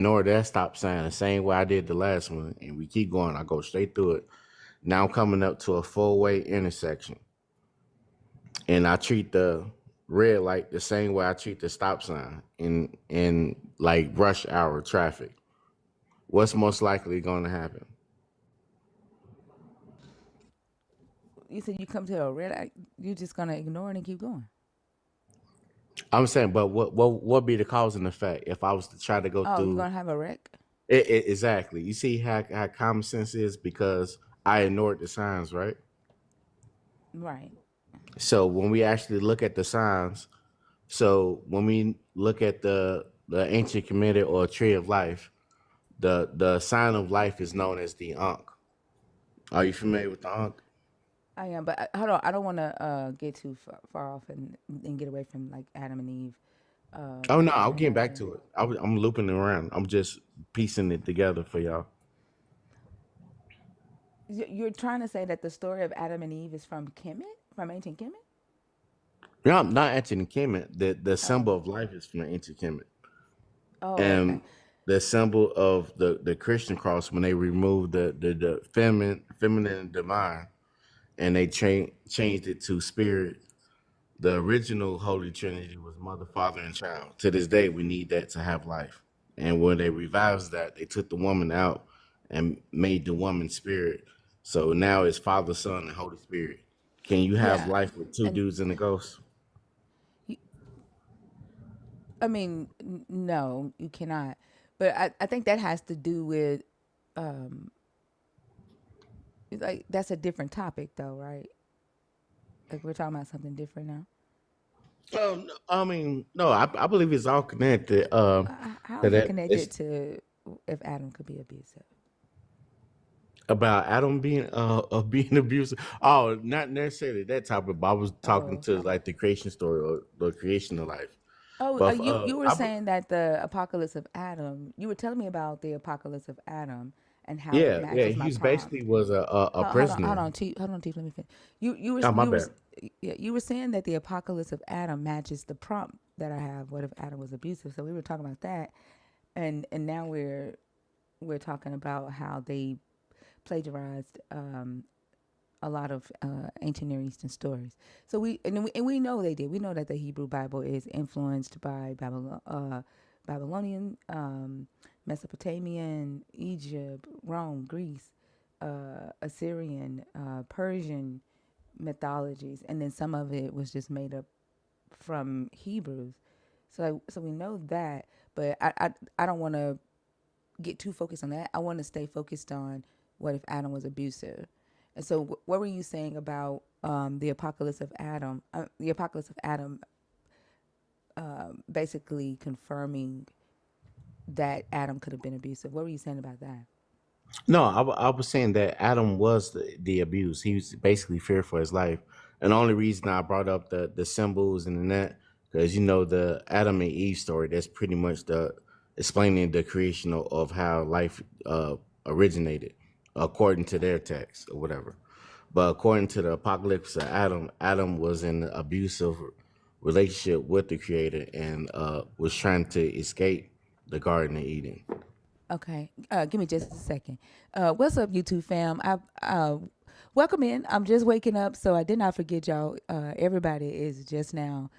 Ignore that stop sign the same way I did the last one, and we keep going. I go straight through it. Now I'm coming up to a four-way intersection, and I treat the red light the same way I treat the stop sign in like rush hour traffic. What's most likely going to happen? You said you come to a red light, you're just gonna ignore it and keep going. I'm saying, but what be the cause and effect if I was to try to go Oh, you're through gonna have a wreck? it exactly? You see how common sense is because I ignored the signs, right? Right. So when we actually look at the signs, so when we look at the ancient committed or tree of life, the sign of life is known as the Ankh. Are you familiar with the Ankh? I am, but hold on. I don't want to get too far off and get away from like Adam and Eve Oh no, I'm getting back analogy. to it. I'm looping around. I'm just piecing it together for y'all. You're trying to say that the story of Adam and Eve is from Kemet, from ancient Kemet? No, I'm not ancient Kemet. The Oh, symbol of life is from ancient Kemet, oh, okay. and the symbol of the Christian cross when they removed the feminine and divine, and they changed it to spirit. The original Holy Trinity was Mother, Father, and Child. To this day, we need that to have life. And when they revised that, they took the woman out and made the woman spirit. So now it's Father, Son, and Holy Spirit. Can you have Yeah, life with two and dudes and a ghost? you, I mean, no, you cannot. But I think that has to do with like that's a different topic though, right? Like we're talking about something different now. I mean, no, I believe it's all connected. How To is it that connected it's to if Adam could be abusive? about Adam being being abusive. Oh, not necessarily that topic, but I was talking Oh, to okay. like the creation story or the creation of life. Oh, But you were saying that the apocalypse of Adam. You were telling me about the apocalypse of Adam and how it yeah, matches my he's basically prompt. was a Hold prisoner. on, Chief. Hold on, Chief. Let me finish. Oh, my You were, bad. yeah, you were saying that the apocalypse of Adam matches the prompt that I have. What if Adam was abusive? So we were talking about that, and now we're talking about how they plagiarized a lot of ancient Near Eastern stories. So we know they did. We know that the Hebrew Bible is influenced by Babylonian, Mesopotamian, Egypt, Rome, Greece, Assyrian, Persian mythologies, and then some of it was just made up from Hebrews. So we know that, but I don't want to get too focused on that. I want to stay focused on what if Adam was abusive. And so, what were you saying about the apocalypse of Adam? The apocalypse of Adam, basically confirming that Adam could have been abusive. What were you saying about that? No, I was saying that Adam was the abuse. He was basically feared for his life. And the only reason I brought up the symbols and that, because you know the Adam and Eve story, that's pretty much the explaining the creation of how life originated, according to their text or whatever. But according to the apocalypse of Adam, Adam was in an abusive relationship with the Creator and was trying to escape the Garden of Eden. Okay, give me just a second. What's up, YouTube fam? I welcome in. I'm just waking up, so I did not forget y'all. Everybody is just now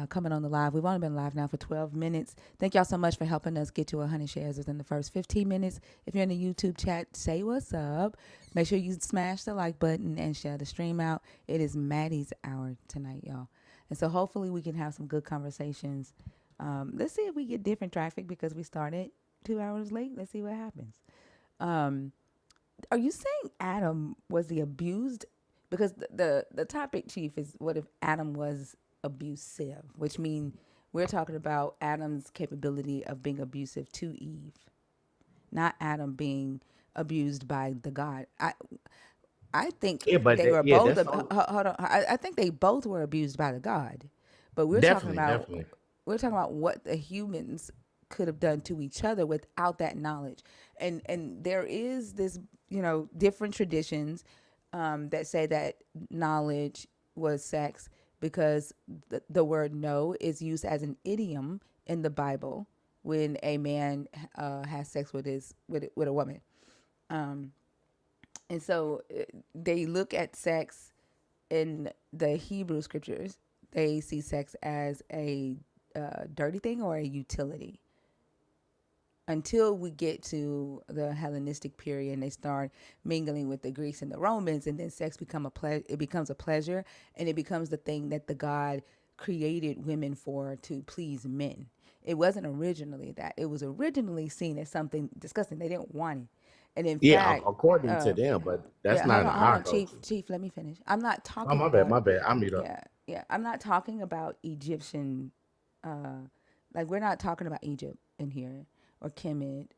coming on the live. We've only been live now for 12 minutes. Thank y'all so much for helping us get to 100 shares within the first 15 minutes. If you're in the YouTube chat, say what's up. Make sure you smash the like button and share the stream out. It is Maddie's hour tonight, y'all, and so hopefully we can have some good conversations. Let's see if we get different traffic because we started 2 hours late. Let's see what happens. Um, are you saying Adam was the abused? Because the topic, Chief, is what if Adam was abusive, which means we're talking about Adam's capability of being abusive to Eve, not Adam being abused by the God. I think Yeah, but they were yeah, both. that's all. Hold on. I think they both were abused by the God, but Definitely, definitely. we're talking about what the humans could have done to each other without that knowledge, and there is this different traditions that say that knowledge was sex because the word "no" is used as an idiom in the Bible. when a man has sex with with a woman. Um, and so they look at sex in the Hebrew scriptures. They see sex as a dirty thing or a utility until we get to the Hellenistic period and they start mingling with the Greeks and the Romans, and then sex it becomes a pleasure, and it becomes the thing that the God created women for to please men. It wasn't originally that. It was originally seen as something disgusting. They didn't want it, and in Yeah, fact, according to them, but that's yeah, not in hold our on, Chief, culture. Chief. Let me finish. I'm not Oh, talking my bad, about, my bad. I meet up. yeah, yeah. I'm not talking about Egyptian, like we're not talking about Egypt in here or Kemet.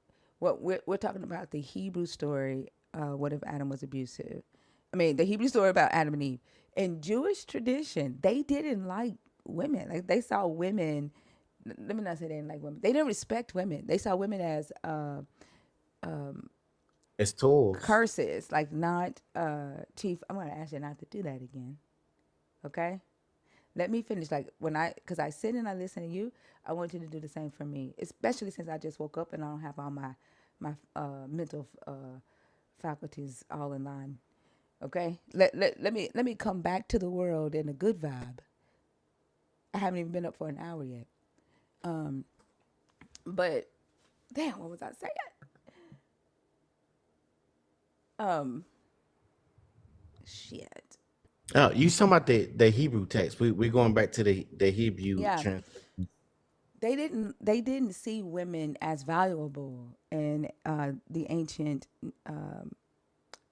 What we're talking about the Hebrew story. What if Adam was abusive? I mean, the Hebrew story about Adam and Eve. In Jewish tradition, they didn't like women. Like they saw women. Let me not say they didn't like women. They didn't respect women. They saw women as It's tools. curses. Like not Chief. I'm gonna ask you not to do that again. Okay. Let me finish. Like when because I sit and I listen to you, I want you to do the same for me. Especially since I just woke up and I don't have all my mental faculties all in line. Okay, let me come back to the world in a good vibe. I haven't even been up for an hour yet. Um, but damn, what was I saying? Um, shit. Oh, you talking about the Hebrew text? We're going back to the Hebrew Yeah, trans. they didn't see women as valuable in the ancient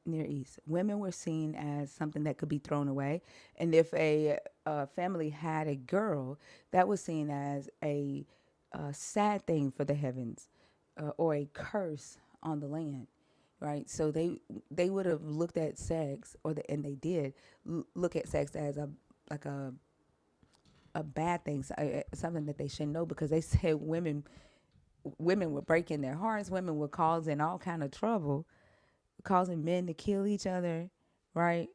Near East. Women were seen as something that could be thrown away, and if a family had a girl, that was seen as a sad thing for the heavens, or a curse on the land, right? So they would have looked at sex, and they did look at sex as like a bad thing, something that they shouldn't know, because they said women were breaking their hearts, women were causing all kind of trouble, causing men to kill each other, right?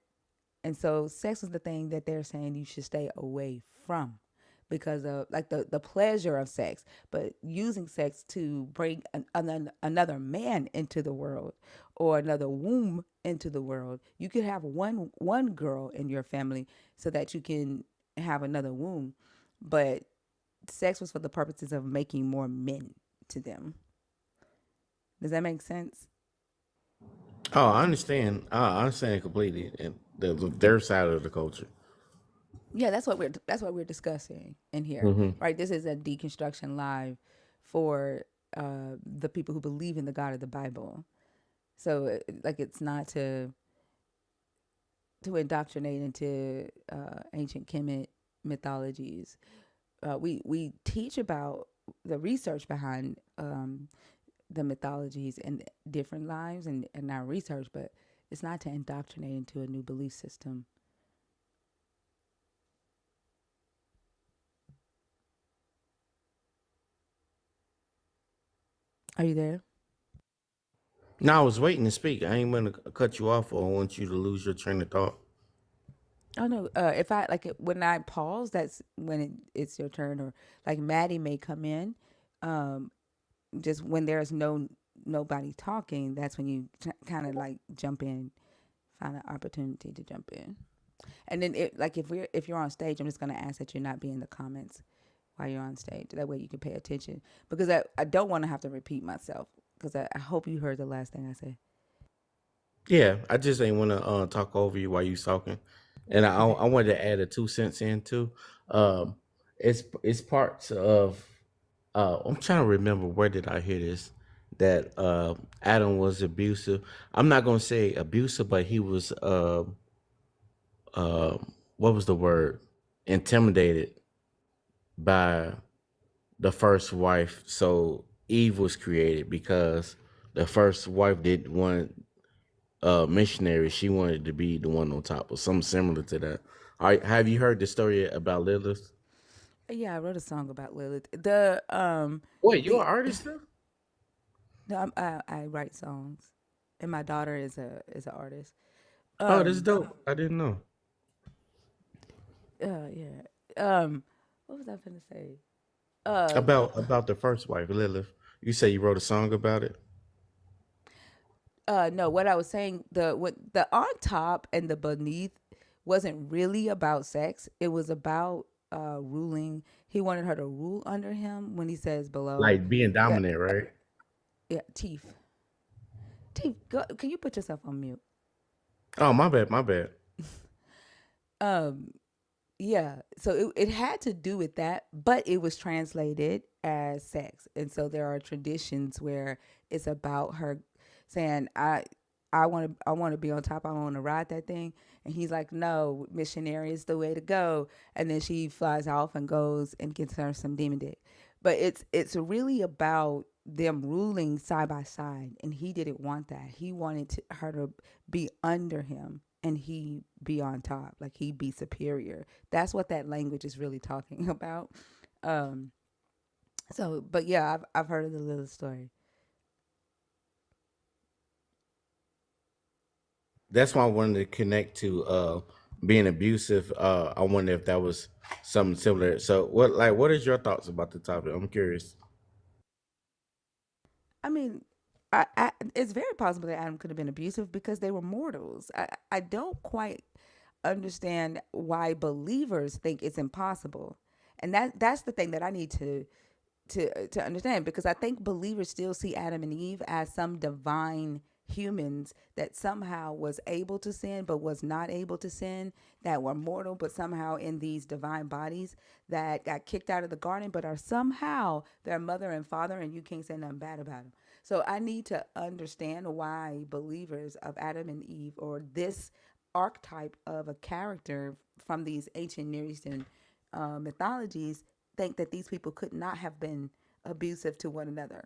And so sex is the thing that they're saying you should stay away from because of like the pleasure of sex, but using sex to bring another man into the world or another womb into the world. You could have one girl in your family so that you can have another womb, but sex was for the purposes of making more men to them. Does that make sense? Oh, I understand. I understand completely, and their side of the culture. Yeah, that's what we're discussing in here, Hmm. right? This is a deconstruction live for the people who believe in the God of the Bible. So, like, it's not to indoctrinate into ancient Kemet mythologies. We teach about the research behind the mythologies and different lives and our research, but it's not to indoctrinate into a new belief system. Are you there? No, I was waiting to speak. I ain't want to cut you off, or I want you to lose your train of thought. Oh no! If I like it, when I pause, that's when it's your turn. Or like Maddie may come in, um, just when there's nobody talking. That's when you kind of like jump in, find an opportunity to jump in. And then like if you're on stage, I'm just gonna ask that you not be in the comments while you're on stage. That way you can pay attention because I don't want to have to repeat myself because I hope you heard the last thing I said. Yeah, I just ain't want to talk over you while you talking, and Okay. I wanted to add a 2 cents in too. Um, it's parts of. I'm trying to remember where did I hear this that Adam was abusive. I'm not gonna say abusive, but he was uh, what was the word? Intimidated by the first wife. So Eve was created because the first wife didn't want missionary. She wanted to be the one on top or something similar to that. All right, have you heard the story about Lilith? Yeah, I wrote a song about Lilith. Wait, you're The an artist now? no, I write songs, and my daughter is an artist. Oh, this is Um, dope. I didn't know. yeah. What was I gonna say? Uh, About the first wife, Lilith. You say you wrote a song about it? no, what I was saying, the on top and the beneath wasn't really about sex. It was about ruling. He wanted her to rule under him when he says below. Like being Yeah, dominant, right? yeah, Teeth. Teeth, go, can you put yourself on mute? Oh, my bad, my bad. Um, Yeah, so it had to do with that, but it was translated as sex. And so there are traditions where it's about her saying, I want to be on top, I want to ride that thing. And he's like, no, missionary is the way to go. And then she flies off and goes and gets her some demon dick. But it's really about them ruling side by side, and he didn't want that. He wanted her to be under him and he be on top, like he be superior. That's what that language is really talking about. Um, but yeah, I've heard of the little story. That's why I wanted to connect to being abusive. I wonder if that was something similar. So what is your thoughts about the topic? I'm curious. I mean, it's very possible that Adam could have been abusive because they were mortals. I don't quite understand why believers think it's impossible, and that's the thing that I need to understand, because I think believers still see Adam and Eve as some divine humans that somehow was able to sin but was not able to sin, that were mortal but somehow in these divine bodies, that got kicked out of the garden but are somehow their mother and father, and you can't say nothing bad about them. So I need to understand why believers of Adam and Eve, or this archetype of a character from these ancient Near Eastern mythologies, think that these people could not have been abusive to one another.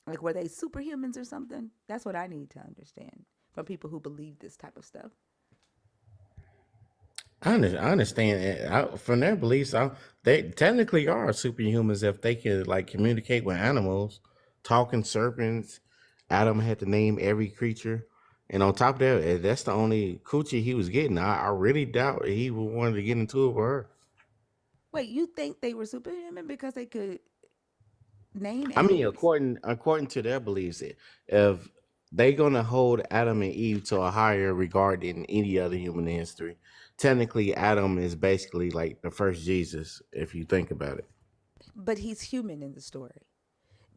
Like, were they superhumans or something? That's what I need to understand from people who believe this type of stuff. I understand. From their beliefs, they technically are superhumans if they can like communicate with animals, talking serpents. Adam had to name every creature, and on top of that, that's the only coochie he was getting. I really doubt he would want to get into it with her. Wait, you think they were superhuman because they could name I mean, animals? according to their beliefs, if they gonna hold Adam and Eve to a higher regard than any other human in history, technically Adam is basically like the first Jesus, if you think about it. But he's human in the story.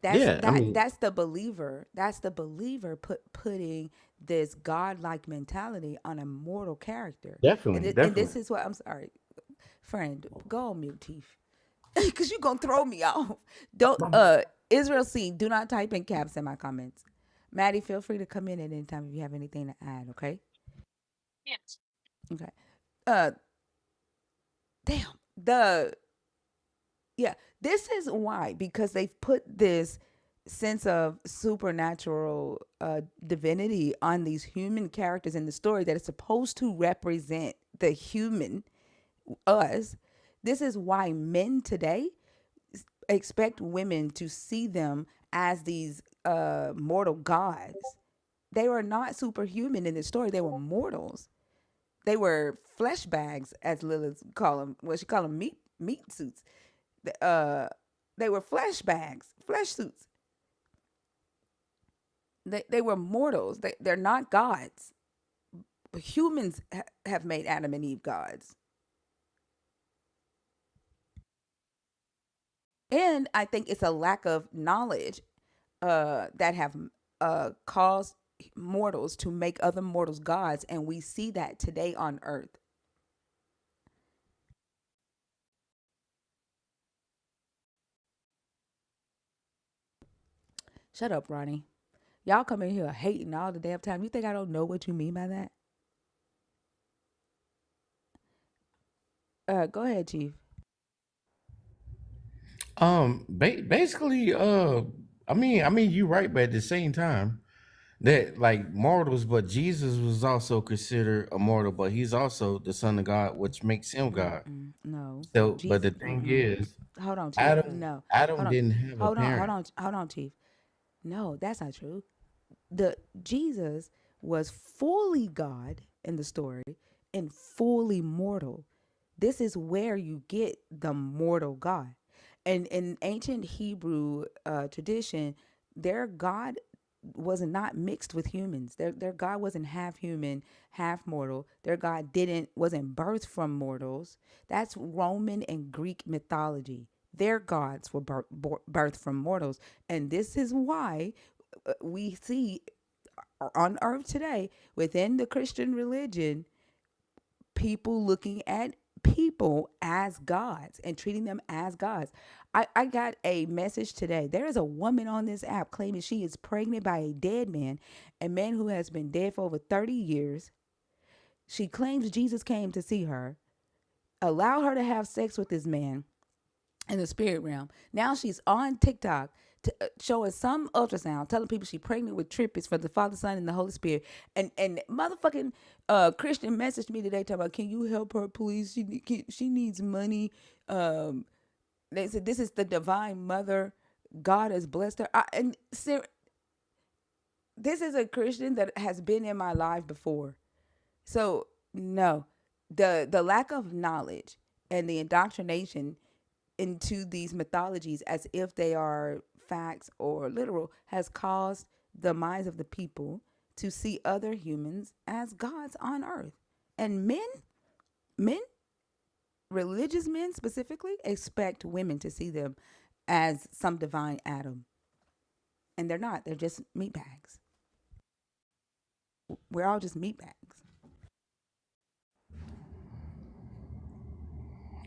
That's Yeah, I that mean, that's the believer. That's the believer putting this godlike mentality on a mortal character. definitely, And this definitely. is what I'm sorry, friend. Go on mute, Teeth, because you gonna throw me off. Don't Israel C. Do not type in caps in my comments. Maddie, feel free to come in at any time if you have anything to add. Okay. Okay. Uh, damn. This is why, because they've put this sense of supernatural divinity on these human characters in the story that is supposed to represent the human, us. This is why men today expect women to see them as these mortal gods. They were not superhuman in the story. They were mortals. They were flesh bags, as Lilith call them. Well, she call them meat suits. Uh, they were flesh bags, flesh suits. They were mortals. They're not gods. Humans have made Adam and Eve gods. And I think it's a lack of knowledge that have caused mortals to make other mortals gods, and we see that today on Earth. Shut up, Ronnie. Y'all come in here hating all the damn time. You think I don't know what you mean by that? Go ahead, Chief. Basically, I mean, you're right, but at the same time, that like mortals, but Jesus was also considered a mortal, but he's also the Son of God, which makes him God. No, So, but Jesus. the thing is, Hold on, Chief. Adam No, Adam hold on, didn't have a parent. hold on, Chief. No, that's not true. The Jesus was fully God in the story and fully mortal. This is where you get the mortal God. And in ancient Hebrew tradition, their God was not mixed with humans. Their God wasn't half human, half mortal. Their God didn't wasn't birthed from mortals. That's Roman and Greek mythology. Their gods were birthed from mortals, and this is why we see on earth today within the Christian religion people looking at people as gods and treating them as gods. I got a message today. There is a woman on this app claiming she is pregnant by a man who has been dead for over 30 years. She claims Jesus came to see her, allow her to have sex with this man in the spirit realm. Now she's on TikTok showing some ultrasound, telling people she's pregnant with triplets for the Father, Son, and the Holy Spirit. And motherfucking Christian messaged me today talking about, can you help her, please? She needs money. Um, they said this is the divine mother. God has blessed her. And this is a Christian that has been in my life before. So no, the lack of knowledge and the indoctrination into these mythologies as if they are facts or literal has caused the minds of the people to see other humans as gods on earth. And men, religious men specifically, expect women to see them as some divine Adam. And they're not, they're just meat bags. We're all just meat bags.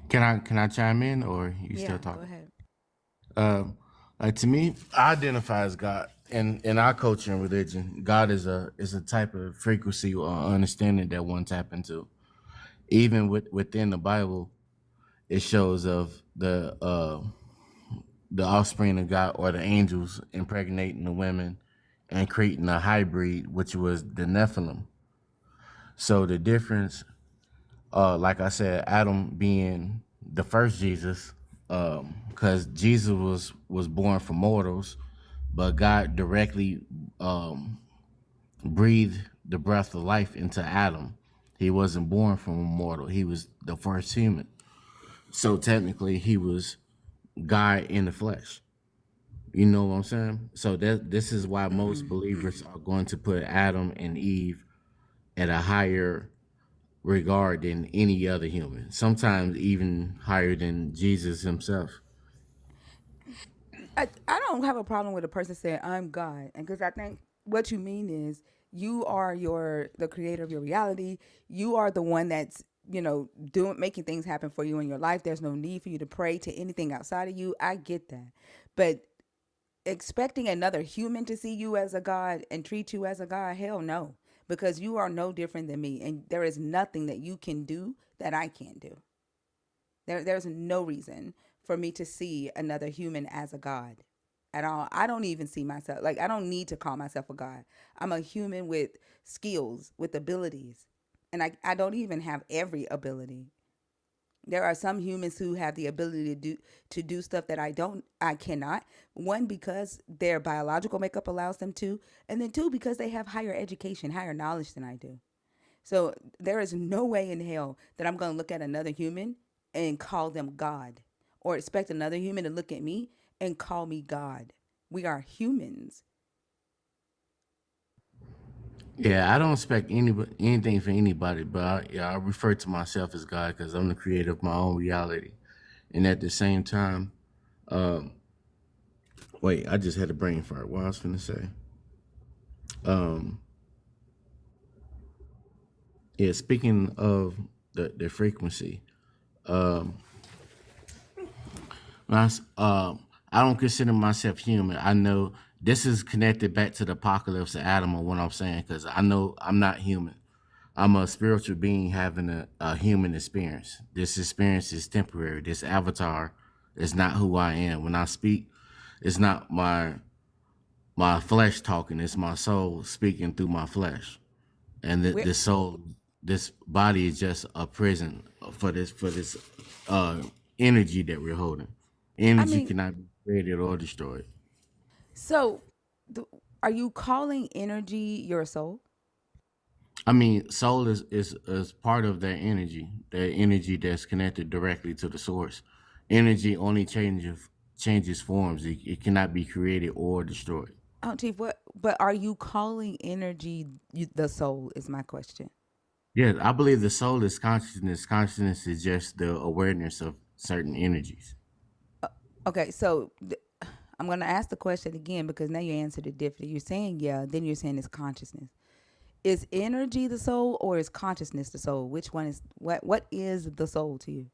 Can I chime in, or you still Yeah, go talking? ahead. Um, to me, I identify as God, in our culture and religion, God is a type of frequency or understanding that one tap into. Even within the Bible, it shows of the offspring of God or the angels impregnating the women and creating a hybrid, which was the Nephilim. So the difference, like I said, Adam being the first Jesus, because Jesus was born from mortals, but God directly breathed the breath of life into Adam. He wasn't born from a mortal. He was the first human. So technically, he was God in the flesh. You know what I'm saying? So that this is why most believers are going to put Adam and Eve at a higher regard than any other human. Sometimes even higher than Jesus himself. I don't have a problem with a person saying I'm God, and because I think what you mean is you are the creator of your reality. You are the one that's doing making things happen for you in your life. There's no need for you to pray to anything outside of you. I get that, but expecting another human to see you as a God and treat you as a God, hell no, because you are no different than me, and there is nothing that you can do that I can't do. There's no reason for me to see another human as a god at all. I don't even see myself like I don't need to call myself a god. I'm a human with skills, with abilities. And I don't even have every ability. There are some humans who have the ability to do stuff that I cannot. One, because their biological makeup allows them to, and then two, because they have higher education, higher knowledge than I do. So there is no way in hell that I'm going to look at another human and call them God, or expect another human to look at me and call me God. We are humans. Yeah, I don't expect anything from anybody, but I refer to myself as God because I'm the creator of my own reality. And at the same time, um, wait, I just had a brain fart. What I was gonna say? Um, yeah, speaking of the frequency, um, when I don't consider myself human. I know this is connected back to the apocalypse of Adam or what I'm saying because I know I'm not human. I'm a spiritual being having a human experience. This experience is temporary. This avatar is not who I am. When I speak, it's not my flesh talking. It's my soul speaking through my flesh. And We're, this soul, this body is just a prison for this uh, energy that we're holding. I Energy mean, cannot be created or destroyed. so th- are you calling energy your soul? I mean, soul is part of that energy that's connected directly to the source. Energy only changes forms. It cannot be created or destroyed. Oh, Chief, what? But are you calling energy the soul? Is my question. Yes, I believe the soul is consciousness. Consciousness is just the awareness of certain energies. Okay, so I'm going to ask the question again because now you answered it differently. You're saying yeah, then you're saying it's consciousness. Is energy the soul or is consciousness the soul? Which one is what? What is the soul to you?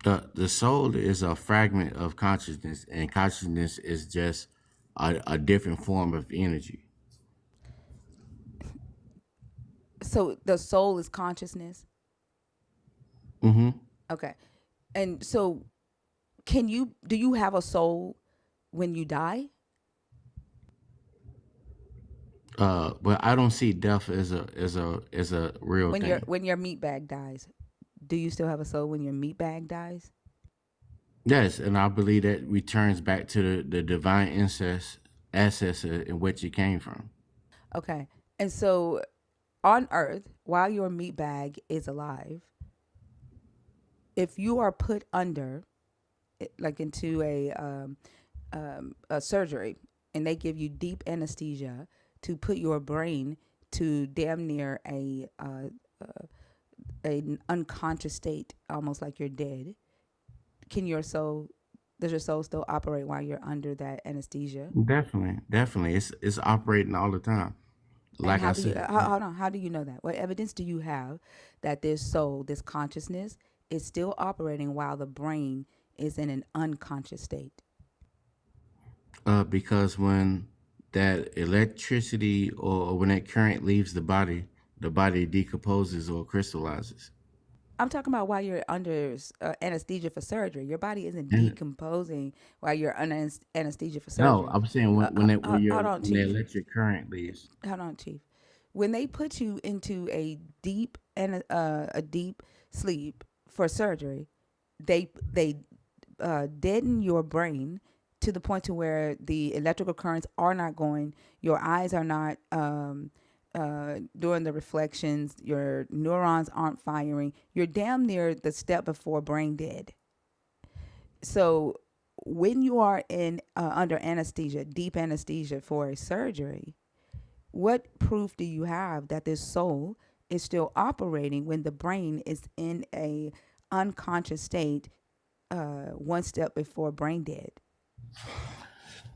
The soul is a fragment of consciousness, and consciousness is just a different form of energy. So the soul is consciousness. Hmm. Okay, and so can you do you have a soul when you die? But I don't see death as a real thing. When your meat bag dies, do you still have a soul when your meat bag dies? Yes, and I believe that returns back to the divine ancestor in which it came from. Okay, and so on Earth, while your meat bag is alive, if you are put under, like into a surgery, and they give you deep anesthesia to put your brain to damn near an unconscious state, almost like you're dead. Can your soul does your soul still operate while you're under that anesthesia? Definitely, definitely, it's operating all the time. And Like how I do you said, hold on? How do you know that? What evidence do you have that this soul, this consciousness, is still operating while the brain is in an unconscious state? because when that electricity or when that current leaves the body decomposes or crystallizes. I'm talking about while you're under anesthesia for surgery. Your body isn't And decomposing while you're under anesthesia for no, surgery. I'm saying Hold on, when the Chief. electric current leaves. Hold on, Chief. When they put you into a deep sleep for surgery, they deaden your brain to the point to where the electrical currents are not going. Your eyes are not doing the reflections. Your neurons aren't firing. You're damn near the step before brain dead. So when you are in under anesthesia, deep anesthesia for a surgery, what proof do you have that this soul is still operating when the brain is in a unconscious state, one step before brain dead?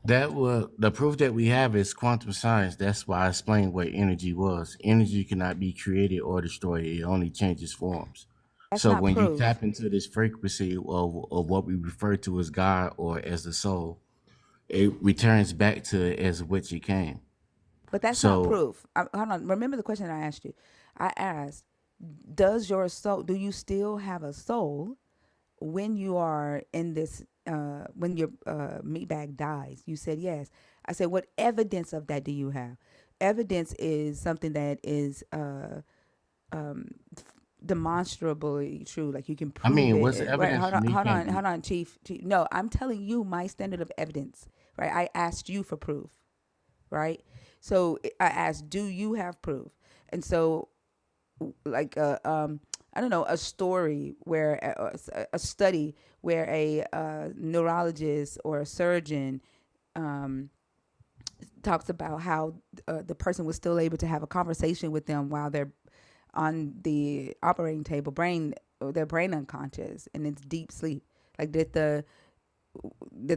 That will the proof that we have is quantum science. That's why I explained what energy was. Energy cannot be created or destroyed. It only changes forms. That's So not when you proof. tap into this frequency of what we refer to as God or as the soul, it returns back to as which it came. But that's not So proof. Hold on. Remember the question I asked you. I asked, does your soul? Do you still have a soul when you are in this? When your meat bag dies? You said yes. I said, what evidence of that do you have? Evidence is something that is demonstrably true. Like you can I prove mean, what's the it. Right? evidence for me can't be. Hold on, Chief. No, I'm telling you my standard of evidence. Right? I asked you for proof. Right? So I asked, do you have proof? And so, like, I don't know, a story where a study where a neurologist or a surgeon talks about how the person was still able to have a conversation with them while they're on the operating table, their brain unconscious and it's deep sleep. Like, did the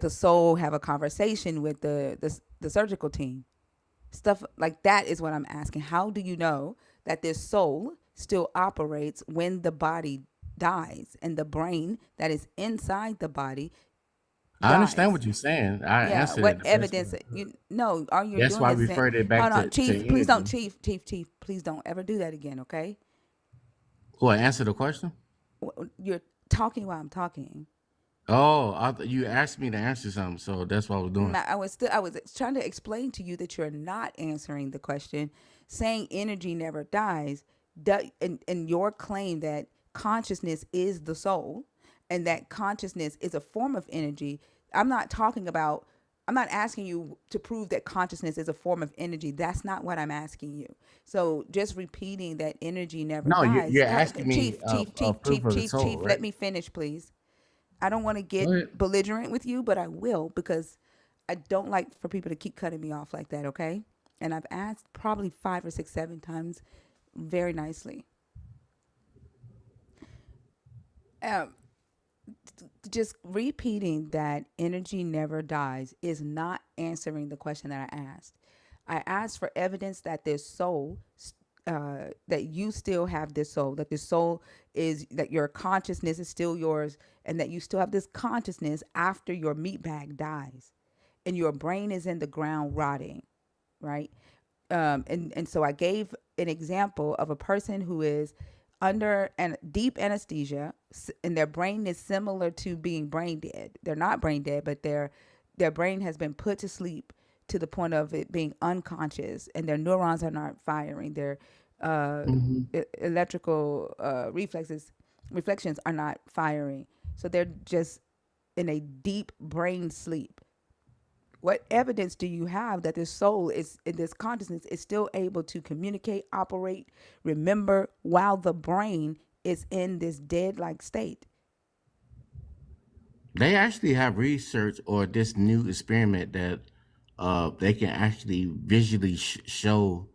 soul have a conversation with the surgical team? Stuff like that is what I'm asking. How do you know that this soul still operates when the body dies and the brain that is inside the body I understand dies? what you're saying. I Yeah, answered it what the best way evidence? I could. You no, all you're That's doing why I is saying, referred it hold back on, to Chief, please don't, energy. Chief, please don't ever do that again, okay? Well, answer the question. You're talking while I'm talking. Oh, you asked me to answer something, so that's what I was doing. I was trying to explain to you that you're not answering the question, saying energy never dies, and your claim that consciousness is the soul, and that consciousness is a form of energy. I'm not talking about. I'm not asking you to prove that consciousness is a form of energy. That's not what I'm asking you. So just repeating that energy never No, dies. you're asking me Chief, Chief, a Chief, proof Chief, of the Chief, soul, Chief, let right? me finish, please. I don't want to Go get ahead. belligerent with you, but I will because I don't like for people to keep cutting me off like that, okay? And I've asked probably five or six, 7 times very nicely. Um, just repeating that energy never dies is not answering the question that I asked. I asked for evidence that this soul, that you still have this soul, that this soul is, that your consciousness is still yours, and that you still have this consciousness after your meat bag dies and your brain is in the ground rotting, right? And so I gave an example of a person who is under an deep anesthesia, and their brain is similar to being brain dead. They're not brain dead, but their brain has been put to sleep to the point of it being unconscious, and their neurons are not firing. Their uh, Hmm. electrical reflections are not firing. So they're just in a deep brain sleep. What evidence do you have that this soul is in this consciousness is still able to communicate, operate, remember while the brain is in this dead like state? They actually have research or this new experiment that they can actually visually show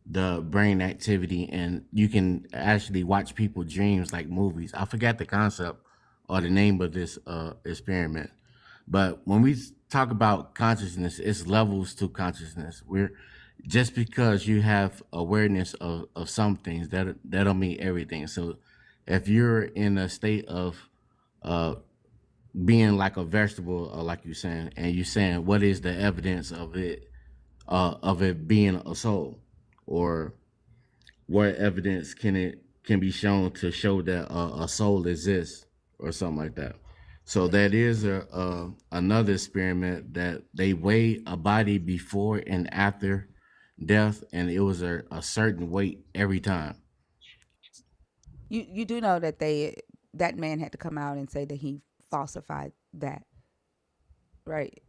the brain activity, and you can actually watch people dreams like movies. I forgot the concept or the name of this experiment, but when we talk about consciousness, it's levels to consciousness. We're just because you have awareness of some things, that don't mean everything. So if you're in a state of uh being like a vegetable, like you're saying, and you're saying what is the evidence of it being a soul, or what evidence can be shown to show that a soul exists, or something like that. So that is another experiment that they weigh a body before and after death, and it was a certain weight every time. You do know that that man had to come out and say that he falsified that, right?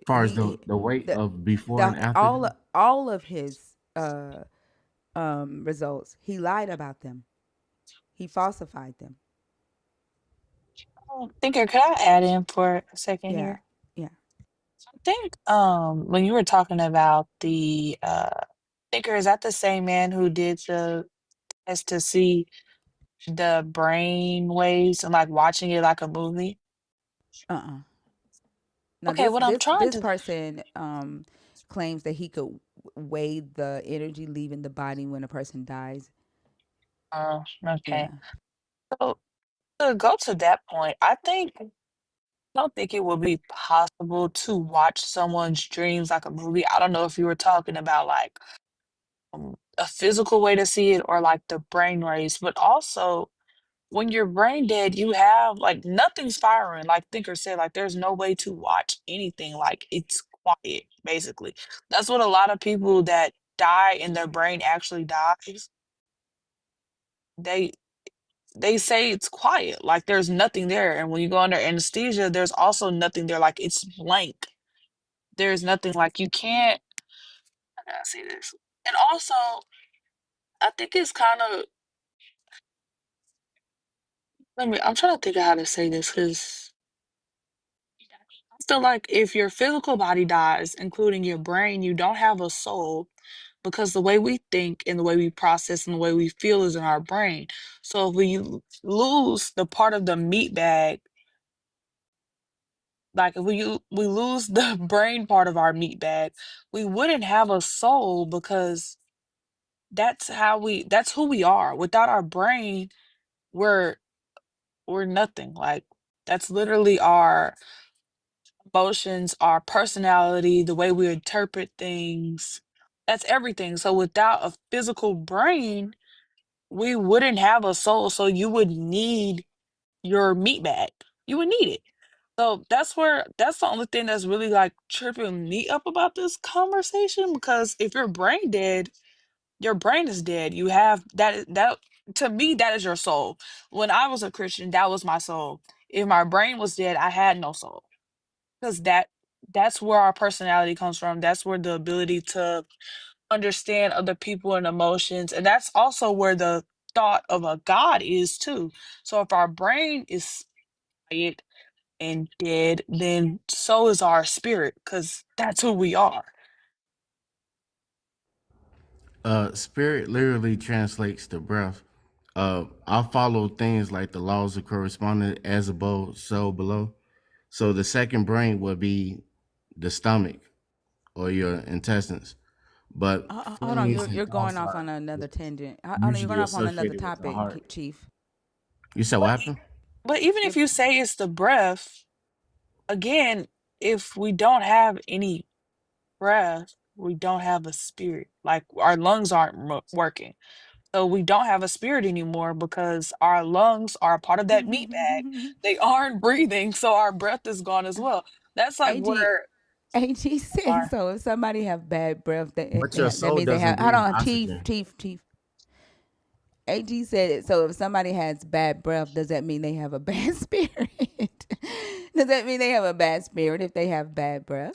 As far as the weight The of before the and after death. all of his results, he lied about them. He falsified them. Thinker, could I add in for a second Yeah, here? yeah. I think when you were talking about the Thinker, is that the same man who did the test to see the brain waves and like watching it like a movie? Uh-uh. Now Okay, what I'm trying this to person claims that he could weigh the energy leaving the body when a person dies. okay. Yeah. So to go to that point, I don't think it would be possible to watch someone's dreams like a movie. I don't know if you were talking about like a physical way to see it or like the brain waves, but also when you're brain dead, you have like nothing's firing. Like Thinker said, like there's no way to watch anything. Like it's quiet, basically. That's what a lot of people that die in their brain actually dies. They they say it's quiet, like there's nothing there. And when you go under anesthesia, there's also nothing there. Like it's blank. There's nothing like you can't I gotta see this. And also, I think it's kind of I'm trying to think of how to say this because I feel like if your physical body dies, including your brain, you don't have a soul because the way we think and the way we process and the way we feel is in our brain. So if we lose the part of the meat bag, like if we lose the brain part of our meat bag, we wouldn't have a soul because that's who we are. Without our brain, we're we're nothing. Like that's literally our emotions, our personality, the way we interpret things. That's everything. So without a physical brain, we wouldn't have a soul. So you would need your meat bag. You would need it. So that's the only thing that's really like tripping me up about this conversation because if your brain dead, your brain is dead. You have that to me that is your soul. When I was a Christian, that was my soul. If my brain was dead, I had no soul. Because that's where our personality comes from. That's where the ability to understand other people and emotions, and that's also where the thought of a God is too. So if our brain is quiet, and dead, then so is our spirit, because that's who we are. Spirit literally translates to breath. I follow things like the laws of correspondence, as above, so below. So the second brain would be the stomach or your intestines, but Hold on, feelings and you're going thoughts off are on another tangent. Hold on, you're going usually off on another associated with the topic, heart. Chief. You said what But happened? but even If if you say it's the breath, again, if we don't have any breath, we don't have a spirit. Like our lungs aren't working. So we don't have a spirit anymore because our lungs are a part of that meat bag. They aren't breathing, so our breath is gone as well. That's like AG where AG said our so. If somebody have bad breath, But your that soul means they doesn't have. Hold breathe on, Chief, oxygen. Chief, Chief. AG said it. So if somebody has bad breath, does that mean they have a bad spirit? Does that mean they have a bad spirit if they have bad breath?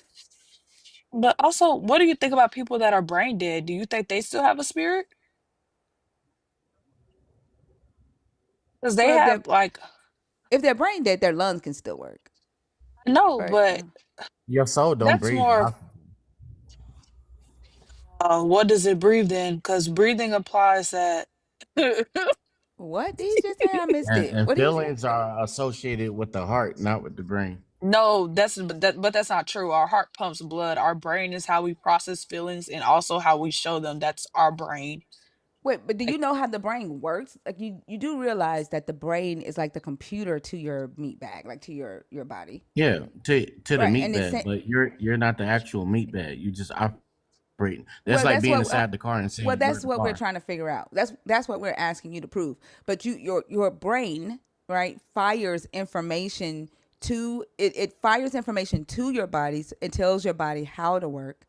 but also, what do you think about people that are brain dead? Do you think they still have a spirit? Because they Well, have like if they're brain dead, their lungs can still work, no, right? but Your soul don't that's breathe more of oxygen. what does it breathe in? Because breathing applies that. What did he just say? I missed it. And What did he say? feelings are associated with the heart, not with the brain. No, but that's not true. Our heart pumps blood. Our brain is how we process feelings and also how we show them. That's our brain. Wait, but do you Like know how the brain works? Like you do realize that the brain is like the computer to your meat bag, like to your body, Yeah, to the right? meat And it's bag, but you're not the actual meat bag. You just operate. That's well, like that's being what inside the car and well, saying you're that's the what we're car. trying to figure out. That's what we're asking you to prove. But your brain, right, fires information to it fires information to your bodies. It tells your body how to work,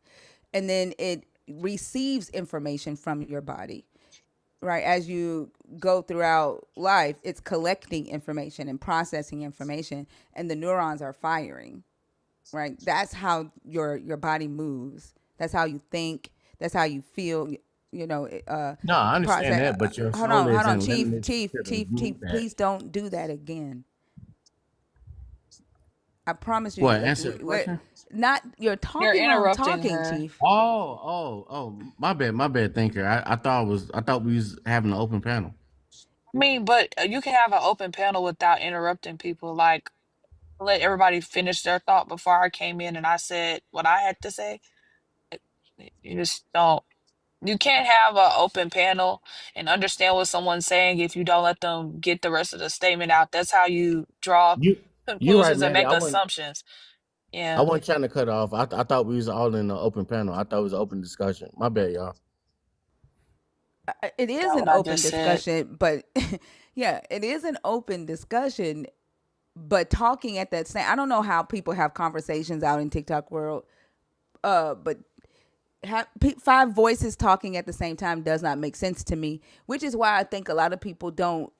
and then it receives information from your body, right? As you go throughout life, it's collecting information and processing information, and the neurons are firing, right? That's how your body moves. That's how you think. That's how you feel. You know, No, I understand process. that, but your soul Hold on, isn't Chief, limited Chief, to the Chief, Chief. meat bag. Please don't do that again. I promise you. What? Like Answer the we're question. not. You're you're talking while I'm interrupting talking, her. Chief. Oh. My bad, thinker. I thought we was having an open panel. I mean, but you can have an open panel without interrupting people. Like let everybody finish their thought before I came in and I said what I had to say. You just don't. You can't have an open panel and understand what someone's saying if you don't let them get the rest of the statement out. That's how you draw You you right, conclusions and Maddie. make assumptions. I Yeah, wasn't trying to cut off. I thought we was all in the open panel. I thought it was an open discussion. My bad, y'all. It is got an what I open just said. discussion, but yeah, it is an open discussion. But talking at that same, I don't know how people have conversations out in TikTok world. But five voices talking at the same time does not make sense to me, which is why I think a lot of people don't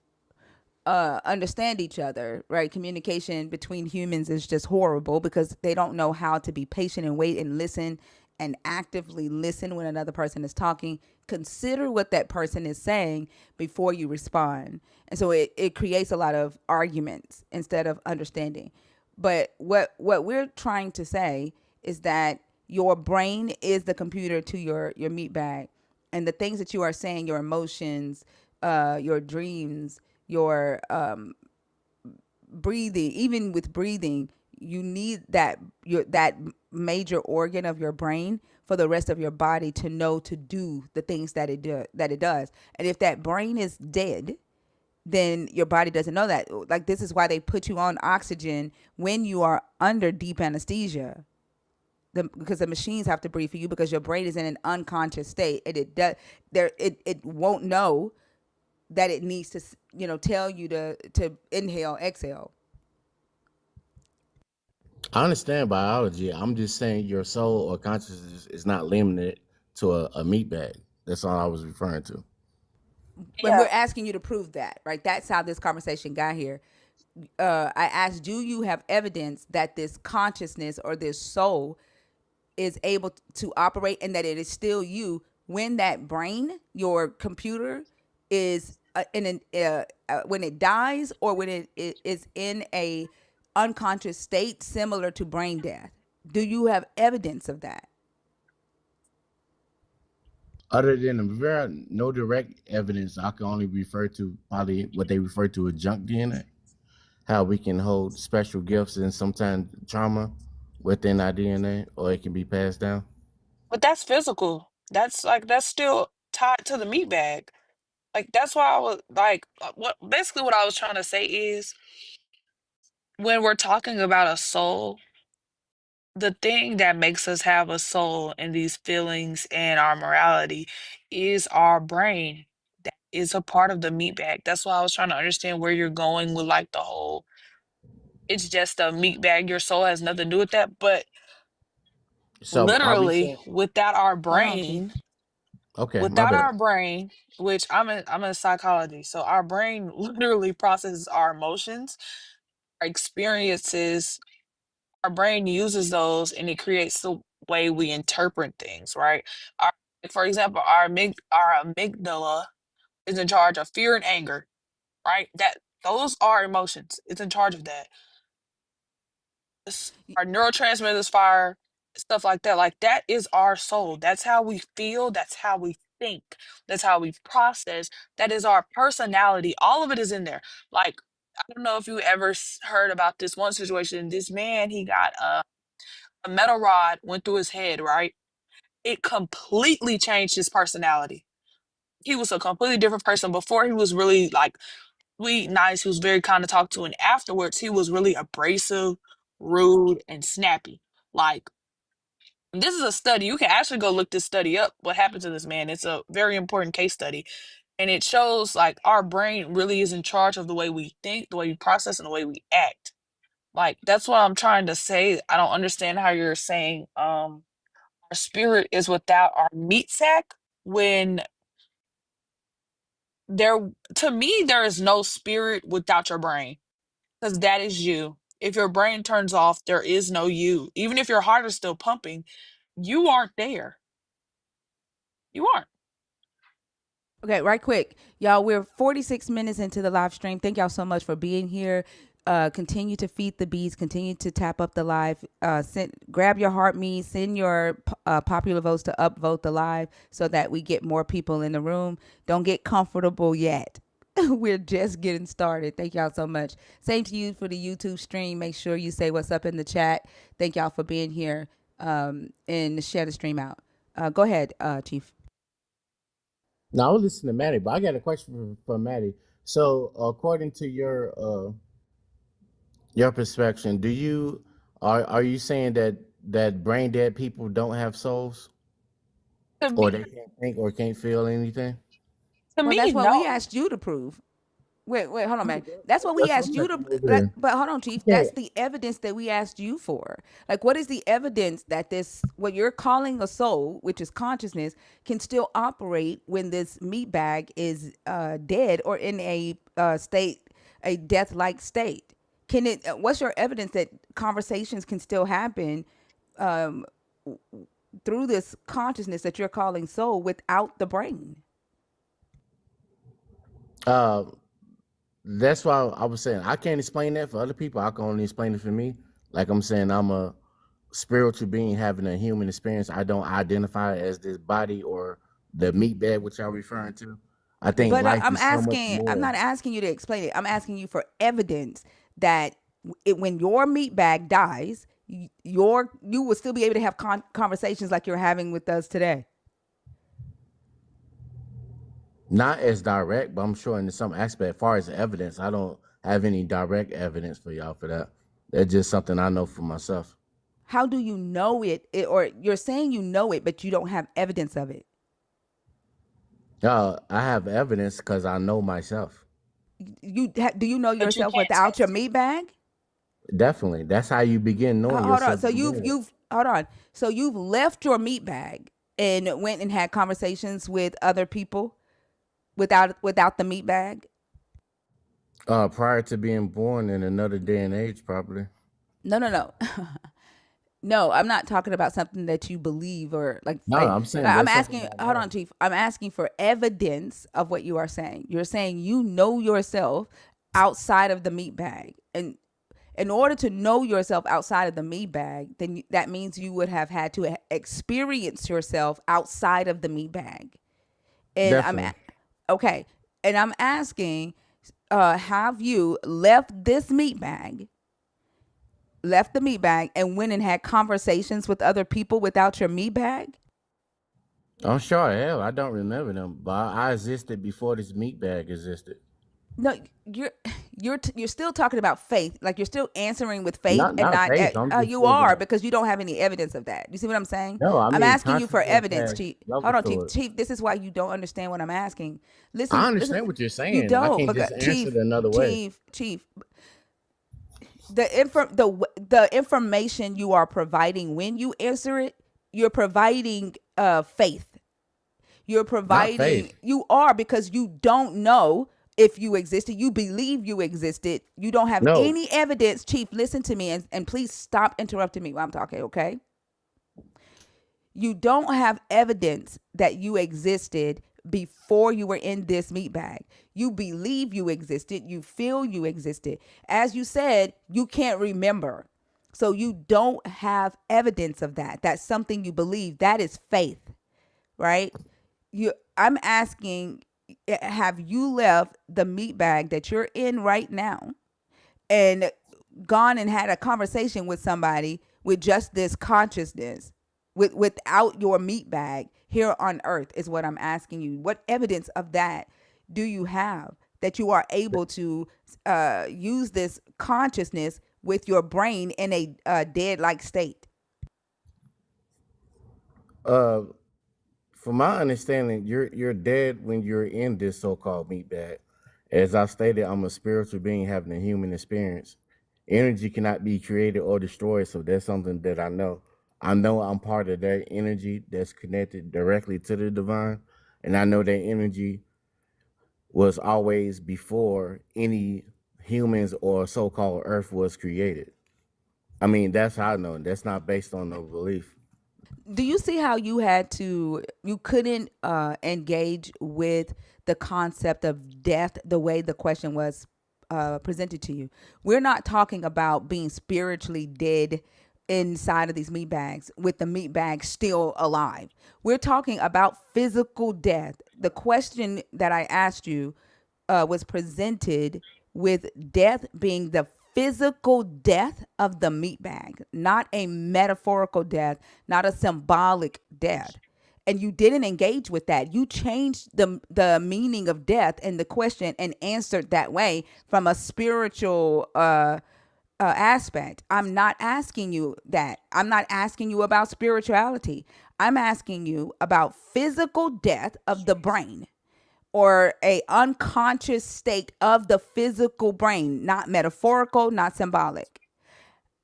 understand each other, right? Communication between humans is just horrible because they don't know how to be patient and wait and listen and actively listen when another person is talking. Consider what that person is saying before you respond. And so it creates a lot of arguments instead of understanding. But what we're trying to say is that your brain is the computer to your meat bag, and the things that you are saying, your emotions, your dreams, your breathing, even with breathing, you need that major organ of your brain for the rest of your body to know to do the things that it does. And if that brain is dead, then your body doesn't know that. Like this is why they put you on oxygen when you are under deep anesthesia. Because the machines have to breathe for you because your brain is in an unconscious state and it won't know that it needs to tell you to inhale, exhale. I understand biology. I'm just saying your soul or consciousness is not limited to a meat bag. That's all I was referring to. When Yeah, we're asking you to prove that, right? That's how this conversation got here. I asked, do you have evidence that this consciousness or this soul is able to operate and that it is still you when that brain, your computer, is when it dies or when it is in a unconscious state similar to brain death. Do you have evidence of that? Other than very no direct evidence, I can only refer to probably what they refer to as junk DNA. How we can hold special gifts and sometimes trauma within our DNA, or it can be passed down. But that's physical. That's still tied to the meat bag. Like that's why I was like what basically what I was trying to say is when we're talking about a soul, the thing that makes us have a soul and these feelings and our morality is our brain. That is a part of the meat bag. That's why I was trying to understand where you're going with like the whole it's just a meat bag, your soul has nothing to do with that. But So are we literally, saying Hold on, Chief. okay, my without bad. our brain, which I'm in psychology, so our brain literally processes our emotions, our experiences, our brain uses those and it creates the way we interpret things, right? Our, for example, our amygdala is in charge of fear and anger, right? That those are emotions. It's in charge of that. Our neurotransmitters fire, stuff like that. Like that is our soul. That's how we feel. That's how we think. That's how we process. That is our personality. All of it is in there. Like I don't know if you ever heard about this one situation. This man, he got a metal rod went through his head, right? It completely changed his personality. He was a completely different person before. He was really like sweet, nice. He was very kind to talk to, and afterwards, he was really abrasive, rude, and snappy. Like this is a study. You can actually go look this study up. What happened to this man? It's a very important case study, and it shows like our brain really is in charge of the way we think, the way we process, and the way we act. Like that's what I'm trying to say. I don't understand how you're saying our spirit is without our meat sack when there to me there is no spirit without your brain because that is you. If your brain turns off, there is no you. Even if your heart is still pumping, you aren't there. You aren't. Okay, right quick. Y'all, we're 46 minutes into the live stream. Thank y'all so much for being here. Continue to feed the bees. Continue to tap up the live. Grab your heart me. Send your popular votes to upvote the live so that we get more people in the room. Don't get comfortable yet. We're just getting started. Thank y'all so much. Same to you for the YouTube stream. Make sure you say what's up in the chat. Thank y'all for being here and share the stream out. Go ahead, Chief. Now I was listening to Maddie, but I got a question for Maddie. So according to your perspective, do you are you saying that brain dead people don't have souls, To or me, they can't think or can't feel anything? to Well, me, that's what we no. asked you to prove. Wait, hold on, man. Okay, That's what we that's what asked I'm you trying to. to go over there. But hold on, Chief. Okay, That's the evidence that we asked you for. Like, what is the evidence that this, what you're calling a soul, which is consciousness, can still operate when this meat bag is dead or in a state, a death-like state? Can it? What's your evidence that conversations can still happen through this consciousness that you're calling soul without the brain? uh, that's why I was saying I can't explain that for other people. I can only explain it for me. Like I'm saying, I'm a spiritual being having a human experience. I don't identify as this body or the meat bag which I'm referring to. I think But life I'm is so much asking, I'm more. not asking you to explain it. I'm asking you for evidence that when your meat bag dies, you will still be able to have conversations like you're having with us today. Not as direct, but I'm sure in some aspect, as far as evidence, I don't have any direct evidence for y'all for that. That's just something I know for myself. How do you know or you're saying you know it, but you don't have evidence of it? I have evidence because I know myself. Do you know But you yourself can't without your taste it. meat bag? Definitely. That's how you begin knowing Hold on. yourself. So you've hold on. So you've left your meat bag and went and had conversations with other people without the meat bag? Prior to being born in another day and age, probably. No, no, no. No, I'm not talking about something that you believe or No, I'm saying I'm that's something asking, I hold know. on, Chief. I'm asking for evidence of what you are saying. You're saying you know yourself outside of the meat bag. And In order to know yourself outside of the meat bag, then that means you would have had to experience yourself outside of the meat bag. And Definitely. okay, and I'm asking, have you left the meat bag, and went and had conversations with other people without your meat bag? I'm sure hell, I don't remember them, but I existed before this meat bag existed. No, you're you're still talking about faith. Like you're still answering with faith Not and not not. faith. I'm just You saying are, that. because you don't have any evidence of that. You see what I'm saying? No, I I'm mean asking you for consciousness evidence, has Chief. Hold levels on, to Chief. it. Chief, this is why you don't understand what I'm asking. I Listen, listen. understand what you're You saying. I don't, can't because just answer it Chief, another way. Chief, Chief. The information you are providing when you answer it, you're providing faith. You're Not providing, faith. you are, because you don't know if you existed. You believe you existed. You don't have No, any evidence. Chief, listen to me, and please stop interrupting me while I'm talking, okay? You don't have evidence that you existed before you were in this meat bag. You believe you existed. You feel you existed. As you said, you can't remember. So you don't have evidence of that. That's something you believe. That is faith, right? I'm asking, have you left the meat bag that you're in right now and gone and had a conversation with somebody with just this consciousness, without your meat bag here on earth, is what I'm asking you. What evidence of that do you have, that you are able to use this consciousness with your brain in a dead like state? uh, from my understanding, you're dead when you're in this so-called meat bag. As I stated, I'm a spiritual being having a human experience. Energy cannot be created or destroyed, so that's something that I know. I know I'm part of that energy that's connected directly to the divine, and I know that energy was always before any humans or so-called Earth was created. I mean, that's how I know. That's not based on no belief. Do you see how you couldn't engage with the concept of death the way the question was presented to you? We're not talking about being spiritually dead inside of these meat bags with the meat bag still alive. We're talking about physical death. The question that I asked you was presented with death being the physical death of the meat bag, not a metaphorical death, not a symbolic death. And you didn't engage with that. You changed the meaning of death in the question and answered that way from a spiritual aspect. I'm not asking you that. I'm not asking you about spirituality. I'm asking you about physical death of the brain, or a unconscious state of the physical brain, not metaphorical, not symbolic.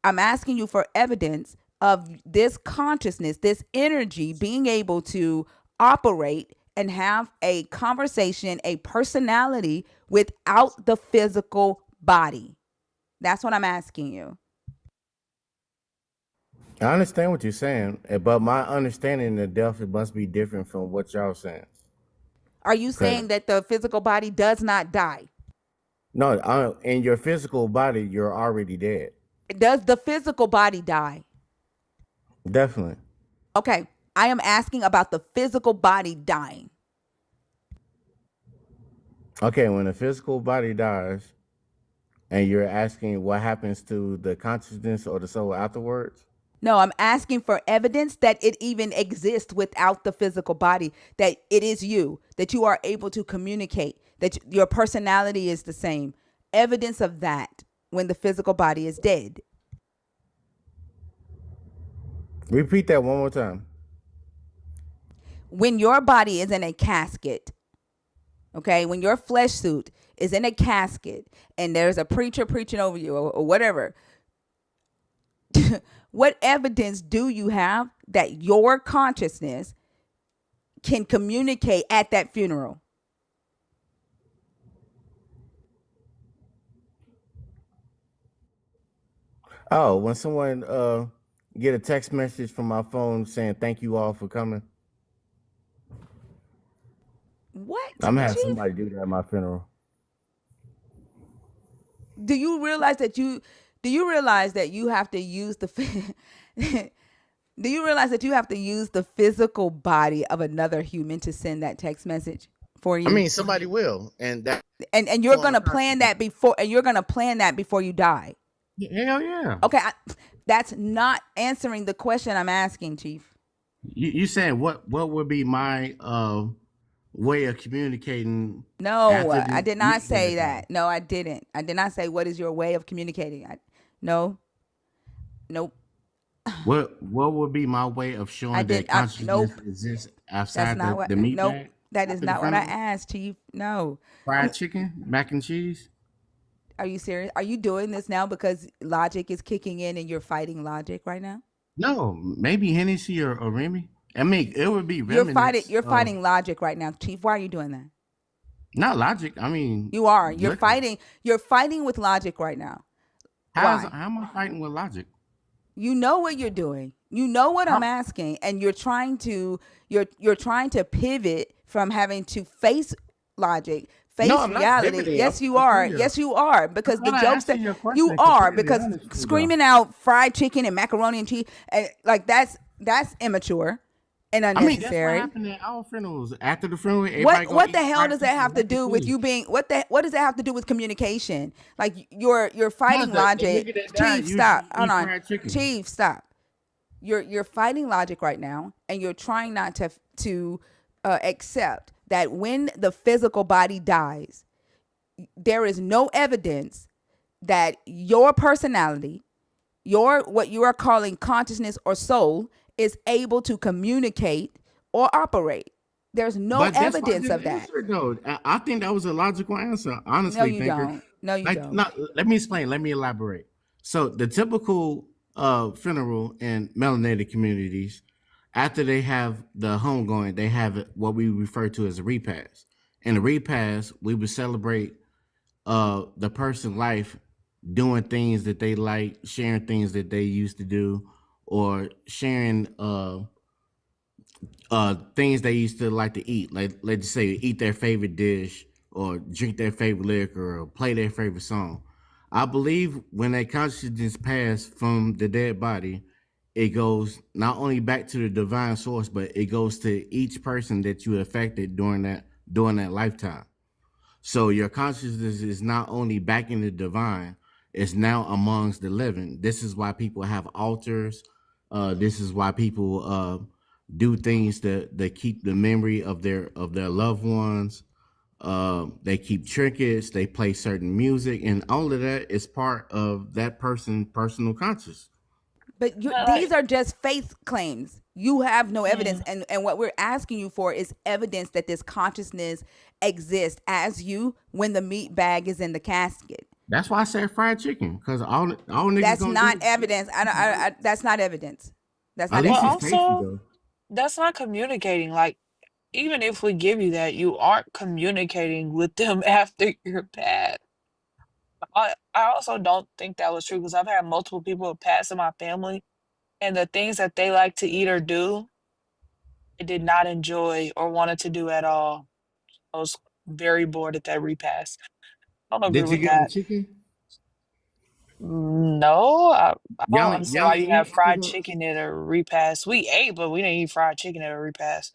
I'm asking you for evidence of this consciousness, this energy being able to operate and have a conversation, a personality without the physical body. That's what I'm asking you. I understand what you're saying, but my understanding of death it must be different from what y'all saying. Are you Cause saying that the physical body does not die? no, in your physical body, you're already dead. Does the physical body die? Definitely. Okay, I am asking about the physical body dying. Okay, when the physical body dies, and you're asking what happens to the consciousness or the soul afterwards. No, I'm asking for evidence that it even exists without the physical body, that it is you, that you are able to communicate, that your personality is the same. Evidence of that when the physical body is dead. Repeat that one more time. When your body is in a casket, okay, when your flesh suit is in a casket and there's a preacher preaching over you, or whatever, what evidence do you have that your consciousness can communicate at that funeral? Oh, when someone get a text message from my phone saying thank you all for coming, What, I'm gonna have Chief? somebody do that at my funeral. Do you realize that Do you realize that you have to use do you realize that you have to use the physical body of another human to send that text message for I you? mean, somebody will, and that And you're form gonna of plan consciousness. that before, and you're gonna plan that before you die. Hell yeah. Okay, that's not answering the question I'm asking, Chief. You saying what would be my way of communicating No, after I the did not meat say bag die? that. No, I didn't. I did not say what is your way of communicating. No, nope. What would be my way of I showing didn't. that consciousness Nope. exists That's outside not what. the meat Nope. bag That is after the not what I funeral? asked, Chief. No. Fried chicken, mac and cheese? Are you serious? Are you doing this now because logic is kicking in and you're fighting logic right now? No, maybe Hennessy or Remy. I mean, it would be remnants You're of fighting logic right now, Chief. Why are you doing that? not logic. I mean, You are. liquor. You're fighting with logic right now. Why? How am I fighting with logic? You know what you're doing. You know what I'm How, asking, and you're trying to pivot from having to face logic, no, face I'm not reality. pivoting. Yes, you I'm are. telling you. Yes, you are. I Because the thought I jokes answered that your you question are, completely because honestly though. screaming out fried chicken and macaroni and cheese, and like that's immature and I mean, that's what unnecessary. happened at our funerals. After the funeral, everybody go What the eat hell fried does that chicken have and to mac and do with cheese. you being what does that have to do with communication? Like you're No, fighting the nigga logic. that died Chief, stop. usually Hold eat on. fried chicken. Chief, stop. You're fighting logic right now, and you're trying not to accept that when the physical body dies, there is no evidence that your personality, your what you are calling consciousness or soul, is able to communicate or operate. There's no But that's why I evidence just of that. answered though. I think that was a logical answer, No, honestly, you thinker. don't. No, you Like, don't. not. Let me explain. Let me elaborate. So the typical funeral in melanated communities, after they have the homegoing, they have what we refer to as a repast. In the repast, we would celebrate the person's life, doing things that they like, sharing things that they used to do, or sharing things they used to like to eat. Like, let's just say eat their favorite dish or drink their favorite liquor or play their favorite song. I believe when that consciousness passed from the dead body, it goes not only back to the divine source, but it goes to each person that you affected during that lifetime. So your consciousness is not only back in the divine, it's now amongst the living. This is why people have altars. This is why people do things to keep the memory of their loved ones. They keep trinkets. They play certain music, and all of that is part of that person's personal conscious. But But these like, are just faith claims. You have no evidence, yeah. and what we're asking you for is evidence that this consciousness exists as you when the meat bag is in the casket. That's why I said fried chicken, because all niggas That's gonna not do. evidence. That's not evidence. That's At not least But it's evidence. tasty also, though. that's not communicating. Like, even if we give you that, you aren't communicating with them after you're bad. I also don't think that was true because I've had multiple people pass in my family, and the things that they like to eat or do, I did not enjoy or wanted to do at all. I was very bored at that repast. I don't agree Did you with give them that. chicken? No, I don't understand Y'all why ain't you have eat after fried the. chicken at a repast. We ate, but we didn't eat fried chicken at a repast.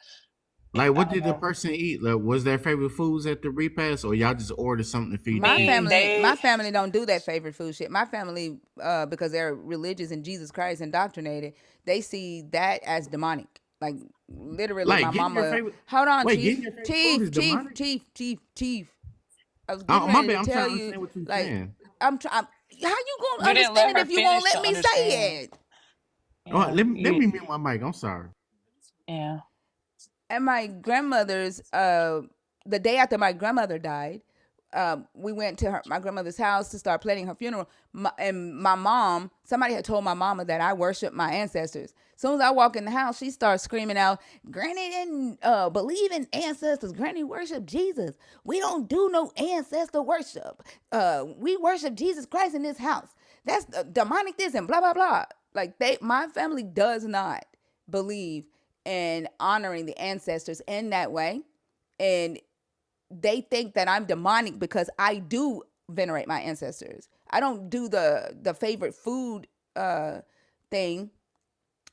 Like, I what don't did the know. person eat? Like, was their favorite foods at the repast, or y'all just ordered something to I feed the mean, people? My they family don't do that favorite food shit. My family, because they're religious and Jesus Christ indoctrinated, they see that as demonic. Like literally, my Like, getting your mama. favorite. Hold on, Wait, getting chief, your favorite food is chief, chief, demonic? chief, chief, chief. I was Oh, getting my ready bad. to I'm tell trying to you, understand what you're like, saying. I'm trying. How you gonna you didn't understand let it her if you won't finish let to me say understand. it? Oh, Yeah, let you me mute my mic. I'm sorry. yeah. At my grandmother's the day after my grandmother died, we went to my grandmother's house to start planning her funeral. And my mom, somebody had told my mama that I worship my ancestors. As soon as I walk in the house, she starts screaming out, Granny didn't believe in ancestors. Granny worship Jesus. We don't do no ancestor worship. We worship Jesus Christ in this house. That's demonic this and blah, blah, blah. Like my family does not believe in honoring the ancestors in that way. And they think that I'm demonic because I do venerate my ancestors. I don't do the favorite food thing,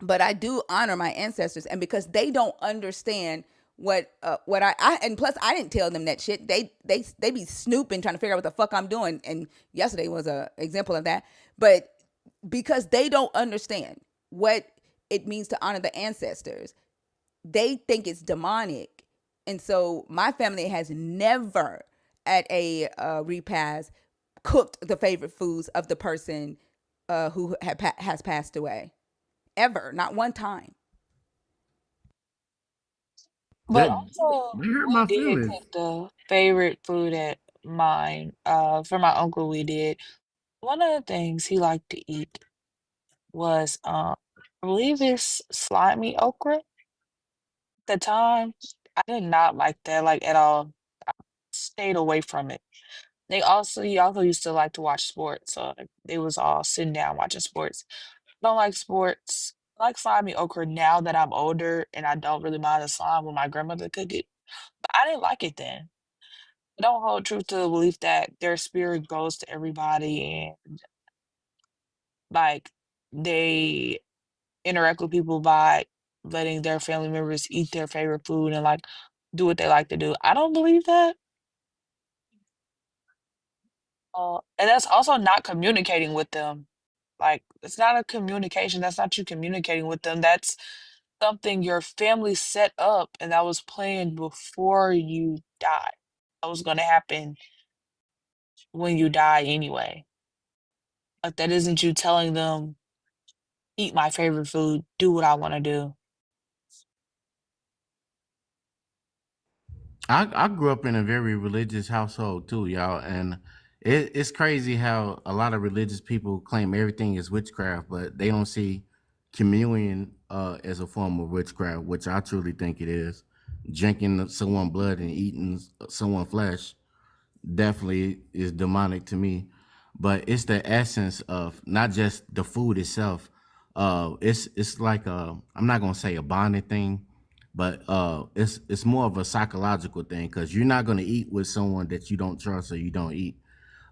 but I do honor my ancestors, and because they don't understand what I and plus I didn't tell them that shit. They be snooping trying to figure out what the fuck I'm doing, and yesterday was a example of that. But because they don't understand what it means to honor the ancestors, they think it's demonic. And so my family has never at a repast cooked the favorite foods of the person who has passed away. Ever, not one time. But That also, they hurt we my did feelings. cook the favorite food at mine. For my uncle, we did. One of the things he liked to eat was, I believe it's slimy okra. At the time, I did not like that, like, at all. I stayed away from it. He also used to like to watch sports, so like, they was all sitting down watching sports. Don't like sports. I like slimy okra now that I'm older and I don't really mind the slime when my grandmother cooked it. But I didn't like it then. I don't hold true to the belief that their spirit goes to everybody and like they interact with people by letting their family members eat their favorite food and like do what they like to do. I don't believe that. And that's also not communicating with them. Like, it's not a communication. That's not you communicating with them. That's something your family set up and that was planned before you died. That was going to happen when you die anyway. Like, that isn't you telling them, eat my favorite food, do what I want to do. I grew up in a very religious household too, y'all, and it's crazy how a lot of religious people claim everything is witchcraft, but they don't see communion as a form of witchcraft, which I truly think it is. Drinking someone blood and eating someone flesh definitely is demonic to me. But it's the essence of not just the food itself. It's like I'm not gonna say a bonding thing, but it's more of a psychological thing because you're not gonna eat with someone that you don't trust or you don't eat.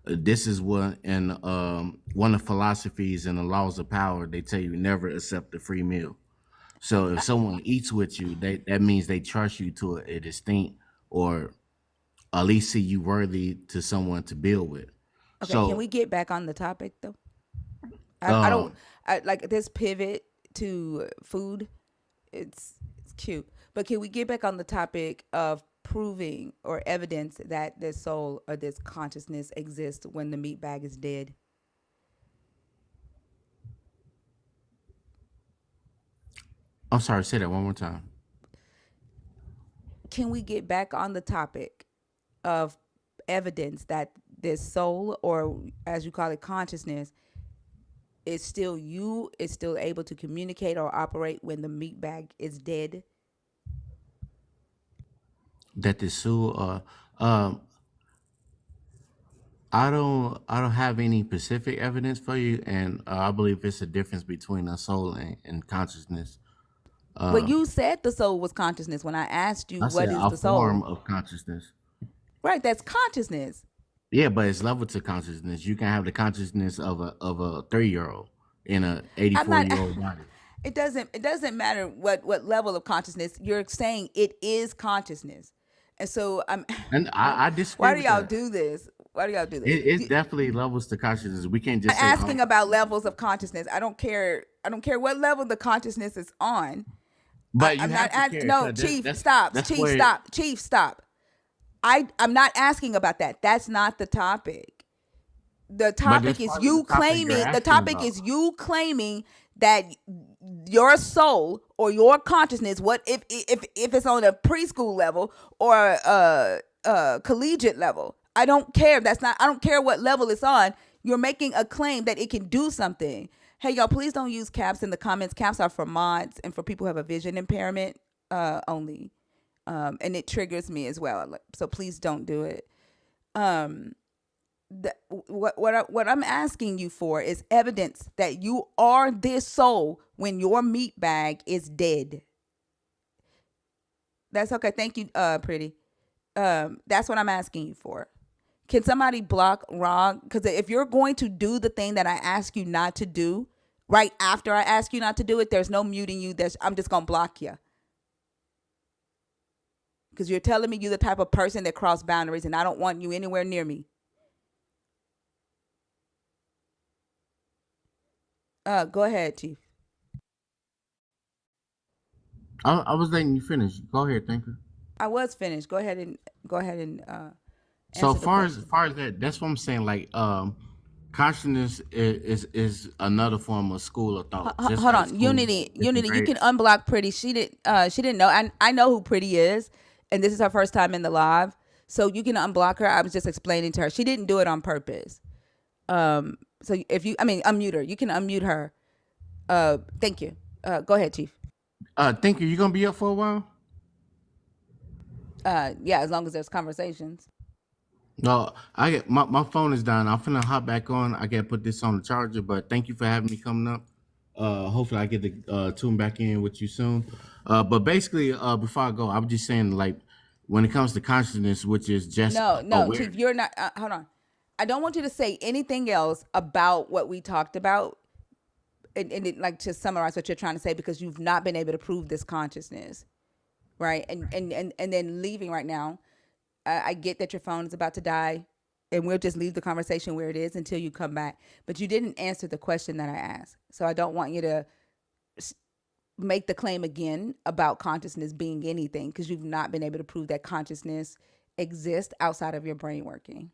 This is what in one of the philosophies and the laws of power they tell you never accept a free meal. So if someone eats with you, that means they trust you to a distinct or at least see you worthy to someone to build with. Okay, can So we get back on the topic though? I don't um like this pivot to food. It's cute, but can we get back on the topic of proving or evidence that this soul or this consciousness exists when the meat bag is dead? I'm sorry, say that one more time. Can we get back on the topic of evidence that this soul, or as you call it, consciousness, is still you, is still able to communicate or operate when the meat bag is dead? That the soul um I don't have any specific evidence for you, and I believe it's a difference between a soul and consciousness. But Uh, you said the soul was consciousness when I asked you I said what is a the form soul. of consciousness. Right, that's consciousness. Yeah, but it's level to consciousness. You can have the consciousness of a 3 year old in a eighty I'm four not year old body. it doesn't matter what level of consciousness. You're saying it is consciousness. And so I'm And I disagree why do with y'all that. do this? Why do y'all do this? It's definitely levels to consciousness. We can't I'm just say, oh, asking about levels of consciousness. I don't care what level the consciousness is on. but you I'm not have to at care no because chief that's stops. that's Chief where stop. Chief stop. I'm not asking about that. That's not the topic. The but that's topic is part of the you topic you're claiming the asking topic about. is you claiming that your soul or your consciousness, what if it's on a preschool level or collegiate level, I don't care. I don't care what level it's on. You're making a claim that it can do something. Hey y'all, please don't use caps in the comments. Caps are for mods and for people who have a vision impairment only, and it triggers me as well, so please don't do it. um what I'm asking you for is evidence that you are this soul when your meat bag is dead. That's okay. Thank you, pretty. That's what I'm asking you for. Can somebody block Ron? Because if you're going to do the thing that I ask you not to do, right after I ask you not to do it, there's no muting you. I'm just gonna block you because you're telling me you're the type of person that cross boundaries, and I don't want you anywhere near me. Go ahead, Chief. I was letting you finish. Go ahead, thank you. I was finished. Go ahead and So answer the as question. far as that, that's what I'm saying. Like, consciousness is another form of school of thought, just Hold like on, school is different Unity. You can grades. unblock Pretty. She didn't know. I know who Pretty is, and this is her first time in the live, so you can unblock her. I was just explaining to her. She didn't do it on purpose. So if you, I mean, unmute her. You can unmute her. Thank you. Go ahead, Chief. Thank you. You gonna be up for a while? Yeah, as long as there's conversations. No, I get my phone is down. I'm finna hop back on. I gotta put this on the charger. But thank you for having me coming up. Hopefully I get to tune back in with you soon. But basically, before I go, I was just saying, like, when it comes to consciousness, which is just No, Chief, awareness. you're not. Hold on. I don't want you to say anything else about what we talked about, like to summarize what you're trying to say because you've not been able to prove this consciousness, right? And then leaving right now. I get that your phone is about to die, and we'll just leave the conversation where it is until you come back. But you didn't answer the question that I asked, so I don't want you to make the claim again about consciousness being anything because you've not been able to prove that consciousness exists outside of your brain working.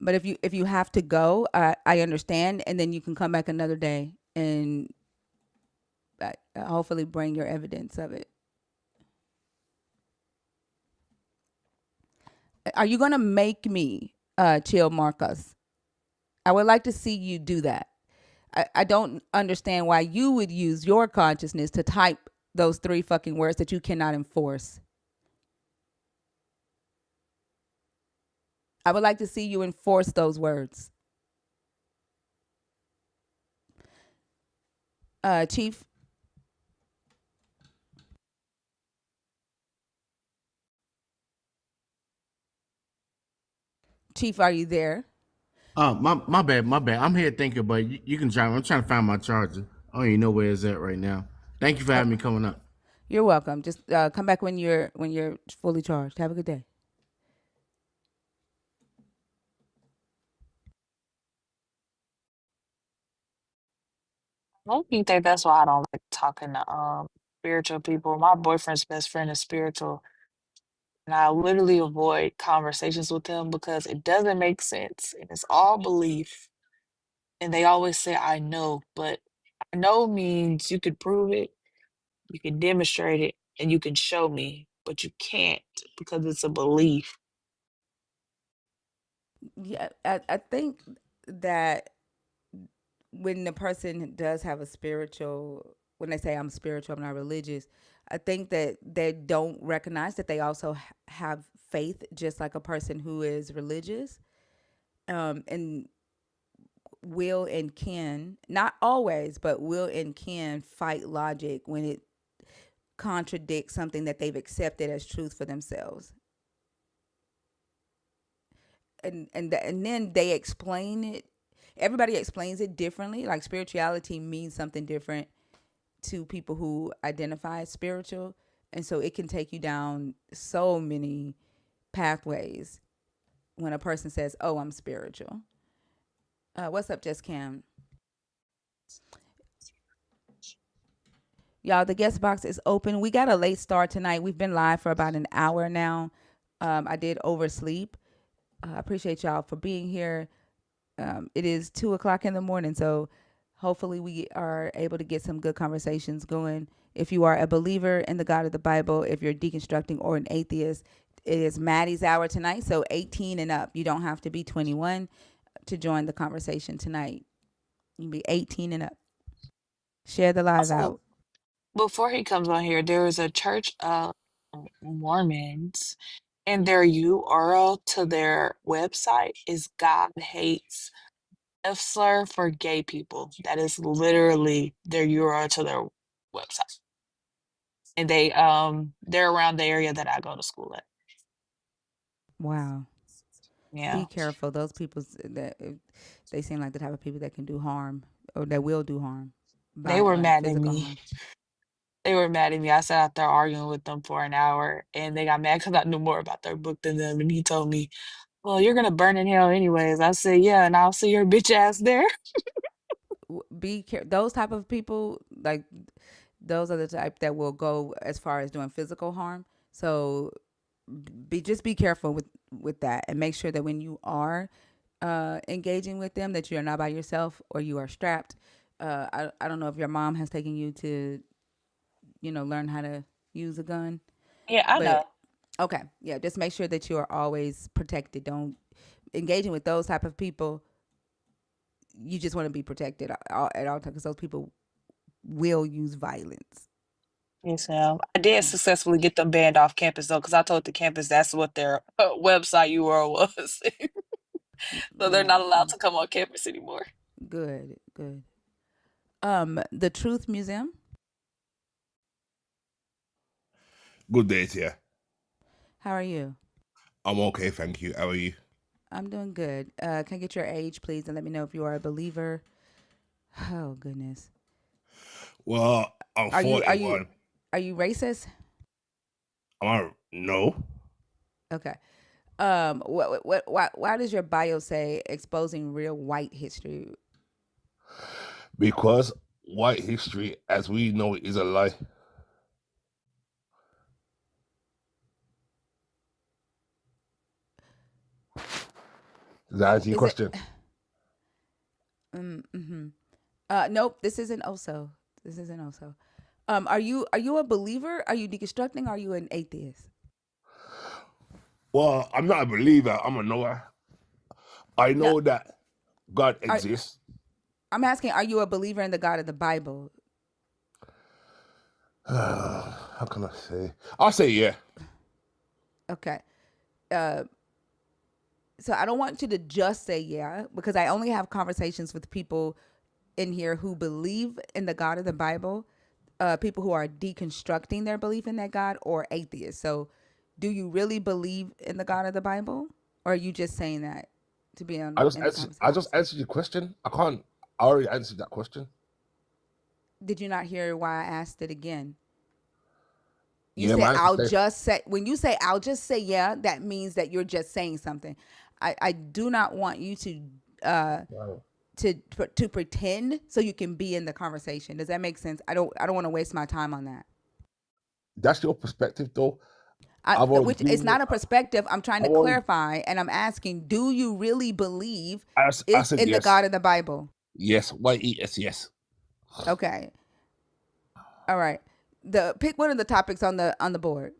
But if you have to go, I understand, and then you can come back another day and hopefully bring your evidence of it. Are you gonna make me chill, Marcus? I would like to see you do that. I don't understand why you would use your consciousness to type those three fucking words that you cannot enforce. I would like to see you enforce those words. Chief, Chief, are you there? My bad. I'm here thinking, but you can drive. I'm trying to find my charger. I don't even know where it's at right now. Thank you for Oh, having me coming up. you're welcome. Just come back when you're fully charged. Have a good day. I don't think that's why I don't like talking to spiritual people. My boyfriend's best friend is spiritual, and I literally avoid conversations with him because it doesn't make sense and it's all belief. And they always say, I know, but I know means you could prove it, you can demonstrate it, and you can show me, but you can't because it's a belief. Yeah, I think that when the person does have a spiritual, when they say I'm spiritual, I'm not religious, I think that they don't recognize that they also have faith, just like a person who is religious. And will and can, not always, but will and can fight logic when it contradicts something that they've accepted as truth for themselves. And then they explain it. Everybody explains it differently. Like spirituality means something different to people who identify as spiritual, and so it can take you down so many pathways when a person says, "Oh, I'm spiritual." What's up, Just Cam? Y'all, the guest box is open. We got a late start tonight. We've been live for about an hour now. I did oversleep. I appreciate y'all for being here. It is 2 o'clock in the morning, so hopefully we are able to get some good conversations going. If you are a believer in the God of the Bible, if you're deconstructing or an atheist, it is Maddie's hour tonight, so 18 and up. You don't have to be 21 to join the conversation tonight. You can be 18 and up. Share the live Also, out. before he comes on here, there is a church of Mormons, and their URL to their website is God Hates F slur for gay people. That is literally their URL to their website. And they're around the area that I go to school at. Wow. Be Yeah. careful. Those people that they seem like the type of people that can do harm or that will do harm, They by were mad at physical me. harm. They were mad at me. I sat out there arguing with them for an hour, and they got mad because I knew more about their book than them. And he told me, "Well, you're gonna burn in hell anyways." I said, "Yeah, and I'll see your bitch ass there." Be careful. Those type of people, like those are the type that will go as far as doing physical harm. So be careful with that, and make sure that when you are engaging with them, that you are not by yourself or you are strapped. I don't know if your mom has taken you to learn how to use a gun, Yeah, I know. but okay, yeah, just make sure that you are always protected. Don't engaging with those type of people. You just want to be protected at all times because those people will use violence. Yes, ma'am. I did successfully get them banned off campus though, because I told the campus that's what their website URL was. So they're Yeah, not allowed to come on campus anymore. good, good. The Truth Museum. Good day to you. How are you? I'm okay, thank you. How are you? I'm doing good. Can I get your age, please, and let me know if you are a believer? Oh goodness. Well, I'm Are you are you 41. are you racist? No, Okay. Why does your bio say exposing real white history? because white history, as we know it, is a lie. Does that answer your Is it? question? Mm-hmm. Nope. This isn't also. This isn't also. Are you a believer? Are you deconstructing? Are you an atheist? Well, I'm not a believer. I'm a knower. I No. know that God Are, exists. I'm asking. Are you a believer in the God of the Bible? How can I say? I'll say yeah. Okay. Uh, so I don't want you to just say yeah because I only have conversations with people in here who believe in the God of the Bible, people who are deconstructing their belief in that God, or atheists. So, do you really believe in the God of the Bible, or are you just saying that to be on in the I just conversation? answered your question. I can't. I already answered that question. Did you not hear why I asked it again? You Yeah, said my answer I'll says. just say when you say I'll just say yeah, that means that you're just saying something. I do not want you uh Wow. to pretend so you can be in the conversation. Does that make sense? I don't want to waste my time on that. That's your perspective, though. I've already Which it's given you. not a perspective. I'm trying to I've already. clarify, and I'm asking: do you really believe I is said in the yes. God of the Bible? Yes. Yes. Yes. Okay, all right. The pick one of the topics on the board.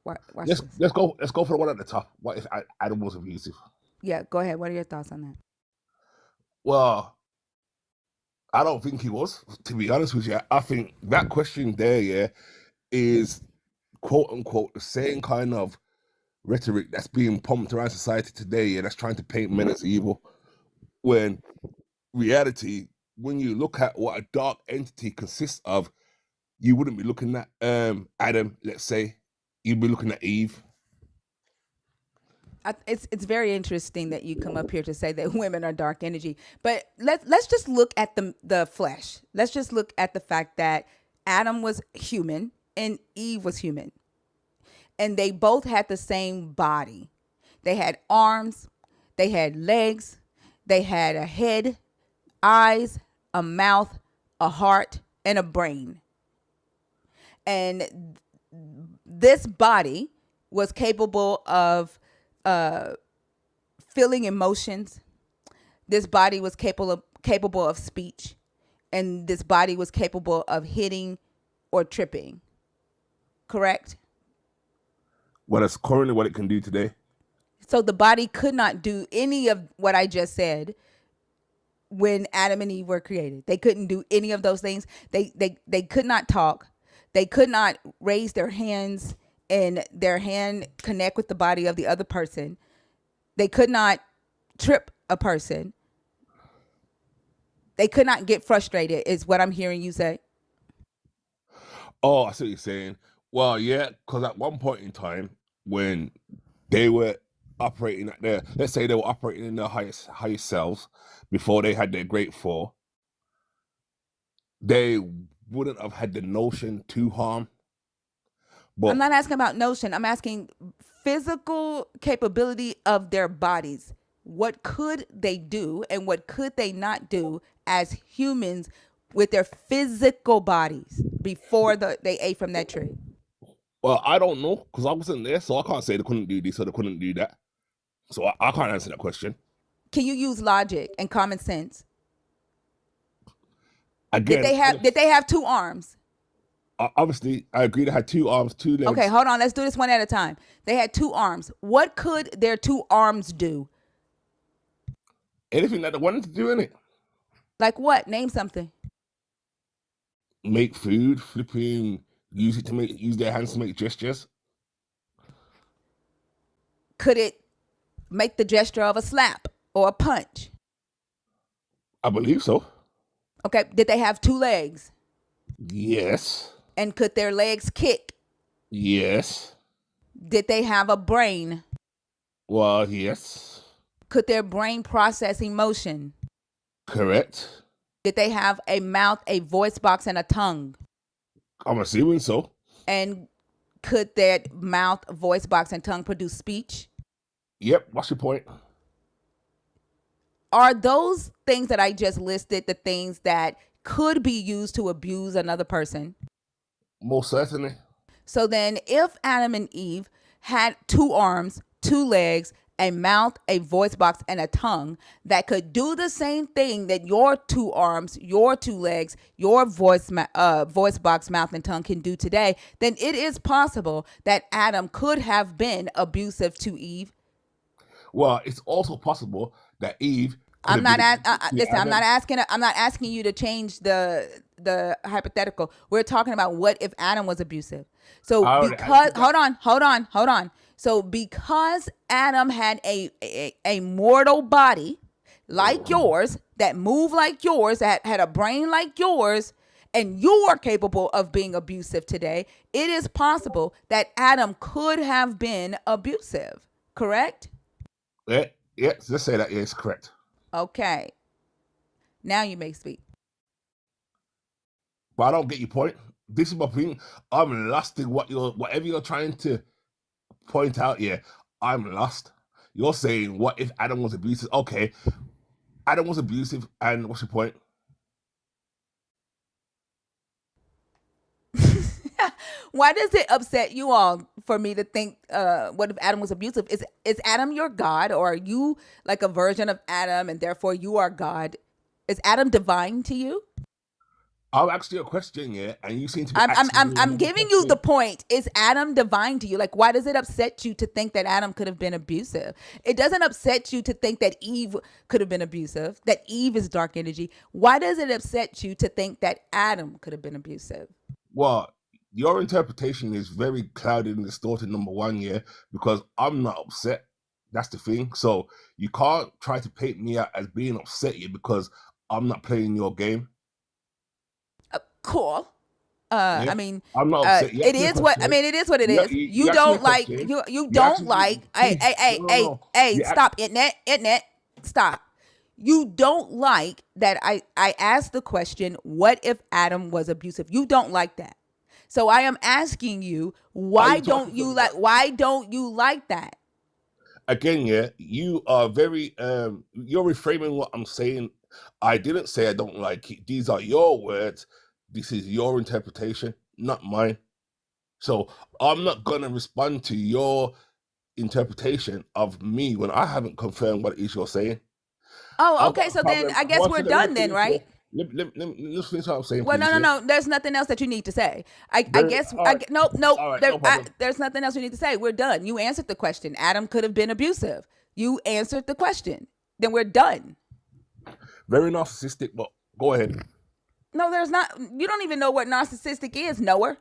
Watch this. Let's go for the one at the top. What if Adam was abusive? Yeah, go ahead. What are your thoughts on that? Well, I don't think he was. To be honest with you, I think that question there, yeah, is quote unquote the same kind of rhetoric that's being pumped around society today. Yeah, that's trying to paint men as evil. When reality, when you look at what a dark entity consists of, you wouldn't be looking at Adam. Let's say you'd be looking at Eve. It's very interesting that you come up here to say that women are dark energy, but let's just look at the flesh. Let's just look at the fact that Adam was human and Eve was human, and they both had the same body. They had arms, they had legs, they had a head, eyes, a mouth, a heart, and a brain. And this body was capable of feeling emotions. This body was capable of speech, and this body was capable of hitting or tripping. Correct? Well, that's currently what it can do today. So the body could not do any of what I just said when Adam and Eve were created. They couldn't do any of those things. They could not talk. They could not raise their hands and their hand connect with the body of the other person. They could not trip a person. They could not get frustrated, is what I'm hearing you say. Oh, I see what you're saying. Well, yeah, because at one point in time, when they were operating at their, let's say they were operating in their highest selves before they had their great fall, they wouldn't have had the notion to harm. But I'm not asking about notion. I'm asking physical capability of their bodies. What could they do and what could they not do as humans with their physical bodies before they ate from that tree? well, I don't know because I wasn't there, so I can't say they couldn't do this or they couldn't do that. So I can't answer that question. Can you use logic and common sense? Again, Did they have 2 arms? Obviously, I agree they had 2 arms, 2 legs. Okay, hold on. Let's do this one at a time. They had 2 arms. What could their 2 arms do? Anything that they wanted to do in it. Like what? Name something. Make food, flipping, use their hands to make gestures. Could it make the gesture of a slap or a punch? I believe so. Okay, did they have 2 legs? Yes. And could their legs kick? Yes. Did they have a brain? Well, yes. Could their brain process emotion? Correct. Did they have a mouth, a voice box, and a tongue? I'm assuming so. And could that mouth, voice box, and tongue produce speech? Yep. What's your point? Are those things that I just listed the things that could be used to abuse another person? Most certainly. So then if Adam and Eve had 2 arms, 2 legs, a mouth, a voice box, and a tongue that could do the same thing that your 2 arms, your 2 legs, your voice box, mouth, and tongue can do today, then it is possible that Adam could have been abusive to Eve. Well, it's also possible that Eve. Listen. I'm not asking you to change the hypothetical. We're talking about what if Adam was abusive. So hold on. So because Adam had a mortal body like yours, that moved like yours, that had a brain like yours, and you are capable of being abusive today, it is possible that Adam could have been abusive. Correct? Yeah, let's say that. Yeah, it's correct. Okay. Now you may speak. But I don't get your point. This is my thing. I'm lost in whatever you're trying to point out here. I'm lost. You're saying, what if Adam was abusive? Okay, Adam was abusive, and what's your point? Why does it upset you all for me to think, what if Adam was abusive? Is Adam your God, or are you like a version of Adam and therefore you are God? Is Adam divine to you? I'll ask you a question, yeah, and you seem to be I'm giving you the point. Is Adam divine to you? Like, why does it upset you to think that Adam could have been abusive? It doesn't upset you to think that Eve could have been abusive, that Eve is dark energy. Why does it upset you to think that Adam could have been abusive? Well, your interpretation is very clouded and distorted, number one, yeah, because I'm not upset. That's the thing. So you can't try to paint me out as being upset here because I'm not playing your game. Cool. Yeah. I mean, I'm not upset. it is what I mean. It is what it is. You don't like. You don't like. Hey! Stop, internet. Stop. You don't like that. I asked the question, what if Adam was abusive? You don't like that. So I am asking you, why don't you like that? Again, yeah, you are very you're reframing what I'm saying. I didn't say I don't like it. These are your words. This is your interpretation, not mine. So I'm not gonna respond to your interpretation of me when I haven't confirmed what it is you're saying. Oh, okay. So then I guess we're done then, right? Let's finish what I'm saying. Well, please, no. There's nothing else that you need to say. Nope. There's nothing else you need to say. We're done. You answered the question. Adam could have been abusive. You answered the question. Then we're done. Very narcissistic, but go ahead. No, there's not. You don't even know what narcissistic is, Noah.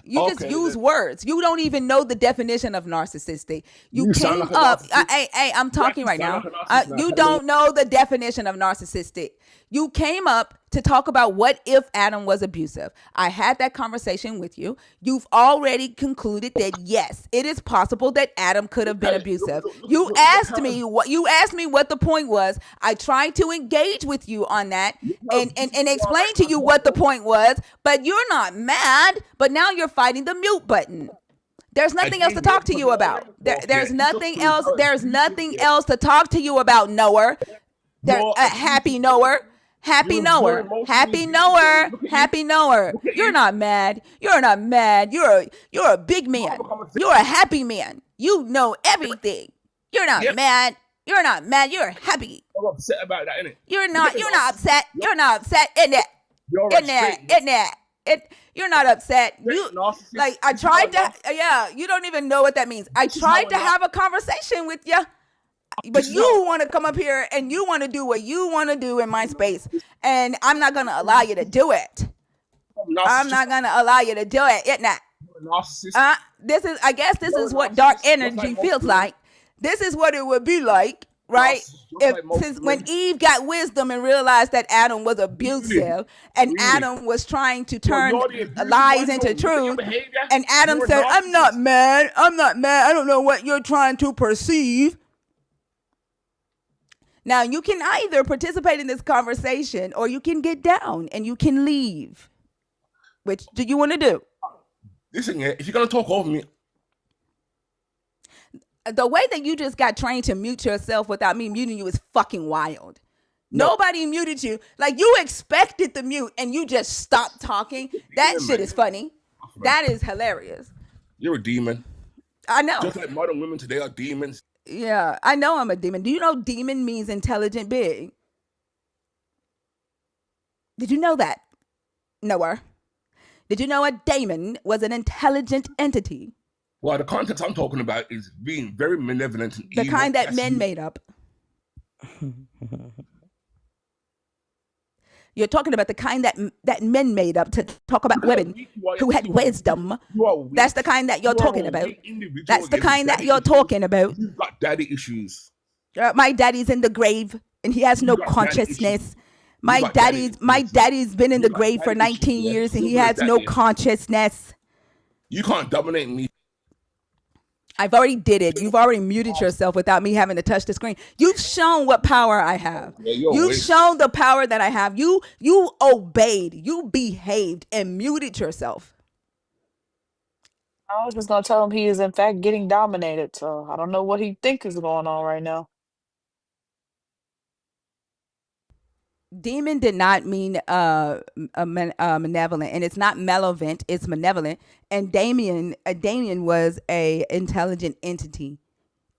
You just Okay, use then words. You don't even know the definition of narcissistic. You you sound came like a up. narcissist. Hey, I'm You talking actually right sound now. like a narcissist now. You Carry on. don't know the definition of narcissistic. You came up to talk about what if Adam was abusive. I had that conversation with you. You've already concluded that yes, it is possible that Adam could have been Hey, abusive. You asked me what the point was. I tried to engage with you on that and you are right explain to now. you what the point was, but you're not mad, but now you're fighting the mute button. There's nothing else to Again, yeah, talk to because you what I about. never thought, yeah, There's it's just nothing proves else. how There's abusive, nothing yeah, else to talk to you about, Noah. you're Happy abusive. Noah. Happy You're Noah. emotionally Happy abusive. Yeah. Noah. Look at you. Happy Noah. Look at You're you. not mad. You're not mad. You're a big You have a man. conversation. You're a happy man. You know everything. You're not Yep. mad. You're not mad. You're happy. I'm upset about that, innit? You're Look at not. the You're not narcissist. upset. You're not upset. In that. You're a In that. straight In that. You're not upset. You narcissist. like I This is how tried to. Yeah. You don't even know what that means. I This is how tried to have a conversation with you. But This is you how want to come up here and you want to do what you want to do in my space, and I'm not gonna allow you to do it. I'm not gonna allow you to do it. It not. You're a narcissist. This is. I guess this You're is a what dark narcissist, just energy like most feels women. like. This is what it would be like, right? Narcissist, just If like most since women. when Eve got wisdom and realized that Adam was abusive, and Really? Adam was trying to turn you're the abusive lies one. into Look at your truth, behavior. and Adam You're a said, "I'm not narcissist. mad. I'm not mad. I don't know what you're trying to perceive." Now, you can either participate in this conversation or you can get down and you can leave. Which do you want to do? Listen, yeah, if you're gonna talk over me, The way that you just got trained to mute yourself without me muting you is fucking wild. No. Nobody muted you. Like, you expected the mute and you just stopped talking. That Yeah, shit man. is funny. That is hilarious. you're a demon. I know. Just like modern women today are demons. Yeah, I know I'm a demon. Do you know demon means intelligent being? Did you know that, Noah? Did you know a daemon was an intelligent entity? Well, the context I'm talking about is being very malevolent and The evil. kind that That's men you. made up. You're talking about the kind that men made up to talk about women who had wisdom. You are weak. That's the kind that you're You are talking a about. weak individual. That's the You have kind that daddy you're issues. talking about. You've got daddy issues. My daddy's in the grave and he has no You got daddy consciousness. issues. My got daddy daddy's my issues. daddy's been in You the got grave for daddy issues, 19 yeah. years and he Silver has no daddy. consciousness. You can't dominate me. I've already did it. You've already muted yourself without me having to touch the screen. You've shown what power I have. Yeah, you're You've waste. shown the power that I have. You obeyed. You behaved and muted yourself. I was just gonna tell him he is in fact getting dominated, so I don't know what he think is going on right now. Demon did not mean malevolent, and it's not malevolent. It's malevolent. And Damien was a intelligent entity.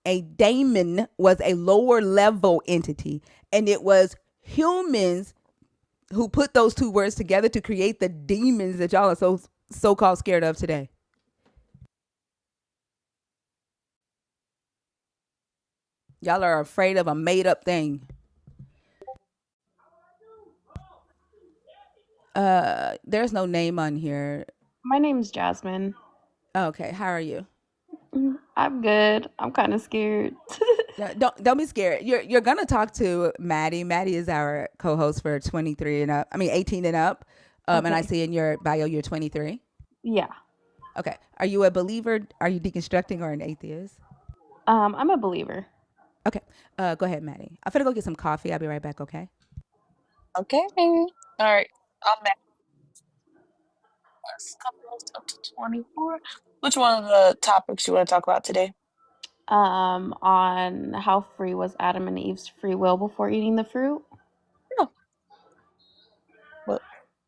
A daemon was a lower level entity, and it was humans who put those two words together to create the demons that y'all are so called scared of today. Y'all are afraid of a made up thing. There's no name on here. My name's Jasmine. Okay, how are you? I'm good. I'm kind of scared. Don't be scared. You're gonna talk to Maddie. Maddie is our co-host for 23 and up. I mean 18 and up. And I see in your bio you're 23. Yeah. Okay. Are you a believer? Are you deconstructing or an atheist? I'm a believer. Okay. Go ahead, Maddie. I'm gonna go get some coffee. I'll be right back. Okay. Okay. All right. I'm back. Up to 24. Which one of the topics you want to talk about today? On how free was Adam and Eve's free will before eating the fruit? Yeah.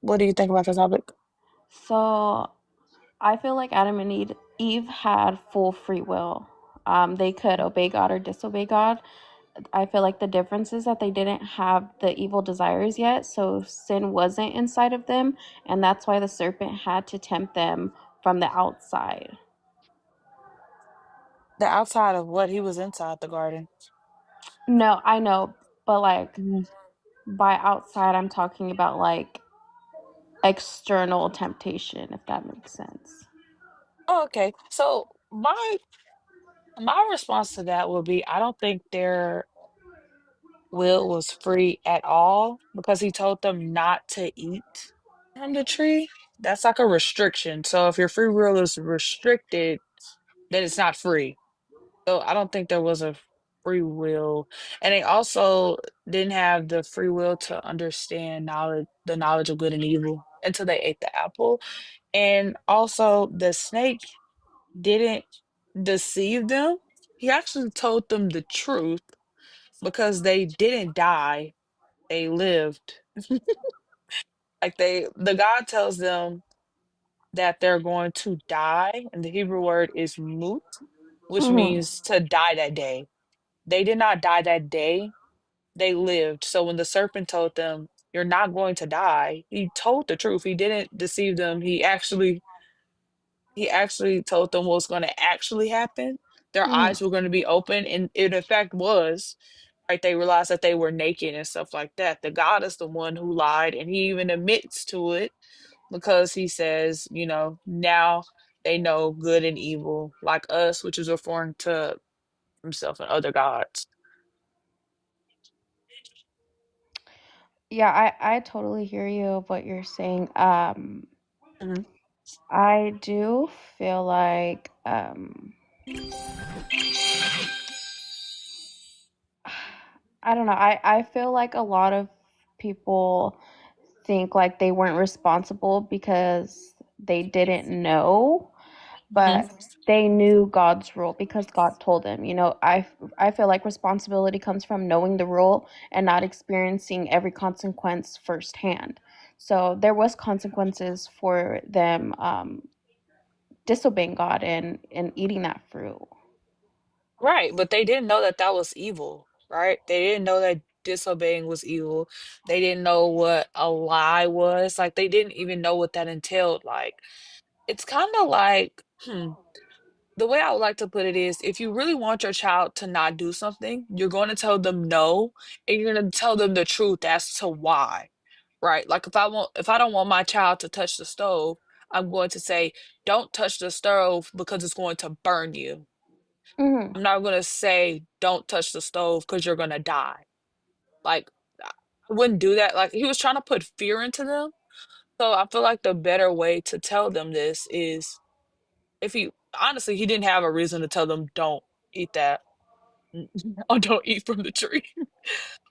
What do you think about the topic? So, I feel like Adam and Eve had full free will. They could obey God or disobey God. I feel like the difference is that they didn't have the evil desires yet, so sin wasn't inside of them, and that's why the serpent had to tempt them from the outside. The outside of what? He was inside the garden. No, I know, but like Mhm. by outside, I'm talking about like external temptation, if that makes sense. Oh, okay. So my response to that would be I don't think their will was free at all because he told them not to eat from the tree. That's like a restriction. So if your free will is restricted, then it's not free. So I don't think there was a free will. And they also didn't have the free will to understand the knowledge of good and evil until they ate the apple. And also the snake didn't deceive them. He actually told them the truth because they didn't die, they lived. Like the God tells them that they're going to die, and the Hebrew word is mut, which Mhm. means to die that day. They did not die that day, they lived. So when the serpent told them, "You're not going to die," he told the truth. He didn't deceive them. He actually told them what's going to actually happen. Their Mhm. eyes were going to be open, and it in fact was. Right? They realized that they were naked and stuff like that. The God is the one who lied, and he even admits to it because he says, now they know good and evil, like us, which is referring to himself and other gods. Yeah, I totally hear you of what you're saying. Mhm. I do feel like I don't know. I feel like a lot of people think like they weren't responsible because they didn't know, Mhm. but they knew God's rule because God told them. I feel like responsibility comes from knowing the rule and not experiencing every consequence firsthand. So there was consequences for them disobeying God and eating that fruit. Right, but they didn't know that that was evil, right? They didn't know that disobeying was evil. They didn't know what a lie was. Like, they didn't even know what that entailed. Like, it's kind of like, the way I would like to put it is if you really want your child to not do something, you're going to tell them no, and you're going to tell them the truth as to why, right? Like if I don't want my child to touch the stove, I'm going to say, don't touch the stove because it's going to burn you. Hmm. I'm not going to say, don't touch the stove because you're going to die. Like, I wouldn't do that. Like, he was trying to put fear into them. So I feel like the better way to tell them this is if he honestly, he didn't have a reason to tell them, don't eat that or don't eat from the tree.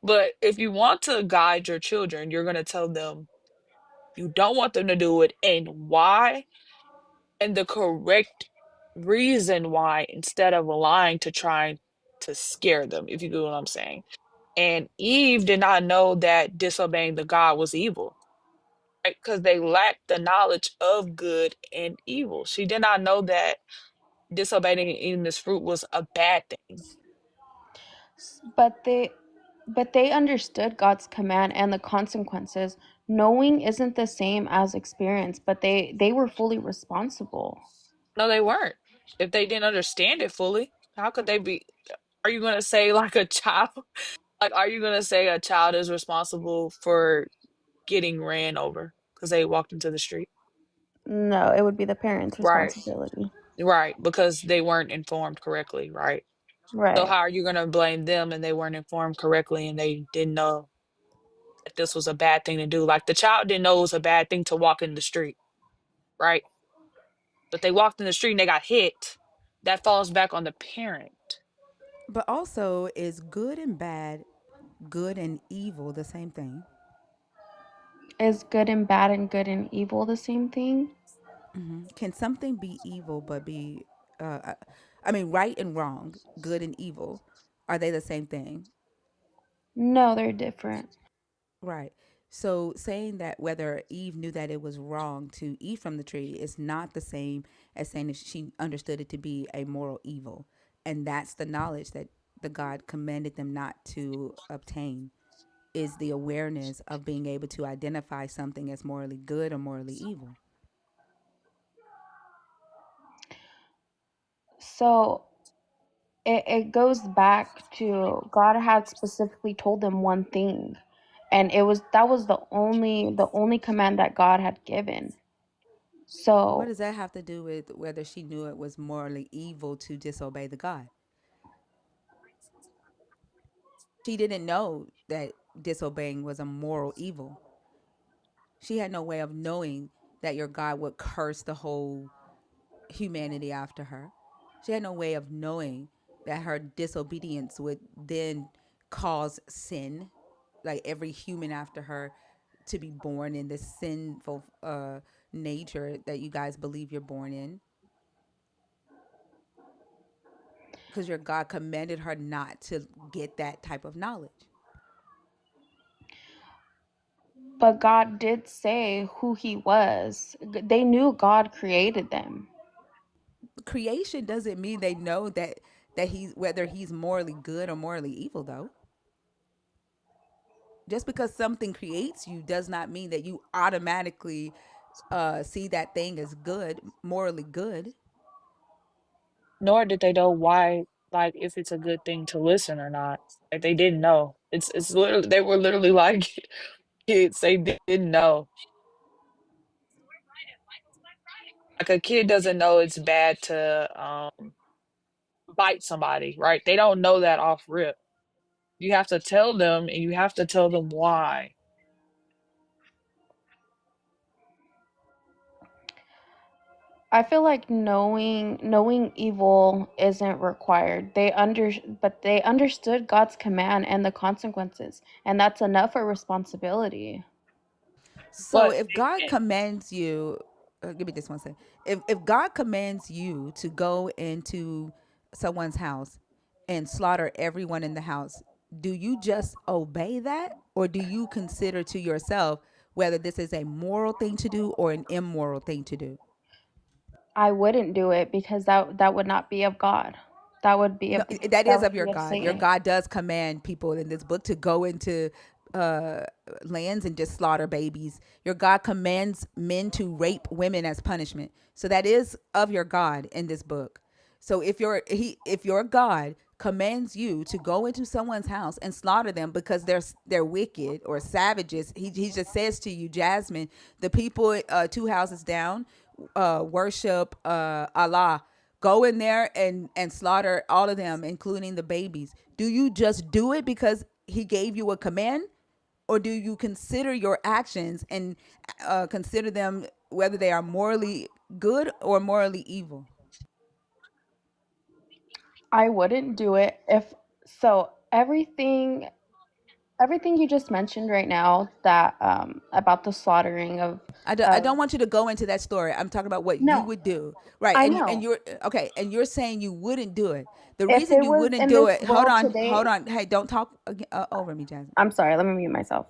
But if you want to guide your children, you're going to tell them you don't want them to do it and why, and the correct reason why, instead of lying to try to scare them, if you get what I'm saying. And Eve did not know that disobeying the God was evil, right? Because they lacked the knowledge of good and evil. She did not know that disobeying and eating this fruit was a bad thing. But they understood God's command and the consequences. Knowing isn't the same as experience, but they were fully responsible. No, they weren't. If they didn't understand it fully, how could they be? Are you going to say like a child? Like, are you going to say a child is responsible for getting ran over because they walked into the street? No, it would be the parents' Right. responsibility. Right. Because they weren't informed correctly. Right. So, Right. how are you going to blame them and they weren't informed correctly and they didn't know that this was a bad thing to do? Like, the child didn't know it was a bad thing to walk in the street. Right. But they walked in the street and they got hit. That falls back on the parent. But also, is good and bad, good and evil the same thing? Is good and bad and good and evil the same thing? Can something be evil but be, uh, I mean, right and wrong, good and evil, are they the same thing? No, they're different. Right. So saying that whether Eve knew that it was wrong to eat from the tree is not the same as saying that she understood it to be a moral evil. And that's the knowledge that the God commanded them not to obtain, is the awareness of being able to identify something as morally good or morally evil. So it goes back to God had specifically told them one thing, and that was the only command that God had given. What So does that have to do with whether she knew it was morally evil to disobey the God? She didn't know that disobeying was a moral evil. She had no way of knowing that your God would curse the whole humanity after her. She had no way of knowing that her disobedience would then cause sin, like every human after her to be born in this sinful nature that you guys believe you're born in. Because your God commanded her not to get that type of knowledge. but God did say who he was. They knew God created them. Creation doesn't mean they know that he's whether he's morally good or morally evil though. Just because something creates you does not mean that you automatically see that thing as good, morally good. Nor did they know why, like if it's a good thing to listen or not. Like they didn't know. It's literally they were literally like kids. They didn't know. Like a kid doesn't know it's bad to bite somebody, right? They don't know that off rip. You have to tell them, and you have to tell them why. I feel like knowing evil isn't required. But they understood God's command and the consequences, and that's enough for responsibility. So But if they God didn't. commands you, give me this one second. If God commands you to go into someone's house and slaughter everyone in the house, do you just obey that, or do you consider to yourself whether this is a moral thing to do or an immoral thing to do? I wouldn't do it because that would not be of God. That would be No, of that that is would of your be of God. Your Satan. God does command people in this book to go into uh, lands and just slaughter babies. Your God commands men to rape women as punishment. So that is of your God in this book. So if your God commands you to go into someone's house and slaughter them because they're wicked or savages, he just says to you, Jasmine, the people two houses down worship Allah. Go in there and slaughter all of them, including the babies. Do you just do it because he gave you a command, or do you consider your actions and consider them whether they are morally good or morally evil? I wouldn't do it if so everything you just mentioned right now that about the slaughtering I don't of want you to go into that story. I'm talking about what you no, would do, right? I And know. you're okay, and you're saying you wouldn't do it. The If reason it you was wouldn't in do this it, hold world on, hold today, on. Hey, don't talk over me, Jasmine. I'm sorry, let me mute myself.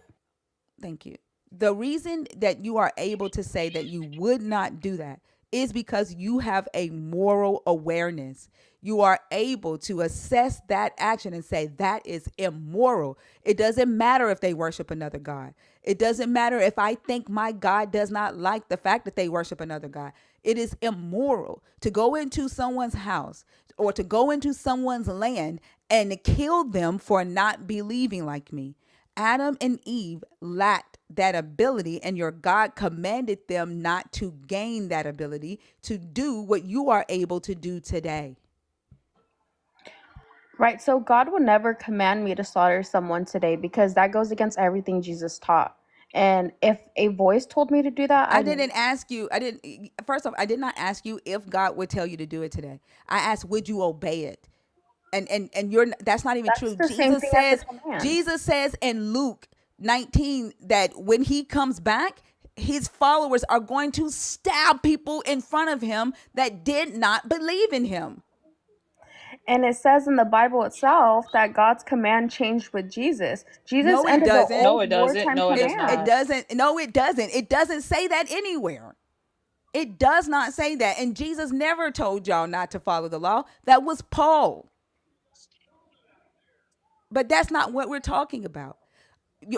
Thank you. The reason that you are able to say that you would not do that is because you have a moral awareness. You are able to assess that action and say that is immoral. It doesn't matter if they worship another God. It doesn't matter if I think my God does not like the fact that they worship another God. It is immoral to go into someone's house or to go into someone's land and kill them for not believing like me. Adam and Eve lacked that ability, and your God commanded them not to gain that ability to do what you are able to do today. Right, so God would never command me to slaughter someone today because that goes against everything Jesus taught. And if a voice told me to do that, I I didn't ask you, I didn't, first off, I did not ask you if God would tell you to do it today. I asked, would you obey it? And you're that's not even that's true. the same thing as a command. Jesus says in Luke 19 that when he comes back, his followers are going to stab people in front of him that did not believe in him. And it says in the Bible itself that God's command changed with Jesus. Jesus No, it ended the doesn't. No, old it doesn't. wartime No, it does It not. commands. doesn't. No, it doesn't. It doesn't say that anywhere. It does not say that. And Jesus never told y'all not to follow the law. That was Paul. But that's not what we're talking about.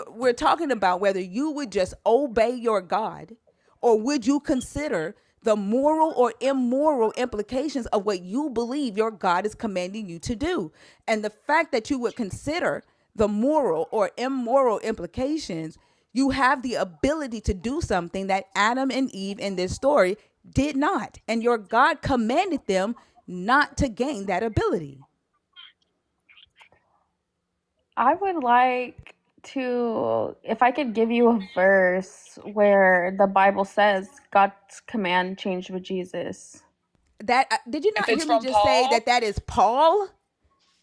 We're talking about whether you would just obey your God, or would you consider the moral or immoral implications of what you believe your God is commanding you to do. And the fact that you would consider the moral or immoral implications, you have the ability to do something that Adam and Eve in this story did not. And your God commanded them not to gain that ability. I would like to, if I could give you a verse where the Bible says God's command changed with Jesus. That did you If not it's hear me from just say Paul, that that is Paul?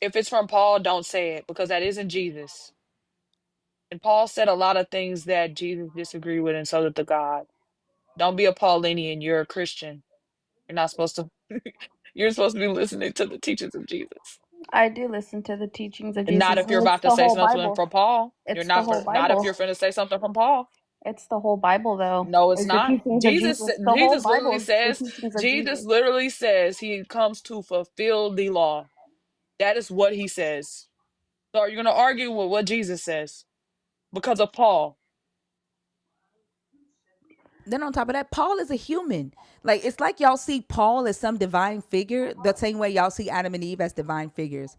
if it's from Paul, don't say it because that isn't Jesus. And Paul said a lot of things that Jesus disagreed with, and so did the God. Don't be a Paulinian. You're a Christian. You're not supposed to. You're supposed to be listening to the teachings of Jesus, I do listen to the teachings of and not Jesus, if you're and it's about to the say whole something Bible. from Paul. You're It's the not. whole Not if Bible. you're finna say something from Paul. It's the whole Bible, though. No, it's Is the not. teachings of Jesus. Jesus. The whole Jesus Bible literally is the says. teachings of Jesus Jesus. literally says he comes to fulfill the law. That is what he says. So are you gonna argue with what Jesus says because of Paul? Then on top of that, Paul is a human. Like it's like y'all see Paul as some divine figure, the same way y'all see Adam and Eve as divine figures.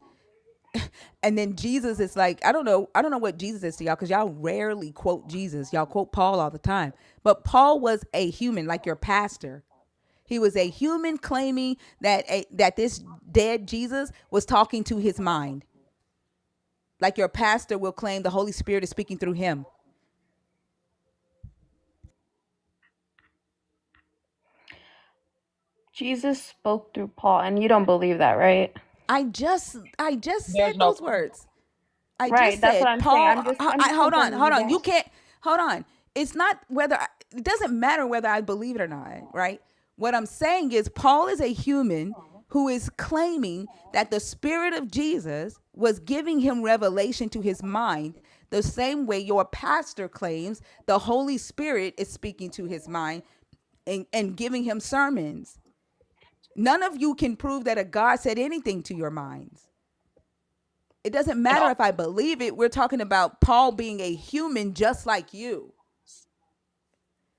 And then Jesus is like, I don't know what Jesus is to y'all because y'all rarely quote Jesus. Y'all quote Paul all the time. But Paul was a human, like your pastor. He was a human claiming that that this dead Jesus was talking to his mind. Like your pastor will claim the Holy Spirit is speaking through him. Jesus spoke through Paul, and you don't believe that, right? I just There's said no. those words. I just Right. That's what said I'm saying. Paul. I'm just Hold on, confirming hold you on. You don't. can't. Hold on. It's not whether it doesn't matter whether I believe it or not, right? What I'm saying is Paul is a human who is claiming that the Spirit of Jesus was giving him revelation to his mind, the same way your pastor claims the Holy Spirit is speaking to his mind and giving him sermons. None of you can prove that a God said anything to your minds. It doesn't And matter if I believe it. We're talking about Paul being a human just like you.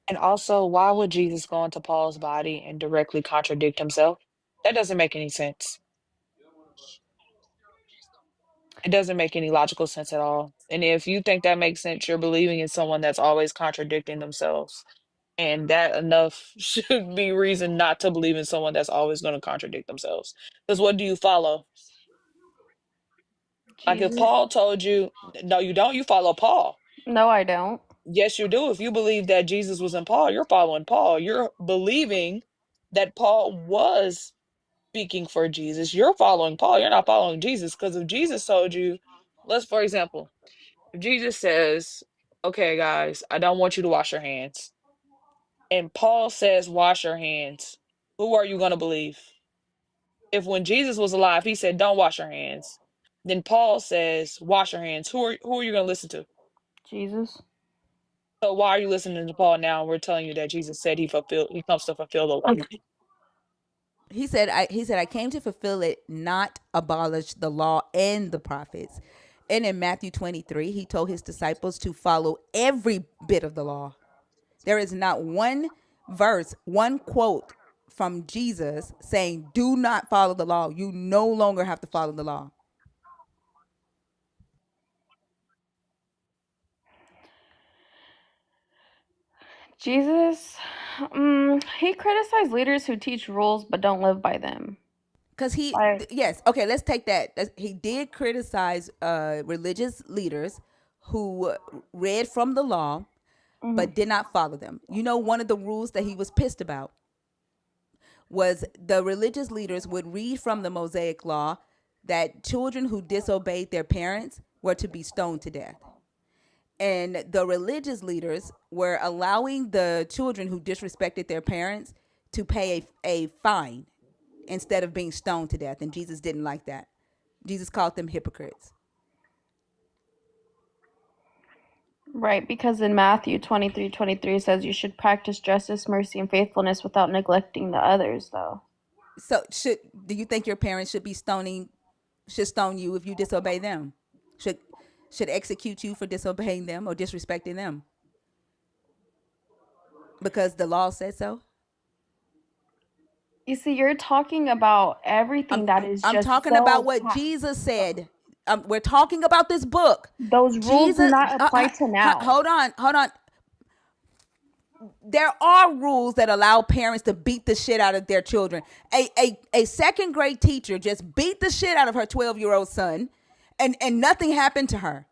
and also, why would Jesus go into Paul's body and directly contradict himself? That doesn't make any sense. It doesn't make any logical sense at all. And if you think that makes sense, you're believing in someone that's always contradicting themselves. And that enough should be reason not to believe in someone that's always going to contradict themselves. Because what do you follow? Like if Jesus. Paul told you, no, you don't, you follow Paul. No, I don't. Yes, you do. If you believe that Jesus was in Paul, you're following Paul. You're believing that Paul was speaking for Jesus. You're following Paul. You're not following Jesus. Because if Jesus told you, let's, for example, if Jesus says, okay, guys, I don't want you to wash your hands, and Paul says, wash your hands, who are you going to believe? If when Jesus was alive, he said, don't wash your hands, then Paul says, wash your hands, who are you going to listen to? Jesus. So why are you listening to Paul now? We're telling you that Jesus said he comes to fulfill the law. He said I came to fulfill it, not abolish the law and the prophets. And in Matthew 23, he told his disciples to follow every bit of the law. There is not one verse, one quote from Jesus saying, do not follow the law. You no longer have to follow the law. Jesus, he criticized leaders who teach rules but don't live by them. Because Like, yes, okay, let's take that. He did criticize religious leaders who read from the law mhm. but did not follow them. You know, one of the rules that he was pissed about was the religious leaders would read from the Mosaic law that children who disobeyed their parents were to be stoned to death. And the religious leaders were allowing the children who disrespected their parents to pay a fine instead of being stoned to death. And Jesus didn't like that. Jesus called them hypocrites. Right, because in Matthew 23:23 says you should practice justice, mercy, and faithfulness without neglecting the others, though. So do you think your parents should stone you if you disobey them? Should should execute you for disobeying them or disrespecting them? Because the law said so? You see, you're talking about I'm everything that is I'm just talking about so what Jesus said. We're talking about this book. Those rules do Jesus, not apply to now. hold on. There are rules that allow parents to beat the shit out of their children. A second grade teacher just beat the shit out of her 12-year-old son, and nothing happened to her.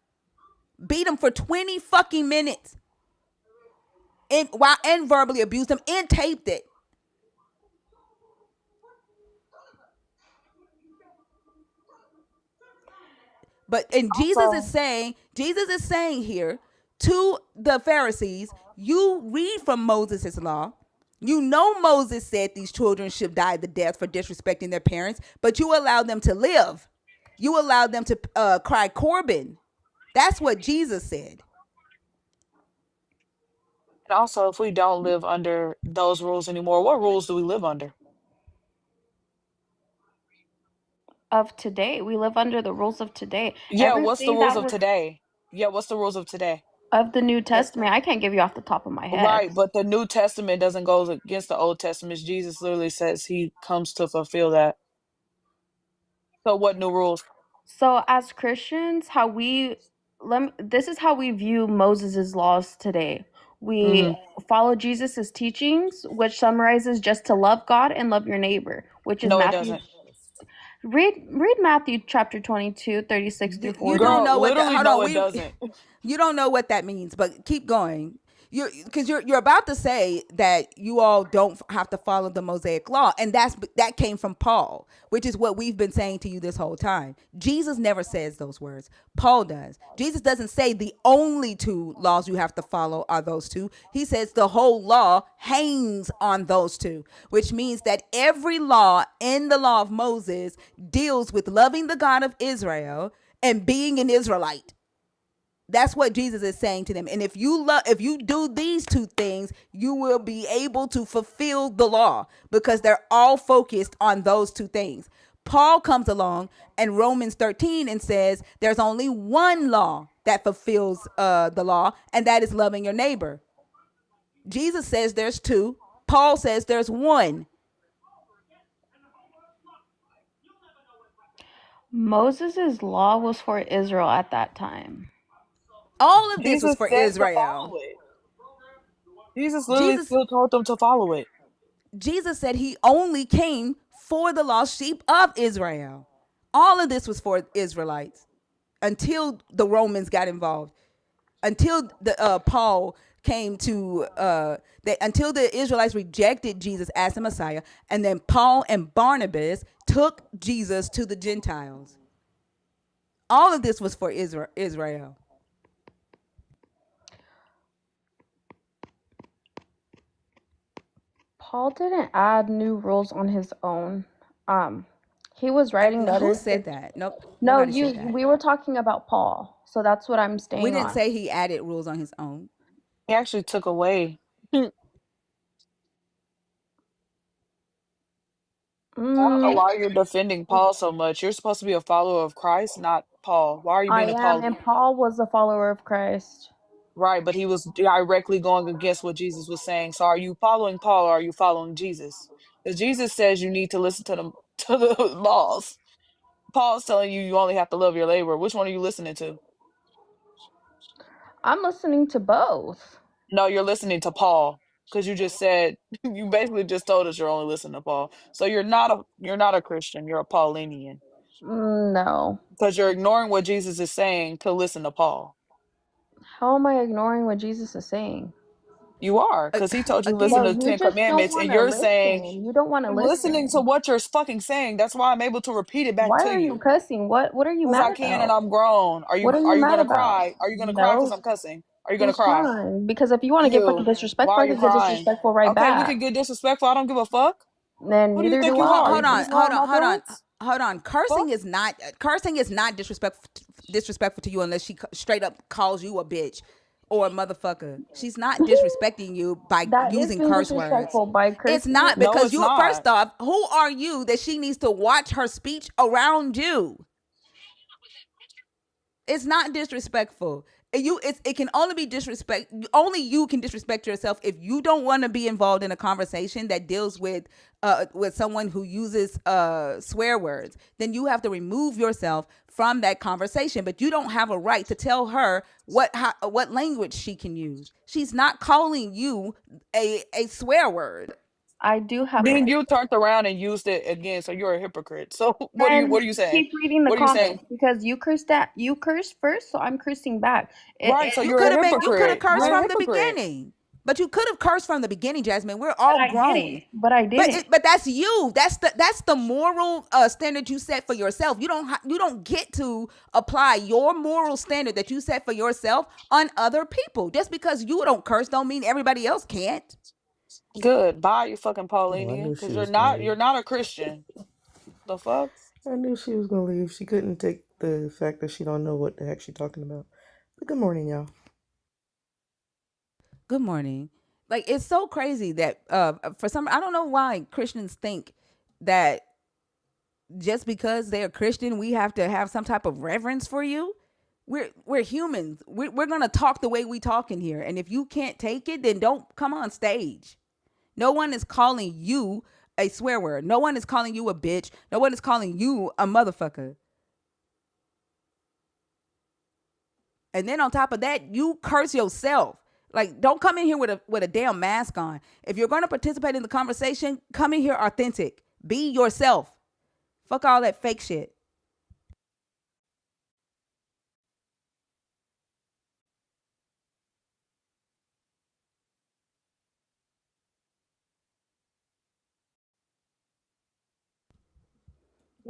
Beat him for 20 fucking minutes, and verbally abused him and taped it. And Jesus is Also, saying here to the Pharisees, you read from Moses' law. You know Moses said these children should die the death for disrespecting their parents, but you allowed them to live. You allowed them to cry Corbin. That's what Jesus said. and also, if we don't live under those rules anymore, what rules do we live under? Of today, we live under the rules of today. Yeah, what's the Everything rules that of was today? Yeah, what's the rules of today? of the New That Testament, I can't give you off the top of my head. Right, but the New Testament doesn't go against the Old Testament. Jesus literally says he comes to fulfill that. So what new rules? So as Christians, this is how we view Moses' laws today. We Hmm. follow Jesus' teachings, which summarizes just to love God and love your neighbor, which is No, it Matthew. doesn't. Read Matthew chapter 22, 36 through you 40. don't Girl, know what the literally, hold no, on it we doesn't. you don't know what that means, but keep going. You're about to say that you all don't have to follow the Mosaic law, and that came from Paul, which is what we've been saying to you this whole time. Jesus never says those words. Paul does. Jesus doesn't say the only two laws you have to follow are those two. He says the whole law hangs on those two, which means that every law in the law of Moses deals with loving the God of Israel and being an Israelite. That's what Jesus is saying to them. And if you do these two things, you will be able to fulfill the law, because they're all focused on those two things. Paul comes along in Romans 13 and says there's only one law that fulfills the law, and that is loving your neighbor. Jesus says there's two. Paul says there's one. Moses' law was for Israel at that time. All of this was Jesus for said to follow Israel. it. Jesus literally Jesus still told them to follow it. Jesus said he only came for the lost sheep of Israel. All of this was for Israelites until the Romans got involved. Until the Paul came to until the Israelites rejected Jesus as the Messiah, and then Paul and Barnabas took Jesus to the Gentiles. All of this was for Israel. Paul didn't add new rules on his own. He was writing Who letters. said that? Nope, No, nobody said that. we were talking about Paul, so that's what I'm We staying didn't on. say he added rules on his own. He actually took away. I don't know Mm, why you're defending Paul so much. You're supposed to be a follower of Christ, not Paul. Why are you I being a am, Paul? and Paul was a follower of Christ. Right, but he was directly going against what Jesus was saying. So are you following Paul or are you following Jesus? Because Jesus says you need to listen to the to the laws. Paul's telling you you only have to love your neighbor. Which one are you listening to? I'm listening to both. No, you're listening to Paul because you just said you basically just told us you're only listening to Paul. So you're not a Christian. You're a Paulinian No. because you're ignoring what Jesus is saying to listen to Paul. How am I ignoring what Jesus is saying? You are, because he told you listen No, Again, to you Ten just don't Commandments, want and to you're saying listen. You don't want to I'm listening to listen. what you're fucking saying. That's why I'm able to repeat it back Why to are you you. cussing? What are you Because I mad can and about? I'm grown. Are you What are are you you mad gonna about? cry? Are you gonna cry because No. I'm cussing? Are you gonna Who's cry? crying? Because if you want to get fucking You. Why disrespectful, are I you can get crying? disrespectful right Okay, we back. can get disrespectful. I don't give a fuck. Then Who do you neither think do you are? I. hold You on, just hold blowing on, my hold on, feelings? hold on. Fuck. Cursing is not disrespectful to you unless she straight up calls you a bitch or a motherfucker. She's not disrespecting you by That is using being curse words. disrespectful by It's cursing. not, No, because it's you, first not. off, who are you that she needs to watch her speech around you? It's not disrespectful. It can only be disrespect. Only you can disrespect yourself if you don't want to be involved in a conversation that deals with someone who uses swear words. Then you have to remove yourself from that conversation. But you don't have a right to tell her what language she can use. She's not calling you a swear word. I do have a Then right. you turned around and used it again, so you're a hypocrite. So Then what are you saying? keep reading the What are you saying? comments because you cursed first, so I'm cursing back. Right, so You you're could a have been. You could have hypocrite. cursed You're a from the hypocrite. beginning. But you could have cursed from the beginning, Jasmine. We're But all I grown. didn't. But I didn't. But that's you. That's the moral standard you set for yourself. You don't get to apply your moral standard that you set for yourself on other people. Just because you don't curse, don't mean everybody else can't. Good. Bye, you fucking Oh, I Paulinian, knew she because was gonna you're leave. not a Christian. The fuck? I knew she was gonna leave. She couldn't take the fact that she don't know what the heck she talking about. But good morning, y'all. Good morning. Like it's so crazy that for some I don't know why Christians think that just because they're Christian we have to have some type of reverence for you. We're humans. We're gonna talk the way we talk in here, and if you can't take it, then don't come on stage. No one is calling you a swear word. No one is calling you a bitch. No one is calling you a motherfucker. And then on top of that, you curse yourself. Like, don't come in here with a damn mask on. If you're going to participate in the conversation, come in here authentic. Be yourself. Fuck all that fake shit.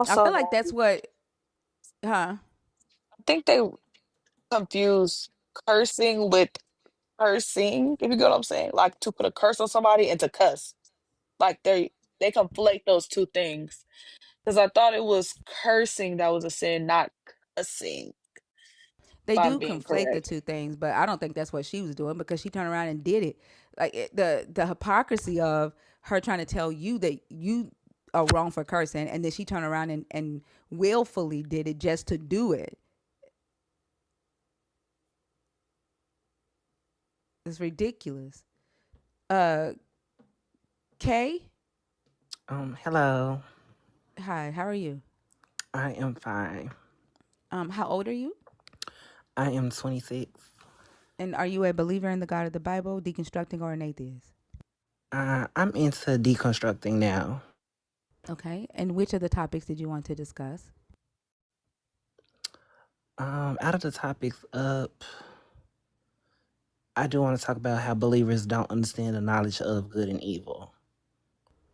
I feel like Also, that's what, huh? I think they confuse cursing with cursing, if you get what I'm saying. Like to put a curse on somebody and to cuss. Like they conflate those two things. Because I thought it was cursing that was a sin, not cussing, They if I'm do being conflate the correct. two things, but I don't think that's what she was doing because she turned around and did it. Like the hypocrisy of her trying to tell you that you are wrong for cursing, and then she turned around and willfully did it just to do it. It's ridiculous. Uh, Kay, Hello. hi. How are you? I am fine. How old are you? I am 26. And are you a believer in the God of the Bible, deconstructing, or an atheist? I'm into deconstructing now. Okay. And which of the topics did you want to discuss? Out of the topics up, I do want to talk about how believers don't understand the knowledge of good and evil.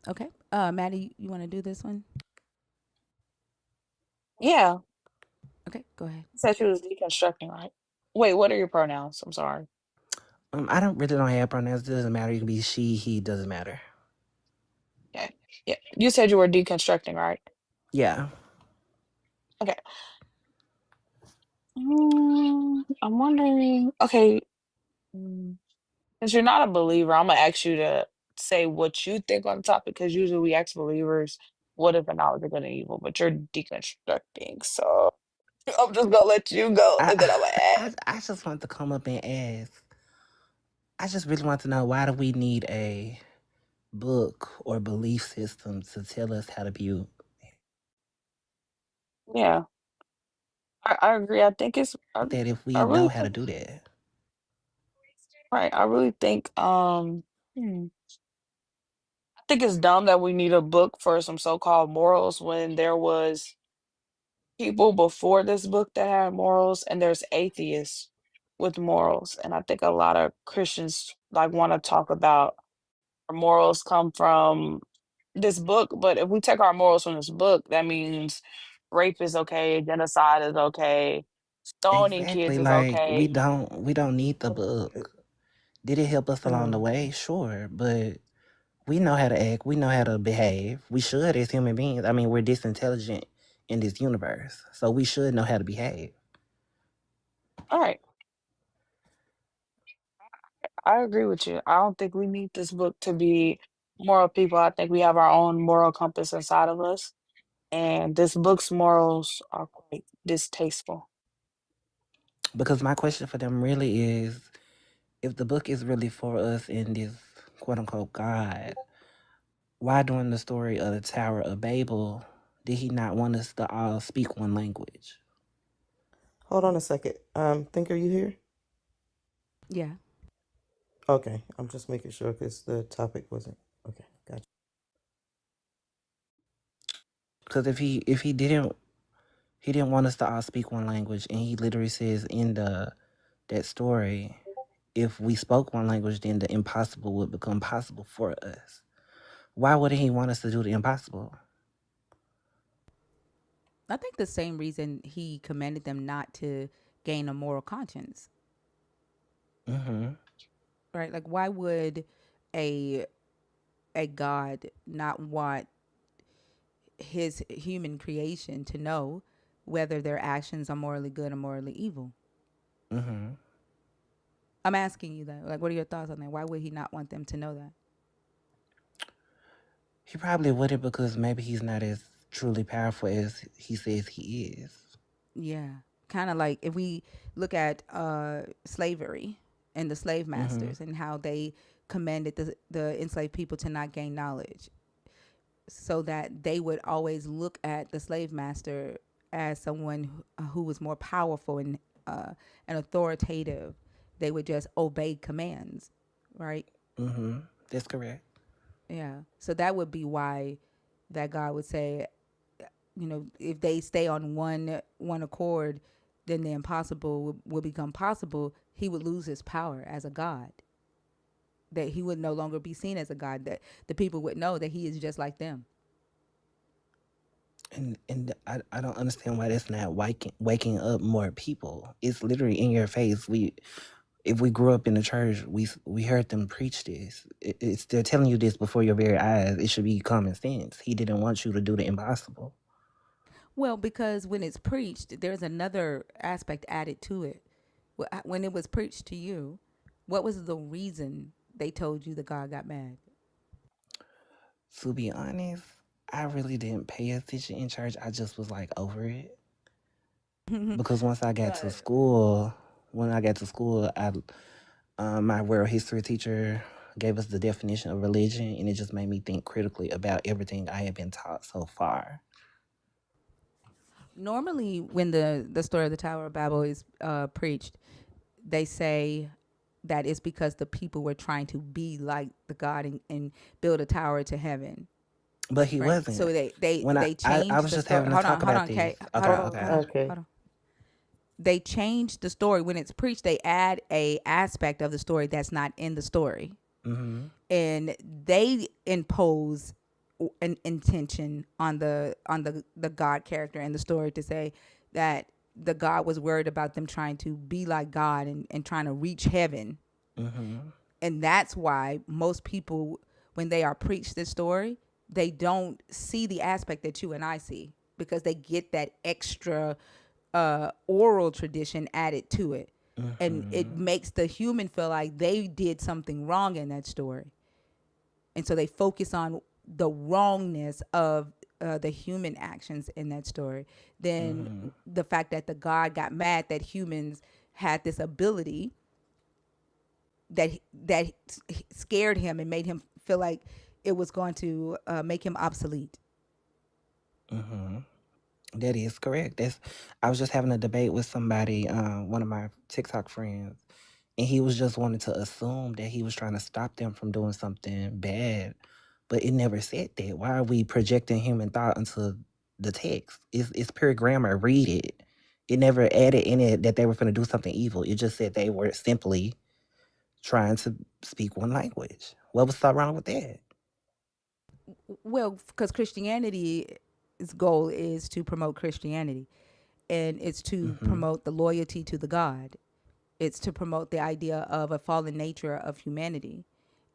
Okay. Maddie, you want to do this one? Yeah. Okay, go ahead. You said she was deconstructing, right? Wait, what are your pronouns? I'm sorry. I don't have pronouns. It doesn't matter. You can be she, he. Doesn't matter. Yeah. Yeah. You said you were deconstructing, right? Yeah. Okay. I'm wondering. Okay, since you're not a believer, I'm gonna ask you to say what you think on the topic because usually we ask believers what is the knowledge of good and evil, but you're deconstructing, so I'm just gonna let you go, I, and then I'm gonna I, ask. I just want to come up and ask. I just really want to know, why do we need a book or belief system to tell us how to view Yeah, I agree. I think that if I we know really how to think do that? right. I really think I think it's dumb that we need a book for some so-called morals when there was people before this book that had morals and there's atheists with morals. And I think a lot of Christians like want to talk about our morals come from this book, but if we take our morals from this book, that means rape is okay, genocide is okay, stoning kids Exactly. is Like okay. we don't need the Uh, book. Did it help us along the Um, way? Sure, but we know how to act. We know how to behave. We should as human beings. I mean, we're this intelligent in this universe, so we should know how to behave. All right, I agree with you. I don't think we need this book to be moral people. I think we have our own moral compass inside of us. And this book's morals are quite distasteful. Because my question for them really is, if the book is really for us in this quote unquote God, why during the story of the Tower of Babel did he not want us to all speak one language? Hold on a second. Think, are you here? Yeah. Okay, I'm just making sure because the topic wasn't. Okay, gotcha. Because if he didn't want us to all speak one language, and he literally says in the that story, if we spoke one language, then the impossible would become possible for us. Why wouldn't he want us to do the impossible? I think the same reason he commanded them not to gain a moral conscience, Mm-hmm. right? Like, why would a a God not want his human creation to know whether their actions are morally good or morally evil? Mm-hmm. I'm asking you that. Like, what are your thoughts on that? Why would he not want them to know that? He probably wouldn't, because maybe he's not as truly powerful as he says he is. Yeah. Kind of like if we look at slavery and the slave Mm-hmm. masters and how they commanded the enslaved people to not gain knowledge, so that they would always look at the slave master as someone who was more powerful and authoritative. They would just obey commands, right? Mm-hmm. That's correct. Yeah. So that would be why that God would say, you know, if they stay on one accord, then the impossible will become possible. He would lose his power as a God. That he would no longer be seen as a God. That the people would know that he is just like them. And I don't understand why that's not waking up more people. It's literally in your face. If we grew up in the church, we heard them preach this. They're telling you this before your very eyes. It should be common sense. He didn't want you to do the impossible. Well, because when it's preached, there's another aspect added to it. When it was preached to you, what was the reason they told you that God got mad? To be honest, I really didn't pay attention in church. I just was like over it, because once I got to school, my world history teacher gave us the definition of religion, and it just made me think critically about everything I had been taught so far. Normally, when the story of the Tower of Babel is preached, they say that it's because the people were trying to be like the God and build a tower to heaven, But he right? So wasn't. they I changed was the just story. having to Hold on, talk hold about on, this. Kate. Okay, Hold on, okay. hold on, Okay. hold on. They changed the story when it's preached. They add a aspect of the story that's not in the story, Mm-hmm. and they impose an intention on the God character in the story to say that the God was worried about them trying to be like God and trying to reach heaven. Mm-hmm. And that's why most people, when they are preached this story, they don't see the aspect that you and I see, because they get that extra oral tradition added to it. And it Mm-hmm. makes the human feel like they did something wrong in that story. And so they focus on the wrongness of the human actions in that story. Then Mm-hmm. the fact that the God got mad that humans had this ability that scared him and made him feel like it was going to make him obsolete. Mm-hmm. That is correct. I was just having a debate with somebody, one of my TikTok friends, and he was just wanting to assume that he was trying to stop them from doing something bad, but it never said that. Why are we projecting human thought into the text? It's pure grammar. Read it. It never added in it that they were going to do something evil. It just said they were simply trying to speak one language. What was so wrong with that? Well, because Christianity's goal is to promote Christianity, and it's to Mm-hmm. promote the loyalty to the God. It's to promote the idea of a fallen nature of humanity,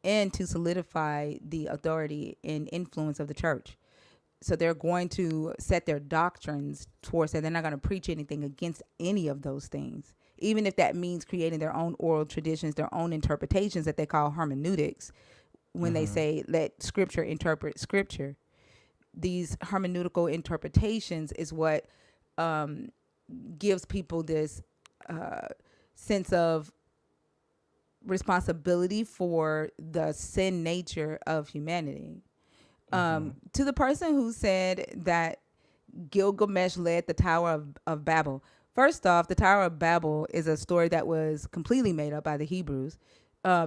and to solidify the authority and influence of the church. So they're going to set their doctrines towards that. They're not going to preach anything against any of those things, even if that means creating their own oral traditions, their own interpretations that they call hermeneutics. When they Mm-hmm. say let scripture interpret scripture, these hermeneutical interpretations is what gives people this sense of responsibility for the sin nature of humanity. To the person who said that Gilgamesh led the Tower of Babel. First off, the Tower of Babel is a story that was completely made up by the Hebrews.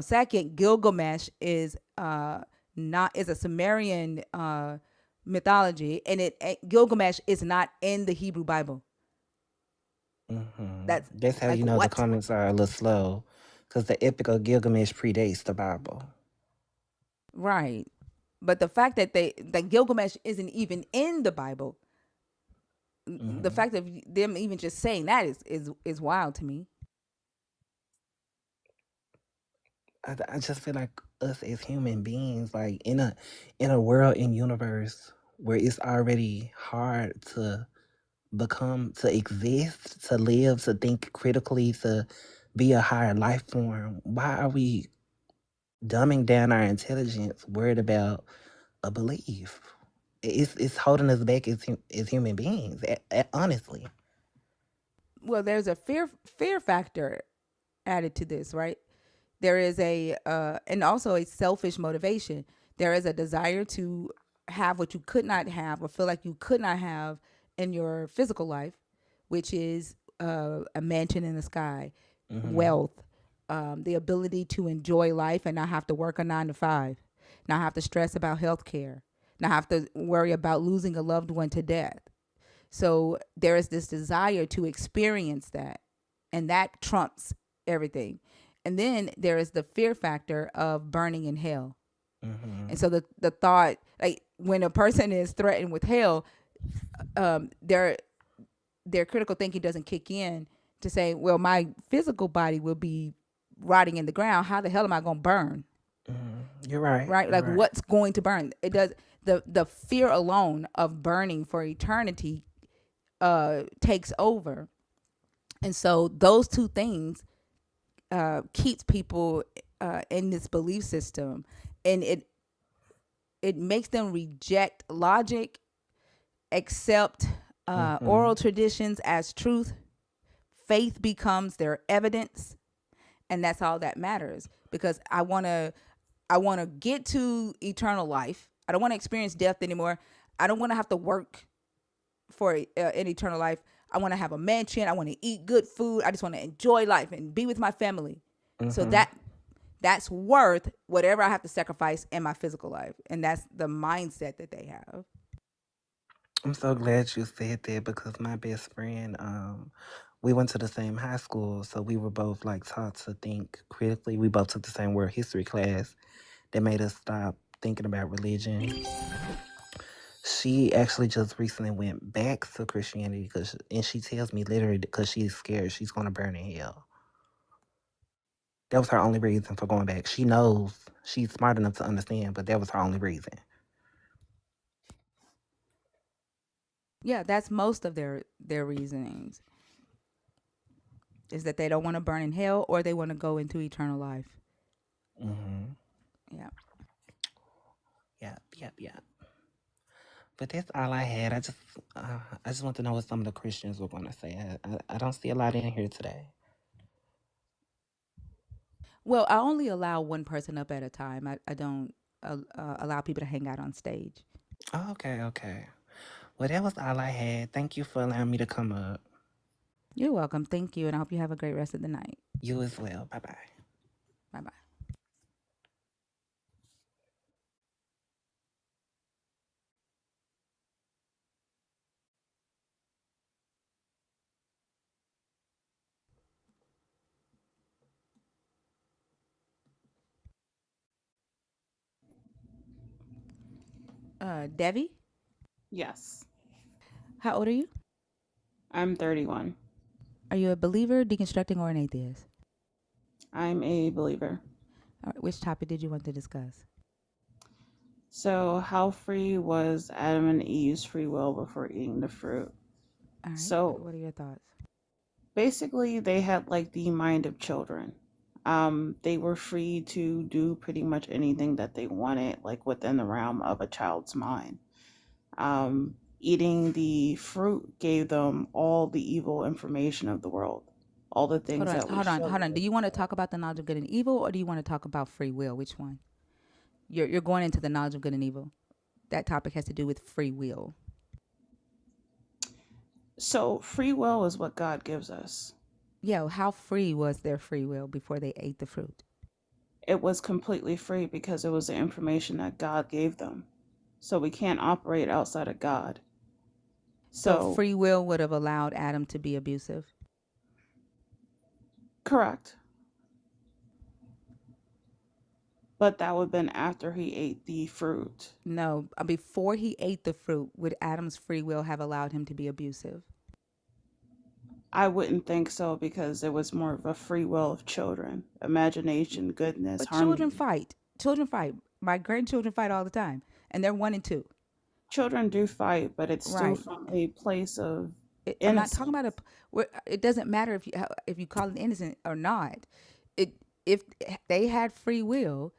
Second, Gilgamesh is not is a Sumerian mythology, and Gilgamesh is not in the Hebrew Bible. That's That's how like you know the what? comments are a little slow, because the Epic of Gilgamesh predates the Bible. Right. But the fact that that Gilgamesh isn't even in the Bible, the fact of them even just saying that is wild to me. I just feel like us as human beings, like in a world and universe where it's already hard to become, to exist, to live, to think critically, to be a higher life form. Why are we dumbing down our intelligence, worried about a belief? It's holding us back as human beings. Honestly. Well, there's a fear factor added to this, right? There is a and also a selfish motivation. There is a desire to have what you could not have or feel like you could not have in your physical life, which is a mansion in the sky, wealth, the ability to enjoy life and not have to work a 9 to 5, not have to stress about health care, not have to worry about losing a loved one to death. So there is this desire to experience that, and that trumps everything. And then there is the fear factor of burning in hell. And so the thought, like when a person is threatened with hell, their critical thinking doesn't kick in to say, well, my physical body will be rotting in the ground. How the hell am I going to burn? You're right. Right? You're Like right. what's going to burn? It does the fear alone of burning for eternity takes over. And so those two things keeps people in this belief system, and it makes them reject logic, accept oral traditions as truth. Faith becomes their evidence, and that's all that matters. Because I want to get to eternal life. I don't want to experience death anymore. I don't want to have to work for an eternal life. I want to have a mansion. I want to eat good food. I just want to enjoy life and be with my family. So that's worth whatever I have to sacrifice in my physical life, and that's the mindset that they have. I'm so glad you said that, because my best friend, we went to the same high school, so we were both like taught to think critically. We both took the same world history class that made us stop thinking about religion. She actually just recently went back to Christianity, and she tells me literally because she's scared she's going to burn in hell. That was her only reason for going back. She knows, she's smart enough to understand, but that was her only reason. Yeah, that's most of their reasonings, is that they don't want to burn in hell or they want to go into eternal life. Yeah. Yep. But that's all I had. I just want to know what some of the Christians were going to say. I don't see a lot in here today. Well, I only allow one person up at a time. I don't allow people to hang out on stage. Oh, okay. Well, that was all I had. Thank you for allowing me to come up. You're welcome. Thank you, and I hope you have a great rest of the night. You as well. Bye bye. Bye bye. Devi, Yes, how old are you? I'm 31. Are you a believer, deconstructing, or an atheist? I'm a believer. All right, which topic did you want to discuss? So, how free was Adam and Eve's free will before eating the fruit? All right, So, what are your thoughts? basically, they had like the mind of children. They were free to do pretty much anything that they wanted, like within the realm of a child's mind. Eating the fruit gave them all the evil information of the world, all the things that we show Hold on. Do you. you want to talk about the knowledge of good and evil, or do you want to talk about free will? Which one? You're going into the knowledge of good and evil. That topic has to do with free will. So free will is what God gives us. Yeah, how free was their free will before they ate the fruit? It was completely free because it was the information that God gave them. So we can't operate outside of God. So So, free will would have allowed Adam to be abusive. correct. But that would have been after he ate the fruit. No, before he ate the fruit, would Adam's free will have allowed him to be abusive? I wouldn't think so because it was more of a free will of children, imagination, goodness, But children harmony. fight. Children fight. My grandchildren fight all the time, and they're 1 and 2. Children do fight, but it's still Right. from a place of I'm not talking about innocence. it doesn't matter if you call it innocent or not. It if they had free will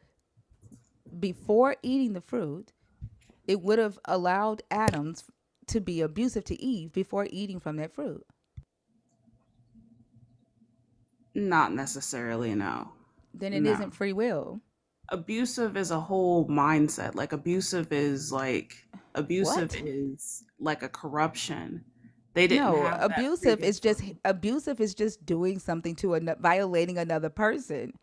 before eating the fruit, it would have allowed Adams to be abusive to Eve before eating from that fruit. Not necessarily, no. Then it No. isn't free will. Abusive is a whole mindset. Like abusive What? is like a corruption. They didn't No, have that previous one. abusive is just doing something to violating another person.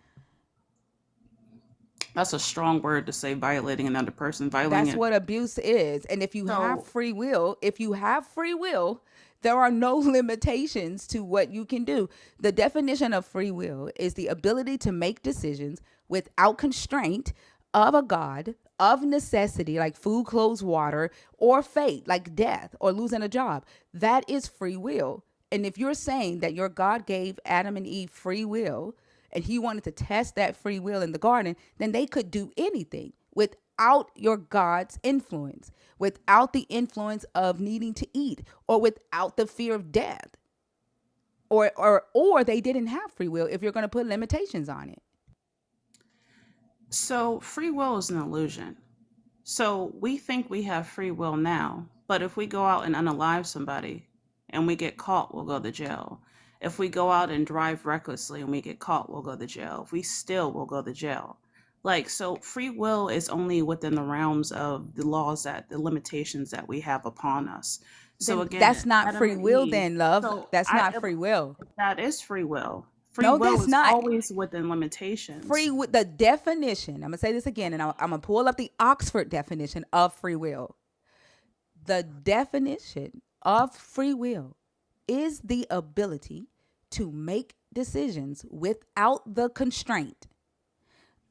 That's a strong word to say, violating another person, violating That's it. what abuse is. And if you have So free will, there are no limitations to what you can do. The definition of free will is the ability to make decisions without constraint of a God, of necessity, like food, clothes, water, or fate, like death or losing a job. That is free will. And if you're saying that your God gave Adam and Eve free will, and he wanted to test that free will in the garden, then they could do anything without your God's influence, without the influence of needing to eat, or without the fear of death. Or they didn't have free will if you're going to put limitations on it. so free will is an illusion. So we think we have free will now, but if we go out and unalive somebody and we get caught, we'll go to jail. If we go out and drive recklessly and we get caught, we'll go to jail. If we steal, we'll go to jail. Like, so free will is only within the realms of the laws the limitations that we have upon us. So Then again, that's not Adam free and will, Eve. then, love. So That's not free will. that is free will. Free No, will that's is not. always within limitations. The definition, I'm going to say this again, and I'm going to pull up the Oxford definition of free will. The definition of free will is the ability to make decisions without the constraint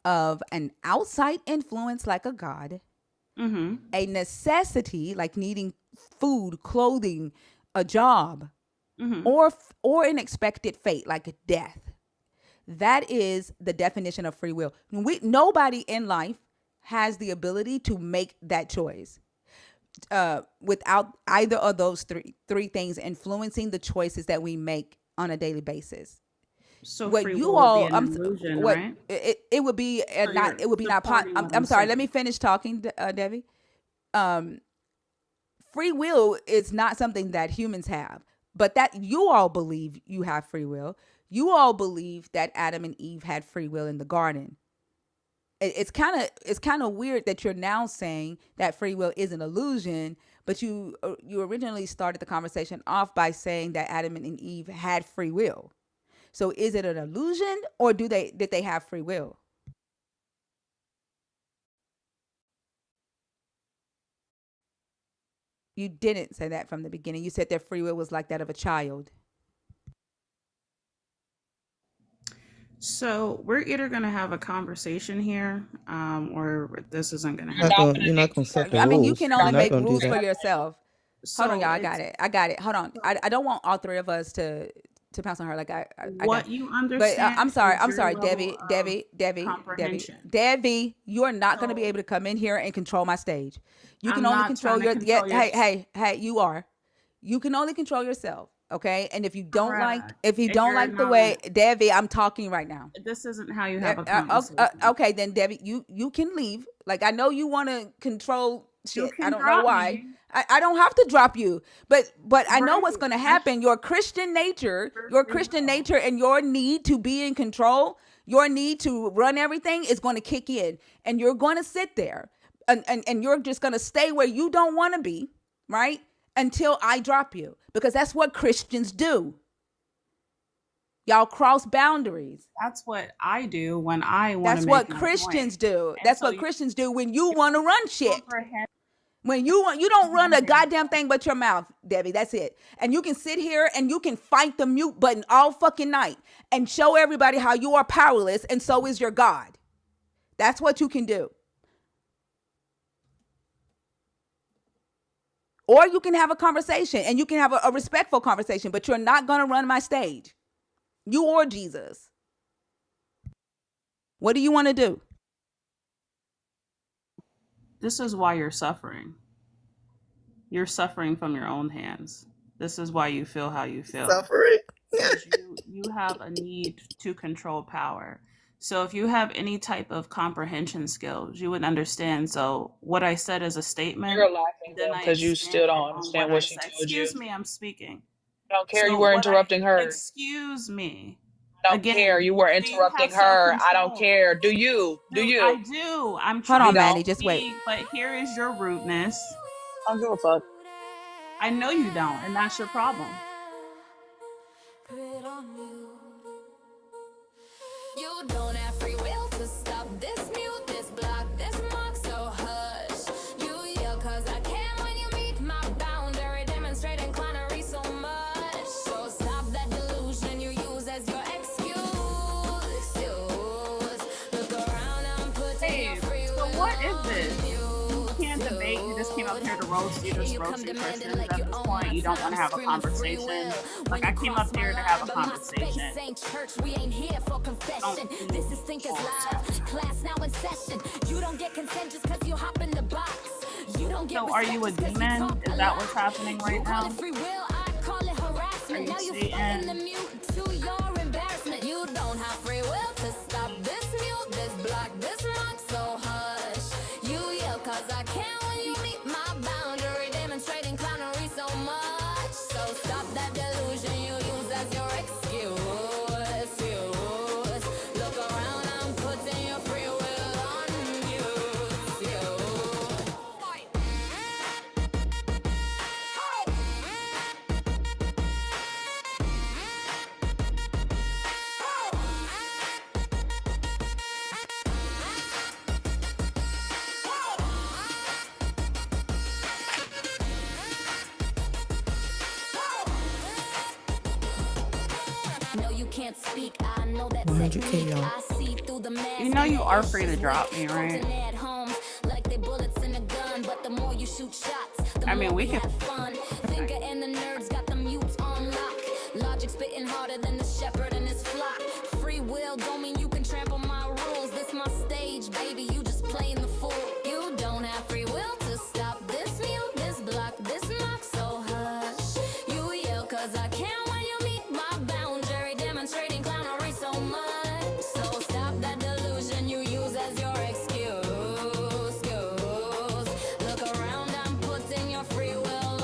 of an outside influence like a God, Mm-hmm. a necessity like needing food, clothing, a job, Mm-hmm. or an expected fate like death. That is the definition of free will. Nobody in life has the ability to make that choice without either of those three things influencing the choices that we make on a daily basis. So What free you will would be all, an illusion, what right? it would be So not, you're it would be not. supporting what I'm I'm sorry. Let me saying. finish talking, Debbie. Free will is not something that humans have, but that you all believe you have free will. You all believe that Adam and Eve had free will in the garden. It's kind of weird that you're now saying that free will is an illusion, but you originally started the conversation off by saying that Adam and Eve had free will. So is it an illusion, or did they have free will? You didn't say that from the beginning. You said their free will was like that of a child. So we're either going to have a conversation here, or this isn't going to You're not happen. gonna You're do not gonna set the I mean, you rules. can You're only not make gonna do rules for that. yourself. Hold on, So y'all. it's I got it. Hold on. so I don't want all three of us to pounce on her. Like I got it. what you But understand is I'm your sorry, level of comprehension. Debbie. You are not going to be So able to come in here and control my stage. You can I'm only not control trying to your, yeah. control your Hey. You are. You can only control yourself. Okay. And correct. if you And don't you're like the way, not. Debbie, I'm talking right now. This isn't how you have a conversation. Okay, then Debbie, you can leave. Like I know you want to control You Shit, I can don't know drop why. me. I don't have to drop you, but I know what's Right. going to happen. Your Christian nature, and your need to be in control, your need to run everything is going to kick in, and you're going to sit there, and you're just going to stay where you don't want to be, right? Until I drop you, because that's what Christians do. Y'all cross boundaries. That's what I do when I want to That's make what my Christians point. do. And That's so what Christians do when you want to run shit. comprehend. When you don't run a goddamn thing but your mouth, Debbie. That's it. And you can sit here and you can fight the mute button all fucking night and show everybody how you are powerless, and so is your God. That's what you can do. Or you can have a conversation, and you can have a respectful conversation, but you're not going to run my stage. You or Jesus. What do you want to do? This is why you're suffering. You're suffering from your own hands. This is why you feel how you feel. Suffering. Because you have a need to control power. So if you have any type of comprehension skills, you would understand. So what I said is a statement. You're laughing Then them I because you still expanded don't on understand what I what she said. told you. Excuse me, I'm speaking. I don't care. You So were what I interrupting her. excuse me. I don't Again, care. You were do you interrupting have her. I don't self-control? care. Do you? Do No, you? I do. I'm Hold trying on, You to don't? Maddie. Just wait. speak, but here is your rudeness. I don't give a fuck. I know you don't, and that's your problem. You don't have free will to stop this, mute this, block this, mark, so hush. You yell cause I can when you meet my boundary, demonstrating clownery so much. So stop that delusion you use as your excuse. Look around, I'm putting your Hey, free so will what is on this? You can't debate. You just came up here to roast. You just roasting Christians. At this point, you don't want to have a conversation. Like I came up here to have a conversation. We ain't here for confession. Don't This is Thinkers Live, class now in session. You don't get consent just cause you hop in the box. You don't get So are you a respect just 'cause you demon? talk Is a that lot. what's happening You right call now? it free will, I call it harassment. Are Now you you fighting the Satan? mute to your embarrassment. You don't have free will to stop this, mute this, block this, mark, so hush. You yell cause I can't when you meet my boundary, demonstrating clownery so much. So stop that delusion you use as your excuse. Look around, I'm putting your free will on you. No, you can't speak. I know that 100K, technique. y'all. I see through the mask. You know you and are the free to issues drop with me, right? holding at home like they bullets in a gun. But the more you shoot shots, the I mean, more we we can. have fun. Thinker and the nerds got the mutes on lock. Logic spitting harder than the shepherd and his flock. Free will don't mean you can trample my rules. This my stage, baby. You just playing the fool. You don't have free will to stop this, mute this, block this, knock, so hush. You yell cause I can't when you meet my boundary, demonstrating clownery so much. So stop that delusion you use as your excuse. Look around, I'm putting your free will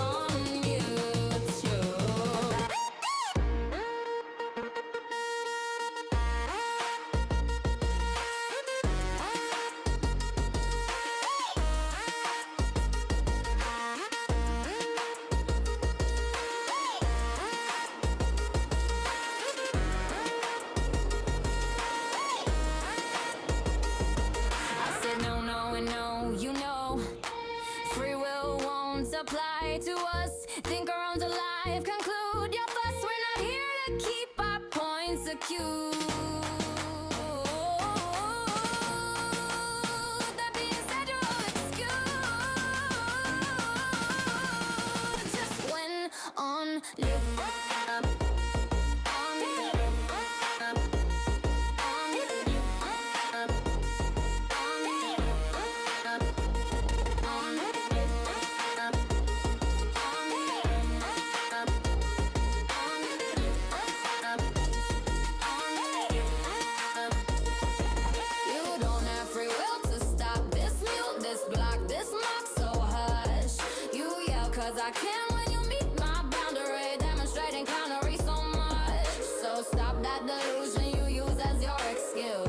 I can when you meet my boundary, demonstrating counter so much. So stop that delusion you use as your excuse.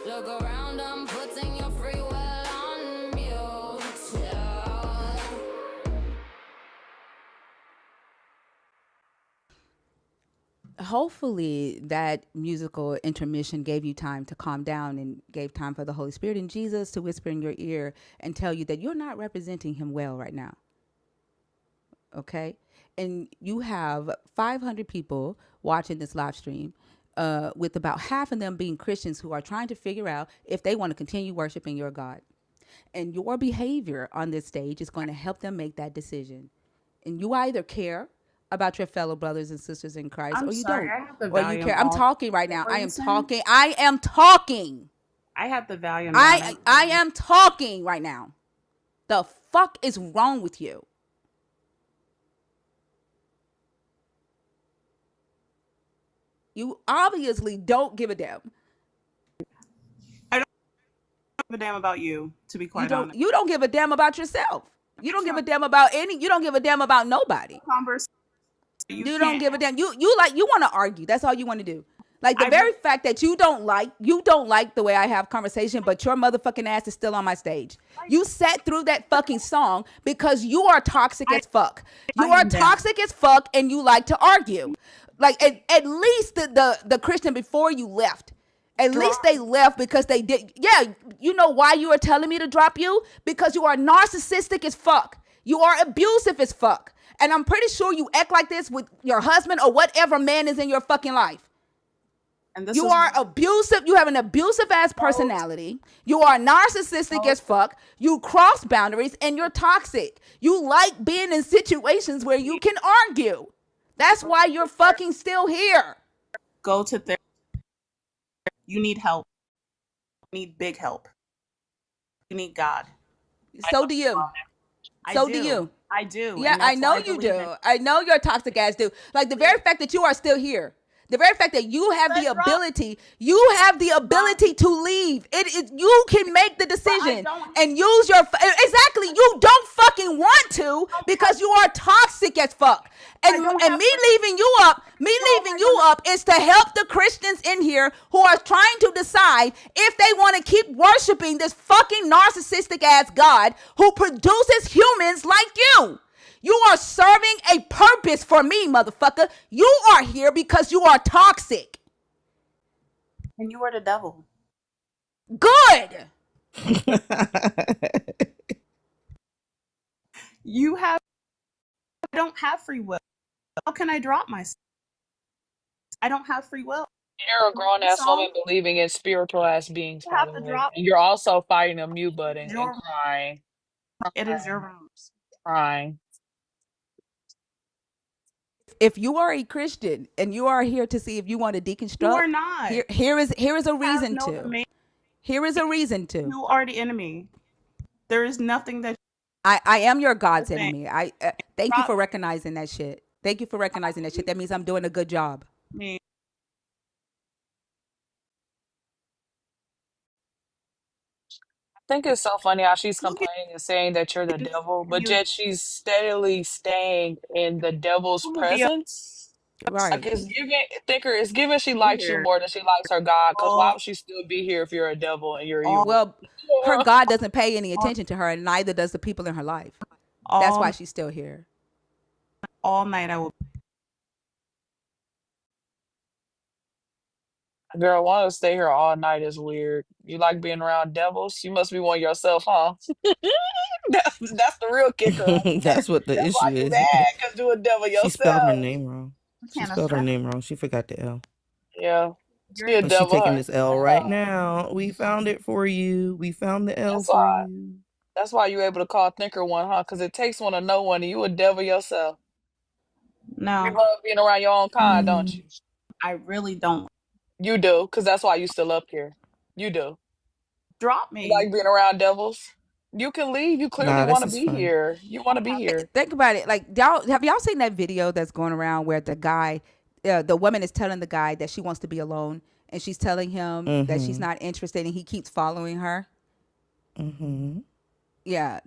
Look around, I'm putting your free will on mute. Yeah. Hopefully that musical intermission gave you time to calm down and gave time for the Holy Spirit and Jesus to whisper in your ear and tell you that you're not representing him well right now. Okay? And you have 500 people watching this live stream, with about half of them being Christians who are trying to figure out if they want to continue worshiping your God. And your behavior on this stage is going to help them make that decision. And you either care about your fellow brothers and sisters in Christ, I'm or you sorry, don't. I have the Or you volume care. I'm on. talking right now. What I were you am saying? talking. I am talking. I have the volume down. I am talking right now. The fuck is wrong with you? You obviously don't give a damn. I don't give a damn about you, to be quite honest. You don't give a damn about yourself. You don't give a damn about you don't give a damn about nobody. You don't give a damn. You want to argue. That's all you want to do. Like the very fact that you don't like the way I have conversation, but your motherfucking ass is still on my stage. You sat through that fucking song because you are toxic as fuck. You are toxic as fuck, and you like to argue. Like at least the Christian before you left. At least they left because they did. Yeah, you know why you are telling me to drop you? Because you are narcissistic as fuck. You are abusive as fuck. And I'm pretty sure you act like this with your husband or whatever man is in your fucking life. And you are abusive. You have an abusive ass personality. You are narcissistic as fuck. You cross boundaries and you're toxic. You like being in situations where you can argue. That's why you're fucking still here. Go to therapy. You need help. You need big help. You need God. So do you. So do you. I do. Yeah, I know you do. I know your toxic ass do. Like the very fact that you are still here. The very fact that you have the ability to leave. You can make the decision and use your exactly. You don't fucking want to because you are toxic as fuck. And me leaving you up is to help the Christians in here who are trying to decide if they want to keep worshiping this fucking narcissistic ass God who produces humans like you. You are serving a purpose for me, motherfucker. You are here because you are toxic. And you are the devil. Good. I don't have free will. How can I drop myself? I don't have free will. You're a grown ass woman believing in spiritual ass beings, by the way. And you're also fighting a mute button and crying. It is your room. Crying. If you are a Christian and you are here to see if you want to deconstruct, you are not. Here is a reason to. Here is a reason to. You are the enemy. There is nothing that I am your God's enemy. I thank you for recognizing that shit. Thank you for recognizing that shit. That means I'm doing a good job. Me. I think it's so funny how she's complaining and saying that you're the devil, but yet she's steadily staying in the devil's presence. Right. Like it's given she likes you more than she likes her God. Because why would she still be here if you're a devil and you're evil? Well, her God doesn't pay any attention to her, and neither does the people in her life. That's why she's still here. All night I will. Girl, want to stay here all night is weird. You like being around devils? You must be one yourself, huh? That's the real kicker. Right? That's what the issue why is. You mad because you a devil yourself. She spelled her name wrong. She spelled her name wrong. She forgot the L. Yeah. She a But devil. she's taking this L right now. We found it for you. We found the L for you. That's why you're able to call Thinker one, huh? Because it takes one to know one, and you a devil yourself. No. You love being around your own kind, don't you? I really don't. You do, because that's why you still up here. You do. Drop me. You like being around devils? You can leave. You clearly want to be fun. here. You want to be here. Think about it. Like, have y'all seen that video that's going around where the guy, the woman is telling the guy that she wants to be alone, and she's telling him that she's not interested, and he keeps following her? Mm-hmm. Yeah,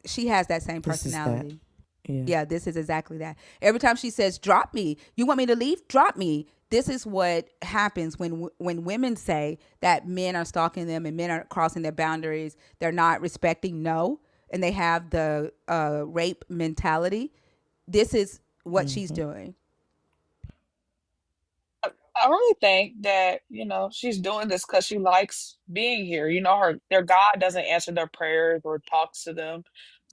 she has that same This is that. personality. Yeah. Yeah, this is exactly that. Every time she says, "Drop me," you want me to leave? Drop me. This is what happens when women say that men are stalking them and men are crossing their boundaries. They're not respecting no, and they have the rape mentality. This is what she's Mm-hmm. doing. I really think that, she's doing this because she likes being here. Their God doesn't answer their prayers or talks to them.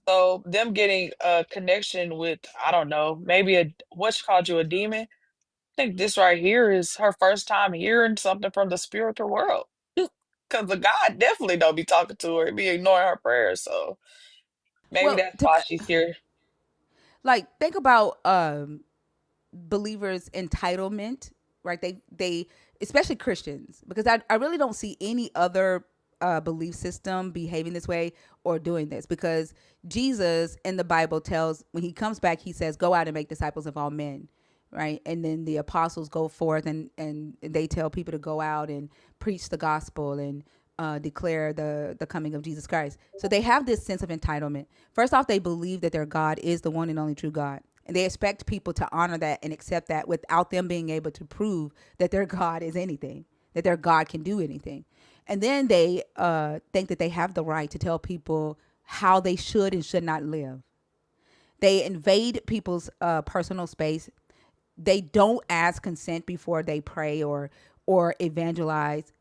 So them getting a connection with, I don't know, maybe what she called you a demon. I think this right here is her first time hearing something from the spiritual world. Because the God definitely don't be talking to her, be ignoring her prayers. So maybe Well, that's why she's here. think about believers' entitlement, right? They especially Christians, because I really don't see any other belief system behaving this way or doing this, because Jesus in the Bible tells, when he comes back, he says, "Go out and make disciples of all men." Right. And then the apostles go forth and they tell people to go out and preach the gospel and declare the coming of Jesus Christ. So they have this sense of entitlement. First off, they believe that their God is the one and only true God. And they expect people to honor that and accept that without them being able to prove that their God is anything, that their God can do anything. And then they think that they have the right to tell people how they should and should not live. They invade people's personal space. They don't ask consent before they pray or evangelize.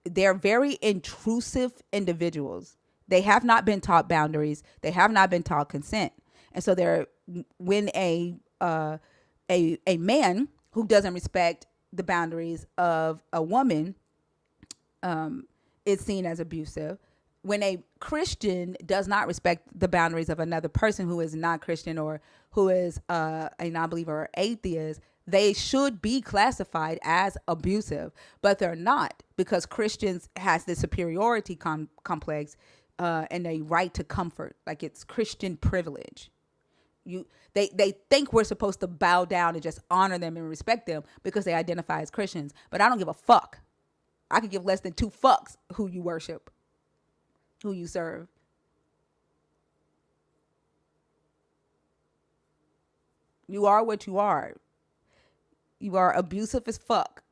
They're very intrusive individuals. They have not been taught boundaries. They have not been taught consent. And so when a man who doesn't respect the boundaries of a woman is seen as abusive. When a Christian does not respect the boundaries of another person who is not Christian or who is a non-believer or atheist, they should be classified as abusive, but they're not, because Christians has this superiority complex and a right to comfort, like it's Christian privilege. They think we're supposed to bow down and just honor them and respect them because they identify as Christians, but I don't give a fuck. I could give less than two fucks who you worship, who you serve. You are what you are. You are abusive as fuck.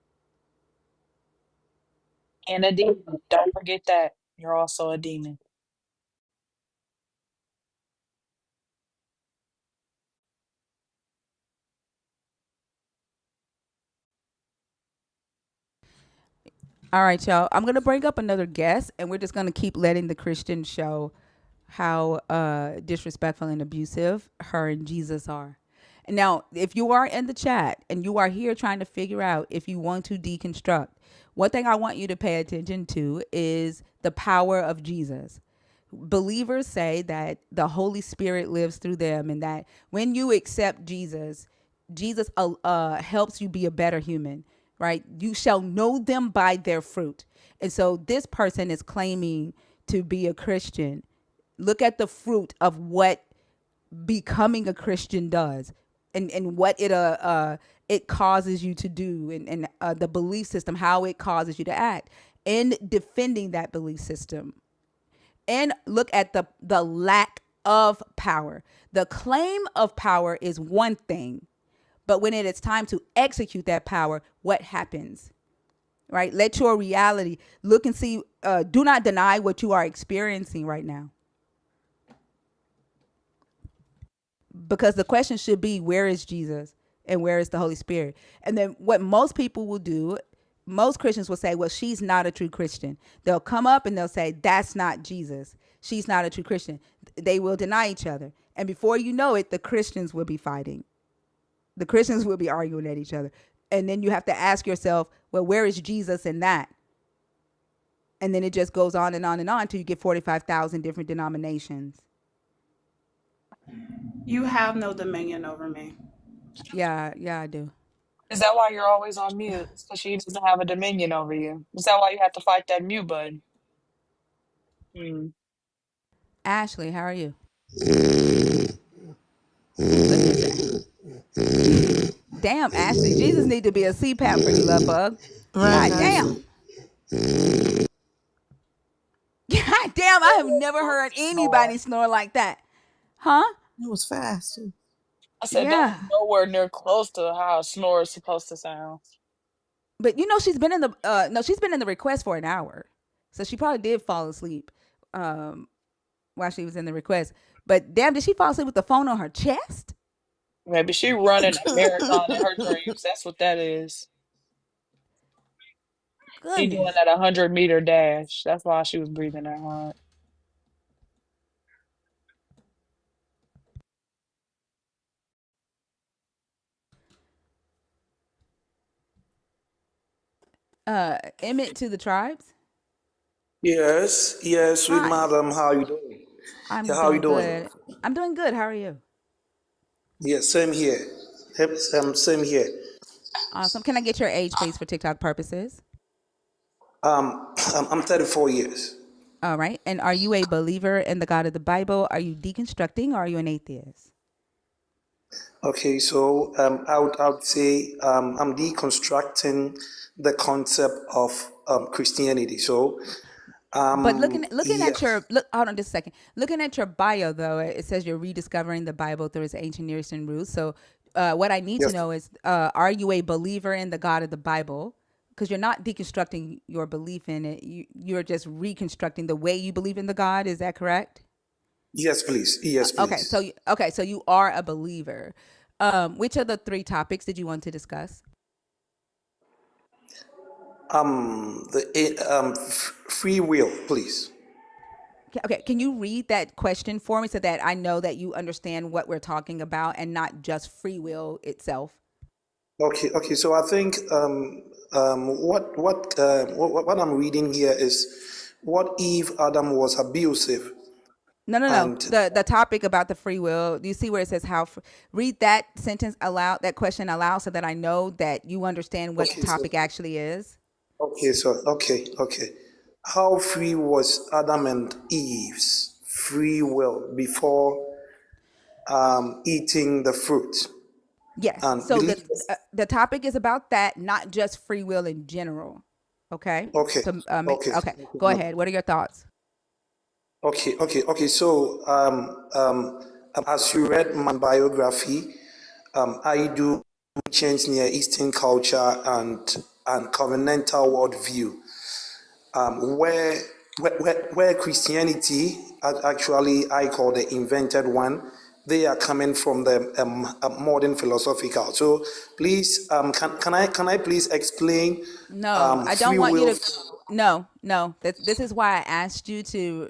And a demon. Don't forget that. You're also a demon. All right, y'all. I'm gonna bring up another guest, and we're just gonna keep letting the Christians show how disrespectful and abusive her and Jesus are. And now, if you are in the chat and you are here trying to figure out if you want to deconstruct, one thing I want you to pay attention to is the power of Jesus. Believers say that the Holy Spirit lives through them, and that when you accept Jesus, Jesus helps you be a better human, right? You shall know them by their fruit. And so this person is claiming to be a Christian. Look at the fruit of what becoming a Christian does, and what it causes you to do, and the belief system, how it causes you to act in defending that belief system. And look at the lack of power. The claim of power is one thing, but when it is time to execute that power, what happens? Right? Let your reality look and see. Do not deny what you are experiencing right now. Because the question should be, where is Jesus and where is the Holy Spirit? And then what most people will do, most Christians will say, well, she's not a true Christian. They'll come up and they'll say, that's not Jesus. She's not a true Christian. They will deny each other. And before you know it, the Christians will be fighting. The Christians will be arguing at each other. And then you have to ask yourself, well, where is Jesus in that? And then it just goes on and on and on until you get 45,000 different denominations. You have no dominion over me. Yeah, I do. Is that why you're always on mute? It's because she doesn't have a dominion over you. Is that why you have to fight that mute button? Hmm. Ashley, how are you? She's listening to. Damn, Ashley, Jesus need to be a CPAP for you, love bug. Right, God guys. damn. God damn, I have never heard Snore. anybody snore like that. Huh? It was fast too. I said that was Yeah. nowhere near close to how a snore is supposed to sound. But she's been in the no, she's been in the request for an hour. So she probably did fall asleep um while she was in the request. But damn, did she fall asleep with the phone on her chest? Maybe she running a marathon in her dreams. That's what that is. She doing Goodness. that 100-meter dash. That's why she was breathing that hard. Emmett to the tribes. Yes, yes, sweet Hi. madam, how you doing? I'm Yeah, how you doing doing? good. I'm doing good. How are you? Yeah, same here. Same here. Awesome. Can I get your age, please, for TikTok purposes? I'm 34 years. All right. And are you a believer in the God of the Bible? Are you deconstructing or are you an atheist? Okay, so I would say I'm deconstructing the concept of Christianity. So But looking yeah, at your look, hold on just a second. Looking at your bio, though, it says you're rediscovering the Bible through its ancient Near Eastern roots. So, what I need to yes, know is, are you a believer in the God of the Bible? Because you're not deconstructing your belief in it. You're just reconstructing the way you believe in the God. Is that correct? yes, please, yes, Okay. So, please. so you are a believer. Which of the three topics did you want to discuss? Free will, please. Okay, can you read that question for me so that I know that you understand what we're talking about and not just free will itself? Okay, okay. So I think what I'm reading here is what if Adam was abusive No, no, no. and The topic about the free will. Do you see where it says how? Read that sentence aloud. That question aloud, so that I know that you understand what the okay, so topic actually is. okay. How free was Adam and Eve's free will before eating the fruit? Yes. And So believe the topic is about that, not just free will in general. Okay. okay, So okay, okay. Go ahead. What are your thoughts? okay. So as you read my biography, I do change Near Eastern culture and covenantal worldview, where, where Christianity actually I call the invented one. They are coming from the modern philosophical. So please, can I please explain No, I don't free want you will? to. No, no. This is why I asked you to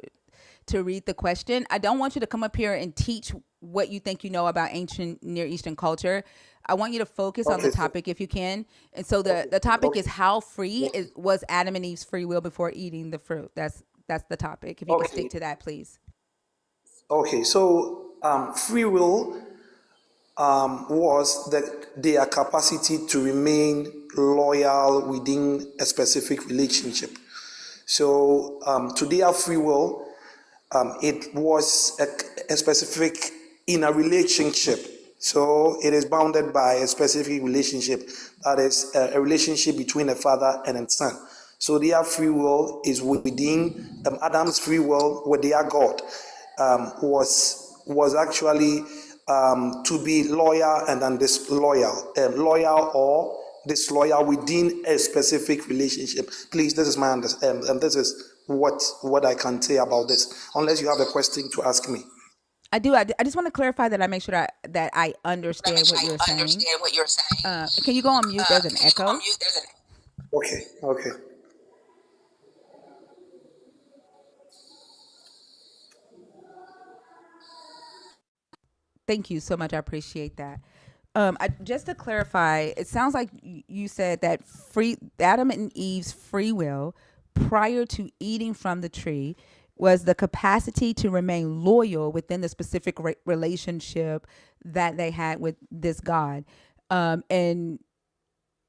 read the question. I don't want you to come up here and teach what you think you know about ancient Near Eastern culture. I want you to focus on the Okay, so topic if you can. And so okay, the topic is okay, how free was Adam and Eve's free will before eating the fruit. That's the topic. If you could stick okay, to that, please. okay. So free will was that their capacity to remain loyal within a specific relationship. So to their free will, it was a specific in a relationship. So it is bounded by a specific relationship, that is a relationship between a father and a son. So their free will is within Adam's free will with their God, was actually to be loyal and then disloyal, loyal or disloyal within a specific relationship. Please, this is my understanding, and this is what I can say about this. Unless you have a question to ask me. I do. I just want to clarify that I make sure that I understand what you're saying. Can you go on mute? There's an echo. Okay, okay. Thank you so much. I appreciate that. Just to clarify, it sounds like you said that free Adam and Eve's free will prior to eating from the tree was the capacity to remain loyal within the specific relationship that they had with this God. And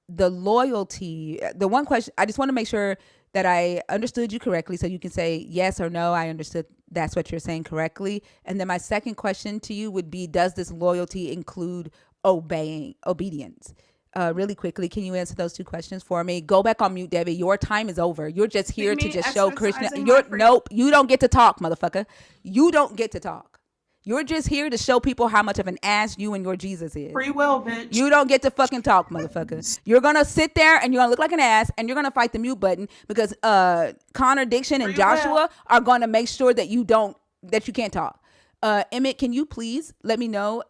the loyalty, the one question, I just want to make sure that I understood you correctly so you can say yes or no, I understood that's what you're saying correctly. And then my second question to you would be, does this loyalty include obedience? really quickly, can you answer those two questions for me? Go back on mute, Debbie. Your time is over. You're just See here to me just show Krishna. exercising my free Nope. You don't get to talk, motherfucker. You don't get to talk. You're just here to show people how much of an ass you and your Jesus is. free will, bitch. You don't get to fucking talk, motherfucker. You're gonna sit there and you're gonna look like an ass and you're gonna fight the mute button because Connor, Diction, and Free will. Joshua are gonna make sure that you can't talk. Emmett, can you please let me know,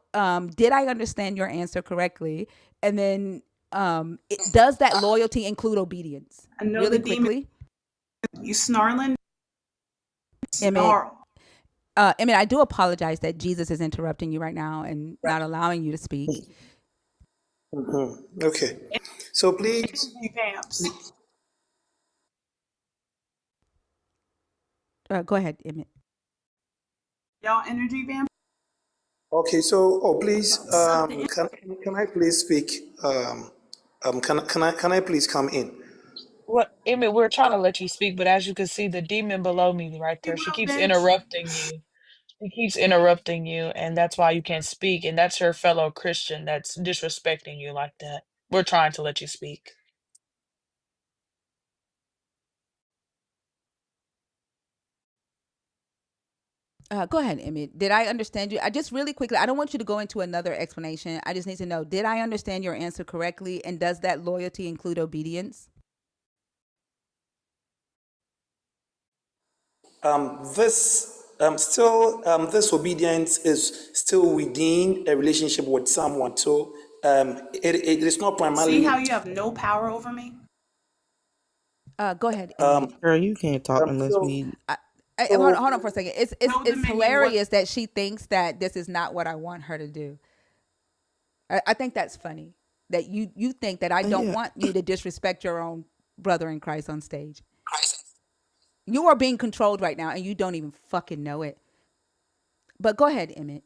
did I understand your answer correctly? And then does that loyalty include obedience? I know Really the demon. quickly. You snarling. Emmett, Snarl. Emmett, I do apologize that Jesus is interrupting you right now and not allowing you to speak. Okay. So please, Energy vamps. Go ahead, Emmett. Y'all energy vamps. okay. So, please, Suck the can I please speak? Can I please come in? What, Emmett, we're trying to let you speak, but as you can see, the demon below me right free there, she will, keeps bitch. interrupting you. She keeps interrupting you, and that's why you can't speak. And that's her fellow Christian that's disrespecting you like that. We're trying to let you speak. Go ahead, Emmett. Did I understand you? I just really quickly, I don't want you to go into another explanation. I just need to know, did I understand your answer correctly? And does that loyalty include obedience? This obedience is still within a relationship with someone. So it is not primarily. See how you have no power over me? Go ahead, Emmett. Girl, you can't talk unless so we. Hold on for a second. It's No it's dominion hilarious that she thinks that this is not what I want her to do. I think that's funny that you think that I don't Yeah. want you to disrespect your own brother in Christ on stage. You are being controlled right now, and you don't even fucking know it. But go ahead, Emmett.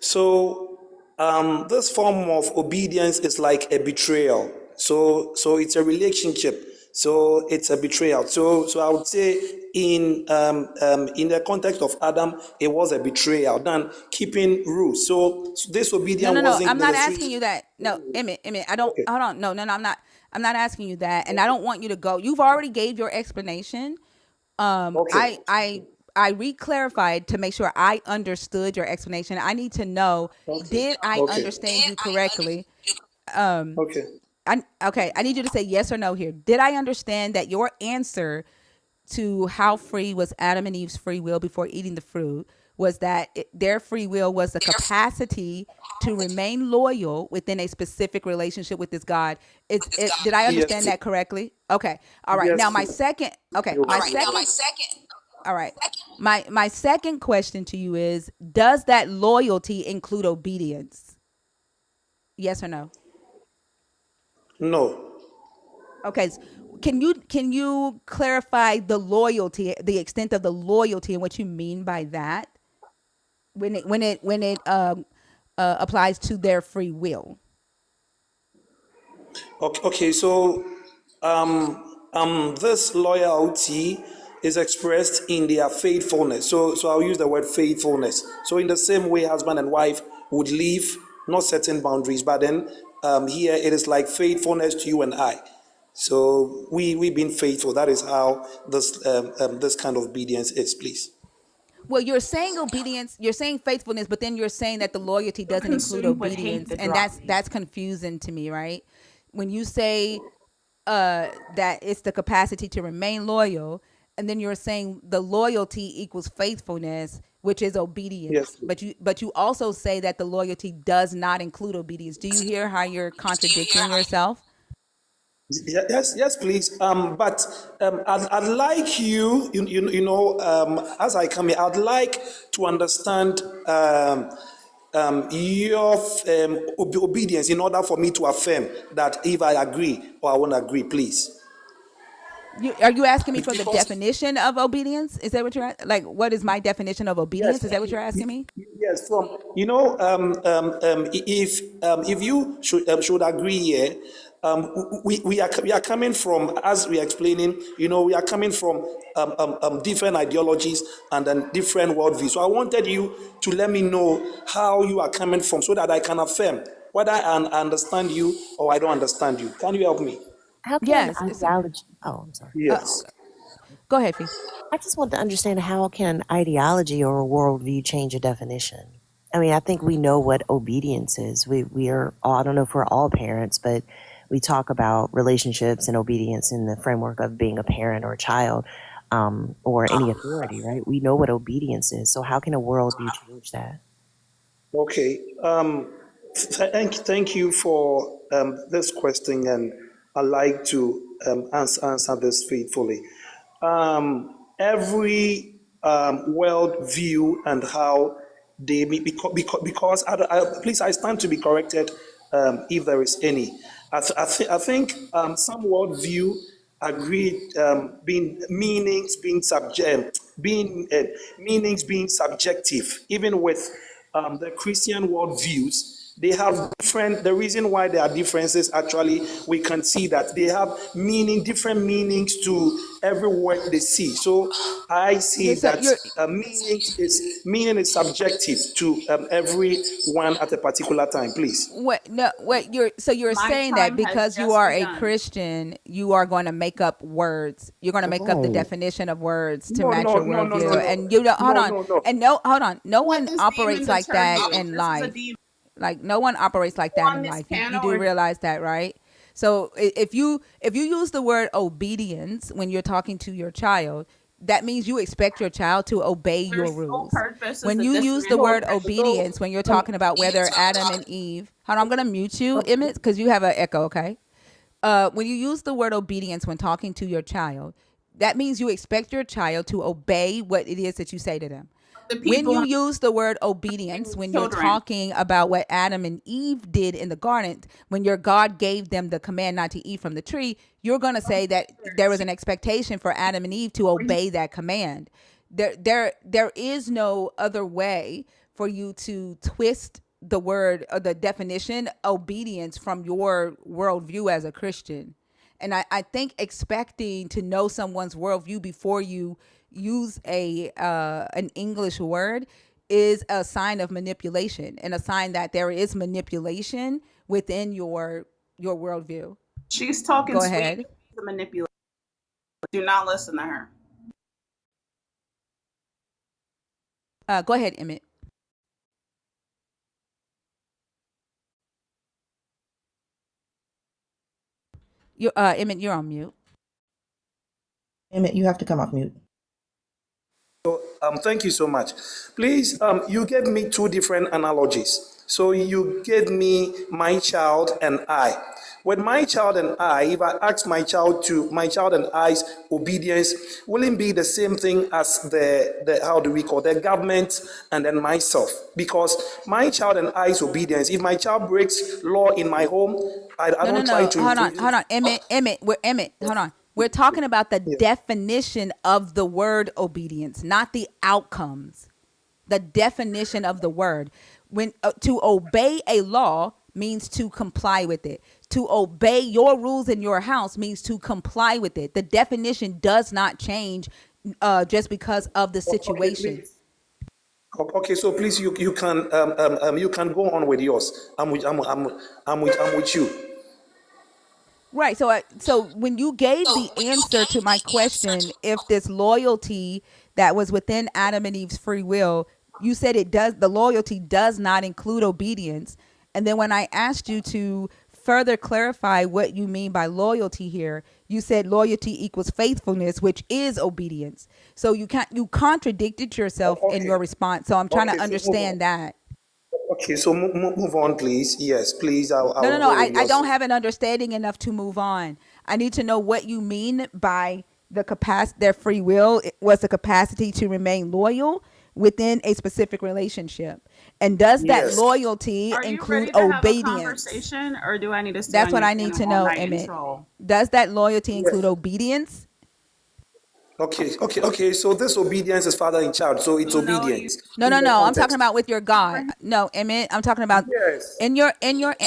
So this form of obedience is like a betrayal. So it's a relationship. So it's a betrayal. So I would say in the context of Adam, it was a betrayal than keeping rules. So this No, obedience no, no. wasn't I'm not necessarily. asking you that. No, Emmett, I don't. Okay. Hold on. No, no, no. I'm not asking you that, and I don't want you to go. You've already gave your explanation. Okay. I re-clarified to make sure I understood your explanation. I need to know, did I Okay. understand you correctly? Okay. I need you to say yes or no here. Did I understand that your answer to how free was Adam and Eve's free will before eating the fruit was that their free will was the capacity to remain loyal within a specific relationship with this God? Did I Yes. understand that correctly? Okay. All right. Yes. Now my second. Okay. You're My right. second. All right. My second question to you is: does that loyalty include obedience? Yes or no? No. Okay. Can you clarify the loyalty, the extent of the loyalty, and what you mean by that when it applies to their free will? Okay. So this loyalty is expressed in their faithfulness. So I'll use the word faithfulness. So in the same way, husband and wife would leave not certain boundaries, but then here it is like faithfulness to you and I. So we being faithful. That is how this kind of obedience is. Please. Well, you're saying obedience, you're saying faithfulness, but then you're saying that the loyalty So doesn't include consumed with hate obedience, to and drop me. that's confusing to me, right? When you say that it's the capacity to remain loyal, and then you're saying the loyalty equals faithfulness, which is obedience. Yes. But you also say that the loyalty does not include obedience. Do you hear how you're contradicting yourself? Yes, please. But I'd like as I come here, I'd like to understand your obedience in order for me to affirm that if I agree or I won't agree, please. Are you asking me for the Because definition of obedience? Is that what you're like? What is my definition of obedience? yes, Is that what you're asking me? yes. From if you should agree here, we are coming from, as we are explaining. We are coming from different ideologies and then different worldviews. So I wanted you to let me know how you are coming from, so that I can affirm. whether I understand you or I don't understand you. Can you help me? How can Yes. ideology? Oh, I'm sorry. Yes. Go ahead, Fee. I just want to understand how can ideology or a worldview change a definition? I mean, I think we know what obedience is. We are all, I don't know if we're all parents, but we talk about relationships and obedience in the framework of being a parent or a child, or any authority, right? We know what obedience is. So how can a worldview change that? Okay. Thank you for this question, and I like to answer this faithfully. Every world view and how they because please, I stand to be corrected if there is any. I think some world view agreed being meanings being subject being meanings being subjective, even with the Christian worldviews. They have different, the reason why there are differences, actually, we can see that they have different meanings to every word they see. So I see So that meaning is subjective to everyone at a particular time, please. you're My saying that time has because you just are a begun. Christian, you are going to make up words. You're going to make up the Right. definition of words to No, match no, your no, no, no, worldview. no, And you don't, hold no, on. no, no. And no, hold on. No Let one this demon operates like deter that you. in This is a life. demon Like no one operates like that on in this life. You panel, do or realize that, right? So if you use the word obedience when you're talking to your child, that means you expect your child to obey their your sole rules. purpose is When to you use the dismantle word So, Christianity. obedience, when you're talking about whether Adam and Eve, hold on, I'm gonna mute you, Emmett, because you have an echo. Okay. When you use the word obedience when talking to your child, that means you expect your child to obey what it is that you say to them. The When people you who use the word name obedience, when you're children. talking about what Adam and Eve did in the garden, when your God gave them the command not to eat from the tree, you're going to say that there was She an expectation for Adam and Eve to over here. obey that command. There is no other way for you to twist the word or the definition obedience from your worldview as a Christian. And I think expecting to know someone's worldview before you use an English word is a sign of manipulation and a sign that there is manipulation within your worldview. She's talking Go sweet, ahead. but she's a manipulator. Do not listen to her. Go ahead, Emmett. Emmett, you're on mute. Emmett, you have to come off mute. thank you so much. Please, you gave me two different analogies. So you gave me my child and I. With my child and I, if I ask my child and I's obedience, will it be the same thing as the how do we call the government and then myself? Because my child and I's obedience, if my child breaks law in my home, I No, no, don't try no. to Hold on, improve. hold on, Emmett. Hold on. We're talking about the Yeah. definition of the word obedience, not the outcomes. The definition of the word. When to obey a law means to comply with it. To obey your rules in your house means to comply with it. The definition does not change just because of the Okay, situation. please. Okay, so please, you can go on with yours. I'm with you. Right. So when you gave the answer to my question, if this loyalty that was within Adam and Eve's free will, you said it does. The loyalty does not include obedience. And then when I asked you to further clarify what you mean by loyalty here, you said loyalty equals faithfulness, which is obedience. So you contradicted yourself in Okay, your response. So I'm trying to okay, so move on. understand that. Okay, so move on, please. Yes, please. No, no, I'll no. go I, with I yours. don't have an understanding enough to move on. I need to know what you mean by the capacity, their free will was the capacity to remain loyal within a specific relationship. And does that Yes. loyalty Are you include ready to have a obedience? conversation, or do I need to stay That's on what your I need panel to all know, night and Emmett. troll? Does that loyalty include Yes. obedience? Okay. So this obedience is father in child. So it's You know you obedience No, in no, the no. I'm talking context. about with your God. No, Emmett. I'm talking about Yes. in your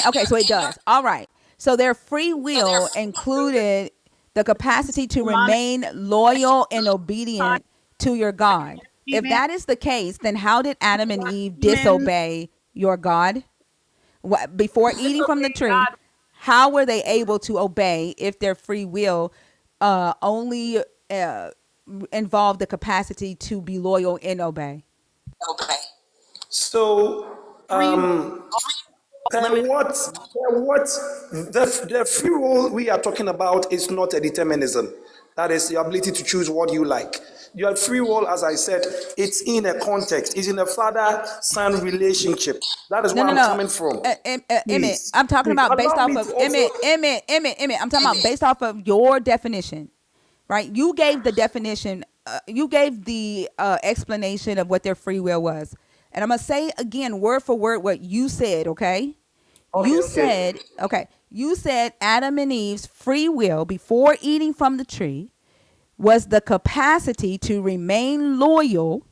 okay, so it does. All right. So their free will included the capacity to demonic remain loyal and obedient to your God. If demon, that is the case, then how did Adam and Eve demon. disobey your God? before eating from the Disobeying tree, God. how were they able to obey if their free will only uh, involved the capacity to be loyal and obey? So, Free will per limited. what, the free will we are talking about is not a determinism. That is the ability to choose what you like. Your free will, as I said, it's in a context, it's in a father-son relationship. That is No, where no, I'm no. coming from. Emmett, Please, I'm talking please about based allow off me of to also. Emmett. I'm talking about based off of your definition, right? You gave the definition. You gave the explanation of what their free will was, and I'm gonna say again, word for word, what you said. Okay, Okay, you okay. said okay. You said Adam and Eve's free will before eating from the tree was the capacity to remain loyal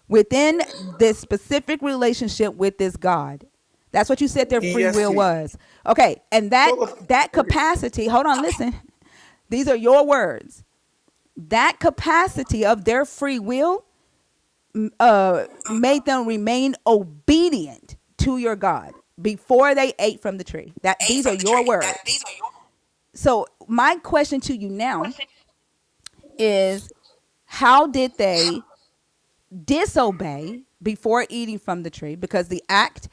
within this specific relationship with this God. That's what you said their free Yes, will please. was. Okay, and that So, that okay. capacity, hold on, listen. These are your words. That capacity of their free will made them remain obedient to your God before they ate from the tree. That these are your words. So my question to you now is how did they disobey before eating from the tree, because the act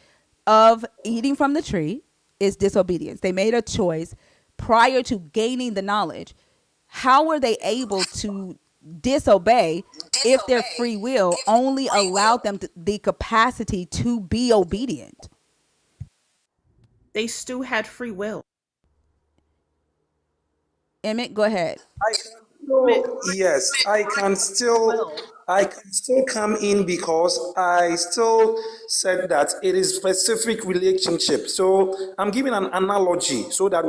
of eating from the tree is disobedience. They made a choice prior to gaining the knowledge. How were they able to disobey if their free will only allowed them the capacity to be obedient? They still had free will. Emmett, go ahead. I can still, yes, I can still come in because I still said that it is specific relationship. So I'm giving an analogy so that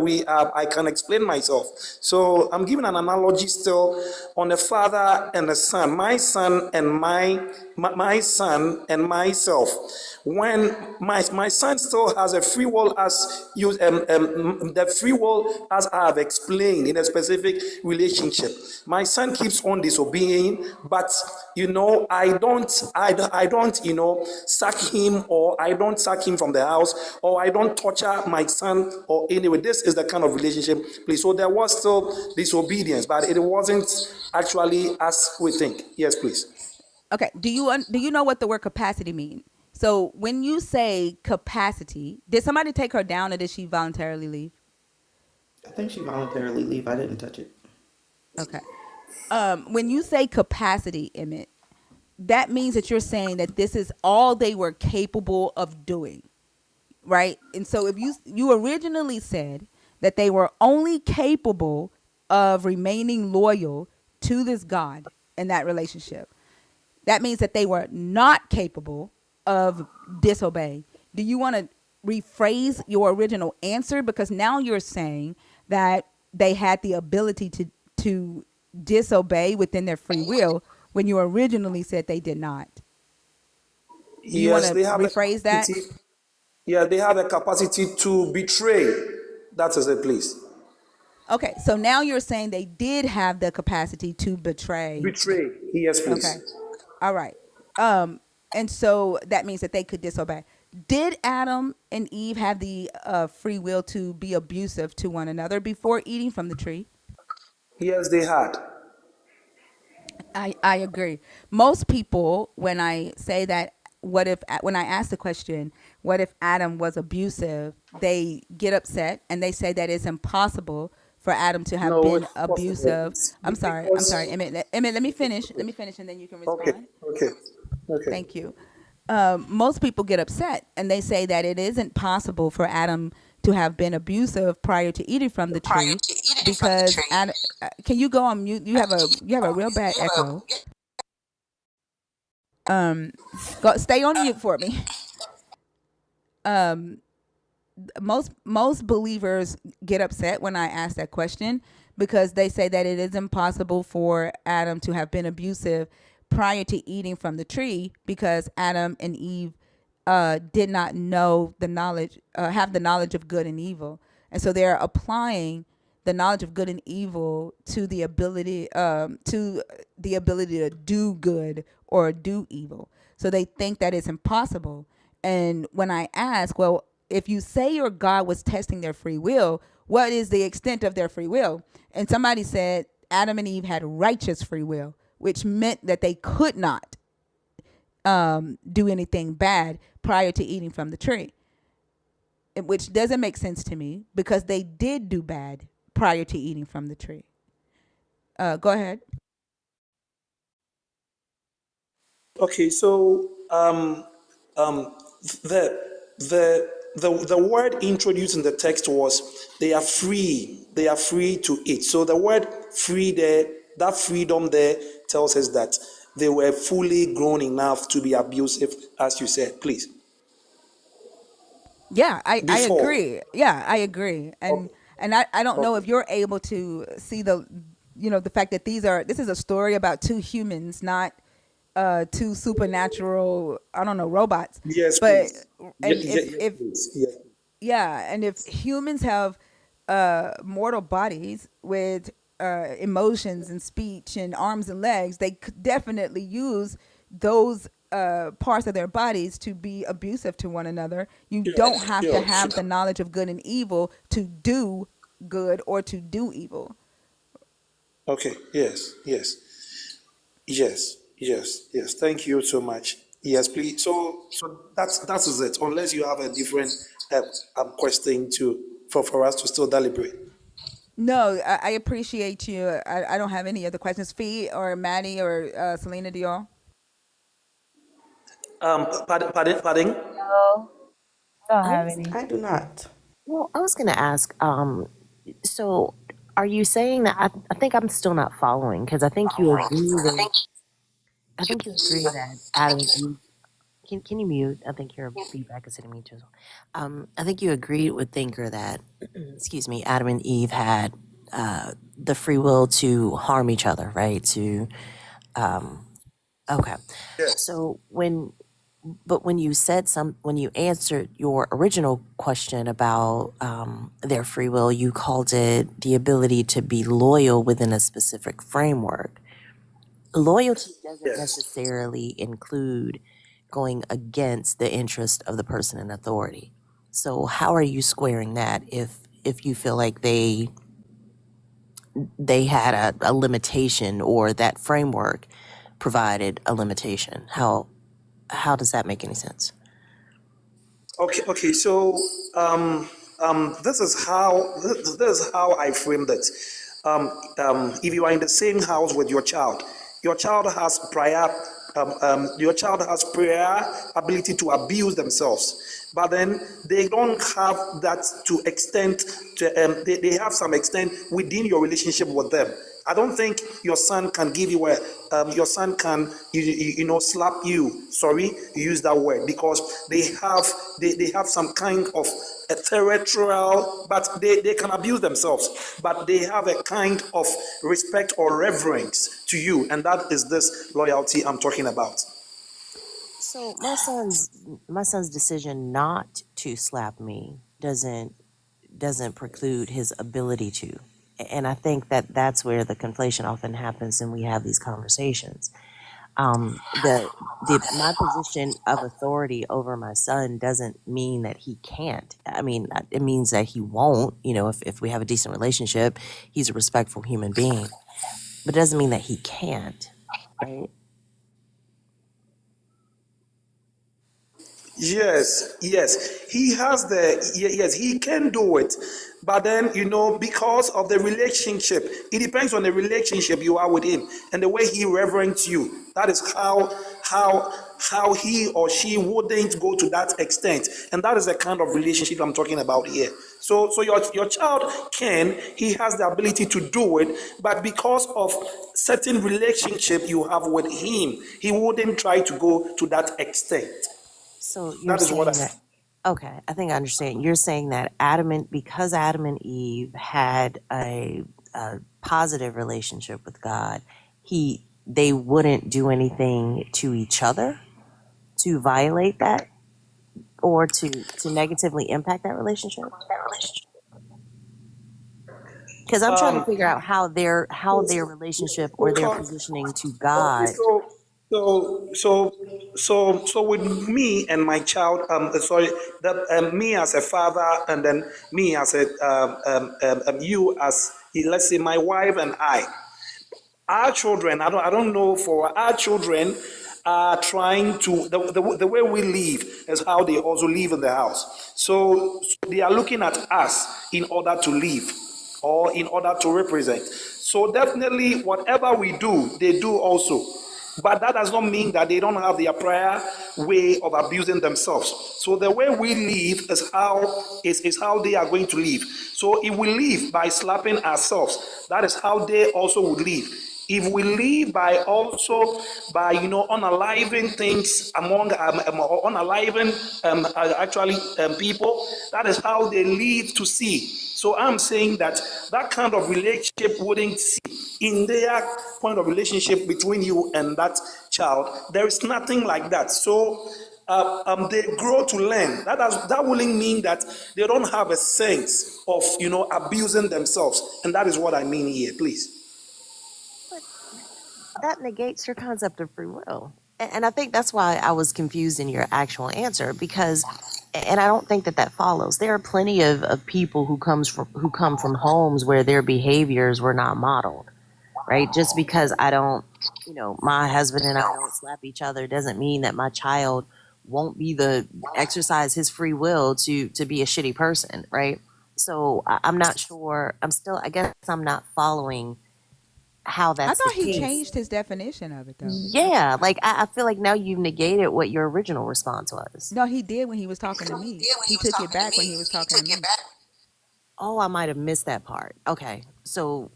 I can explain myself. So I'm giving an analogy still on a father and a son, my son and my son and myself. When my son still has a free will as you the free will as I have explained in a specific relationship. My son keeps on disobeying, but I don't sack him, or I don't sack him from the house, or I don't torture my son, or anyway. This is the kind of relationship, please. So there was still disobedience, but it wasn't actually as we think. Yes, please. Okay. Do you know what the word capacity means? So when you say capacity, did somebody take her down or did she voluntarily leave? I think she voluntarily leave. I didn't touch it. Okay. When you say capacity, Emmett, that means that you're saying that this is all they were capable of doing, right? And so if you originally said that they were only capable of remaining loyal to this God in that relationship, that means that they were not capable of disobeying. Do you want to rephrase your original answer? Because now you're saying that they had the ability to disobey within their free will when you originally said they did not. Do you want Yes, to they have a rephrase that? capacity. Yeah, they have a capacity to betray. That is it, please. Okay, so now you're saying they did have the capacity to betray. Betray. Yes, Okay. please. All right. And so that means that they could disobey. Did Adam and Eve have the free will to be abusive to one another before eating from the tree? Yes, they had. I agree. Most people, when I say that, when I ask the question, what if Adam was abusive, they get upset and they say that it's impossible for Adam to have No, been it's possible. abusive. It's I'm sorry, because. Emmett. Emmett, let me finish. Let me finish, and then you can Okay, respond. okay, okay. Thank you. Most people get upset and they say that it isn't possible for Adam to have been abusive prior to eating from the tree because Adam, can you go on mute? You have a real bad echo. Go stay on mute for me. Most believers get upset when I ask that question because they say that it is impossible for Adam to have been abusive prior to eating from the tree because Adam and Eve did not know the knowledge, have the knowledge of good and evil, and so they're applying the knowledge of good and evil to the ability to do good or do evil. So they think that it's impossible. And when I ask, well, if you say your God was testing their free will, what is the extent of their free will? And somebody said Adam and Eve had righteous free will, which meant that they could not do anything bad prior to eating from the tree, which doesn't make sense to me because they did do bad prior to eating from the tree. Go ahead. Okay, so the the word introduced in the text was they are free. They are free to eat. So the word free there, that freedom there tells us that they were fully grown enough to be abusive, as you said. Please. Yeah, I Before. agree. Yeah, I agree. Okay. And I don't know Okay. if you're able to see the fact that this is a story about two humans, not two supernatural, I don't know, robots. Yes, But please. and Yes, if please. Yes. yeah, and if humans have mortal bodies with emotions and speech and arms and legs, they could definitely use those parts of their bodies to be abusive to one another. You don't Sure, have to sure, have the sure. knowledge of good and evil to do good or to do evil. Okay. Yes, yes. Yes, yes, yes. Thank you so much. Yes, please. So that is it. Unless you have a different question to for us to still deliberate. No, I appreciate you. I don't have any other questions. Fee or Maddie or Selena Dior? Pardon? No, don't I have any. I do not. Well, I was going to ask, so are you saying that I think I'm still not following because I think you agree that Adam and Eve, can you mute? I think your feedback is hitting me too. I think you agreed with Thinker that, excuse me, Adam and Eve had the free will to harm each other, right? Um, okay. So when you when you answered your original question about their free will, you called it the ability to be loyal within a specific framework. Loyalty doesn't Yes. necessarily include going against the interest of the person in authority. So how are you squaring that if you feel like they had a limitation or that framework provided a limitation? How does that make any sense? Okay. So this is how I framed it. If you are in the same house with your child has your child has prior ability to abuse themselves, but then they don't have that to extent to they have some extent within your relationship with them. I don't think your son can give you a your son can slap you. Sorry, you use that word because they have some kind of a territorial, but they can abuse themselves, but they have a kind of respect or reverence to you, and that is this loyalty I'm talking about. So my son's decision not to slap me doesn't preclude his ability to. And I think that that's where the conflation often happens when we have these conversations. The my position of authority over my son doesn't mean that he can't. I mean, it means that he won't. If we have a decent relationship, he's a respectful human being, but it doesn't mean that he can't, right? Yes, he has yes, he can do it, but then because of the relationship, it depends on the relationship you are with him and the way he reverends you. That is how he or she wouldn't go to that extent, and that is the kind of relationship I'm talking about here. So your child he has the ability to do it, but because of certain relationship you have with him, he wouldn't try to go to that extent. So you're That is what saying that, okay, I think I understand. You're saying that because Adam and Eve had a positive relationship with God, they wouldn't do anything to each other to violate that or to negatively impact that relationship. Because I'm trying to um figure out how their relationship or their because positioning to okay, God. So with me and my child, sorry, that me as a father, and then me as a you as, let's say, my wife and I, our children, I don't know, for our children are trying to, the way we live is how they also live in the house. So they are looking at us in order to live, or in order to represent. So definitely whatever we do, they do also. But that does not mean that they don't have their prior way of abusing themselves. So the way we live is how they are going to live. So if we live by slapping ourselves, that is how they also would live. If we live by also by unaliving things among unaliving actually people, that is how they live to see. So I'm saying that that kind of relationship wouldn't see in their point of relationship between you and that child. There is nothing like that. So they grow to learn. That wouldn't mean that they don't have a sense of abusing themselves, and that is what I mean here. Please. But that negates your concept of free will. And I think that's why I was confused in your actual answer, because, and I don't think that that follows. There are plenty of people who come from homes where their behaviors were not modeled, right? Just because I don't, my husband and I don't slap each other doesn't mean that my child won't be the exercise his free will to be a shitty person, right? So I'm not sure. I guess I'm not following how I that's the thought he case. changed his definition of it though. Yeah, like I feel like now you've negated what your original response was. No, he did when he was talking to me. He took it back when he was talking to me. Oh, I might have missed that part. Okay, so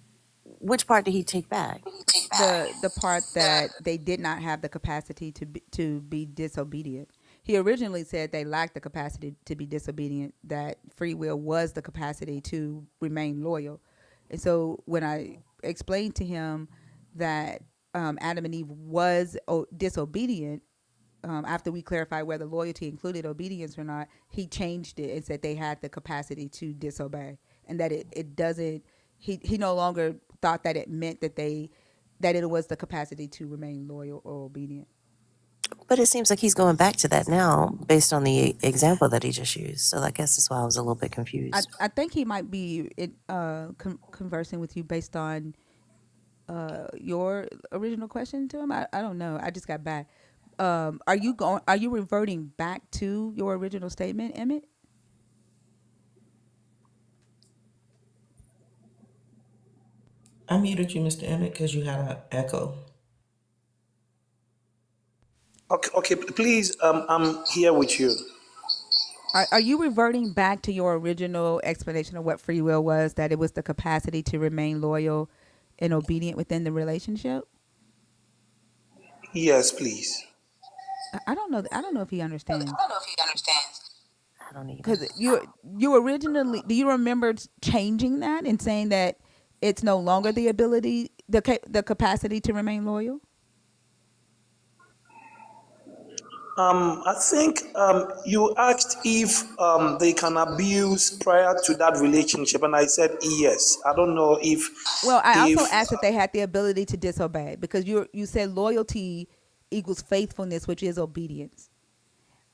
which part did he take back? The part that they did not have the capacity to be disobedient. He originally said they lacked the capacity to be disobedient. That free will was the capacity to remain loyal. And so when I explained to him that Adam and Eve was disobedient, after we clarified whether loyalty included obedience or not, he changed it and said they had the capacity to disobey, and that it doesn't. He no longer thought that it meant that it was the capacity to remain loyal or obedient. But it seems like he's going back to that now based on the example that he just used. So I guess that's why I was a little bit confused. I think he might be conversing with you based on your original question to him. I don't know. I just got back. Are you reverting back to your original statement, Emmett? I muted you, Mr. Emmett, because you had an echo. Okay, please. I'm here with you. Are you reverting back to your original explanation of what free will was? That it was the capacity to remain loyal and obedient within the relationship? Yes, please. I don't know. I don't know if he understands. I don't either. Because you originally, do you remember changing that and saying that it's no longer the ability, the capacity to remain loyal? I think you asked if they can abuse prior to that relationship, and I said yes. I don't know Well, I also if asked if they had the ability to disobey, because you said loyalty equals faithfulness, which is obedience.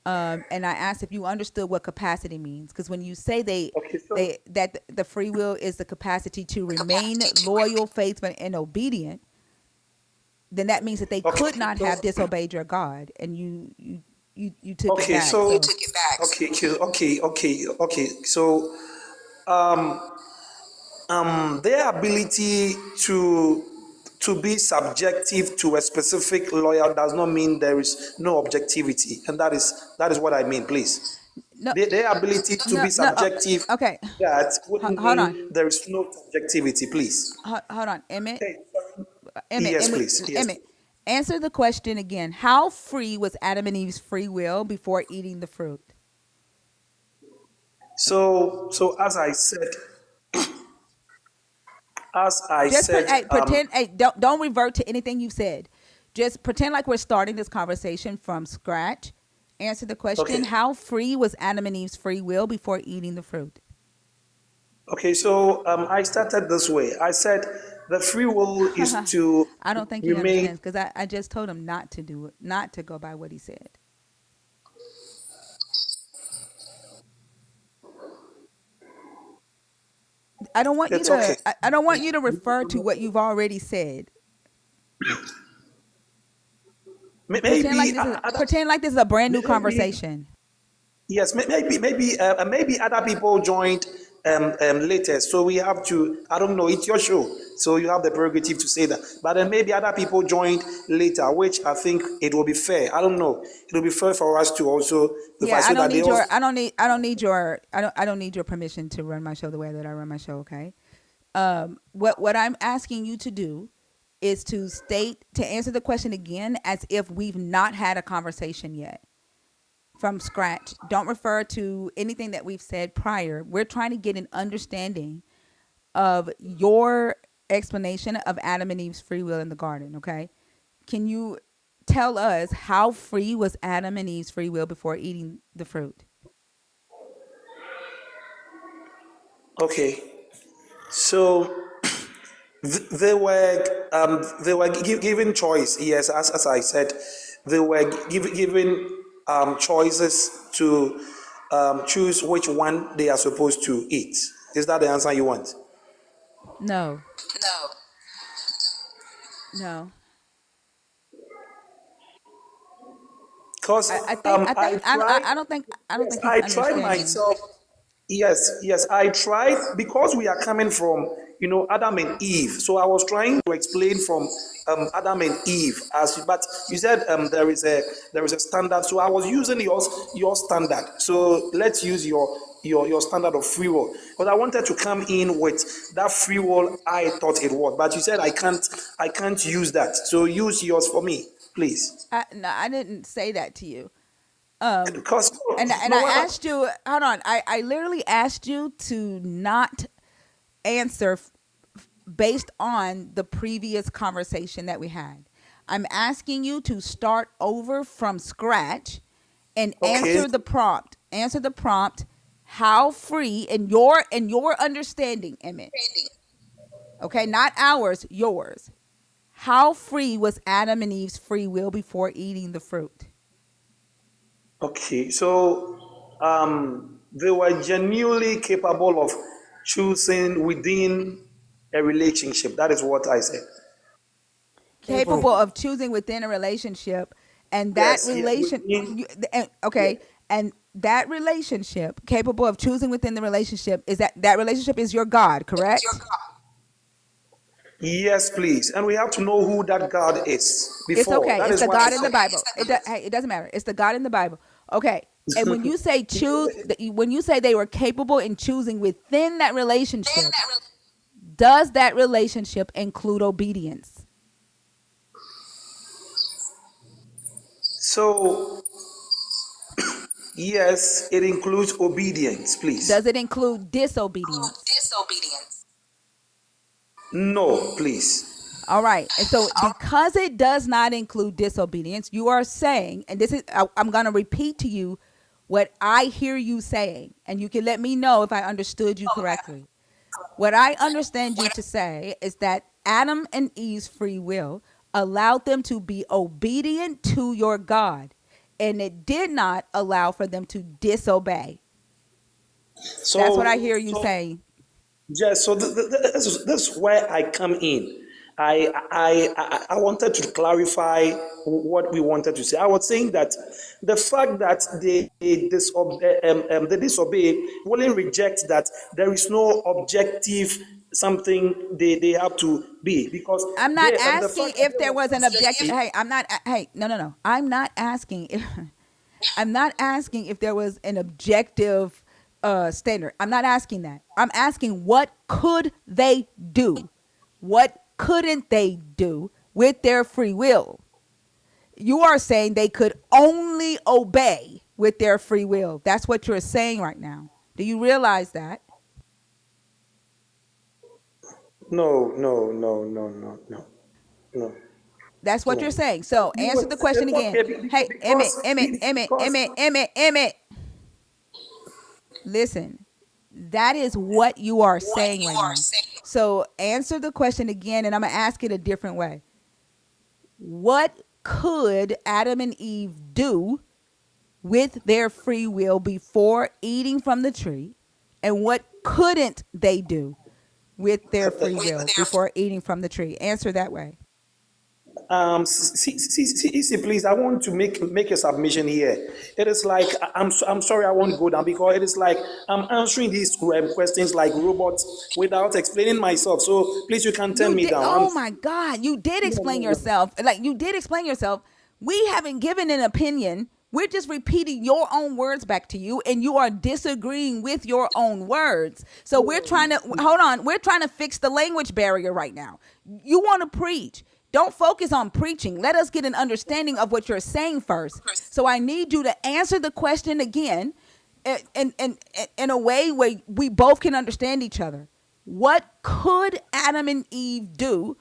And I asked if you understood what capacity means, because when you say okay. So they that the free will is the capacity to remain loyal, faithful, and obedient, then that means that they okay, could not have disobeyed your God, and you took it okay, back. so So okay. So their ability to be subjective to a specific lawyer does not mean there is no objectivity, and that is what I mean. Please, no, their ability to no, be no. subjective, Okay, that wouldn't hold on, mean there is no subjectivity. Please. hold on, Emmett, Okay. Emmett, Yes, Emmett, please. Yes. Emmett. Answer the question again. How free was Adam and Eve's free will before eating the fruit? So as I Just said, pretend. Hey, don't revert to anything you said. Just pretend like we're starting this conversation from scratch. Answer the okay. question: how free was Adam and Eve's free will before eating the fruit? Okay, so I started this way. I said the free will is to I don't think he remain. understands because I just told him not to do it, not to go by what he said. I don't want you It's to. okay. I don't want you to refer to what you've already said. Pretend like Maybe this is pretend like this is a brand new maybe conversation. yes, maybe other people joined later, so we have to. I don't know. It's your show, so you have the prerogative to say that. But then maybe other people joined later, which I think it will be fair. I don't know. It will be fair for us to also, if I Yeah, I so don't that they need your. also. I don't need your permission to run my show the way that I run my show. Okay. What I'm asking you to do is to answer the question again as if we've not had a conversation yet from scratch. Don't refer to anything that we've said prior. We're trying to get an understanding of your explanation of Adam and Eve's free will in the garden, okay? Can you tell us how free was Adam and Eve's free will before eating the fruit? Okay, so they were given choice. Yes, as I said, they were given choices to choose which one they are supposed to eat. Is that the answer you want? No. No. Because I don't yes, think he's I tried understanding. myself. Yes, I tried because we are coming from, Adam and Eve. So I was trying to explain from Adam and Eve, but you said there is a standard. So I was using your standard. So let's use your standard of free will. Because I wanted to come in with that free will I thought it was, but you said I can't use that. So use yours for me, please. No, I didn't say that to you. Because And no, I asked you, hold on. I literally asked you to not answer based on the previous conversation that we had. I'm asking you to start over from scratch and okay. answer the prompt. Answer the prompt. How free in your understanding, Emmett? Okay, not ours, yours. How free was Adam and Eve's free will before eating the fruit? Okay, so they were genuinely capable of choosing within a relationship. That is what I said. Capable of choosing within a relationship, and that Yes, yes, relation within. okay, Yes. and that relationship capable of choosing within the relationship is that relationship is your God, correct? Yes, please. And we have to know who that God is It's before. okay. That It's is the why I God in the said. Bible. Hey, it doesn't matter. It's the God in the Bible. Okay. And when you say when you say they were capable in choosing within that relationship, does that relationship include obedience? So, yes, it includes obedience, please. Does it include disobedience? No, please. All right. And so because it does not include disobedience, you are saying, and I'm going to repeat to you what I hear you saying, and you can let me know if I understood you correctly. What I understand you to say is that Adam and Eve's free will allowed them to be obedient to your God, and it did not allow for them to disobey. That's what I So, hear you so saying. yes, so this is where I come in. I wanted to clarify what we wanted to say. I was saying that the fact that they disobey will reject that there is no objective something they have to be, because I'm not the asking fact that if they there were was an objective. subjective. Hey, I'm not. Hey, no. I'm not asking if. I'm not asking if there was an objective standard. I'm not asking that. I'm asking what could they do? What couldn't they do with their free will? You are saying they could only obey with their free will. That's what you're saying right now. Do you realize that? No, no, no, no, no, no, no, That's what you're no. saying. So answer the question It's again. okay Hey, Emmett, because Emmett, Emmett, because Emmett, Emmett, Emmett. Listen, that is what you are saying right now. So answer the question again, and I'm gonna ask it a different way. What could Adam and Eve do with their free will before eating from the tree, and what couldn't they do with their free will before eating from the tree? Answer that way. Please, I want to make a submission here. It is like I'm sorry, I won't go down because it is like I'm answering these questions like robots without explaining myself. So please, you can turn You me did. down. Oh my God, you did explain yourself. Like you did explain yourself. We haven't given an opinion. We're just repeating your own words back to you, and you are disagreeing with your own words. So we're trying to hold on. We're trying to fix the language barrier right now. You want to preach. Don't focus on preaching. Let us get an understanding of what you're saying first. So I need you to answer the question again in a way where we both can understand each other. What could Adam and Eve do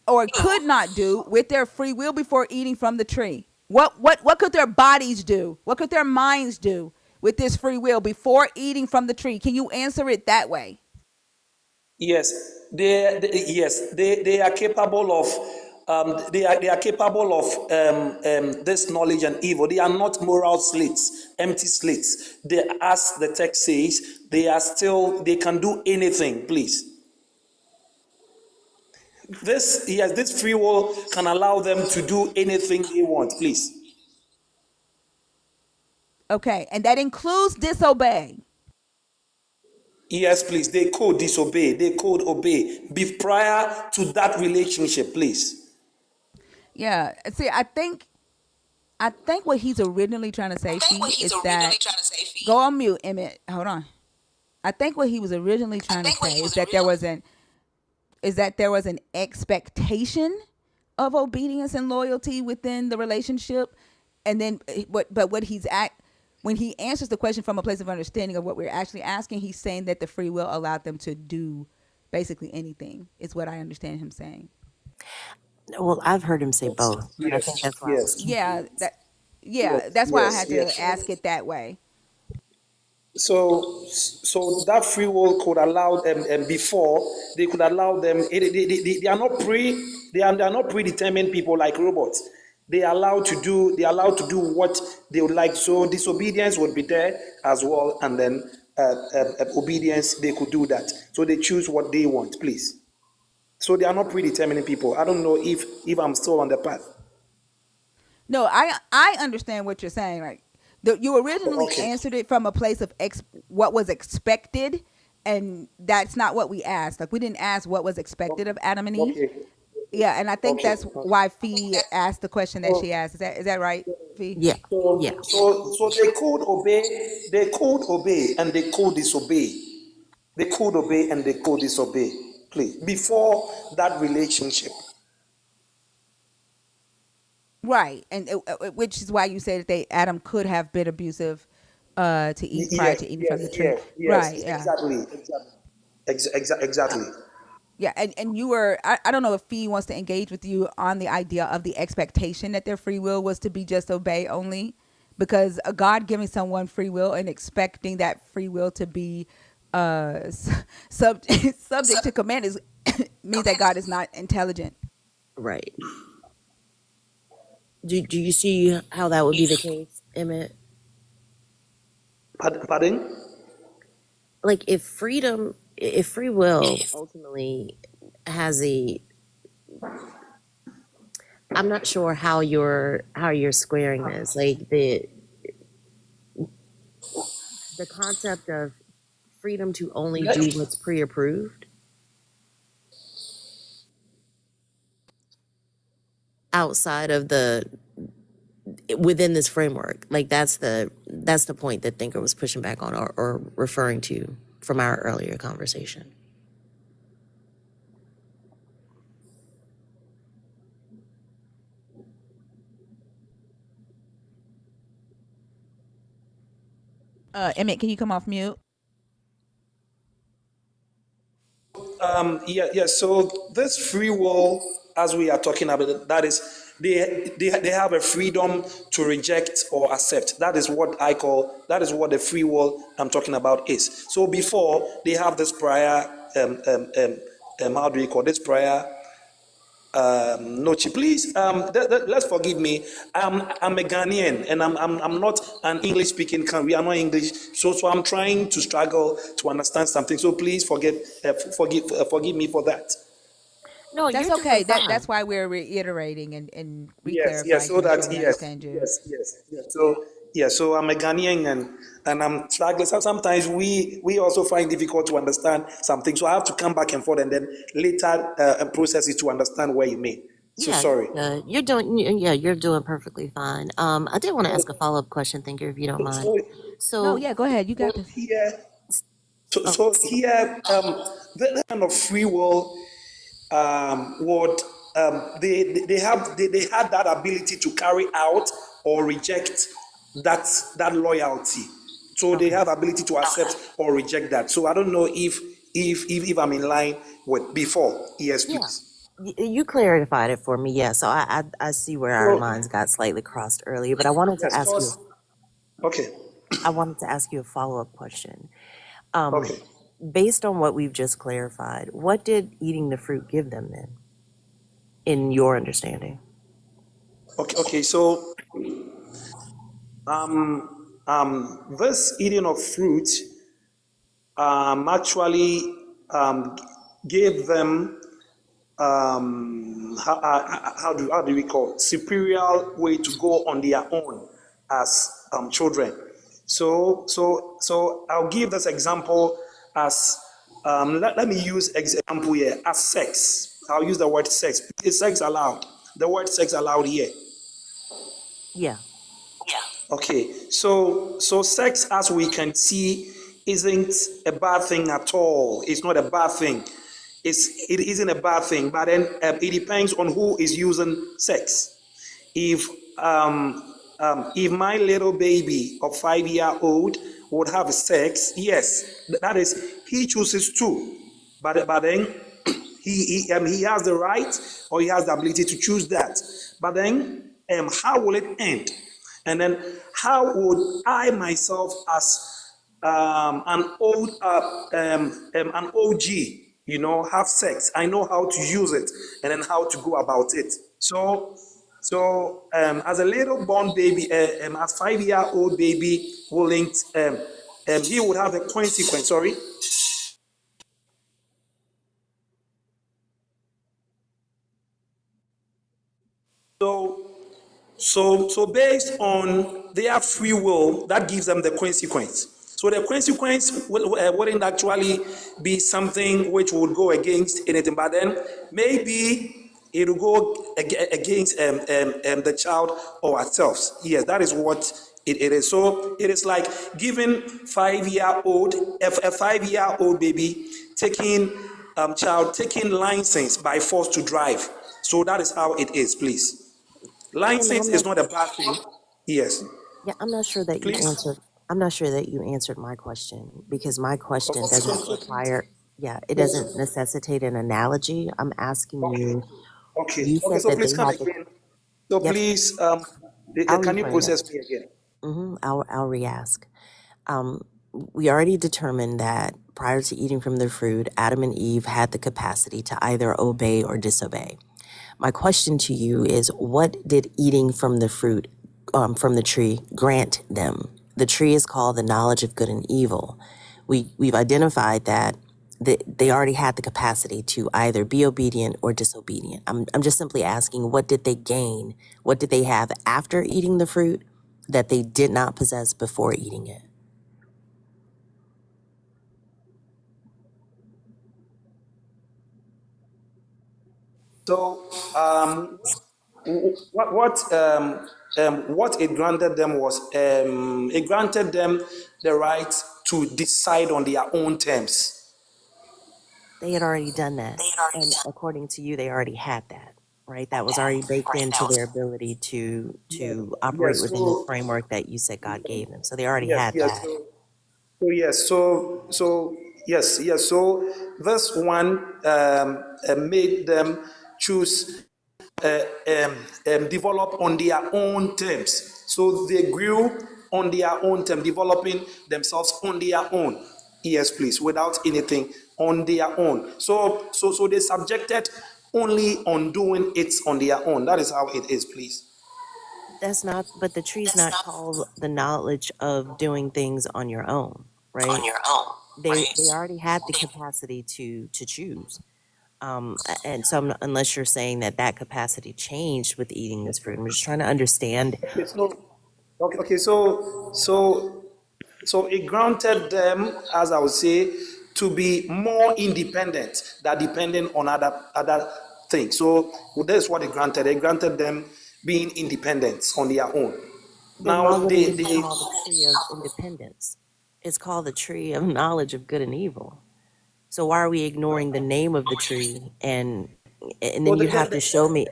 or could not do with their free will before eating from the tree? What could their bodies do? What could their minds do with this free will before eating from the tree? Can you answer it that way? Yes, they are capable of they are capable of this knowledge and evil. They are not moral slates, empty slates. They, as the text says, they can do anything. Please, this free will can allow them to do anything they want. Please, Okay, and that includes disobey. yes, please. They could disobey. They could obey. Be prior to that relationship, please. Yeah. See, I think what he's originally trying to say, Fee, is that go on mute, Emmett. Hold on. I think what he was originally trying to say is that there was an expectation of obedience and loyalty within the relationship, and then what he's at when he answers the question from a place of understanding of what we're actually asking, he's saying that the free will allowed them to do basically anything. Is what I understand him saying. Well, I've heard him say both, and I think Yes, that's why I was yes, Yeah, confused. that's why I yes, had to yes. ask it that way. So that free will could allow them, and before they could allow them. They are not they are not predetermined people like robots. They are allowed to do what they would like. So disobedience would be there as well, and then obedience, they could do that. So they choose what they want, please. So they are not predetermining people. I don't know if I'm still on the path. No, I understand what you're saying. Like you originally Okay, answered it from a place of what was expected, and that's not what we asked. Like we didn't ask what was expected of Adam and Eve. okay, Yeah, and I think okay. that's why Fee asked the question that she asked. Is that right, Fee? Yeah, yeah. So they could obey, and they could disobey. They could obey and they could disobey. Please, before that relationship. Right, and which is why you say that Adam could have been abusive to Eve prior Yes, to eating from yes, the tree. yes, Right. yes, Yeah. exactly, exactly. Yeah, and you were I don't know if Fee wants to engage with you on the idea of the expectation that their free will was to be just obey only, because a God giving someone free will and expecting that free will to be subject to command is means that God is not intelligent. Right. Do you see how that would be the case, Emmett? Pardon? Like if free will ultimately has a, I'm not sure how you're squaring this. Like the concept of freedom to only do what's pre-approved outside of the within this framework. Like that's the point that Thinker was pushing back on, or referring to from our earlier conversation. Emmett, can you come off mute? Yeah. So this free will, as we are talking about it, that is, they have a freedom to reject or accept. That is what I call. That is what the free will I'm talking about is. So before they have this prior how do you call this prayer? Nochi, please, let's forgive me. I'm a Ghanaian and I'm not an English speaking country. We are not English, so I'm trying to struggle to understand something. So please forgive me for that. No, That's you're okay. doing That's fine. why we're reiterating and Yes, re-clarifying to so make sure that we understand yes. So I'm a Ghanaian and I'm struggling. So sometimes we also find difficult to understand something. So I have to come back and forth and then later process it to understand where you mean. So Yeah, you're sorry. good. Yeah, you're doing perfectly fine. I did want to ask a follow-up question, thank you, if you don't mind. So No, So, yeah, go ahead. You got this. here, oh, the kind of free will would they had that ability to carry out or reject that loyalty. So they okay. have ability to accept or reject that. So I don't know if I'm in line with before. Yes, Yeah, please. you clarified it for me. Yeah, so I see where our So lines got slightly crossed earlier, but I wanted to yes, ask you first. Okay, a follow-up question. Um, okay, Based on what we've just clarified, what did eating the fruit give them then, in your understanding? okay. So this eating of fruit actually gave them how do we call it? Superior way to go on their own as children. So I'll give this example as let me use example here as sex. I'll use the word sex. Is sex allowed? The word sex allowed here. Yeah, Okay, so sex, as we can see, isn't a bad thing at all. It's not a bad thing. It isn't a bad thing, but then it depends on who is using sex. If if my little baby of 5 year old would have sex, yes, that is he chooses to, but then he has the right or he has the ability to choose that. But then how will it end? And then how would I myself as an OG, have sex? I know how to use it and then how to go about it. So as a little born baby, as 5 year old baby, wouldn't he would have a consequence. Sorry. So So based on their free will, that gives them the consequence. So the consequence wouldn't actually be something which would go against anything, but then maybe it will go against the child or ourselves. Yes, that is what it is. So it is like giving 5 year old a 5 year old baby taking child taking license by force to drive. So that is how it is, please. and License is not a bad thing. Yes, I'm not sure that you please. answered. I'm not sure that you answered my question, because my question Okay, doesn't require. Yeah, it doesn't necessitate an analogy. I'm asking you. okay, You okay. said So that please they come had the. again. So Yep, please, I'll can you rephrase it. process me again? I'll re-ask. Um, we already determined that prior to eating from the fruit, Adam and Eve had the capacity to either obey or disobey. My question to you is, what did eating from the fruit, from the tree, grant them? The tree is called the knowledge of good and evil. We've identified that they already had the capacity to either be obedient or disobedient. I'm just simply asking, what did they gain? What did they have after eating the fruit that they did not possess before eating it? So, what it granted them was it granted them the right to decide on their own terms. They had already done that. And according to you, they already had that, right? That was already baked into their ability to operate Yes. within this framework that you said God gave them. So they already Yes. had Yes. that. Yes. So this one made them choose develop on their own terms. So they grew on their own terms, developing themselves on their own. Yes, please, without anything on their own. So they subjected only on doing it on their own. That is how it is, please. That's not, but the tree's not called the knowledge of doing things on your own, right? They already had the capacity to choose. And so unless you're saying that that capacity changed with eating this fruit, I'm just trying to understand. Okay, so it granted them, as I would say, to be more independent than depending on other things. So that's what it granted. It granted them being independent on their own. Then why Now wouldn't it be called the tree of independence? It's called the tree of knowledge of good and evil. So why are we ignoring the name of the tree? And so then you'd have to show me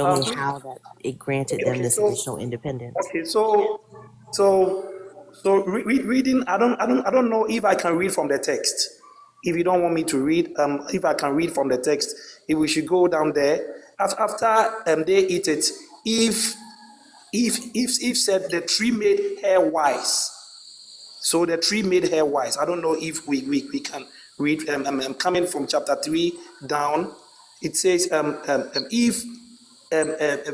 um, how that it granted them okay, this additional independence. okay, so reading. I don't know if I can read from the text. If you don't want me to read, if I can read from the text, if we should go down there after they eat it, if said the tree made her wise. So the tree made her wise. I don't know if we can read. I'm coming from chapter 3 down. It says, if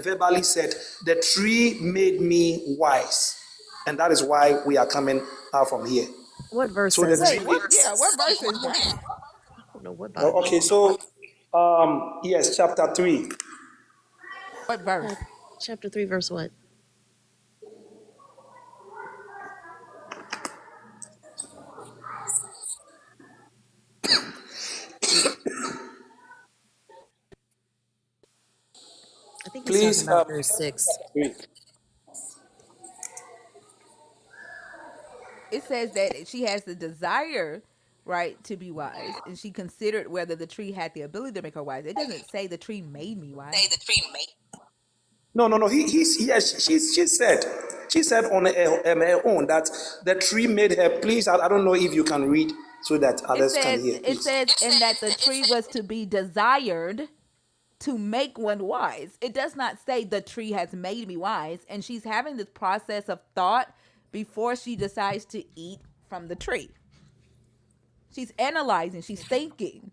verbally said, the tree made me wise. And that is why we are coming out from here. What verse So the says tree that? Wait, made. what? Yeah, what verse is that? I don't know what Oh, Bible. okay, so yes, chapter 3. What verse? Chapter 3, verse what? I think he's talking Please, about verse 6. 3. It says that she has the desire, right, to be wise, and she considered whether the tree had the ability to make her wise. It doesn't say the tree made me wise. No. Yes, she said on her own that the tree made her. Please, I don't know if you can read so that It others can says hear, it please. says and that the tree was to be desired to make one wise. It does not say the tree has made me wise, and she's having this process of thought before she decides to eat from the tree. She's analyzing, she's thinking.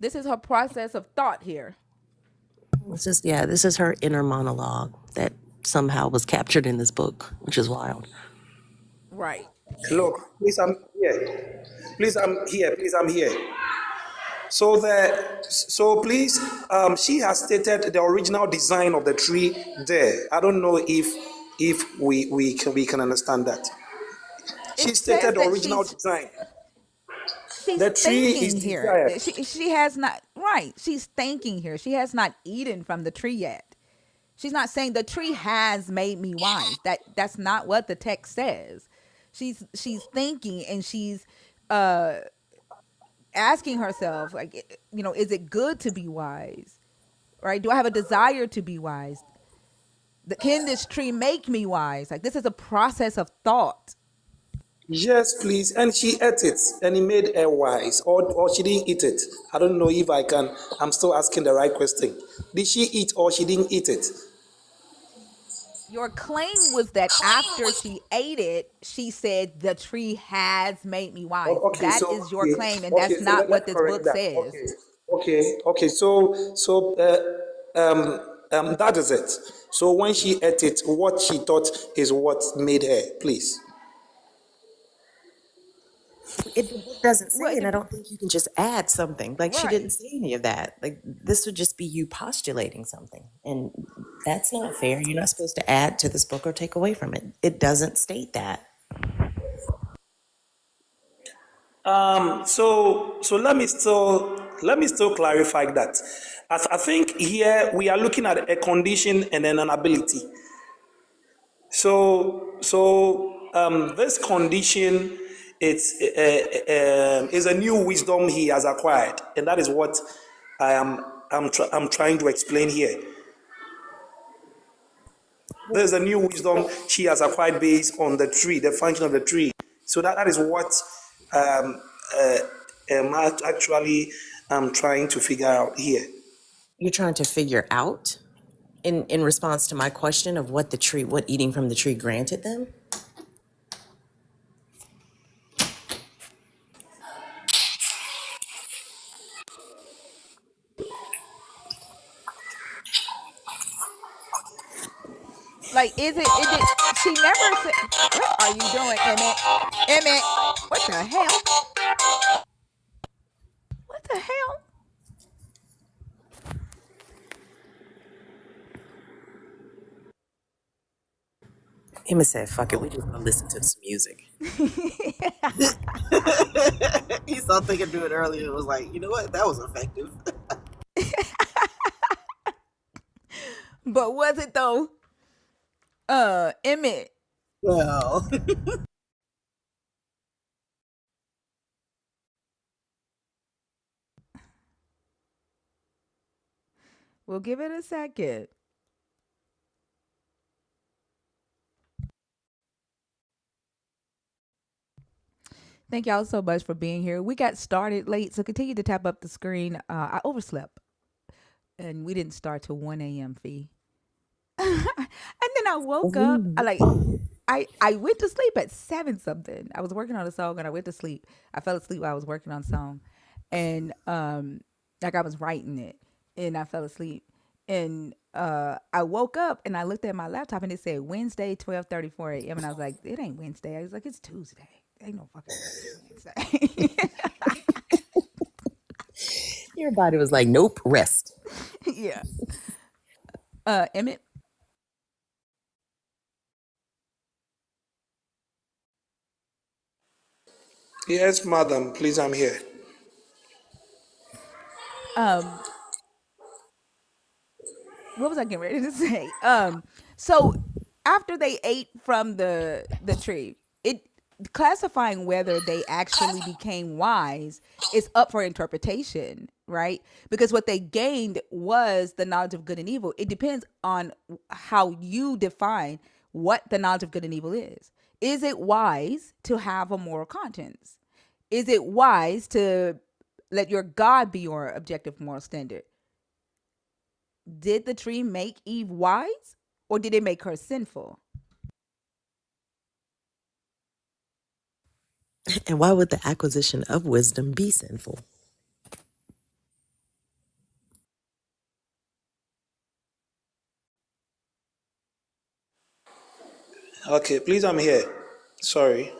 This is her process of thought here. This is her inner monologue that somehow was captured in this book, which is wild. Right. Look, please, I'm here. Please, I'm here. Please, I'm here. So please, she has stated the original design of the tree there. I don't know if we can understand that. She It says stated the that original design. she's The tree is thinking here. desired. She has not, right. She's thinking here. She has not eaten from the tree yet. She's not saying the tree has made me wise. That's not what the text says. She's thinking, and she's uh asking herself, like, is it good to be wise? Right? Do I have a desire to be wise? Can this tree make me wise? Like, this is a process of thought. Yes, please. And she ate it, and it made her wise, or she didn't eat it. I don't know if I can. I'm still asking the right question. Did she eat, or she didn't eat it? Your claim was that after she ate it, she said the tree has made me wise. Okay, That so is your okay, claim, and that's so not let's what this correct book that. says. Okay. That is it. So when she ate it, what she thought is what made her. Please. The book doesn't say What? it, and I don't think you can just add something. Like, she Right. didn't say any of that. Like, this would just be you postulating something. And that's not fair. You're not supposed to add to this book or take away from it. It doesn't state that. So let me still clarify that. I think here we are looking at a condition and then an ability. So this condition is a new wisdom he has acquired, and that is what I'm trying to explain here. There's a new wisdom she has acquired based on the tree, the function of the tree. So that is what um, uh, actually I'm trying to figure out here. You're trying to figure out. in response to my question of what eating from the tree granted them. Like, is it? It did. She never said. What are you doing, Emmett? Emmett, what the hell? What the hell? Emma said, "Fuck it, we just gonna listen to some music." He saw thinking do it earlier. It was like, you know what? That was effective. But was it though? Emmett. Well, We'll give it a second. Thank y'all so much for being here. We got started late, so continue to tap up the screen. I overslept, and we didn't start till 1 a.m. Fee. And then I woke up. I went to sleep at 7 something. I was working on a song and I went to sleep. I fell asleep while I was working on a song, and like I was writing it, and I fell asleep. And I woke up and I looked at my laptop and it said Wednesday 12:34 a.m. and I was like, it ain't Wednesday. I was like, it's Tuesday. Ain't no fucking Wednesday. your body was like, nope, rest. Yeah. Emmett. Yes, madam. Please, I'm here. Um, what was I getting ready to say? So after they ate from the tree, it classifying whether they actually became wise is up for interpretation, right? Because what they gained was the knowledge of good and evil. It depends on how you define what the knowledge of good and evil is. Is it wise to have a moral conscience? Is it wise to let your God be your objective moral standard? Did the tree make Eve wise or did it make her sinful? And why would the acquisition of wisdom be sinful? Okay, please, I'm here. Sorry.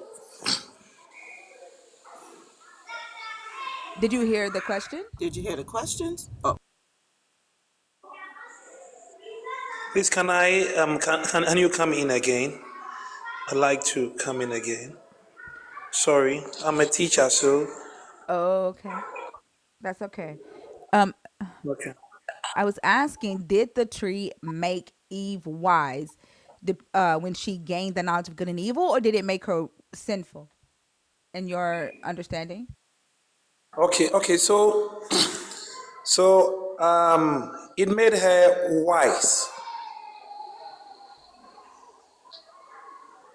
Did you hear the question? Did you hear the questions? Oh, Please, can I can you come in again? I'd like to come in again. Sorry, I'm a teacher, so Oh, okay. That's okay. Um, okay. I was asking, did the tree make Eve wise when she gained the knowledge of good and evil, or did it make her sinful? In your understanding, Okay. It made her wise.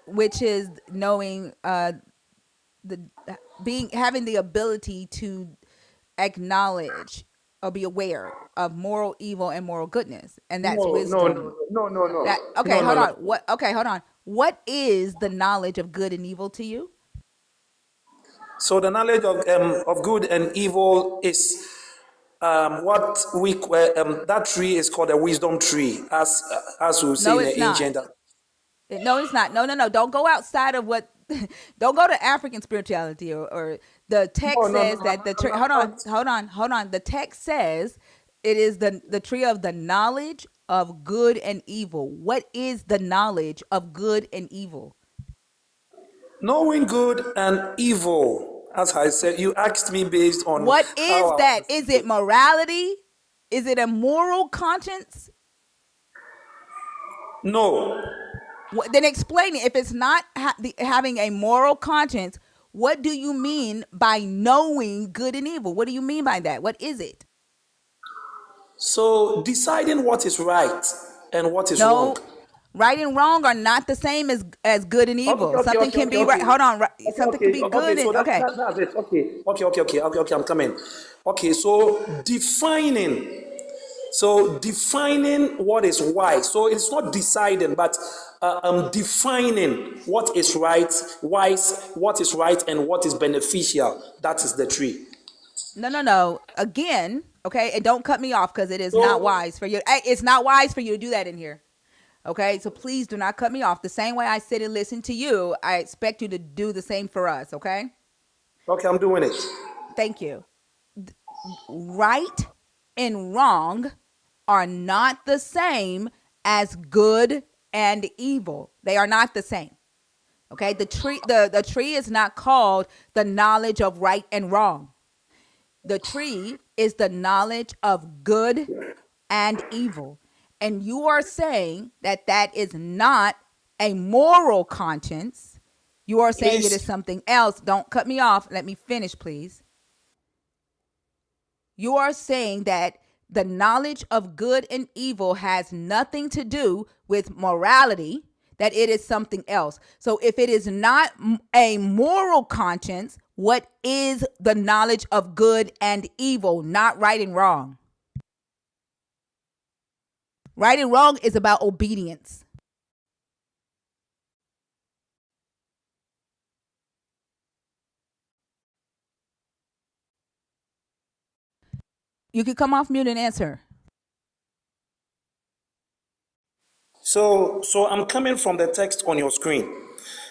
which is knowing the being having the ability to acknowledge or be aware of moral evil and moral goodness, and that's wisdom. That okay, hold No. on. What okay, hold on. What is the knowledge of good and evil to you? So the knowledge of good and evil is what we that tree is called a wisdom tree, as we say No, in it's the ancient. not. No, it's not. No. Don't go outside of what. Don't go to African spirituality or the text says that the tree. Hold on. The text says it is the tree of the knowledge of good and evil. What is the knowledge of good and evil? Knowing good and evil, as I said, you asked me based on What is how I that? Is understood. it morality? Is it a moral conscience? No. Then explain it. If it's not having a moral conscience, what do you mean by knowing good and evil? What do you mean by that? What is it? So deciding what is right and what is wrong. No, right and wrong are not the same as good and evil. Something can be right. Hold on. Something can be good So and okay. that's it. Okay. I'm coming. Okay. So defining So defining what is wise. So it's not deciding, but defining what is right, wise, what is right, and what is beneficial. That is the tree. No. Again, okay, and don't cut me off because it is not So wise for you. Hey, it's not wise for you to do that in here. Okay, so please do not cut me off. The same way I sit and listen to you, I expect you to do the same for us. Okay, okay, I'm doing it. thank you. Right and wrong are not the same as good and evil. They are not the same. Okay, the tree is not called the knowledge of right and wrong. The tree is the knowledge of good and evil. And you are saying that that is not a moral conscience. You are saying it is Please. something else. Don't cut me off. Let me finish, please. You are saying that the knowledge of good and evil has nothing to do with morality, that it is something else. So if it is not a moral conscience, what is the knowledge of good and evil? Not right and wrong. Right and wrong is about obedience. You can come off mute and answer. So I'm coming from the text on your screen.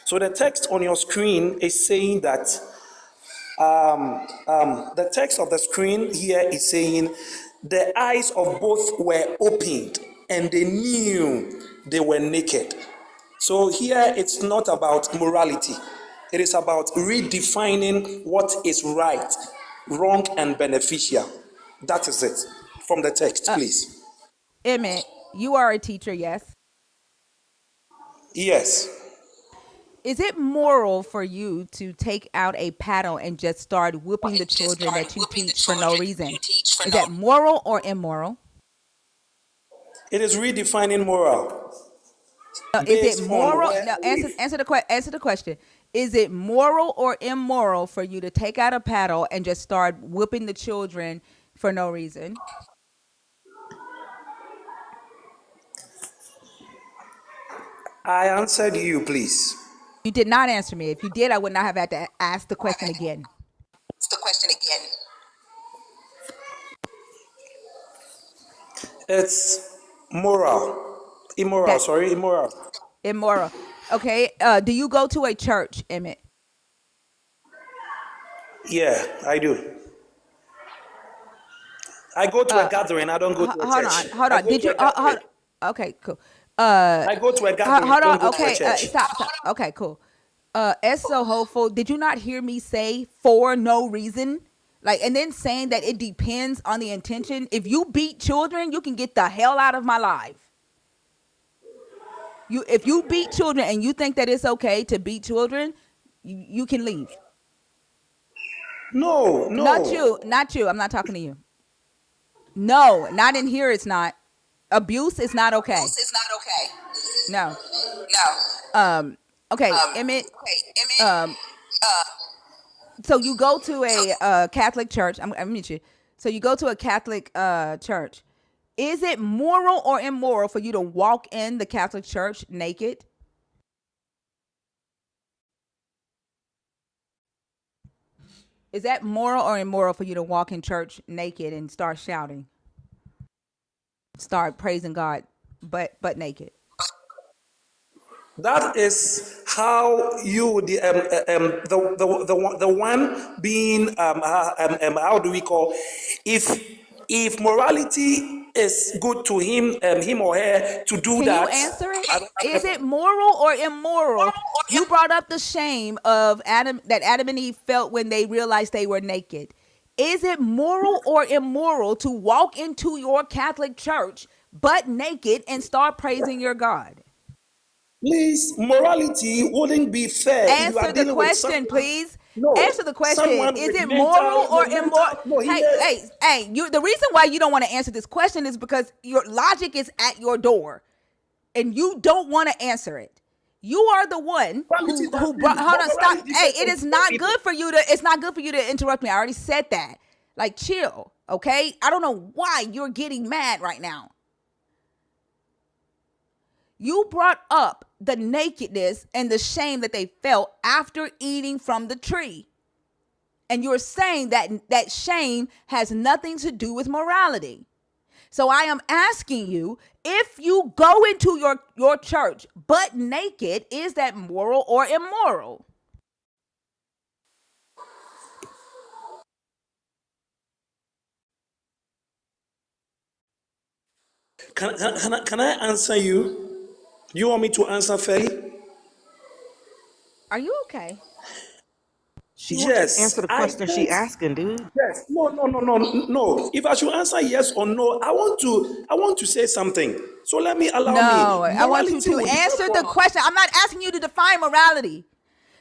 So the text on your screen is saying that the text of the screen here is saying the eyes of both were opened and they knew they were naked. So here it's not about morality. It is about redefining what is right, wrong, and beneficial. That is it. From the text, please. Emmett, you are a teacher, yes? Yes. Is it moral for you to take out a paddle and just start whooping the children that you teach for no reason? Is that moral or immoral? It is redefining moral Is it based on moral? where No, if answer the question. Is it moral or immoral for you to take out a paddle and just start whooping the children for no reason? I answered you, please. You did not answer me. If you did, I would not have had to ask the question again. It's moral. Immoral, That sorry, immoral. immoral. Okay. Do you go to a church, Emmett? Yeah, I do. I go to a gathering, I don't go to a Hold church. on. Hold I on. go Did to you? a gathering. Okay. Cool. Uh, I go to a gathering, I hold don't on. go to a Okay. church. Stop. Okay. Cool. S so hopeful. Did you not hear me say for no reason? Like, and then saying that it depends on the intention. If you beat children, you can get the hell out of my life. If you beat children and you think that it's okay to beat children, you can leave. No, Not no. you. Not you. I'm not talking to you. No, not in here. It's not. Abuse is not okay. No. Okay, Emmett. Um. So you go to a Catholic church. I'm meet you. So you go to a Catholic church. Is it moral or immoral for you to walk in the Catholic church naked? Is that moral or immoral for you to walk in church naked and start shouting, start praising God, but naked? That is how you the one being how do we call if morality is good to him or her to do Can you that. answer it? I don't have Is a it moral or immoral? You brought up the shame of Adam and Eve felt when they realized they were naked. Is it moral or immoral to walk into your Catholic church butt naked and start praising your God? Please, morality wouldn't be fair if you are Answer the dealing with question, someone. please. No, Answer the question. someone Is with it moral or immoral? No, he is. Hey. You. The reason why you don't want to answer this question is because your logic is at your door, and you don't want to answer it. You are the one Morality who brought. doesn't. Hold on. Stop. Morality Hey, differs it from is not everything. good for you to. It's not good for you to interrupt me. I already said that. Like, chill. Okay? I don't know why you're getting mad right now. You brought up the nakedness and the shame that they felt after eating from the tree. And you're saying that that shame has nothing to do with morality. So I am asking you, if you go into your church butt naked, is that moral or immoral? Can I answer you? You want me to answer fairly? Are you okay? She wants you to Yes, answer the I question she can't. asking, dude. Yes, no. If I should answer yes or no, I want to say something. So allow No, me. I want you Morality to will differ answer the from. question. I'm not asking you to define morality.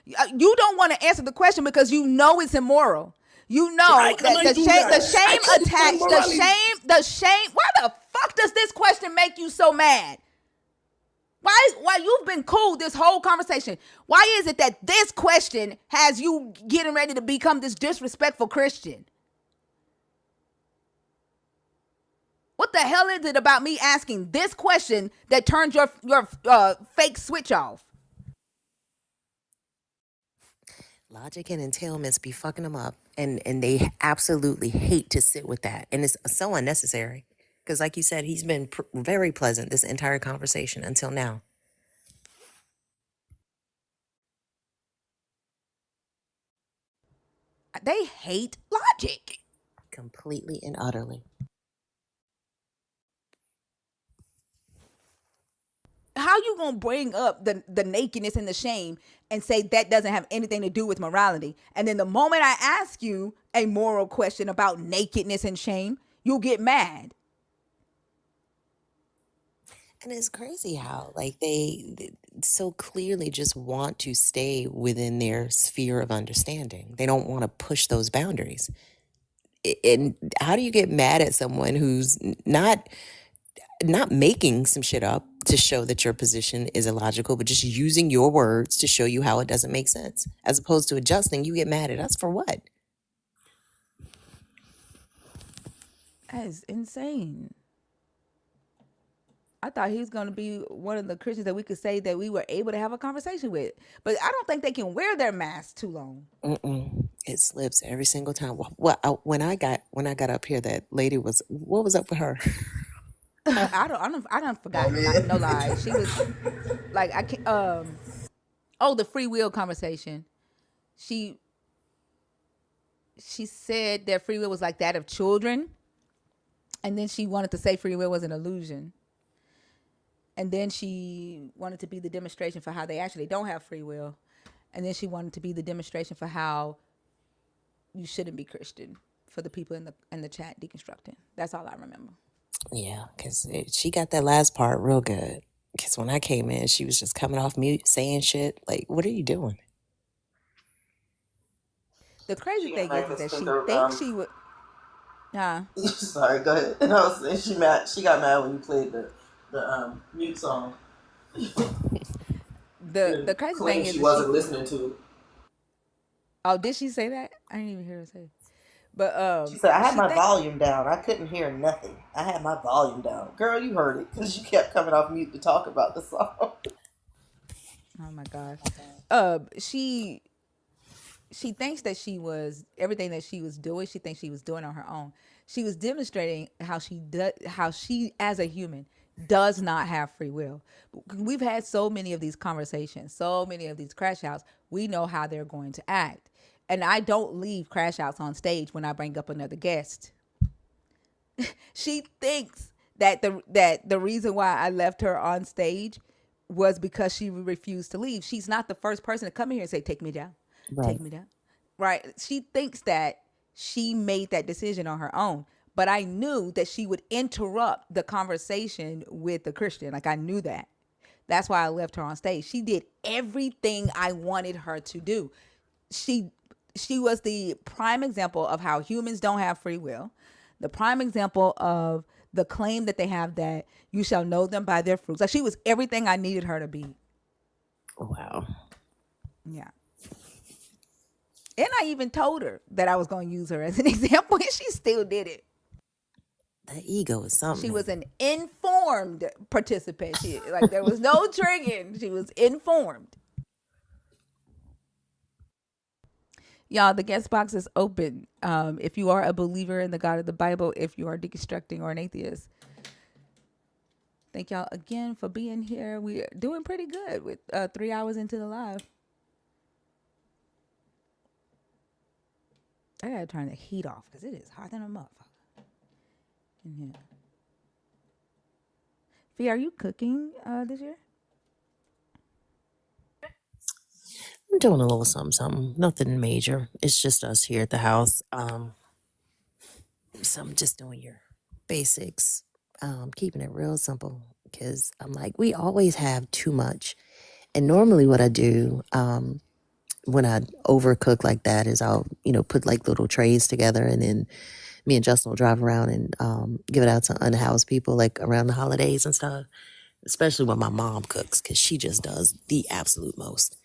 You don't want to answer the question because you know it's immoral. You Why know can that I the do shame, the that? I shame can't define attached, the morality. shame, the shame. Why the fuck does this question make you so mad? Why you've been cool this whole conversation? Why is it that this question has you getting ready to become this disrespectful Christian? What the hell is it about me asking this question that turns your fake switch off? Logic and entailments be fucking them up, and they absolutely hate to sit with that, and it's so unnecessary. Because, like you said, he's been very pleasant this entire conversation until now. They hate logic. Completely and utterly. How you gonna bring up the nakedness and the shame and say that doesn't have anything to do with morality? And then the moment I ask you a moral question about nakedness and shame, you'll get mad. And it's crazy how, like, they so clearly just want to stay within their sphere of understanding. They don't want to push those boundaries. And how do you get mad at someone who's not making some shit up to show that your position is illogical, but just using your words to show you how it doesn't make sense? As opposed to adjusting, you get mad at us for what? That is insane. I thought he was going to be one of the Christians that we could say that we were able to have a conversation with. But I don't think they can wear their mask too long. It slips every single time. When I got up here, that lady was, what was up with her? I don't forgot. Not, no lie. She was like, I can't, oh, the free will conversation. She she said that free will was like that of children. And then she wanted to say free will was an illusion. And then she wanted to be the demonstration for how they actually don't have free will. And then she wanted to be the demonstration for how you shouldn't be Christian, for the people in the chat deconstructing. That's all I remember. Yeah, because she got that last part real good. Because when I came in, she was just coming off mute, saying shit. Like, what are you doing? The crazy She got thing mad is because that she Spencer. thinks she would. Huh? Sorry, go ahead. And I was saying she mad. She got mad when you played the mute song. The crazy thing Claimed is she that wasn't listening to it. Oh, did she say that? I didn't even hear her say it. But She said, I had she my think. volume down. I couldn't hear nothing. I had my volume down. Girl, you heard it because you kept coming off mute to talk about the song. Oh my god. She thinks that she was everything that she was doing. She thinks she was doing on her own. She was demonstrating how she as a human does not have free will. We've had so many of these conversations, so many of these crash outs. We know how they're going to act, and I don't leave crash outs on stage when I bring up another guest. She thinks that the reason why I left her on stage was because she refused to leave. She's not the first person to come in here and say, "Take me down, Right. take me down." Right? She thinks that she made that decision on her own. But I knew that she would interrupt the conversation with the Christian. Like I knew that. That's why I left her on stage. She did everything I wanted her to do. She she was the prime example of how humans don't have free will. The prime example of the claim that they have that you shall know them by their fruits. Like she was everything I needed her to be. Wow. Yeah. And I even told her that I was going to use her as an example, and she still did it. That ego is something. She was an informed participant. There was no triggering. She was informed. Y'all, the guest box is open. If you are a believer in the God of the Bible, if you are deconstructing or an atheist. Thank y'all again for being here. We're doing pretty good with 3 hours into the live. I gotta turn the heat off because it is hot than a motherfucker in here. Fee, are you cooking this year? I'm doing a little something. Nothing major. It's just us here at the house. So I'm just doing your basics. Keeping it real simple because I'm like, we always have too much. And normally what I do when I overcook like that is I'll, put like little trays together, and then me and Justin will drive around and give it out to unhoused people like around the holidays and stuff, especially when my mom cooks because she just does the absolute most.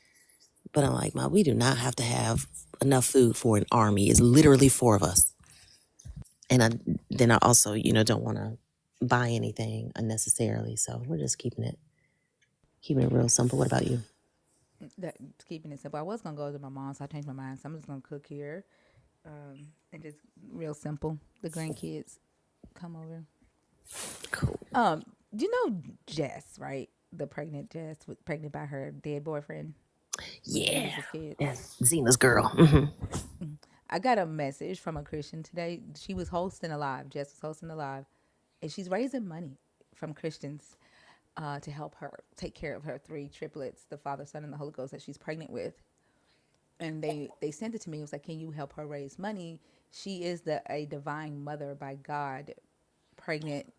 But I'm like, Mom, we do not have to have enough food for an army. It's literally 4 of us. And I also, don't want to buy anything unnecessarily. So we're just keeping it real simple. What about you? Keeping it simple. I was gonna go to my mom's, so I changed my mind. So I'm just gonna cook here, and just real simple. The grandkids come over. Cool. Do you know Jess, right? The pregnant Jess, pregnant by her dead boyfriend. Yeah. Yes. Zena's girl. I got a message from a Christian today. She was hosting a live. Jess was hosting a live, and she's raising money from Christians to help her take care of her 3 triplets, the Father, Son, and the Holy Ghost that she's pregnant with. And they sent it to me. It was like, can you help her raise money? She is a divine mother by God, pregnant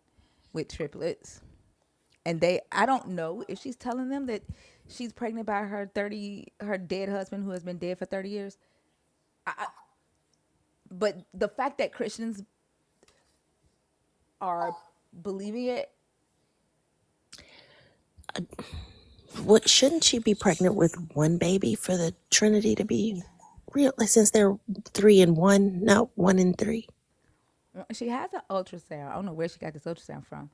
with triplets. And I don't know if she's telling them that she's pregnant by her dead husband who has been dead for 30 years. But the fact that Christians are believing it. What, shouldn't she be pregnant with 1 baby for the Trinity to be real? Like, since they're 3 and 1, not 1 and 3. She has an ultrasound. I don't know where she got this ultrasound from.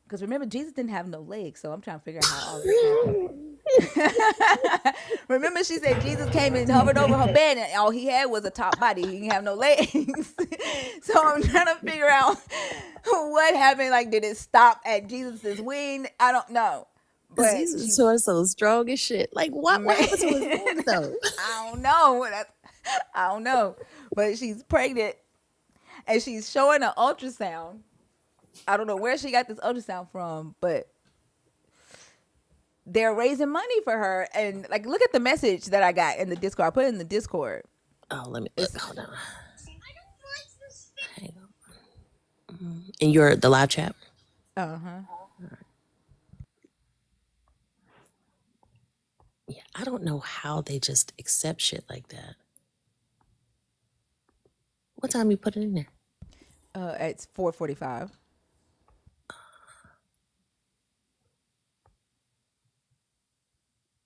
Because remember, Jesus didn't have no legs, so I'm trying to figure out how all this happened. Remember, she said Jesus came and hovered over her bed, and all he had was a top body. He didn't have no legs. So I'm trying to figure out what happened. Like, did it stop at Jesus's wing? I don't know. But Jesus was so strong as shit. Like, what happened to his legs, though? I don't know. But she's pregnant, and she's showing an ultrasound. I don't know where she got this ultrasound from, but they're raising money for her. And like, look at the message that I got in the Discord. I put it in the Discord. Oh, let me look. Hold on. Hang on. In the live chat? Uh-huh. Yeah, I don't know how they just accept shit like that. What time you put it in there? It's 4:45.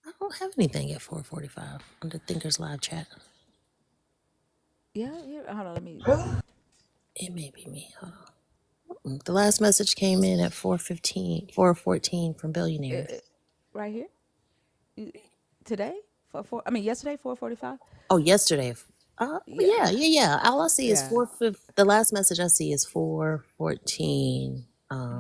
I don't have anything at 4:45 on the Thinkers live chat. Yeah, hold on, let me. It may be me. Hold on. The last message came in at 4:14 from Billionaires. Right here? Today? Yesterday, 4:45? Oh, yesterday. Yeah. All I see is 4:50. The last message I see is 4:14.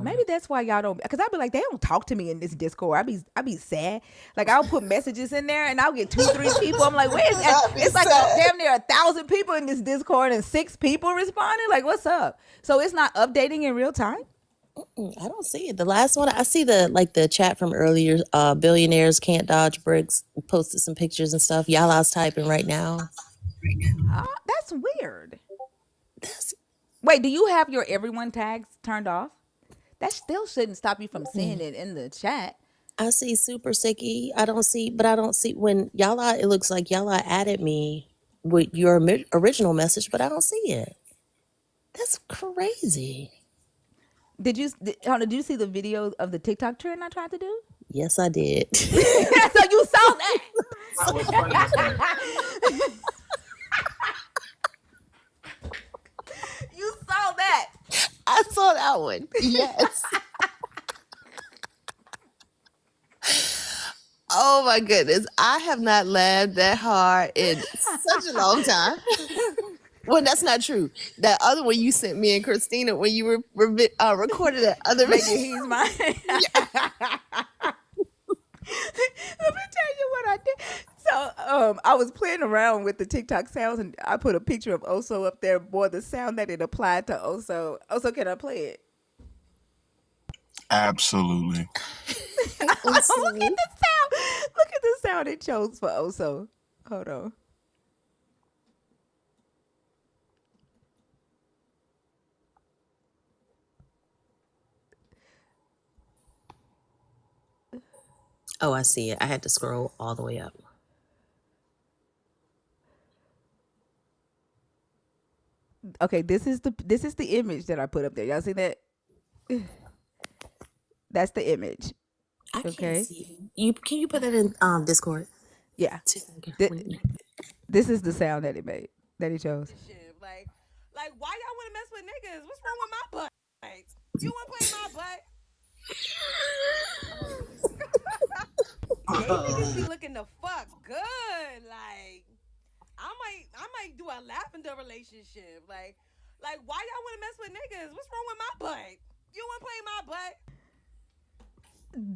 Maybe that's why y'all don't, because I'll be like, they don't talk to me in this Discord. I be sad. Like, I'll put messages in there and I'll get 2-3 people. I'm like, where's that? It's like damn near 1,000 people in this Discord and 6 people responding. Like, what's up? So it's not updating in real time? I don't see it. The last one I see, the chat from earlier. Billionaires can't dodge bricks. Posted some pictures and stuff. Y'all's typing right now. That's weird. Wait, do you have your everyone tags turned off? That still shouldn't stop you from seeing it in the chat. I see Super Sicky. I don't see when Yala. It looks like Yala added me with your original message, but I don't see it. That's crazy. Did you see the video of the TikTok trend I tried to do? Yes, I did. So you saw that. You saw that. I that one. Yes. Oh my goodness. I have not laughed that hard in such a long time. Well, that's not true. That other one you sent me and Christina when you recorded that other Making he's mine. Let me tell you what I did. So I was playing around with the TikTok sounds and I put a picture of Oso up there. Boy, the sound that it applied to Oso. Oso, can I play it? Absolutely. Look at the sound. Look at the sound it chose for Oso. Hold on. Oh, I see it. I had to scroll all the way up. Okay, this is the image that I put up there. Y'all see that? That's the image. I can't Okay. see. Can you put that in Discord? Yeah. This is the sound that it made, that it chose. Like, why y'all want to mess with niggas? What's wrong with my butt? You want to play my butt? They niggas be looking the fuck good. Like, I might do a lavender relationship. Like, why y'all want to mess with niggas? What's wrong with my butt? You want to play my butt?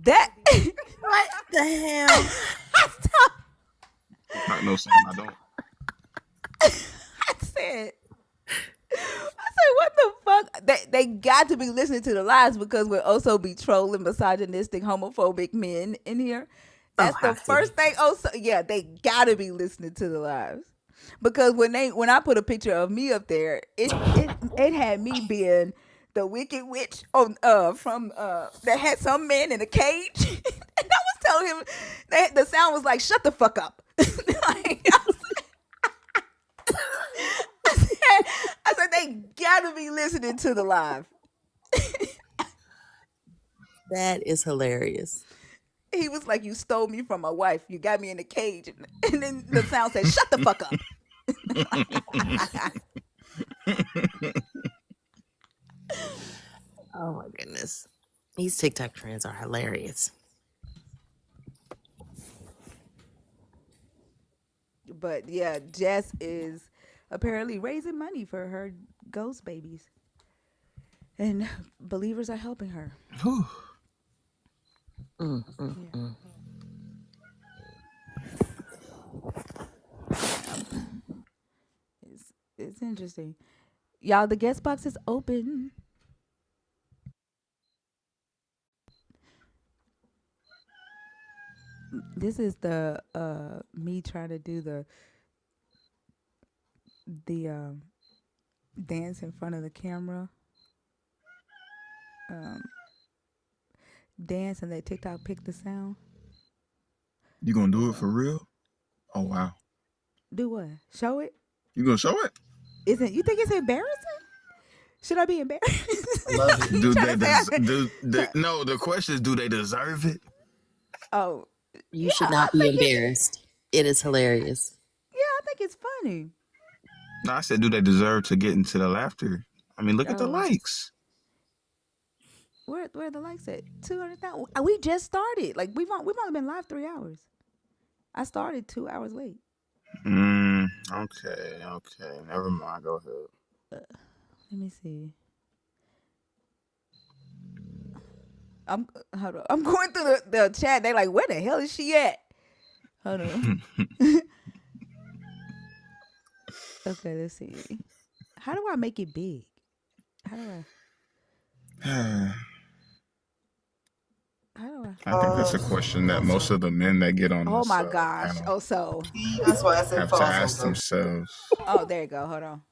That what the hell? Not no saying I don't. I said, what the fuck? They got to be listening to the lives because we'll also be trolling misogynistic, homophobic men in here. That's the first thing. Also, yeah, they gotta be listening to the lives because when I put a picture of me up there, it had me being the wicked witch from that had some man in a cage, and I was telling him that the sound was like, "Shut the fuck up." I said they gotta be listening to the live. That is hilarious. He was like, "You stole me from my wife. You got me in a cage," and then the sound said, "Shut the fuck up." Oh my goodness. These TikTok trends are hilarious. But yeah, Jess is apparently raising money for her ghost babies. And believers are helping her. It's interesting. Y'all, the guest box is open. This is the me trying to do the dance in front of the camera. Dance and let TikTok pick the sound. You gonna do it for real? Oh wow. Do what? Show it? You gonna show it? Isn't you think it's embarrassing? Should I be embarrassed? Do they no, the question is, do they deserve it? Oh. You should not be embarrassed. It is hilarious. Yeah, I think it's funny. No, I said, do they deserve to get into the laughter? I mean, look at the likes. Where are the likes at? 200,000. We just started. Like we've only been live 3 hours. I started 2 hours late. Okay. Never mind. Go ahead. Let me see. I'm going through the chat. They like, where the hell is she at? Hold on. Okay, let's see. How do I make it big? How do I? I think that's a question that most of the men that get on Oh this my gosh. panel Oh, so. That's why I said have to ask themselves. Oh, there you go. Hold on.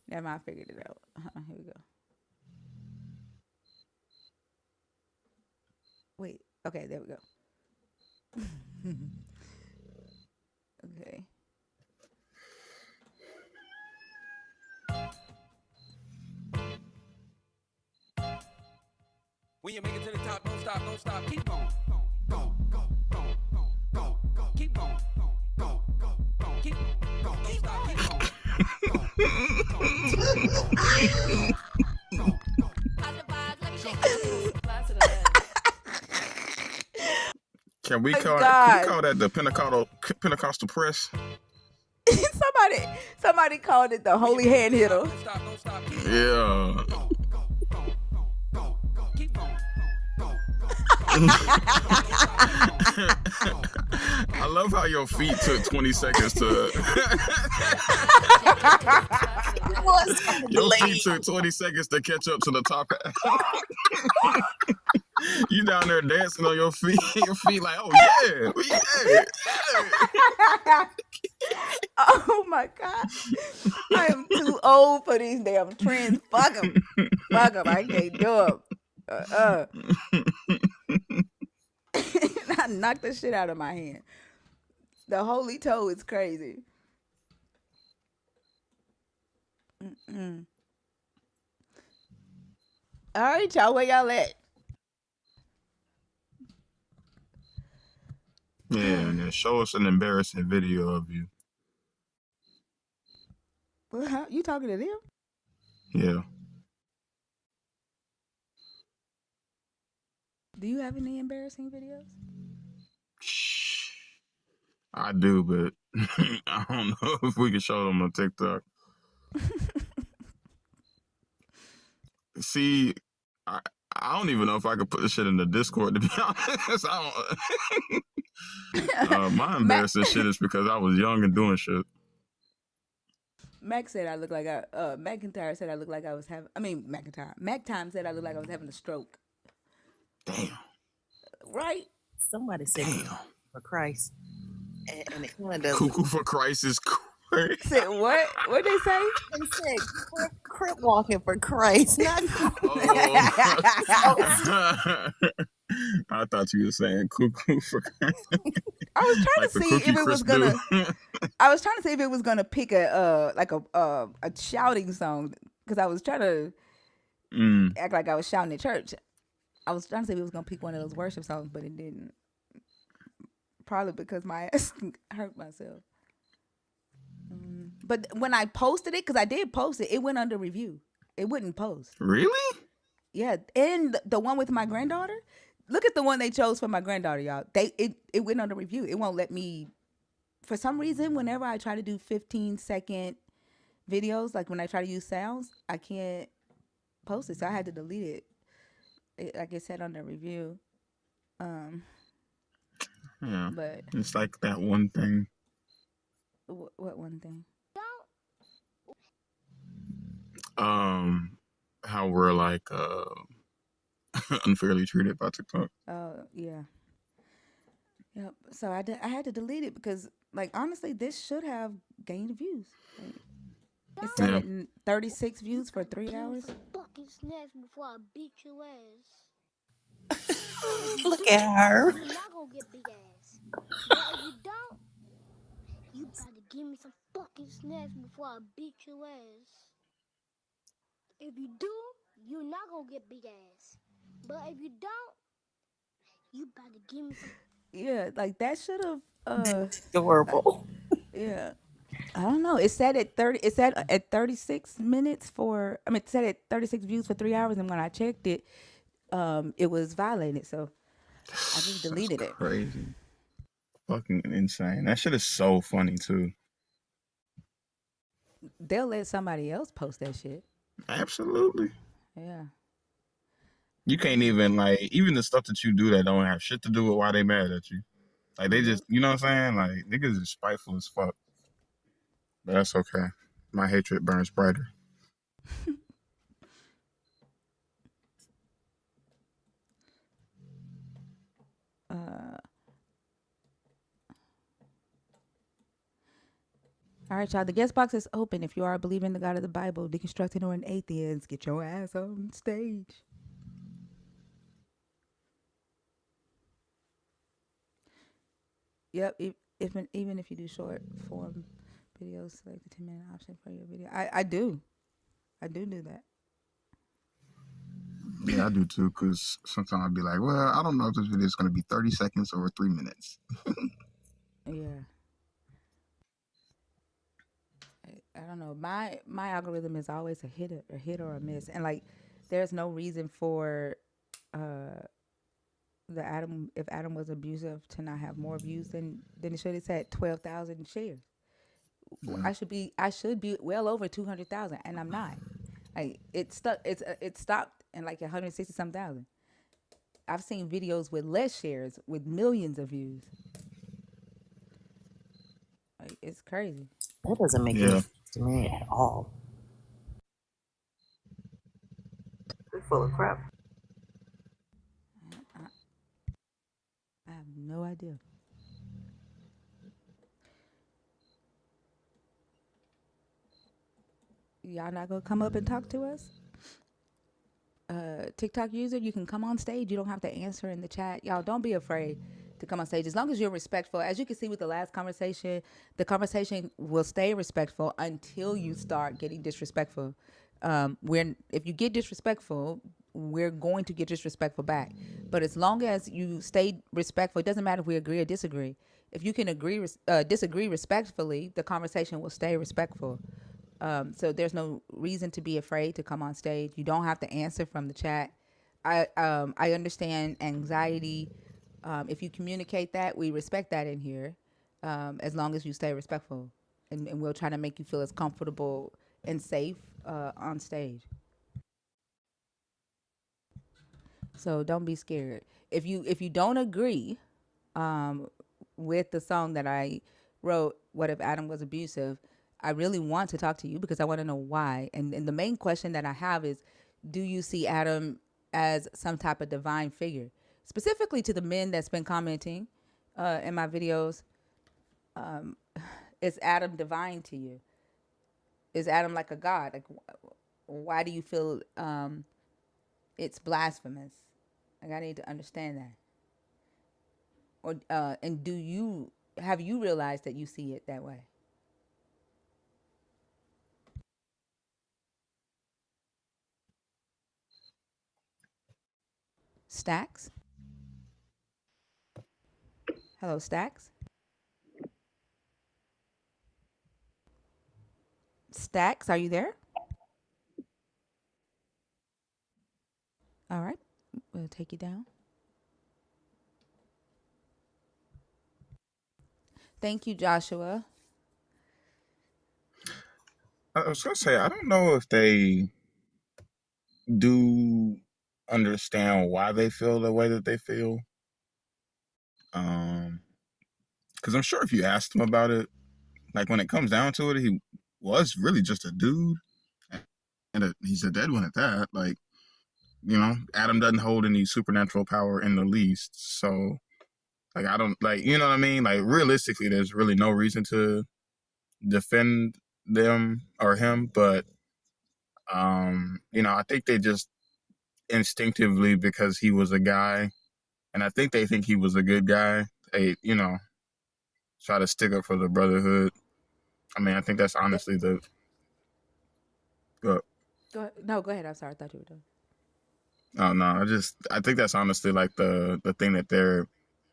Never mind. I figured it out. Here we go. Wait. Okay, there we go. Okay. When you make it to the top, don't stop, keep going. Go, keep going. Go, keep going. Don't stop, keep going. Can we my call God. that the Pentecostal press? somebody called it the holy hand hitter. Yeah. I love how your feet took 20 seconds to. It was kind of Your feet delayed. took 20 seconds to catch up to the top. You down there dancing on your feet. Your feet like, oh yeah, yeah. Oh my God. I am too old for these damn trends. Fuck them. Fuck them. I can't do them. I knocked the shit out of my hand. The holy toe is crazy. Mm-mm. All right, y'all. Where y'all at? Yeah, and then show us an embarrassing video of you. Well, you talking to them? Yeah. Do you have any embarrassing videos? I do, but I don't know if we can show them on TikTok. See, I don't even know if I could put this shit in the Discord, to be honest. My embarrassing shit is because I was young and doing shit. Mac said I look like McIntyre said I look like I was having. I mean McIntyre. Mac Time said I look like I was having a stroke. Damn. Right? Somebody said, for Christ. And it kind of does. Cuckoo for Christ is crazy. Said what? What'd they say? They said crip walking for Christ, not. I thought you were saying cuckoo for Christ. I was trying Like to the see Cookie if it was Crisp gonna. dude. I was trying to see if it was gonna pick a shouting song because I was trying to act like I was shouting at church. I was trying to see if it was gonna pick one of those worship songs, but it didn't. Probably because my ass hurt myself. But when I posted it, because I did post it, it went under review. It wouldn't post. Really? Yeah, and the one with my granddaughter. Look at the one they chose for my granddaughter, y'all. It went under review. It won't let me. For some reason, whenever I try to do 15-second videos, like when I try to use sounds, I can't post it, so I had to delete it. Like it said under review. Yeah. But it's like that one thing. What one thing? How we're like unfairly treated by TikTok. Oh yeah. Yep. So I had to delete it because, like, honestly, this should have gained views. Like, it's set at 36 views for 3 hours. Fucking snatch before I beat your ass. Look at her. You're not gonna get big ass. But if you don't, you better give me some fucking snatch before I beat your ass. If you do, you're not gonna get big ass. But if you don't, you better give me some. Yeah, like that should have. Adorable. Yeah. I don't know. It's set at 30. It's at 36 minutes for. I mean, it's set at 36 views for 3 hours, and when I checked it, it was violated. So I just deleted it. Crazy. Fucking insane. That shit is so funny too. They'll let somebody else post that shit. Absolutely. Yeah. You can't even even the stuff that you do that don't have shit to do with why they mad at you. Like they just, you know what I'm saying? Like niggas is spiteful as fuck. But that's okay. My hatred burns brighter. All right, y'all. The guest box is open. If you are believing the God of the Bible, deconstructing, or an atheist, get your ass on stage. Yep. Even if you do short form videos, select the 10-minute option for your video. I do that. Yeah, I do too, because sometimes I'd be like, well, I don't know if this video is going to be 30 seconds or 3 minutes. Yeah. I don't know. My algorithm is always a hit or a miss, and like, there's no reason for the Adam if Adam was abusive to not have more views than it should. It's at 12,000 shares. Yeah. I should be well over 200,000, and I'm not. Like it stuck. It stopped in like 160 some thousand. I've seen videos with less shares with millions of views. Like, it's crazy. That doesn't make any Yeah. sense to me at all. They're full of crap. I, I have no idea. Y'all not gonna come up and talk to us? TikTok user, you can come on stage. You don't have to answer in the chat. Y'all don't be afraid to come on stage as long as you're respectful. As you can see with the last conversation, the conversation will stay respectful until you start getting disrespectful. If you get disrespectful, we're going to get disrespectful back. But as long as you stay respectful, it doesn't matter if we agree or disagree. If you can disagree respectfully, the conversation will stay respectful. So there's no reason to be afraid to come on stage. You don't have to answer from the chat. I understand anxiety. If you communicate that, we respect that in here, as long as you stay respectful, and we'll try to make you feel as comfortable and safe on stage. So don't be scared. If you don't agree um, with the song that I wrote, "What if Adam was abusive?" I really want to talk to you because I want to know why. And the main question that I have is, do you see Adam as some type of divine figure? Specifically to the men that's been commenting in my videos, is Adam divine to you? Is Adam like a god? Like, why do you feel it's blasphemous? Like, I need to understand that. Or and do you have you realized that you see it that way? Stacks? Hello, Stacks? Stacks, are you there? All right, we'll take you down. Thank you, Joshua. I was gonna say I don't know if they do understand why they feel the way that they feel. Because I'm sure if you asked him about it, like when it comes down to it, he was really just a dude, and he's a dead one at that. Like, Adam doesn't hold any supernatural power in the least. So, like, I don't like, you know what I mean? Like, realistically, there's really no reason to defend them or him, but I think they just instinctively, because he was a guy, and I think they think he was a good guy. They, try to stick up for the brotherhood. I mean, I think that's That, honestly the. Uh, no, go ahead. I'm sorry. I thought you were done. oh no, I think that's honestly like the thing that they're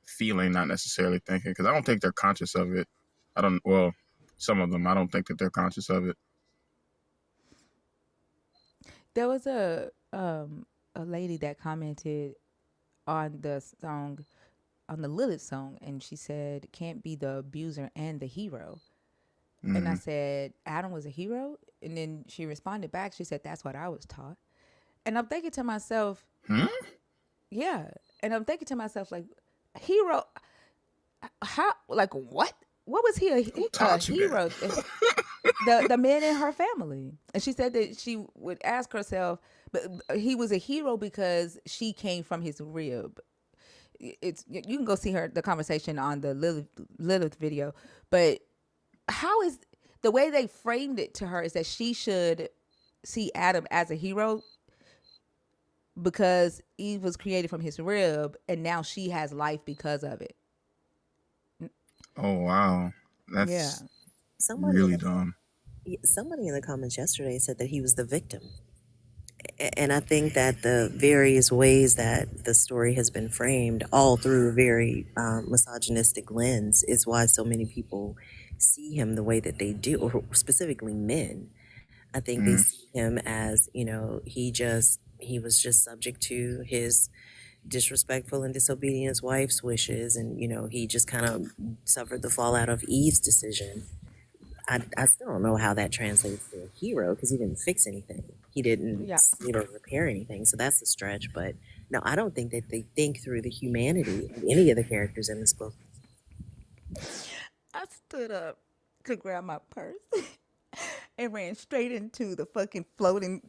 feeling, not necessarily thinking, because I don't think they're conscious of it. I don't. Well, some of them, I don't think that they're conscious of it. There was a lady that commented on the song, on the Lilith song, and she said, "Can't be the abuser and the hero." And I Mm-hmm. said, "Adam was a hero," and then she responded back. She said, "That's what I was taught." And I'm thinking to myself, Hmm? yeah. And I'm thinking to myself, like, hero, how, like, what? What was he Who a taught you that? hero? The men in her family. And she said that she would ask herself, but he was a hero because she came from his rib. It's you can go see the conversation on the Lilith video, but how is the way they framed it to her is that she should see Adam as a hero because Eve was created from his rib and now she has life because of it. Oh wow, Yeah. that's Somebody in really the dumb. somebody in the comments yesterday said that he was the victim. And I think that the various ways that the story has been framed, all through a very misogynistic lens, is why so many people see him the way that they do, or specifically men. I think they Mm. see him as, he was just subject to his disrespectful and disobedient his wife's wishes, and he just kind of suffered the fallout of Eve's decision. I still don't know how that translates to a hero because he didn't fix anything. He didn't Yeah. repair anything. So that's a stretch. But no, I don't think that they think through the humanity of any of the characters in this book. I stood up to grab my purse and ran straight into the fucking floating.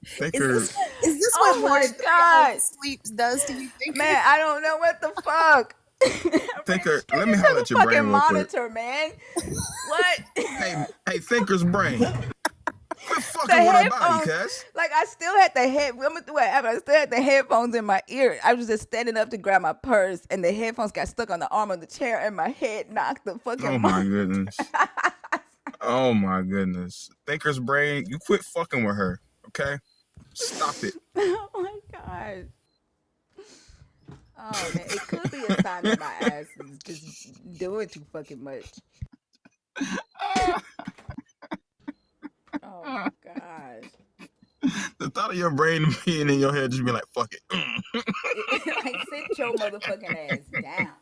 Thinker, Is this Oh what my more than 3 god, hours of sleep does to you, Thinker? man! I don't know what the fuck. I ran Thinker, straight let me into holler the at your fucking brain real quick. monitor, man. What? Hey, Thinker's brain. Quit The fucking with her body, headphones, cuz. like I still had the head. I'm gonna do whatever. I still had the headphones in my ear. I was just standing up to grab my purse, and the headphones got stuck on the arm of the chair, and my head knocked the fucking. Oh my goodness. Oh my goodness. Thinker's brain, you quit fucking with her, okay? Stop it. Oh my god. Oh man, it could be a sign that my ass is just doing too fucking much. Oh my gosh. The thought of your brain being in your head just be like, fuck it. Like, sit your motherfucking ass down.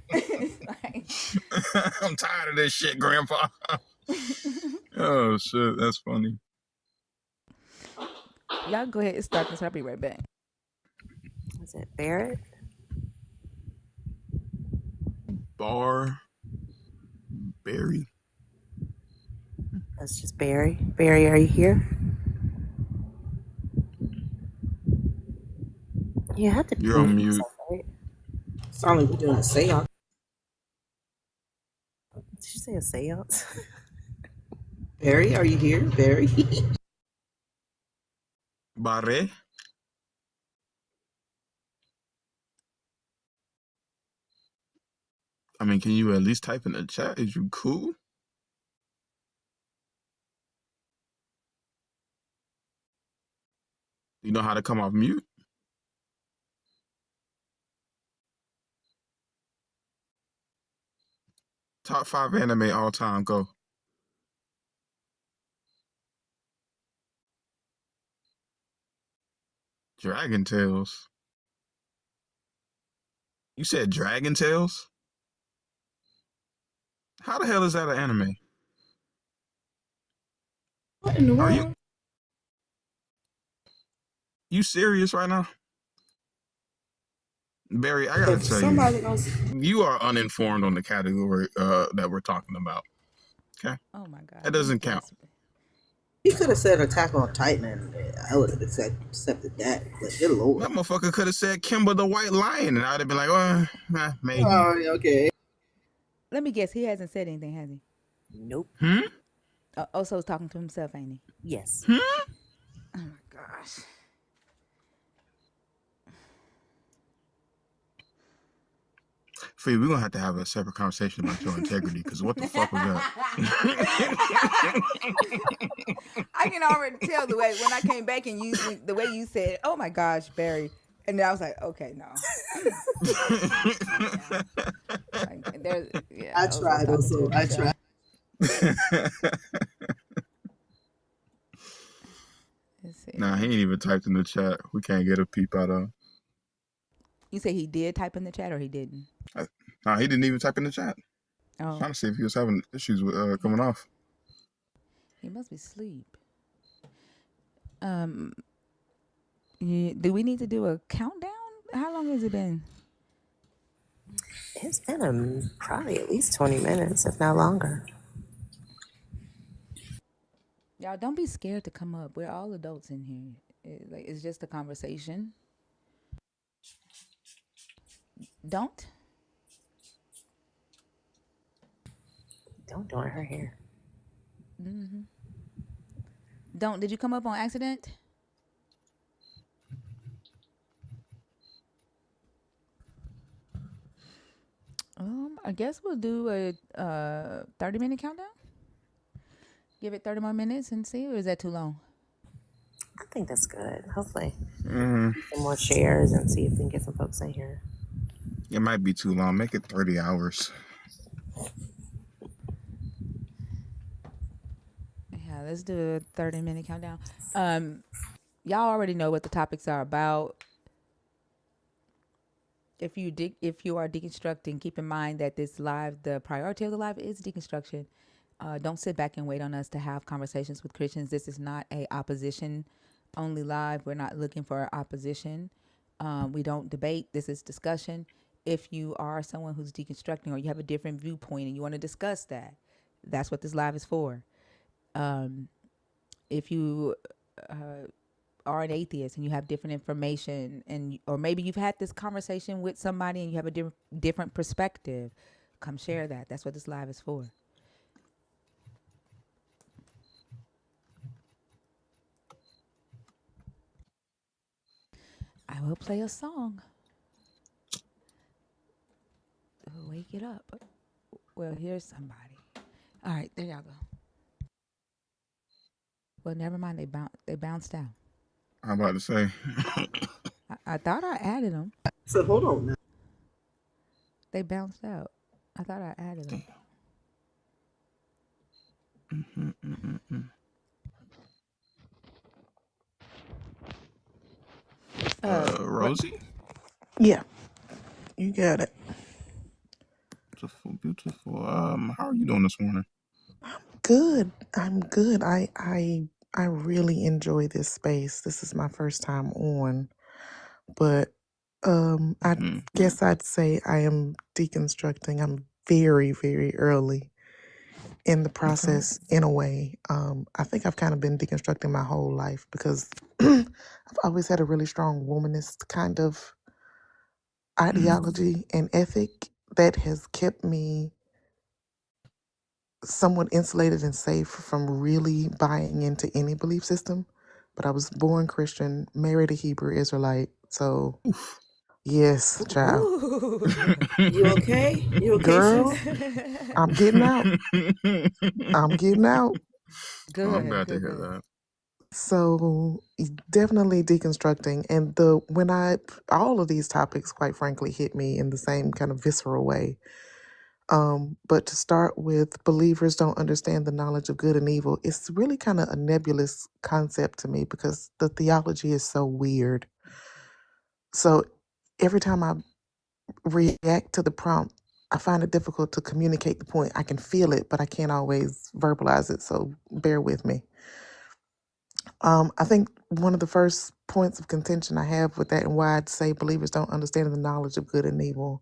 It's like, I'm tired of this shit, Grandpa. Oh shit, that's funny. y'all go ahead and start this. I'll be right back. Was it Barrett? Barry. That's just Barry. Barry, are you here? You have to. You're on mute. Right? Sound like we're doing a seance. Did you say a seance? Barry, are you here? Barry? Barre. I mean, can you at least type in the chat? Is you cool? You know how to come off mute? Top 5 anime all time, go. Dragon Tales. You said Dragon Tales? How the hell is that an anime? What in the Are world? you serious right now? Barry, I gotta If tell somebody you, else. you are uninformed on the category that we're talking about. Okay? Oh my god. That doesn't count. He could have said Attack on Titan, and I would have accepted that. But good lord. That motherfucker could have said Kimba the White Lion, and I'd have been like, well, maybe. Oh, okay. Let me guess. He hasn't said anything, has he? Nope. Also, he's talking to himself, ain't he? Yes. Oh my gosh. Free, we're gonna have a separate conversation about your integrity, because what the fuck was that? I can already tell the way when I came back and the way you said, "Oh my gosh, Barry," and then I was like, "Okay, no." I tried also. I tried. Nah, he ain't even typed in the chat. We can't get a peep out of him. You say he did type in the chat or he didn't? Nah, he didn't even type in the chat. Oh. Trying to see if he was having issues with coming off. He must be asleep. Do we need to do a countdown? How long has it been? It's been probably at least 20 minutes, if not longer. Y'all don't be scared to come up. We're all adults in here. It's just a conversation. Don't doing her hair. Mm-hmm. Don't. Did you come up on accident? I guess we'll do a 30-minute countdown. Give it 30 more minutes and see, or is that too long? I think that's good. Hopefully. Some more shares and see if we can get some folks in here. It might be too long. Make it 30 hours. Yeah, let's do a 30-minute countdown. y'all already know what the topics are about. If you are deconstructing, keep in mind that this live, the priority of the live is deconstruction. Don't sit back and wait on us to have conversations with Christians. This is not a opposition only live. We're not looking for opposition. We don't debate. This is discussion. If you are someone who's deconstructing or you have a different viewpoint and you want to discuss that, that's what this live is for. If you are an atheist and you have different information, and or maybe you've had this conversation with somebody and you have a different perspective, come share that. That's what this live is for. I will play a song. Wake it up. Well, here's somebody. All right, there y'all go. Well, never mind. They bounced out. I'm about to say. I thought I added them. So hold on now. They bounced out. I thought I added them. Rosie? Yeah, you got it. Beautiful, beautiful. How are you doing this morning? Good. I'm good. I really enjoy this space. This is my first time on, but I guess I'd say I am deconstructing. I'm very, very early in the process in a way. I think I've kind of been deconstructing my whole life because I've always had a really strong womanist kind of ideology and ethic that has kept me somewhat insulated and safe from really buying into any belief system. But I was born Christian, married a Hebrew Israelite. So, yes, child. You okay? You okay, Girl, sis? I'm getting out. I'm getting out. Good. I'm glad to good, hear good. that. So definitely deconstructing. And all of these topics, quite frankly, hit me in the same kind of visceral way. But to start with, believers don't understand the knowledge of good and evil. It's really kind of a nebulous concept to me because the theology is so weird. So every time I react to the prompt, I find it difficult to communicate the point. I can feel it, but I can't always verbalize it. So bear with me. I think one of the first points of contention I have with that and why I'd say believers don't understand the knowledge of good and evil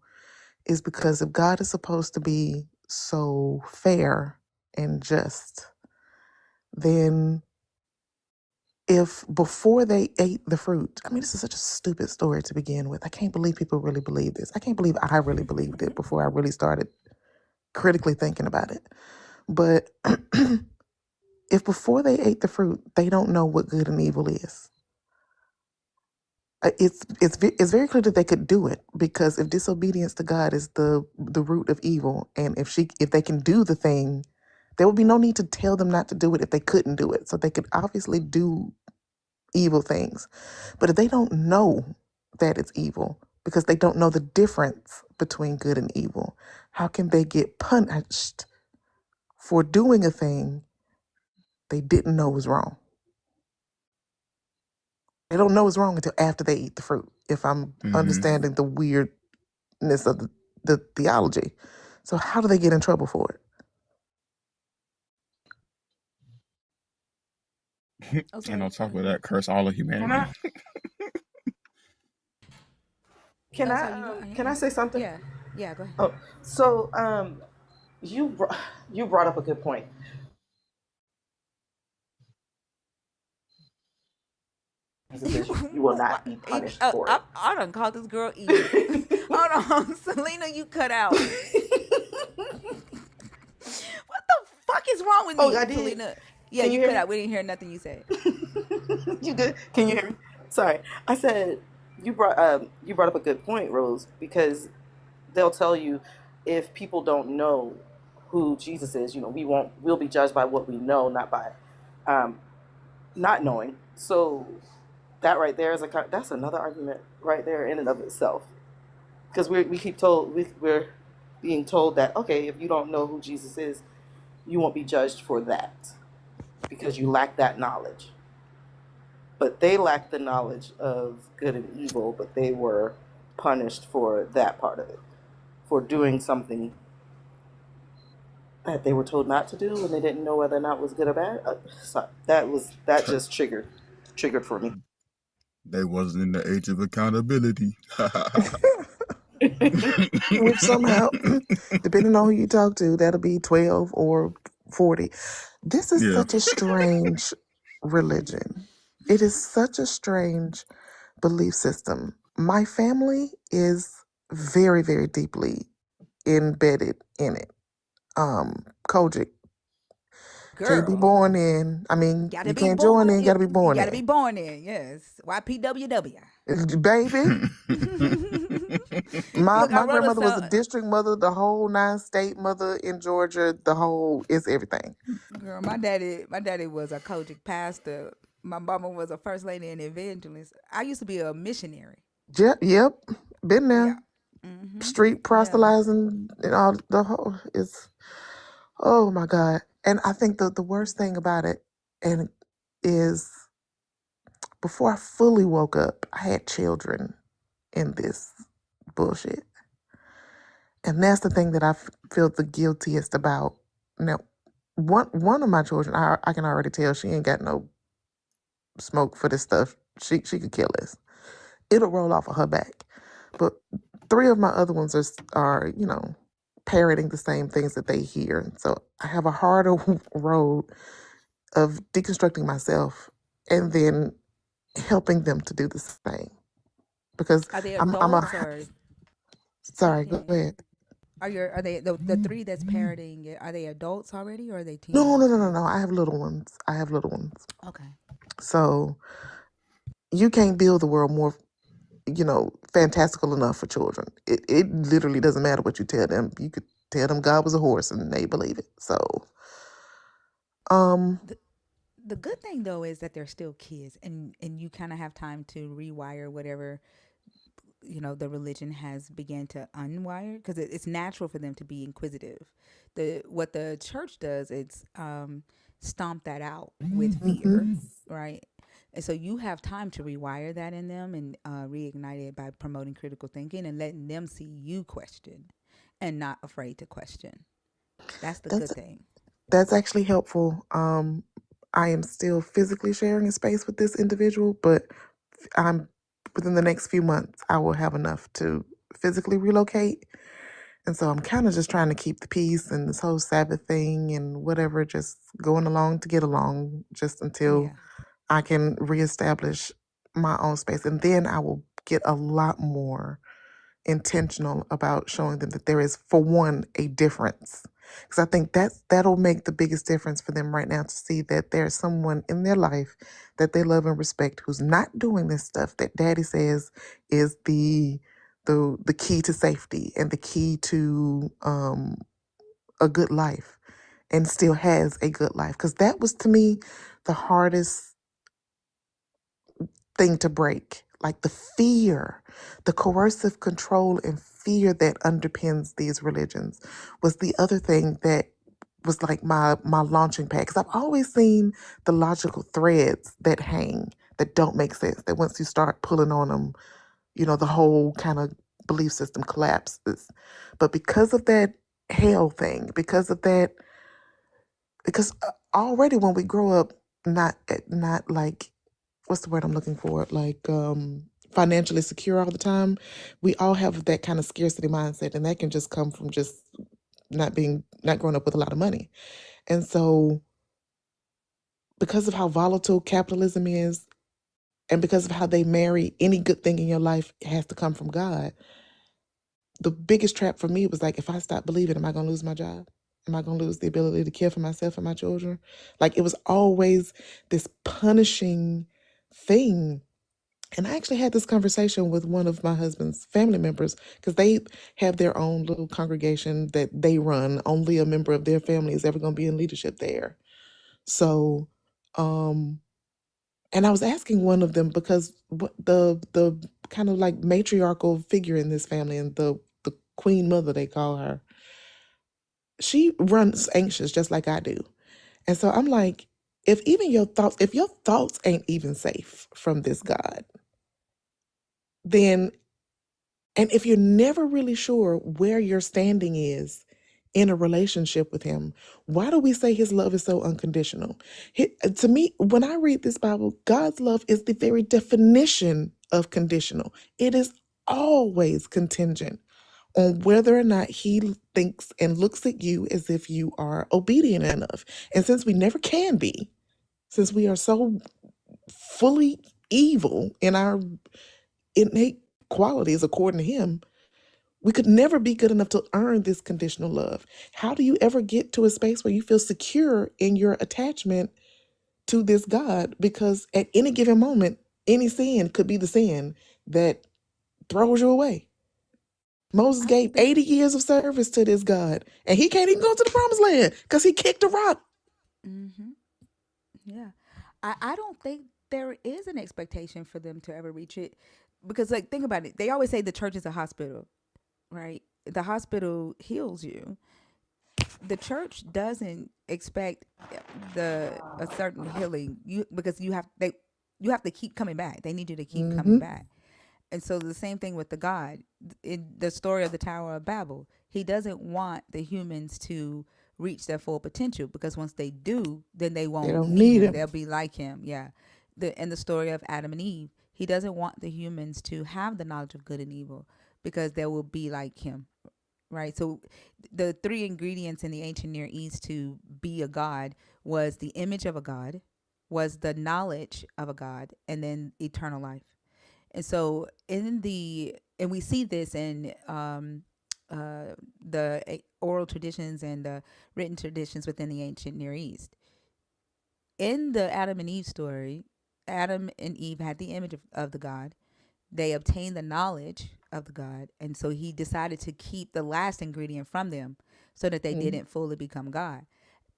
is because if God is supposed to be so fair and just, then if before they ate the fruit, I mean, this is such a stupid story to begin with. I can't believe people really believe this. I can't believe I really believed it before I really started critically thinking about it. But if before they ate the fruit, they don't know what good and evil is, it's very clear that they could do it because if disobedience to God is the root of evil, and if they can do the thing, there would be no need to tell them not to do it if they couldn't do it. So they could obviously do evil things, but if they don't know that it's evil because they don't know the difference between good and evil, how can they get punished for doing a thing they didn't know was wrong? They don't know it's wrong until after they eat the fruit, if I'm understanding the weirdness of the theology. So how do they get in trouble for it? And on top of that, curse all of humanity. Can I say something? Yeah, go ahead. Oh, so you brought up a good point. You will not be punished for it. I done called this girl Eve. Hold on, Selena, you cut out. What the fuck is wrong with me, Oh, I did. Selena? Yeah, Can you you hear cut me? out. We didn't hear nothing you said. You good? Can you hear me? Sorry, I said you brought up a good point, Rose, because they'll tell you if people don't know who Jesus is, we'll be judged by what we know, not by not knowing. So that right there is that's another argument right there in and of itself, because we're being told that, okay, if you don't know who Jesus is, you won't be judged for that because you lack that knowledge. but they lacked the knowledge of good and evil, but they were punished for that part of it, for doing something that they were told not to do and they didn't know whether or not it was good or bad. Sorry, that just triggered for me. They wasn't in the age of accountability. Which somehow, depending on who you talk to, that'll be 12 or 40. This is Yeah. such a strange religion. It is such a strange belief system. My family is very, very deeply embedded in it. Kojic can't be Girl, born in. I mean, gotta you be can't born. join in, gotta be You born gotta in. be born in. Yes, YPWW. Baby, my Look, I my wrote a grandmother was a song. district mother, the whole 9 state mother in Georgia, the whole is everything. Girl, my daddy was a Kojic pastor. My mama was a first lady and evangelist. I used to be a missionary. Yep, been Yeah. there. Street Yeah. proselytizing and all the whole is, oh my God. And I think the worst thing about it and is before I fully woke up, I had children in this bullshit. And that's the thing that feel the guiltiest about. Now, one of my children, I can already tell she ain't got no smoke for this stuff. She could kill us. It'll roll off of her back. But 3 of my other ones are parroting the same things that they hear. So I have a harder road of deconstructing myself and then helping them to do the same. Because Are they I'm a adults or sorry, go teens? ahead. Are they the three that's parroting it? Are they adults already or are they No, no, teens? no, no, no. I have little ones. Okay. So you can't build the world more, fantastical enough for children. It literally doesn't matter what you tell them. You could tell them God was a horse and they believe it. So, um, The good thing though is that they're still kids and you kind of have time to rewire whatever the religion has began to unwire because it's natural for them to be inquisitive. The what the church does, it's stomp that out with fear, mhm. right? And so you have time to rewire that in them and reignite it by promoting critical thinking and letting them see you question and not afraid to question. That's the That's good thing. that's actually helpful. I am still physically sharing a space with this individual, but I'm within the next few months I will have enough to physically relocate. And so I'm kind of just trying to keep the peace and this whole Sabbath thing and whatever, just going along to get along just until Yeah. I can reestablish my own space. And then I will get a lot more intentional about showing them that there is, for one, a difference. Because I think that'll make the biggest difference for them right now to see that there's someone in their life that they love and respect who's not doing this stuff that daddy says is the key to safety and the key to a good life and still has a good life. Because that was to me the hardest thing to break. Like the fear, the coercive control and fear that underpins these religions was the other thing that was like my launching pad. Because I've always seen the logical threads that hang that don't make sense. That once you start pulling on them, the whole kind of belief system collapses. But because of that hell thing, because already when we grow up, not like what's the word I'm looking for? Like financially secure all the time. We all have that kind of scarcity mindset, and that can just come from just not growing up with a lot of money. And so because of how volatile capitalism is, and because of how they marry any good thing in your life has to come from God, the biggest trap for me was like, if I stop believing, am I gonna lose my job? Am I gonna lose the ability to care for myself and my children? Like it was always this punishing thing. And I actually had this conversation with one of my husband's family members because they have their own little congregation that they run. Only a member of their family is ever going to be in leadership there. So, um, and I was asking one of them because what the kind of like matriarchal figure in this family and the queen mother they call her, she runs anxious just like I do. And so I'm like, If your thoughts ain't even safe from this God, then, and if you're never really sure where your standing is in a relationship with him, why do we say his love is so unconditional? To me, when I read this Bible, God's love is the very definition of conditional. It is always contingent on whether or not he thinks and looks at you as if you are obedient enough. And since we never can be, since we are so fully evil in our innate qualities according to him, we could never be good enough to earn this conditional love. How do you ever get to a space where you feel secure in your attachment to this God? Because at any given moment, any sin could be the sin that throws you away. Moses I gave think 80 years of service to this God, and he can't even go to the promised land because he kicked a rock. Mm-hmm. Yeah. I don't think there is an expectation for them to ever reach it. Because, like, think about it. They always say the church is a hospital, right? The hospital heals you. The church doesn't expect the a certain healing you because you have to keep coming back. They need you to keep coming Mm-hmm. back. And so the same thing with the God in the story of the Tower of Babel. He doesn't want the humans to reach their full potential because once they do, then they They won't don't need need him. him. They'll be like him. Yeah. In the story of Adam and Eve, he doesn't want the humans to have the knowledge of good and evil because they will be like him. Right. So the three ingredients in the ancient Near East to be a god was the image of a god, was the knowledge of a god, and then eternal life. And so and we see this in the oral traditions and the written traditions within the ancient Near East. In the Adam and Eve story, Adam and Eve had the image of the God. They obtained the knowledge of the God, and so he decided to keep the last ingredient from them so that they Mm-hmm. didn't fully become God.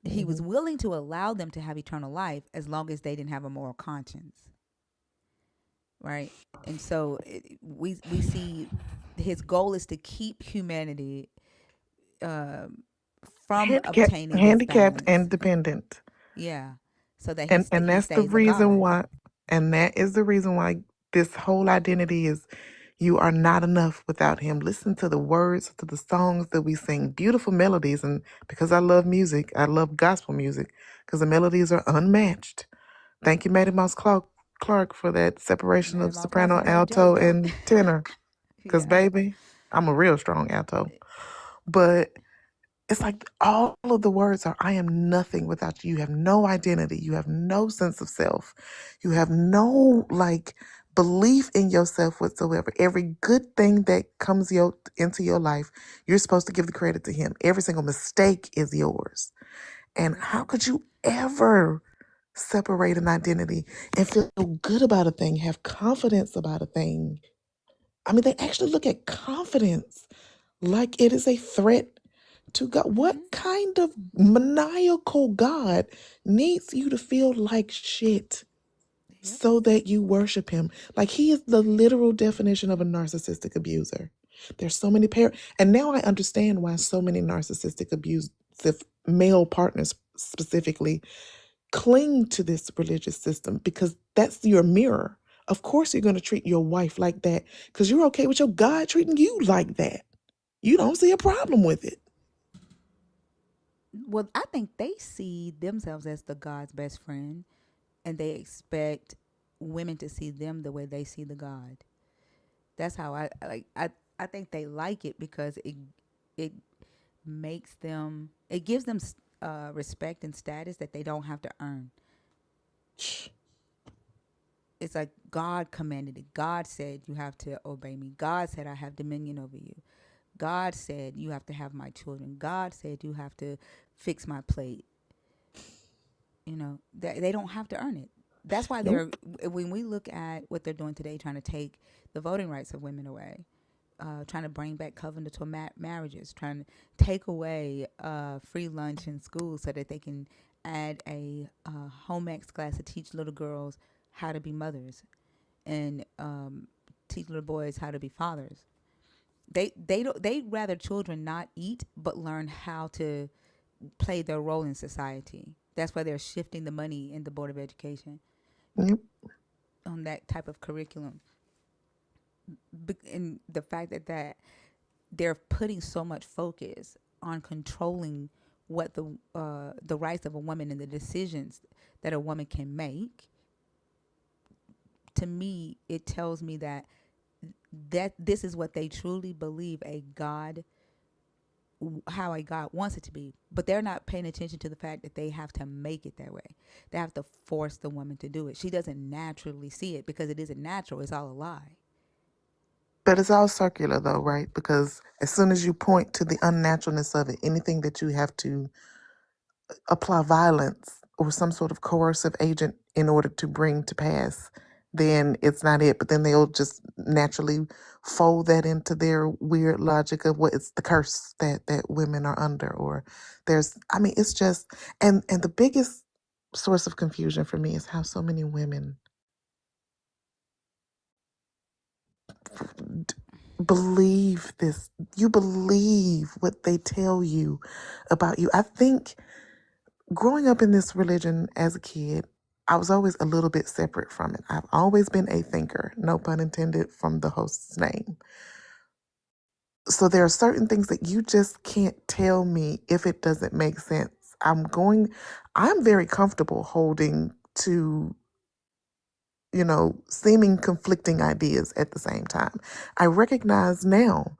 He Mm-hmm. was willing to allow them to have eternal life as long as they didn't have a moral conscience, right? And so we see his goal is to keep humanity um, from obtaining this Handicapped balance. and dependent. Yeah, so that And he that's the stays a reason god. why, and that is the reason why this whole identity is you are not enough without him. Listen to the words, to the songs that we sing, beautiful melodies. And because I love music, I love gospel music because the melodies are unmatched. Thank you, Matty Mouse Clark, for that separation Madam of Mouse Clark soprano, said, "No alto, joke." and tenor. Because, Yeah. baby, I'm a real strong alto. But it's like all of the words are, I am nothing without you. You have no identity. You have no sense of self. You have no like belief in yourself whatsoever. Every good thing that comes into your life, you're supposed to give the credit to him. Every single mistake is yours. And Yep. how could you ever separate an identity and feel good about a thing, have confidence about a thing? I mean, they actually look at confidence like it is a threat to God. What Mm-hmm. kind of maniacal God needs you to feel like shit Yep. so that you worship him? Like he is the literal definition of a narcissistic abuser. There's so many and now I understand why so many narcissistic abusive male partners specifically cling to this religious system because that's your mirror. Of course you're going to treat your wife like that because you're okay with your God treating you like that. You don't see a problem with it. Well, I think they see themselves as the God's best friend, and they expect women to see them the way they see the God. That's how I like. I think they like it because it makes them. It gives them respect and status that they don't have to earn. It's like God commanded it. God said you have to obey me. God said I have dominion over you. God said you have to have my children. God said you have to fix my plate. You know, they don't have to earn it. That's why Nope. when we look at what they're doing today, trying to take the voting rights of women away, trying to bring back covenantal marriages, trying to take away free lunch in school so that they can add a home ec class to teach little girls how to be mothers and teach little boys how to be fathers. They rather children not eat but learn how to play their role in society. That's why they're shifting the money in the Board of Education Yep. on that type of curriculum. And the fact that they're putting so much focus on controlling what the rights of a woman and the decisions that a woman can make, to me it tells me that this is what they truly believe how a God wants it to be. But they're not paying attention to the fact that they have to make it that way. They have to force the woman to do it. She doesn't naturally see it because it isn't natural. It's all a lie. But it's all circular though, right? Because as soon as you point to the unnaturalness of it, anything that you have to apply violence or some sort of coercive agent in order to bring to pass, then it's not it. But then they'll just naturally fold that into their weird logic of what it's the curse that women are under, or it's just and the biggest source of confusion for me is how so many women believe this. You believe what they tell you about you. I think growing up in this religion as a kid, I was always a little bit separate from it. I've always been a thinker, no pun intended from the host's name. So there are certain things that you just can't tell me if it doesn't make sense. I'm very comfortable holding to, seeming conflicting ideas at the same time. I recognize now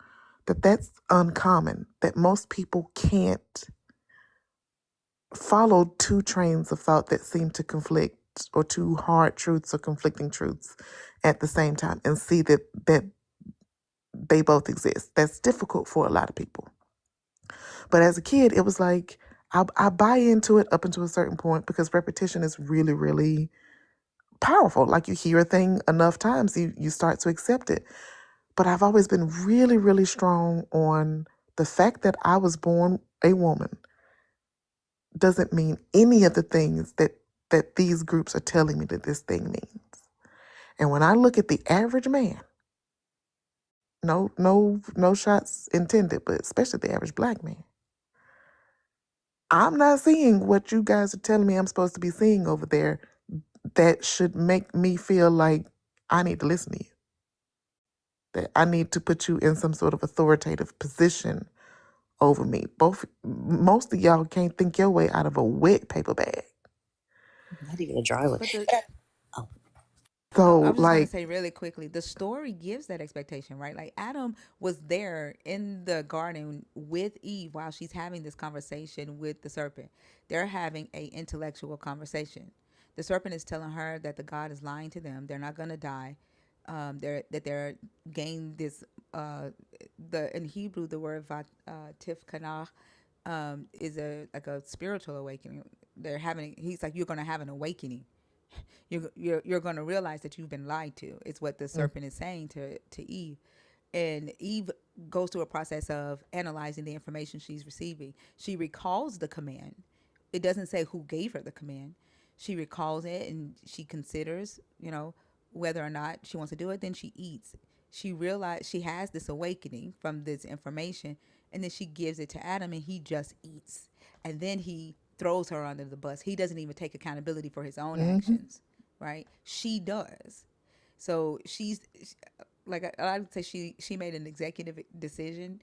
that that's uncommon, that most people can't follow two trains of thought that seem to conflict, or two hard truths or conflicting truths at the same time, and see that they both exist. That's difficult for a lot of people. But as a kid, it was like I buy into it up until a certain point because repetition is really, really powerful. Like you hear a thing enough times, you start to accept it. But I've always been really, really strong on the fact that I was born a woman doesn't mean any of the things that these groups are telling me that this thing means. And when I look at the average man, no shots intended, but especially the average black man, I'm not seeing what you guys are telling me I'm supposed to be seeing over there that should make me feel like I need to listen to you. That I need to put you in some sort of authoritative position over me. Most of y'all can't think your way out of a wet paper bag. Not even a dry one. But Oh, I So was just going to like, say really quickly, the story gives that expectation, right? Like Adam was there in the garden with Eve while she's having this conversation with the serpent. They're having a intellectual conversation. The serpent is telling her that the God is lying to them. They're not going to die. They're gain this. In Hebrew, the word tifkanah is a spiritual awakening. They're having. He's like, you're going to have an awakening. You're going to realize that you've been lied to. It's what the serpent is saying to Eve. And Eve goes through a process of analyzing the information she's receiving. She recalls the command. It doesn't say who gave her the command. She recalls it and she considers, whether or not she wants to do it. Then she eats. She realized she has this awakening from this information, and then she gives it to Adam, and he just eats. And then he throws her under the bus. He doesn't even take accountability for his own actions, right? She does. So she's like I would say she made an executive decision.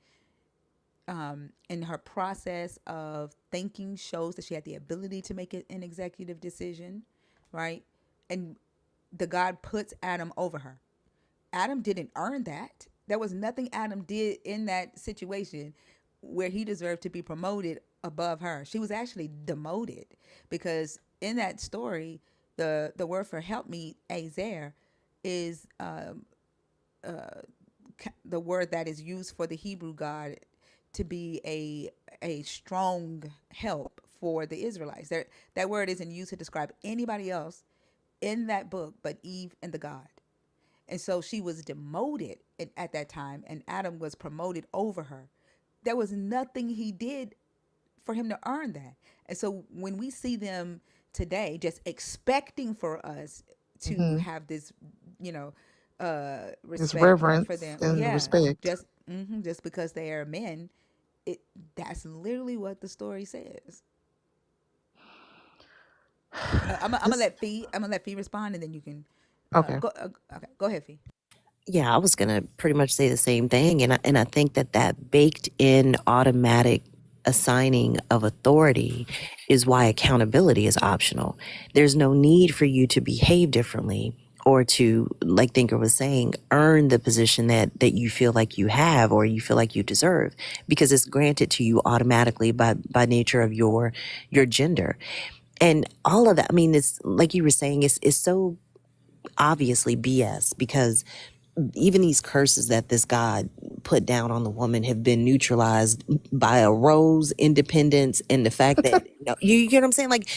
And her process of thinking shows that she had the ability to make an executive decision, right? And the God puts Adam over her. Adam didn't earn that. There was nothing Adam did in that situation where he deserved to be promoted above her. She was actually demoted because in that story, the word for help me, Azer, is the word that is used for the Hebrew God to be a strong help for the Israelites. That word isn't used to describe anybody else in that book but Eve and the God. And so she was demoted at that time, and Adam was promoted over her. There was nothing he did for him to earn that. And so when we see them today just expecting for us to have this, this respect for reverence them, and yeah, respect. just because they are men, that's literally what the story says. I'm gonna This let Fee respond, and then you can okay. go. Okay, go ahead, Fee. Yeah, I was gonna pretty much say the same thing, and I think that baked in automatic assigning of authority is why accountability is optional. There's no need for you to behave differently or to, like Thinker was saying, earn the position that you feel like you have or you feel like you deserve, because it's granted to you automatically by nature of your gender. And all of that, I mean, it's like you were saying, it's so obviously BS, because even these curses that this God put down on the woman have been neutralized by a rose independence and the fact that you get what I'm saying. Like,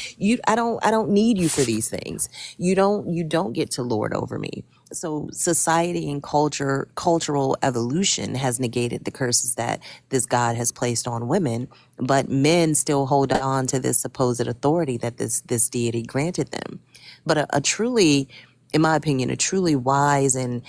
I don't need you for these things. You don't get to lord over me. So society and cultural evolution has negated the curses that this God has placed on women, but men still hold on to this supposed authority that this deity granted them. But a truly, in my opinion, a truly wise and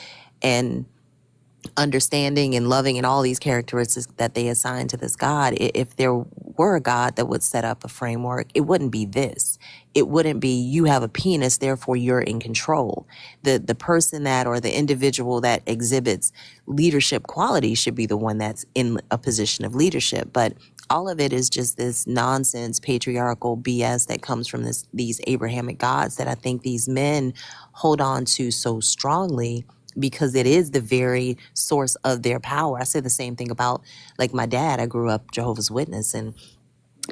understanding and loving and all these characteristics that they assign to this God, if there were a God that would set up a framework, it wouldn't be this. It wouldn't be you have a penis, therefore you're in control. The person that, or the individual that exhibits leadership qualities should be the one that's in a position of leadership. But all of it is just this nonsense patriarchal BS that comes from these Abrahamic gods that I think these men hold on to so strongly, because it is the very source of their power. I say the same thing about, like, my dad. I grew up Jehovah's Witness, and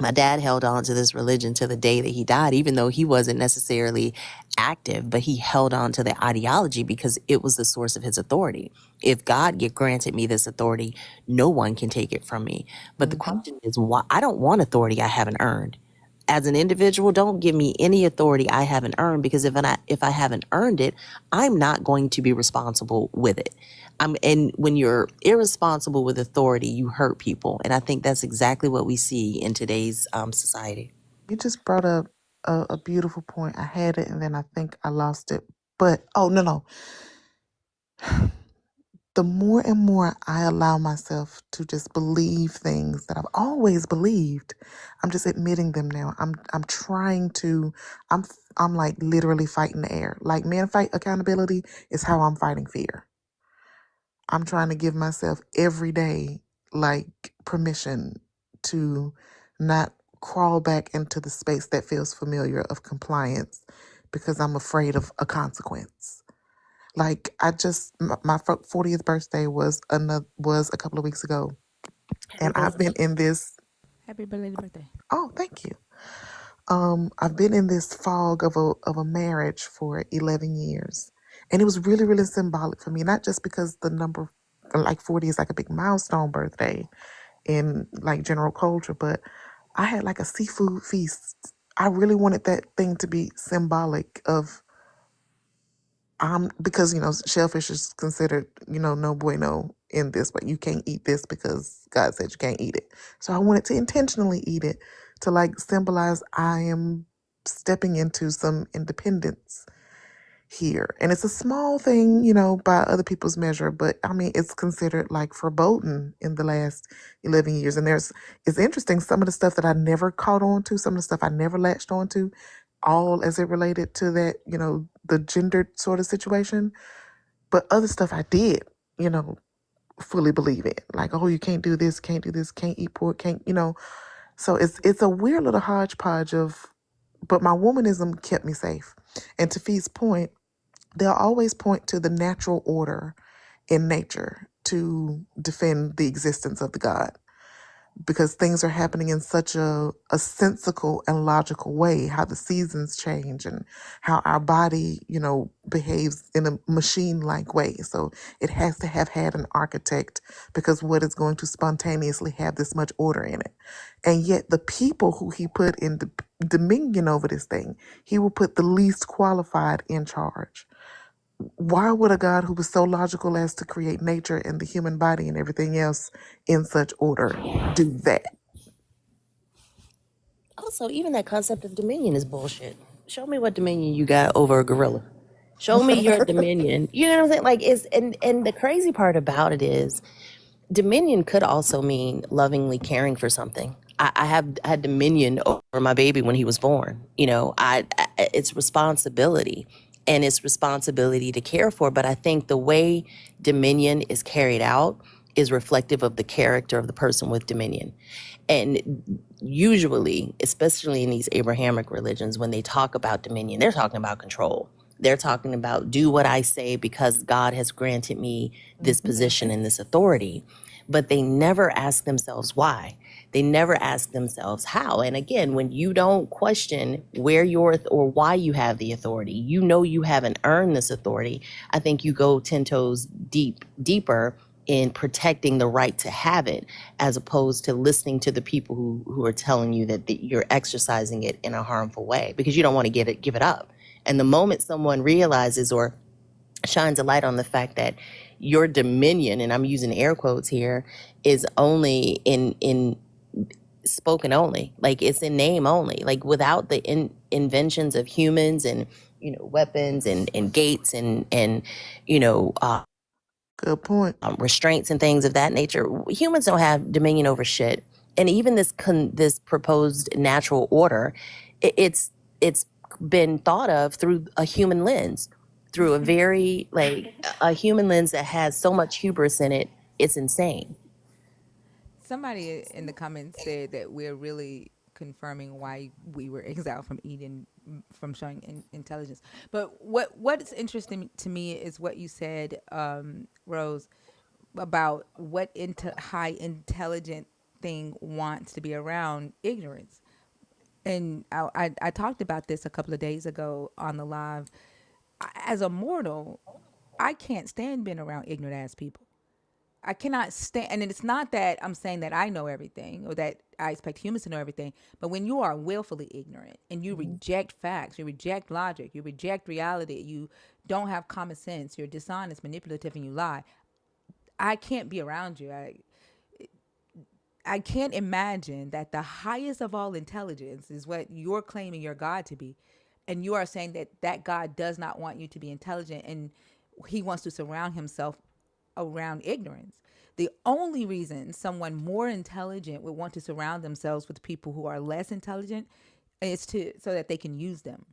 my dad held on to this religion to the day that he died, even though he wasn't necessarily active, but he held on to the ideology because it was the source of his authority. If God granted me this authority, no one can take it from me. But the Hmm. question is, why? I don't want authority I haven't earned. As an individual, don't give me any authority I haven't earned, because if I haven't earned it, I'm not going to be responsible with it. And when you're irresponsible with authority, you hurt people. And I think that's exactly what we see in today's society. You just brought up a beautiful point. I had it and then I think I lost it. But oh no. The more and more I allow myself to just believe things that I've always believed, I'm just admitting them now. I'm trying to I'm I'm like literally fighting the air. Like men fight accountability is how I'm fighting fear. I'm trying to give myself every day like permission to not crawl back into the space that feels familiar of compliance because I'm afraid of a consequence. Like I just my 40th birthday was a couple of weeks ago, Happy and I've birthday. been in this. Happy belated birthday. Oh, thank you. I've been in this fog of a marriage for 11 years, and it was really really symbolic for me. Not just because the number like 40 is like a big milestone birthday in like general culture, but I had like a seafood feast. I really wanted that thing to be symbolic of because shellfish is considered no bueno in this, but you can't eat this because God said you can't eat it. So I wanted to intentionally eat it to like symbolize I am stepping into some independence here. And it's a small thing, by other people's measure, but I mean it's considered like verboten in the last 11 years. And it's interesting, some of the stuff that I never caught on to, some of the stuff I never latched on to, all as it related to that, the gendered sort of situation. But other stuff I did, you know, fully believe in. Like, oh, you can't do this, can't do this, can't eat pork, can't. So it's a weird little hodgepodge of, but my womanism kept me safe. And to Fee's point, they'll always point to the natural order in nature to defend the existence of the God, because things are happening in such a sensical and logical way, how the seasons change and how our body behaves in a machine like way. So it has to have had an architect, because what is going to spontaneously have this much order in it? And yet the people who he put in dominion over this thing, he will put the least qualified in charge. Why would a God who was so logical as to create nature and the human body and everything else in such order do that? Also, even that concept of dominion is bullshit. Show me what dominion you got over a gorilla. Show me your dominion. You know what I'm saying? Like, it's and the crazy part about it is dominion could also mean lovingly caring for something. I have had dominion over my baby when he was born. It's responsibility, and it's responsibility to care for. But I think the way dominion is carried out is reflective of the character of the person with dominion. And usually, especially in these Abrahamic religions, when they talk about dominion, they're talking about control. They're talking about do what I say because God has granted me this position and this authority. But they never ask themselves why. They never ask themselves how. And again, when you don't question where or why you have the authority, you haven't earned this authority. I think you go 10 toes deeper in protecting the right to have it, as opposed to listening to the people who are telling you that you're exercising it in a harmful way because you don't want to give it up. And the moment someone realizes or shines a light on the fact that your dominion, and I'm using air quotes here, is only in spoken only, like it's in name only, like without the inventions of humans and weapons and gates and Good point. restraints and things of that nature. Humans don't have dominion over shit. And even this proposed natural order, it's been thought of through a human lens, through a very a human lens that has so much hubris in it. It's insane. Somebody in the comments said that we're really confirming why we were exiled from Eden, from showing intelligence. But what's interesting to me is what you said, Rose, about what high intelligent thing wants to be around ignorance. And I talked about this a couple of days ago on the live. As a mortal, I can't stand being around ignorant ass people. I cannot stand, and it's not that I'm saying that I know everything or that I expect humans to know everything, but when you are willfully ignorant and you reject facts, you reject logic, you reject reality, you don't have common sense, you're dishonest, manipulative, and you lie, I can't be around you. I can't imagine that the highest of all intelligence is what you're claiming your God to be. And you are saying that that God does not want you to be intelligent and he wants to surround himself around ignorance. The only reason someone more intelligent would want to surround themselves with people who are less intelligent is so that they can use them.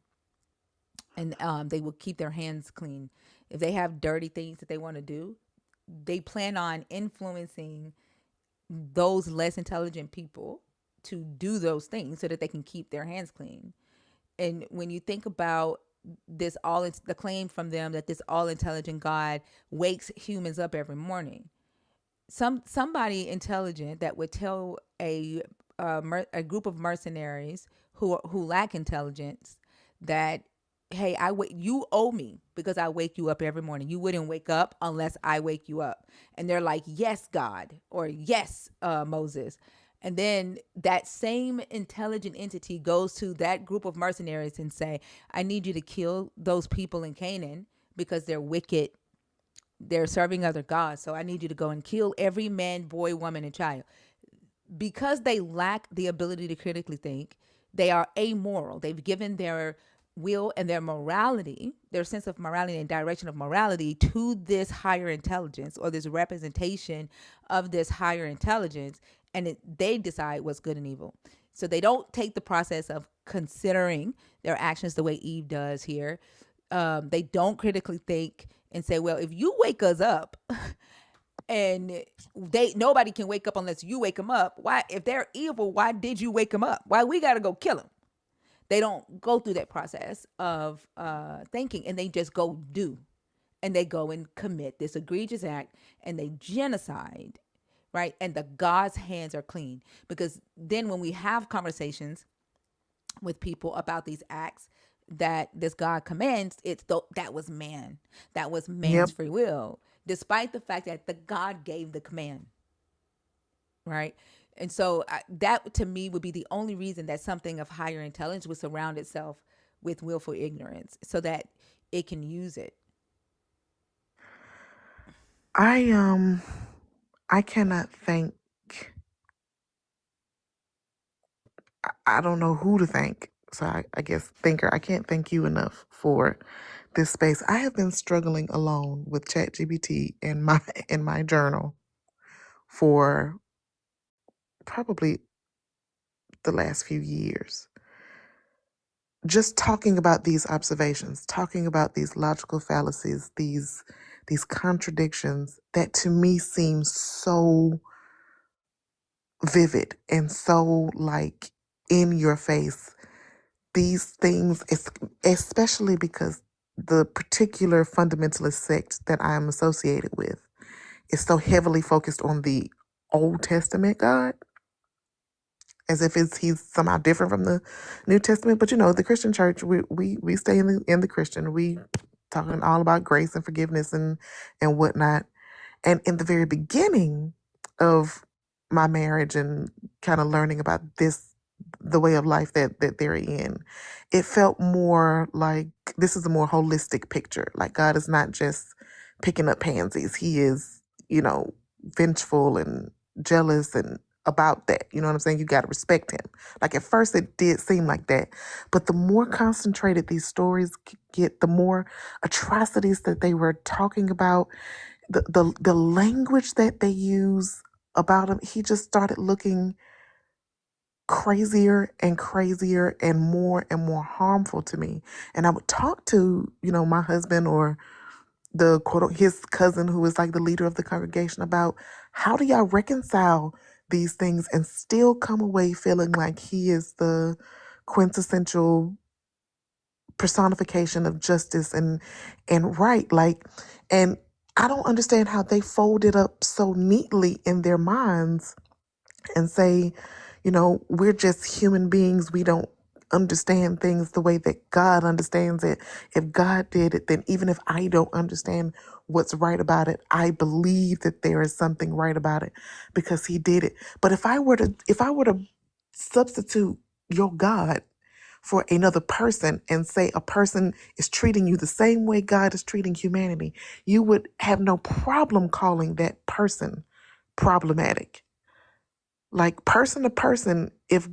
And they will keep their hands clean. If they have dirty things that they want to do, they plan on influencing those less intelligent people to do those things so that they can keep their hands clean. And when you think about the claim from them that this all intelligent God wakes humans up every morning, somebody intelligent that would tell a group of mercenaries who lack intelligence that, hey, you owe me because I wake you up every morning. You wouldn't wake up unless I wake you up. And they're like, yes, God, or yes, Moses. And then that same intelligent entity goes to that group of mercenaries and say, I need you to kill those people in Canaan because they're wicked. They're serving other gods. So I need you to go and kill every man, boy, woman, and child. Because they lack the ability to critically think, they are amoral. They've given their will and their morality, their sense of morality and direction of morality to this higher intelligence or this representation of this higher intelligence, and they decide what's good and evil. So they don't take the process of considering their actions the way Eve does here. They don't critically think and say, well, if you wake us up and nobody can wake up unless you wake them up. Why, if they're evil, why did you wake them up? Why we got to go kill them? They don't go through that process of thinking, and they just go do, and they go and commit this egregious act, and they genocide, right? And the God's hands are clean, because then when we have conversations with people about these acts that this God commands, that was man's Yep. free will, despite the fact that the God gave the command, right? And so that to me would be the only reason that something of higher intelligence would surround itself with willful ignorance so that it can use it. I cannot thank. I don't know who to thank. So I guess thinker, I can't thank you enough for this space. I have been struggling alone with ChatGPT in my journal for probably the last few years. Just talking about these observations, talking about these logical fallacies, these contradictions that to me seem so vivid and so like in your face. These things, especially because the particular fundamentalist sect that I am associated with is so heavily focused on the Old Testament God, as if he's somehow different from the New Testament. But the Christian church, we stay in the Christian. We talking all about grace and forgiveness and whatnot. And in the very beginning of my marriage and kind of learning about the way of life that they're in, it felt more like this is a more holistic picture. Like God is not just picking up pansies. He is, vengeful and jealous and about that. You know what I'm saying? You got to respect him. Like at first it did seem like that. But the more concentrated these stories get, the more atrocities that they were talking about, the language that they use about him, he just started looking crazier and more harmful to me. And I would talk to, my husband or the quote his cousin who is like the leader of the congregation about how do y'all reconcile these things and still come away feeling like he is the quintessential personification of justice and right. Like, and I don't understand how they fold it up so neatly in their minds and say, we're just human beings. We don't understand things the way that God understands it. If God did it, then even if I don't understand what's right about it, I believe that there is something right about it because he did it. But if I were to substitute your God for another person and say a person is treating you the same way God is treating humanity, you would have no problem calling that person problematic. Like person to person, if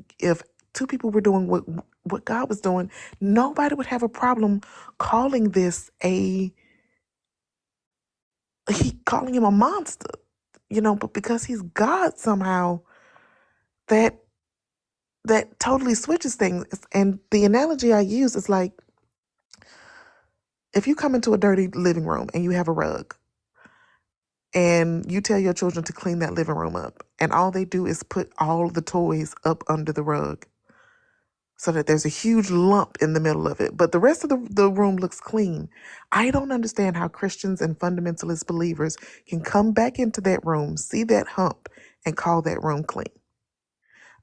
two people were doing what God was doing, nobody would have a problem calling this calling him a monster, but because he's God somehow, that totally switches things. And the analogy I use is like, if you come into a dirty living room and you have a rug and you tell your children to clean that living room up and all they do is put all the toys up under the rug so that there's a huge lump in the middle of it, but the rest of the room looks clean. I don't understand how Christians and fundamentalist believers can come back into that room, see that hump, and call that room clean.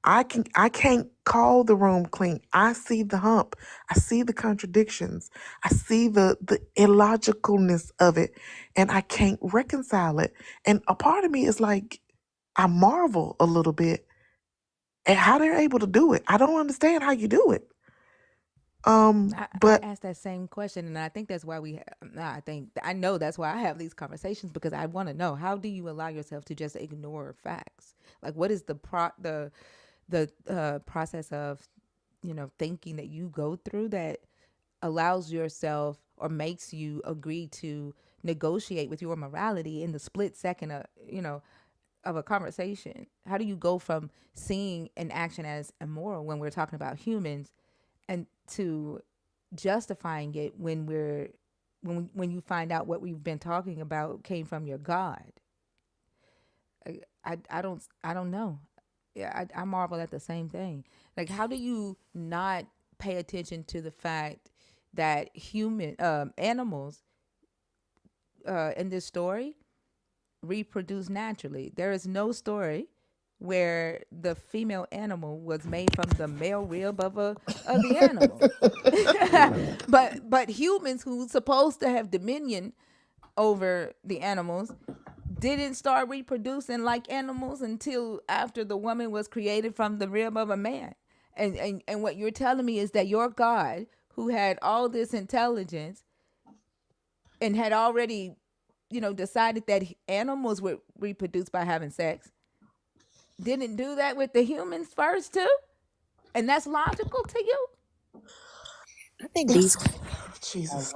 I can't call the room clean. I see the hump. I see the contradictions. I see the illogicalness of it, and I can't reconcile it. And a part of me is like, I marvel a little bit at how they're able to do it. I don't understand how you do it. I But asked that same question, and I think that's why I know that's why I have these conversations, because I want to know, how do you allow yourself to just ignore facts? Like, what is the process of thinking that you go through that allows yourself or makes you agree to negotiate with your morality in the split second of a conversation? How do you go from seeing an action as immoral when we're talking about humans and to justifying it when when you find out what we've been talking about came from your God? I don't know. Yeah, I marvel at the same thing. Like, how do you not pay attention to the fact that human animals in this story reproduce naturally? There is no story where the female animal was made from the male rib of the animal. but humans who supposed to have dominion over the animals didn't start reproducing like animals until after the woman was created from the rib of a man. And what you're telling me is that your God, who had all this intelligence and had already, decided that animals would reproduce by having sex, didn't do that with the humans first too? And that's logical to you? I think these it's Jesus.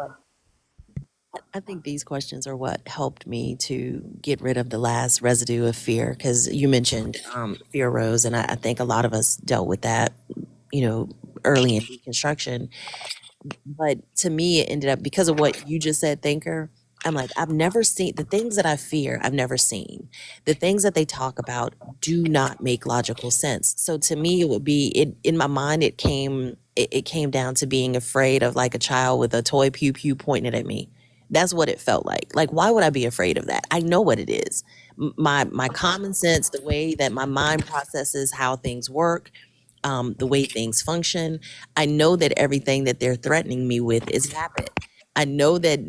I think these questions are what helped me to get rid of the last residue of fear because you mentioned fear rose, and I think a lot of us dealt with that, you know, early in deconstruction. But to me, it ended up because of what you just said, Thinker. I'm like, I've never seen the things that I fear, I've never seen. The things that they talk about do not make logical sense. So to me, it would be it in my mind, it came down to being afraid of like a child with a toy pew pew pointing at me. That's what it felt like. Like, why would I be afraid of that? I know what it is. My common sense, the way that my mind processes how things work, the way things function. I know that everything that they're threatening me with is vapid. I know that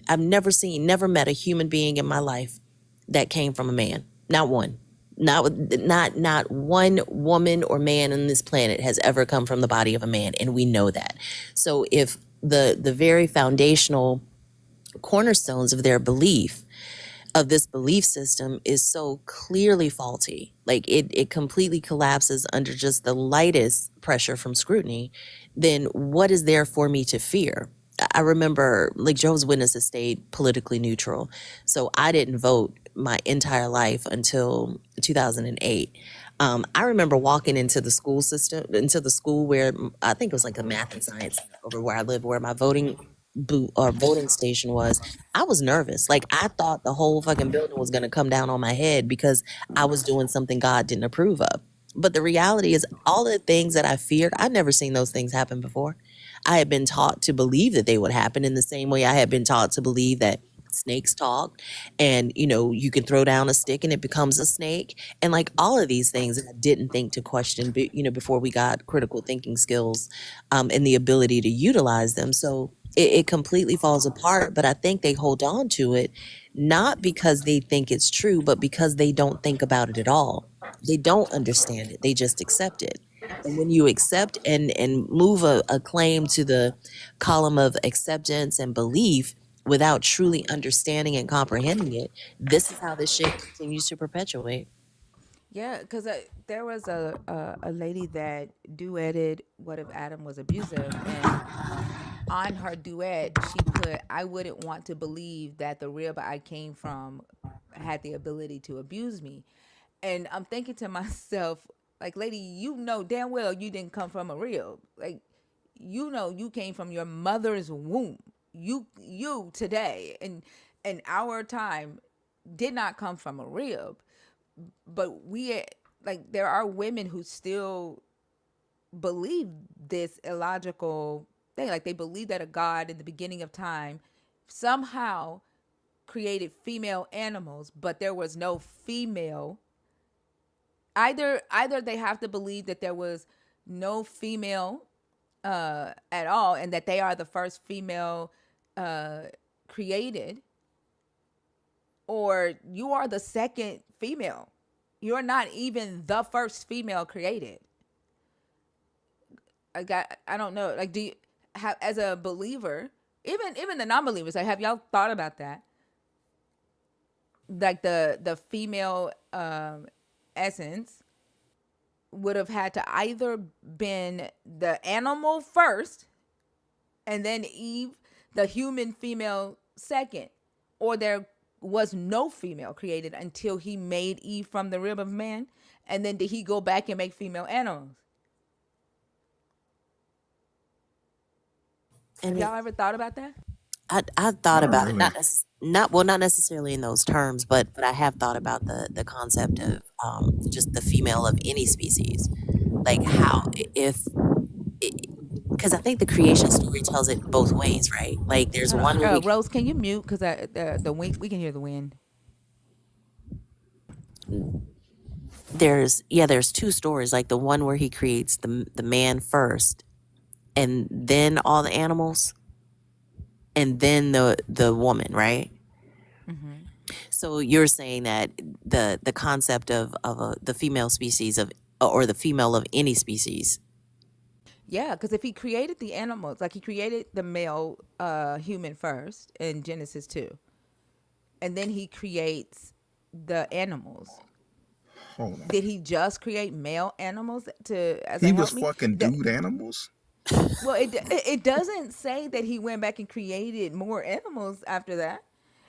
I've never seen, never met a human being in my life that came from a man. Not one. Not one woman or man on this planet has ever come from the body of a man, and we know that. So if the very foundational cornerstones of their belief of this belief system is so clearly faulty, like it completely collapses under just the lightest pressure from scrutiny, then what is there for me to fear? I remember like Jehovah's Witnesses stayed politically neutral. So I didn't vote my entire life until 2008. I remember walking into the school system, into the school where I think it was like a math and science over where I live, where my voting booth or voting station was. I was nervous. Like I thought the whole fucking building was going to come down on my head because I was doing something God didn't approve of. But the reality is all the things that I feared, I'd never seen those things happen before. I had been taught to believe that they would happen in the same way I had been taught to believe that snakes talk and you can throw down a stick and it becomes a snake, and like all of these things that I didn't think to question before we got critical thinking skills and the ability to utilize them. So it completely falls apart, but I think they hold on to it not because they think it's true, but because they don't think about it at all. They don't understand it, they just accept it. And when you accept and move a claim to the column of acceptance and belief without truly understanding and comprehending it, this is how this shit continues to perpetuate. Yeah, because there was a lady that duetted "What if Adam was abusive," and on her duet, she put, "I wouldn't want to believe that the rib I came from had the ability to abuse me." And I'm thinking to myself, like, lady, you know damn well you didn't come from a rib. Like, you came from your mother's womb. You today in our time did not come from a rib. But like there are women who still believe this illogical thing. Like they believe that a god in the beginning of time somehow created female animals, but there was no female. Either they have to believe that there was no female at all, and that they are the first female uh, created, or you are the second female. You're not even the first female created. I don't know. Like, do you have, as a believer, even the non-believers, like, have y'all thought about that? Like the female essence would have had to either been the animal first, and then Eve, the human female, second, or there was no female created until he made Eve from the rib of man, and then did he go back and make female animals? Have And y'all ever thought about that? I've thought Not about it, really. not necessarily in those terms, but I have thought about the concept of just the female of any species, like how if because I think the creation story tells it both ways, right? Like there's Hold one on, where Rose, can you mute? Because the wind, we can hear the wind. there's two stories, like the one where he creates the man first, and then all the animals, and then the woman, right? Hmm. So you're saying that the concept of the female species of or the female of any species. Yeah, because if he created the animals, like he created the male human first in Genesis 2, and then he creates the animals. Hold on. Did he just create male animals to as a He was help me? fucking That dude animals. Well, it doesn't say that he went back and created more animals after that.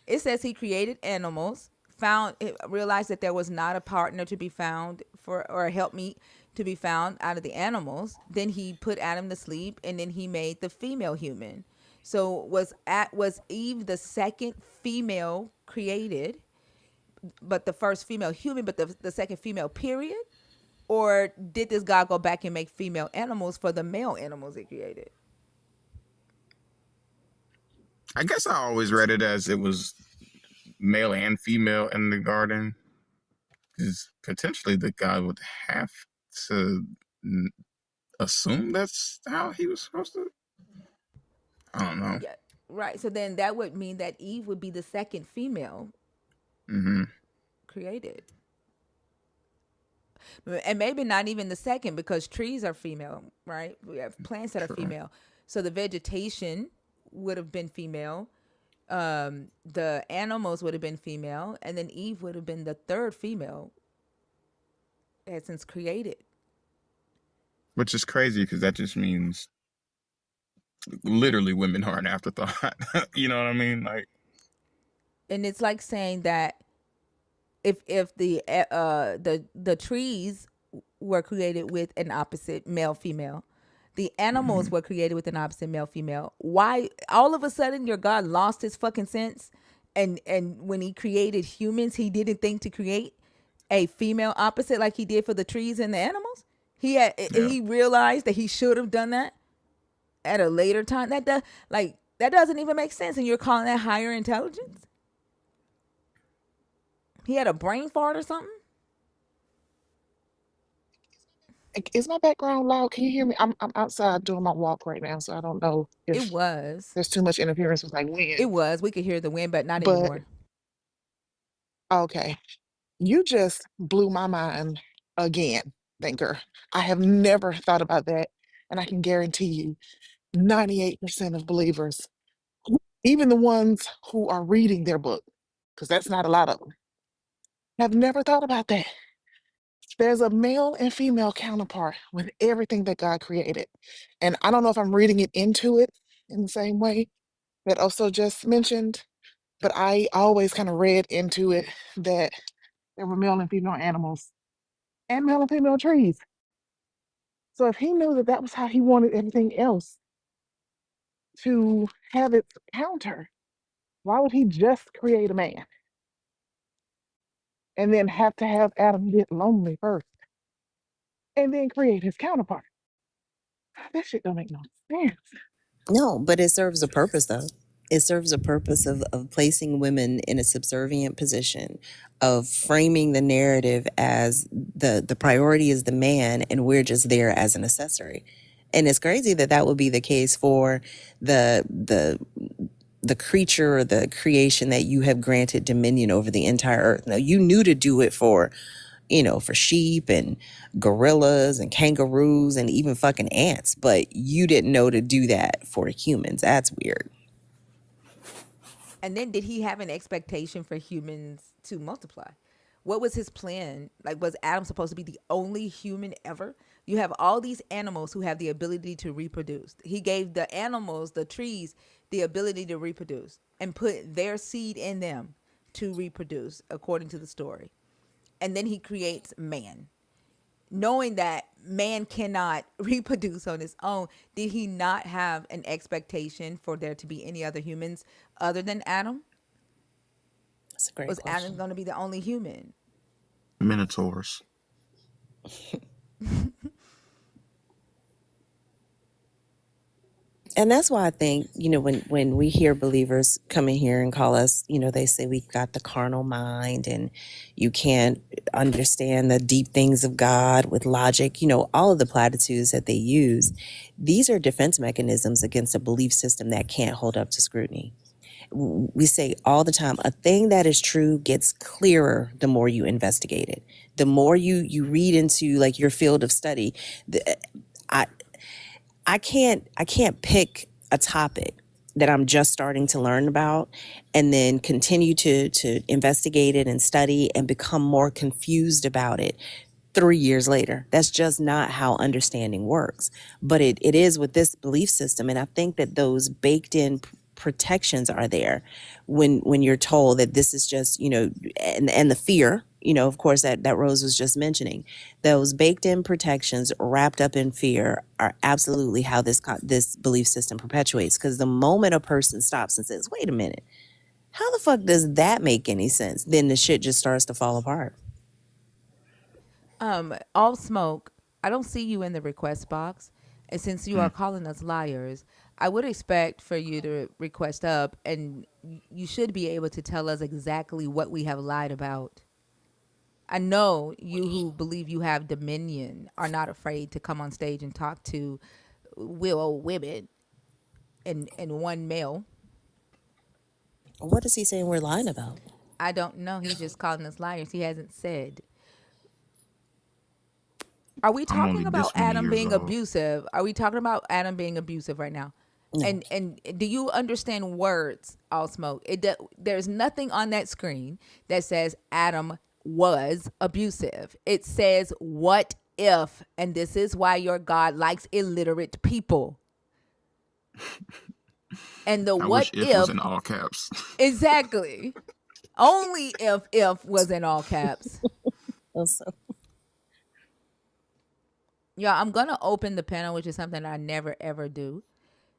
It says he created animals, realized that there was not a partner to be found for or a helpmeet to be found out of the animals. Then he put Adam to sleep, and then he made the female human. So was Eve the second female created, but the first female human, but the second female period? Or did this God go back and make female animals for the male animals he created? I guess I always read it as it was male and female in the garden, because potentially the God would have to assume that's how he was supposed to. I don't know. Yeah, right. So then that would mean that Eve would be the second female Hmm. created. And maybe not even the second, because trees are female, right? We have plants that are True. female. So the vegetation would have been female. The animals would have been female. And then Eve would have been the third female that since created. Which is crazy because that just means literally women are an afterthought. You know what I mean? Like, And it's like saying that if the trees were created with an opposite male female, the animals were created with an opposite male female, why all of a sudden your God lost his fucking sense, and when he created humans he didn't think to create a female opposite like he did for the trees and the animals? He realized that he should have done that at a later time. That doesn't even make sense, and you're calling that higher intelligence? He had a brain fart or something? Is my background loud? Can you hear me? I'm outside doing my walk right now, so I don't know It if was. there's too much interference with like wind. It was. We could hear the wind, but not But anymore. okay, you just blew my mind again, thinker. I have never thought about that, and I can guarantee you, 98% of believers, even the ones who are reading their book, because that's not a lot of them, have never thought about that. There's a male and female counterpart with everything that God created. And I don't know if I'm reading it into it in the same way that also just mentioned, but I always kind of read into it that there were male and female animals and male and female trees. So if he knew that that was how he wanted everything else to have its counter, why would he just create a man and then have to have Adam get lonely first and then create his counterpart? That shit don't make no sense. No, but it serves a purpose though. It serves a purpose of placing women in a subservient position, of framing the narrative as the priority is the man and we're just there as an accessory. And it's crazy that that would be the case for the creature or the creation that you have granted dominion over the entire earth. Now you knew to do it for, for sheep and gorillas and kangaroos and even fucking ants, but you didn't know to do that for humans. That's weird. And then did he have an expectation for humans to multiply? What was his plan? Like, was Adam supposed to be the only human ever? You have all these animals who have the ability to reproduce. He gave the animals, the trees, the ability to reproduce and put their seed in them to reproduce, according to the story. And then he creates man. Knowing that man cannot reproduce on his own, did he not have an expectation for there to be any other humans other than Adam? That's a great Was Adam question. going to be the only human? Minotaurs. And that's why I think, when we hear believers come in here and call us, they say we've got the carnal mind and you can't understand the deep things of God with logic, all of the platitudes that they use. These are defense mechanisms against a belief system that can't hold up to scrutiny. We say all the time, a thing that is true gets clearer the more you investigate it. The more you read into like your field of study. I can't pick a topic that I'm just starting to learn about and then continue to investigate it and study and become more confused about it 3 years later. That's just not how understanding works. But it is with this belief system. And I think that those baked in protections are there when you're told that this is just, and the fear, of course, that Rose was just mentioning. Those baked in protections wrapped up in fear are absolutely how this belief system perpetuates. Because the moment a person stops and says, wait a minute, how the fuck does that make any sense? Then the shit just starts to fall apart. All smoke. I don't see you in the request box, and since you are calling us liars, I would expect for you to request up, and you should be able to tell us exactly what we have lied about. I know you who believe you have dominion are not afraid to come on stage and talk to will women and one male. What is he saying we're lying about? I don't know. He's just calling us liars. He hasn't said. Are we I'm only talking about this many Adam years being old. abusive? Are we talking about Adam being abusive right now? No. And do you understand words? All smoke. There's nothing on that screen that says Adam was abusive. It says what if, and this is why your God likes illiterate people. And the I what wish if was if in all caps. exactly. Only if was in all caps. Also, Yeah, I'm gonna open the panel, which is something I never ever do.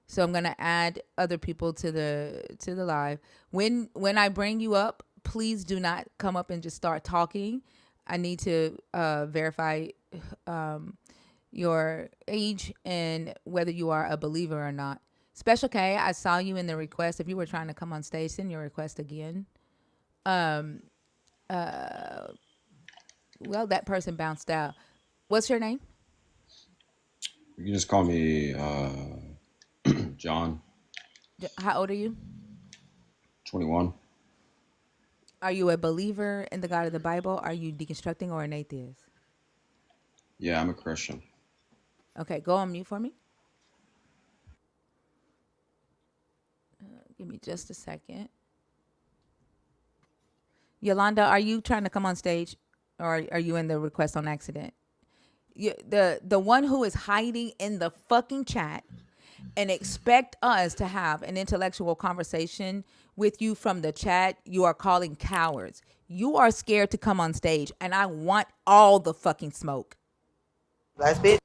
So I'm gonna add other people to the live. When I bring you up, please do not come up and just start talking. I need to verify your age and whether you are a believer or not. Special K, I saw you in the request. If you were trying to come on stage, send your request again. Well, that person bounced out. What's your name? You can just call me John, How old are you? 21. Are you a believer in the God of the Bible? Are you deconstructing or an atheist? Yeah, I'm a Christian. Okay, go on mute for me. Give me just a second. Yolanda, are you trying to come on stage or are you in the request on accident? The one who is hiding in the fucking chat and expect us to have an intellectual conversation with you from the chat, you are calling cowards. You are scared to come on stage, and I want all the fucking smoke. Last bit.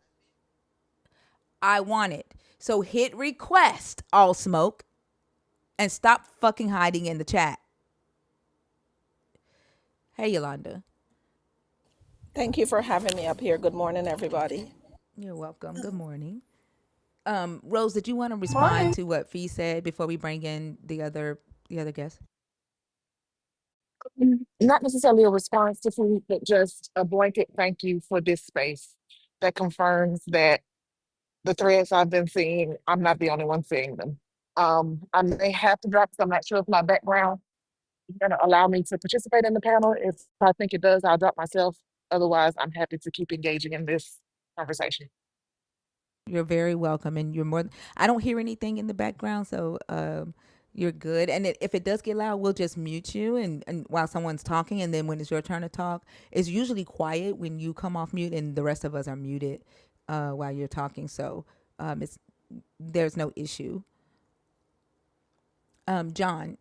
I want it. So hit request, all smoke, and stop fucking hiding in the chat. Hey, Yolanda. Thank you for having me up here. Good morning, everybody. You're welcome. Good morning. Rose, did you want to respond Morning. to what Fee said before we bring in the other guest? Not necessarily a response to food, but just a blanket thank you for this space that confirms that the threads I've been seeing, I'm not the only one seeing them. I may have to drop because I'm not sure if my background is going to allow me to participate in the panel. If I think it does, I'll drop myself. Otherwise, I'm happy to keep engaging in this conversation. You're very welcome, and you're more. I don't hear anything in the background, so you're good. And if it does get loud, we'll just mute you, and while someone's talking, and then when it's your turn to talk, it's usually quiet when you come off mute, and the rest of us are muted while you're talking. So it's there's no issue. John,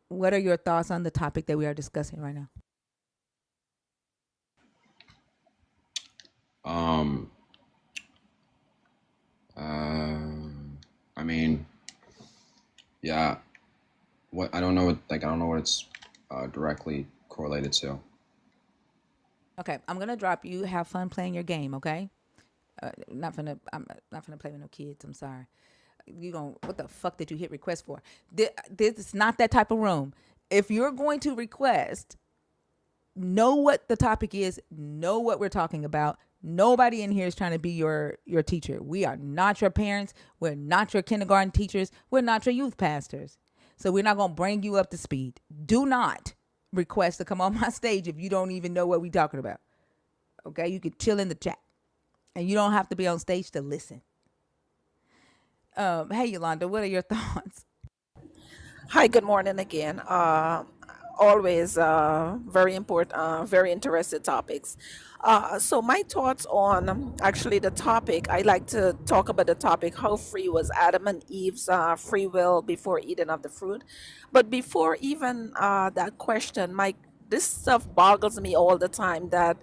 what are your thoughts on the topic that we are discussing right now? Um, I mean, yeah. What I don't know. I don't know what it's directly correlated to. Okay, I'm gonna drop you. Have fun playing your game. Okay. I'm not gonna play with no kids. I'm sorry. You going what the fuck did you hit request for? This is not that type of room. If you're going to request, know what the topic is, know what we're talking about. Nobody in here is trying to be your teacher. We are not your parents. We're not your kindergarten teachers. We're not your youth pastors. So we're not gonna bring you up to speed. Do not request to come on my stage if you don't even know what we're talking about. Okay, you can chill in the chat, and you don't have to be on stage to listen. Hey Yolanda, what are your thoughts? Hi, good morning again. always very important, very interested topics. So my thoughts on actually the topic. I like to talk about the topic: how free was Adam and Eve's free will before eating of the fruit? But before even that question, my this stuff boggles me all the time that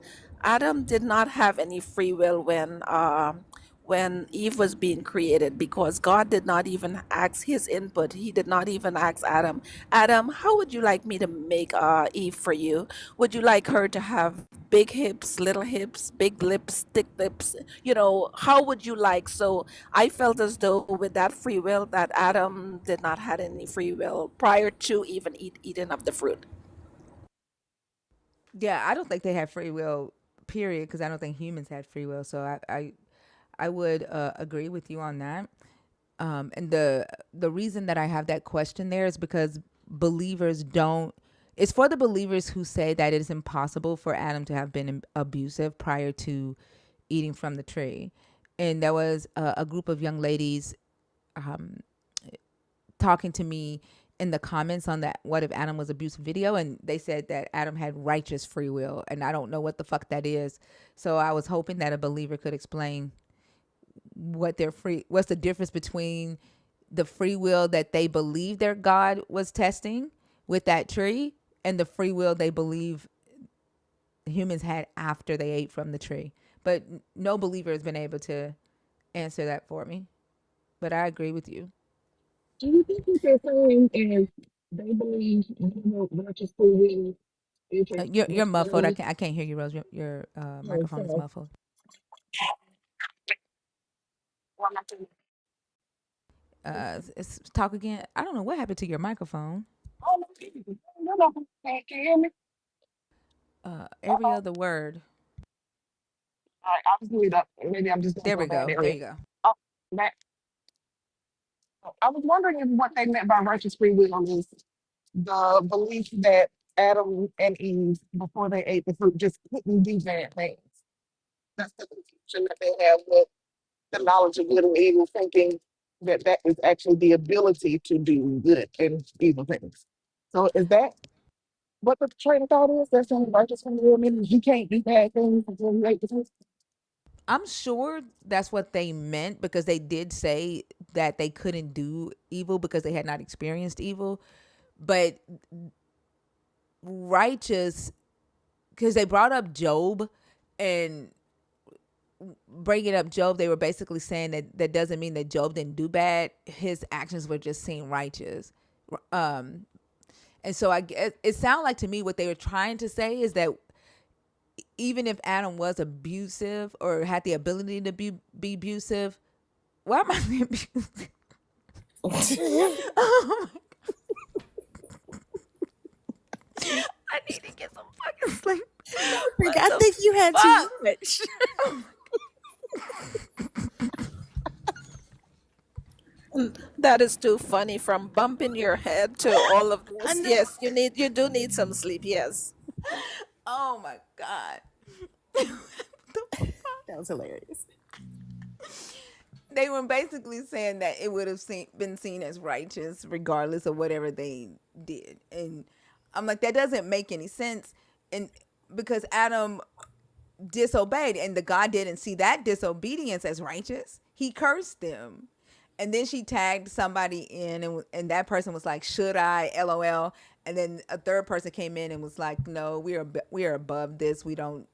Adam did not have any free will when Eve was being created, because God did not even ask his input. He did not even ask Adam, Adam, how would you like me to make Eve for you? Would you like her to have big hips, big lips, thick lips? You know, how would you like? So I felt as though with that free will that Adam did not have any free will prior to even eating of the fruit. Yeah, I don't think they had free will, period, because I don't think humans had free will. So I would agree with you on that. And the reason that I have that question there is because believers don't. It's for the believers who say that it is impossible for Adam to have been abusive prior to eating from the tree. And there was a group of young ladies talking to me in the comments on that what if Adam was abusive video, and they said that Adam had righteous free will, and I don't know what the fuck that is. So I was hoping that a believer could explain what's the difference between the free will that they believe their God was testing with that tree and the free will they believe humans had after they ate from the tree. But no believer has been able to answer that for me. But I agree with you. Do you think what they're saying is they believe righteous free will is a You're muffled. I possibility? can't hear you, Rose. Your Oh, microphone is sorry. muffled. One more thing. Talk again. I don't know what happened to your microphone. Oh, no, no. Can you hear me? Every other word. All right, I'll just leave it up. Maybe I'm just going There to a we bad go. There area. you go. Oh, that, I was wondering if what they meant by righteous free will is the belief that Adam and Eve, before they ate the fruit, just couldn't do bad things. That's the confusion that they have with the knowledge of good and evil, thinking that that is actually the ability to do good and evil things. So is that what the train of thought is? They're saying righteous free will means you can't do bad things until you ate the fruit? I'm sure that's what they meant because they did say that they couldn't do evil because they had not experienced evil. But righteous, because they brought up Job, and bringing up Job, they were basically saying that that doesn't mean that Job didn't do bad. His actions were just seen righteous. Um, and so I guess it sounded like to me what they were trying to say is that even if Adam was abusive or had the ability to be abusive, why am I being abusive? Oh my, I need to get some fucking sleep. What I the think you had too fuck? much. That is too funny, from bumping your head to all of I this. know. Yes, you do need some sleep. Yes. Oh my god. That was hilarious. They were basically saying that it would have been seen as righteous regardless of whatever they did. And I'm like, that doesn't make any sense. And because Adam disobeyed, and the God didn't see that disobedience as righteous, he cursed them. And then she tagged somebody in, and that person was like, should I, LOL. And then a third person came in and was like, no, we are above this. We don't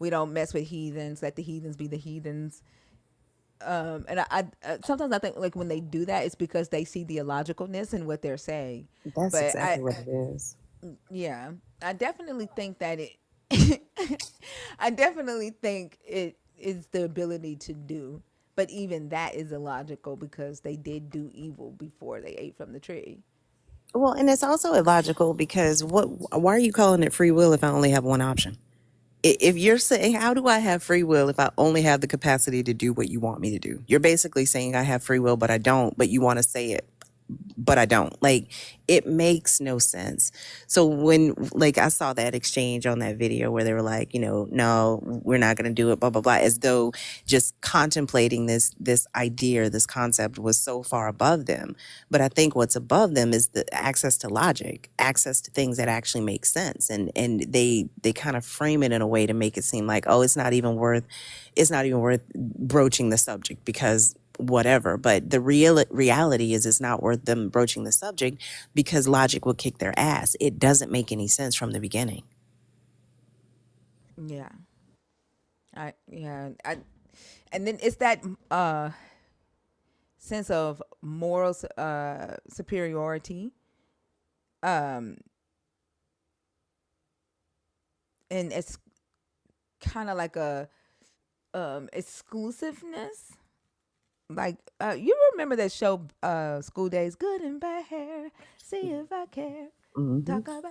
mess with heathens. Let the heathens be the heathens. And I sometimes I think like when they do that, it's because they see the illogicalness in what they're saying. That's But exactly what it is. yeah, I definitely think that it. I definitely think it is the ability to do, but even that is illogical because they did do evil before they ate from the tree. Well, and it's also illogical because why are you calling it free will if I only have one option? If you're saying, how do I have free will if I only have the capacity to do what you want me to do? You're basically saying I have free will, but I don't, but you want to say it but I don't. Like, it makes no sense. So when, like, I saw that exchange on that video where they were like, no, we're not going to do it, blah, blah, blah, as though just contemplating this idea, this concept was so far above them. But I think what's above them is the access to logic, access to things that actually make sense. And they kind of frame it in a way to make it seem like, oh, it's not even worth broaching the subject because whatever. But the reality is it's not worth them broaching the subject because logic will kick their ass. It doesn't make any sense from the beginning. Yeah. And then it's that sense of moral superiority, and it's kind of like a exclusiveness. Like, you remember that show, School Days, Good and Bad Hair, See If I Care, talk about,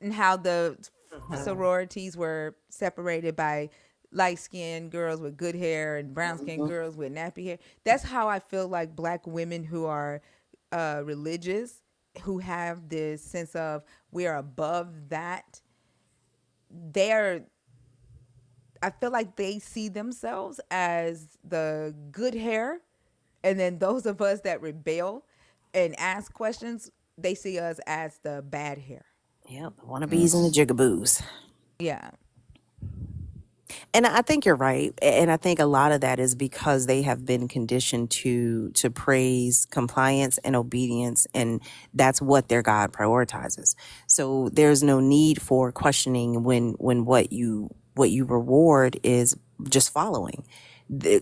and how the sororities were separated by light-skinned girls with good hair and brown-skinned girls with nappy hair. That's how I feel like Black women who are religious, who have this sense of we are above that, I feel like they see themselves as the good hair, and then those of us that rebel and ask questions, they see us as the bad hair. Yep, the wannabes and the jigaboos. Yeah. And I think you're right. And I think a lot of that is because they have been conditioned to praise compliance and obedience, and that's what their God prioritizes. So there's no need for questioning when what you reward is just following.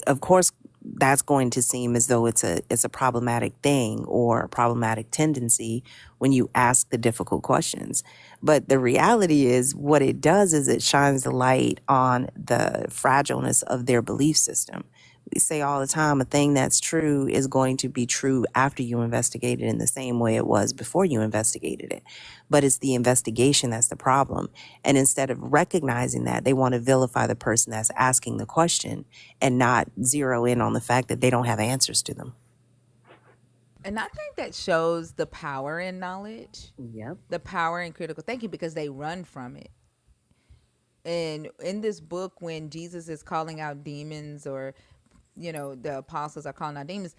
Of course, that's going to seem as though it's a problematic thing or a problematic tendency when you ask the difficult questions. But the reality is, what it does is it shines the light on the fragileness of their belief system. We say all the time, a thing that's true is going to be true after you investigate it in the same way it was before you investigated it. But it's the investigation that's the problem. And instead of recognizing that, they want to vilify the person that's asking the question and not zero in on the fact that they don't have answers to them. And I think that shows the power in knowledge. Yep. The power in critical thinking, because they run from it. And in this book, when Jesus is calling out demons, or the apostles are calling out demons,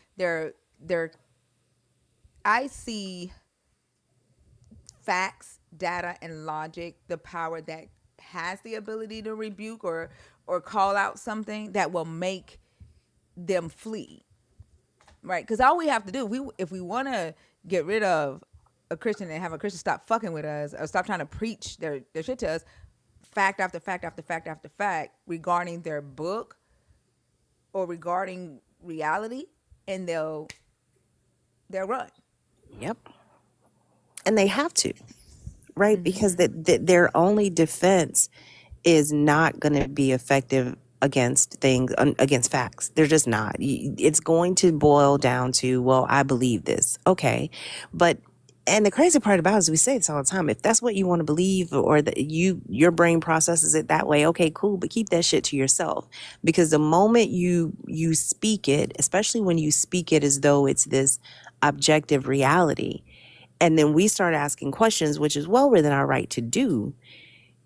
I see facts, data, and logic, the power that has the ability to rebuke or call out something that will make them flee. Right? Because all we have to do, if we want to get rid of a Christian and have a Christian stop fucking with us or stop trying to preach their shit to us, fact after fact after fact after fact regarding their book or regarding reality, and they'll run. Yep. And they have to, right? Because their only defense is not going to be effective against facts. They're just not. It's going to boil down to, well, I believe this. Okay. And the crazy part about it is, we say this all the time, if that's what you want to believe, or that your brain processes it that way, okay, cool, but keep that shit to yourself. Because the moment you speak it, especially when you speak it as though it's this objective reality, and then we start asking questions, which is well within our right to do,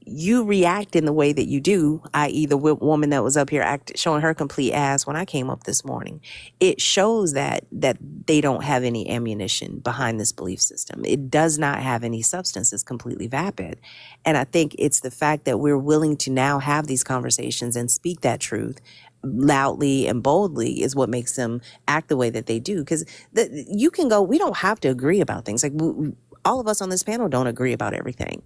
you react in the way that you do, i.e. the woman that was up here showing her complete ass when I came up this morning. It shows that they don't have any ammunition behind this belief system. It does not have any substance. It's completely vapid. And I think it's the fact that we're willing to now have these conversations and speak that truth loudly and boldly is what makes them act the way that they do. Because we don't have to agree about things. Like, all of us on this panel don't agree about everything.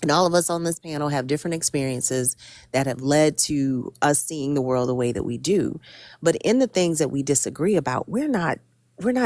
And all of us on this panel have different experiences that have led to us seeing the world the way that we do. But in the things that we disagree about, we're not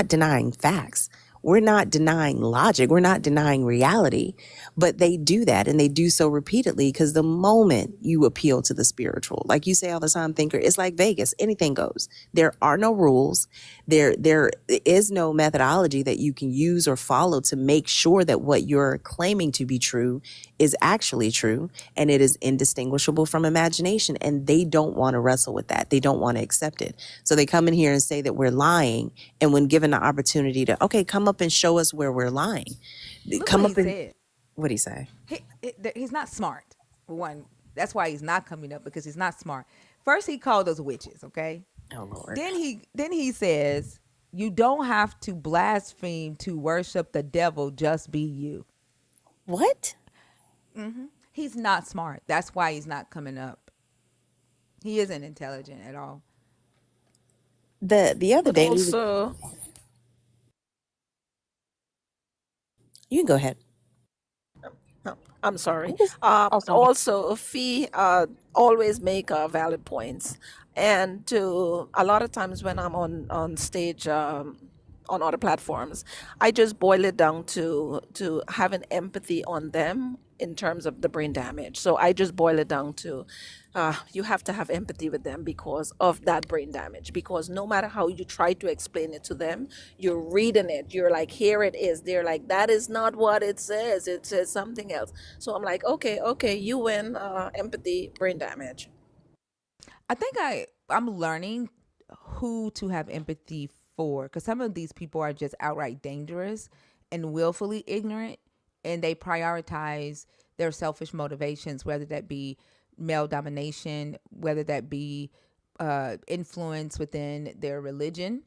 denying facts. We're not denying logic. We're not denying reality. But they do that, and they do so repeatedly, because the moment you appeal to the spiritual, like you say all the time, Thinker, it's like Vegas. Anything goes. There are no rules. There is no methodology that you can use or follow to make sure that what you're claiming to be true is actually true, and it is indistinguishable from imagination. And they don't want to wrestle with that. They don't want to accept it. So they come in here and say that we're lying, and when given the opportunity to, okay, come up and show us where we're lying. Look Come what he up and said. what'd he say? He's not smart. One, that's why he's not coming up, because he's not smart. First, he called us witches. Okay. Oh Lord. Then he says you don't have to blaspheme to worship the devil. Just be you. What? He's not smart. That's why he's not coming up. He isn't intelligent at all. The other But day we were, also, you can go ahead. no, I'm sorry. Oh, sorry. Also, Fee always make valid points, and to a lot of times when I'm on stage on other platforms, I just boil it down to having empathy on them in terms of the brain damage. So I just boil it down to you have to have empathy with them because of that brain damage. Because no matter how you try to explain it to them, you're reading it. You're like, here it is. They're like, that is not what it says. It says something else. So I'm like, okay, you win. Empathy, brain damage. I think I'm learning who to have empathy for, because some of these people are just outright dangerous and willfully ignorant, and they prioritize their selfish motivations, whether that be male domination, whether that be influence within their religion,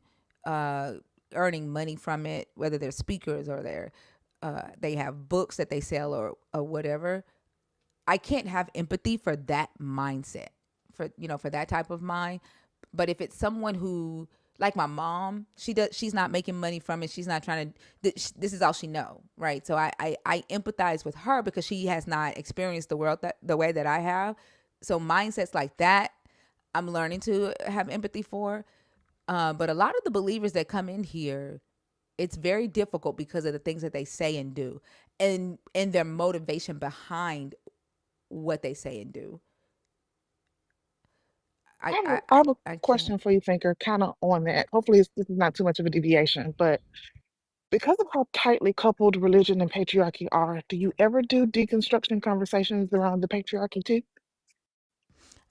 uh, earning money from it, whether they're speakers or they have books that they sell or whatever. I can't have empathy for that mindset, for that type of mind. But if it's someone who, like my mom, she's not making money from it. She's not trying to. This is all she know, right? So I empathize with her because she has not experienced the world the way that I have. So mindsets like that, I'm learning to have empathy for. But a lot of the believers that come in here, it's very difficult because of the things that they say and do, and their motivation behind what they say and do. I I I have a I can't. question for you, Thinker, kind of on that. Hopefully, this is not too much of a deviation, but because of how tightly coupled religion and patriarchy are, do you ever do deconstruction conversations around the patriarchy too?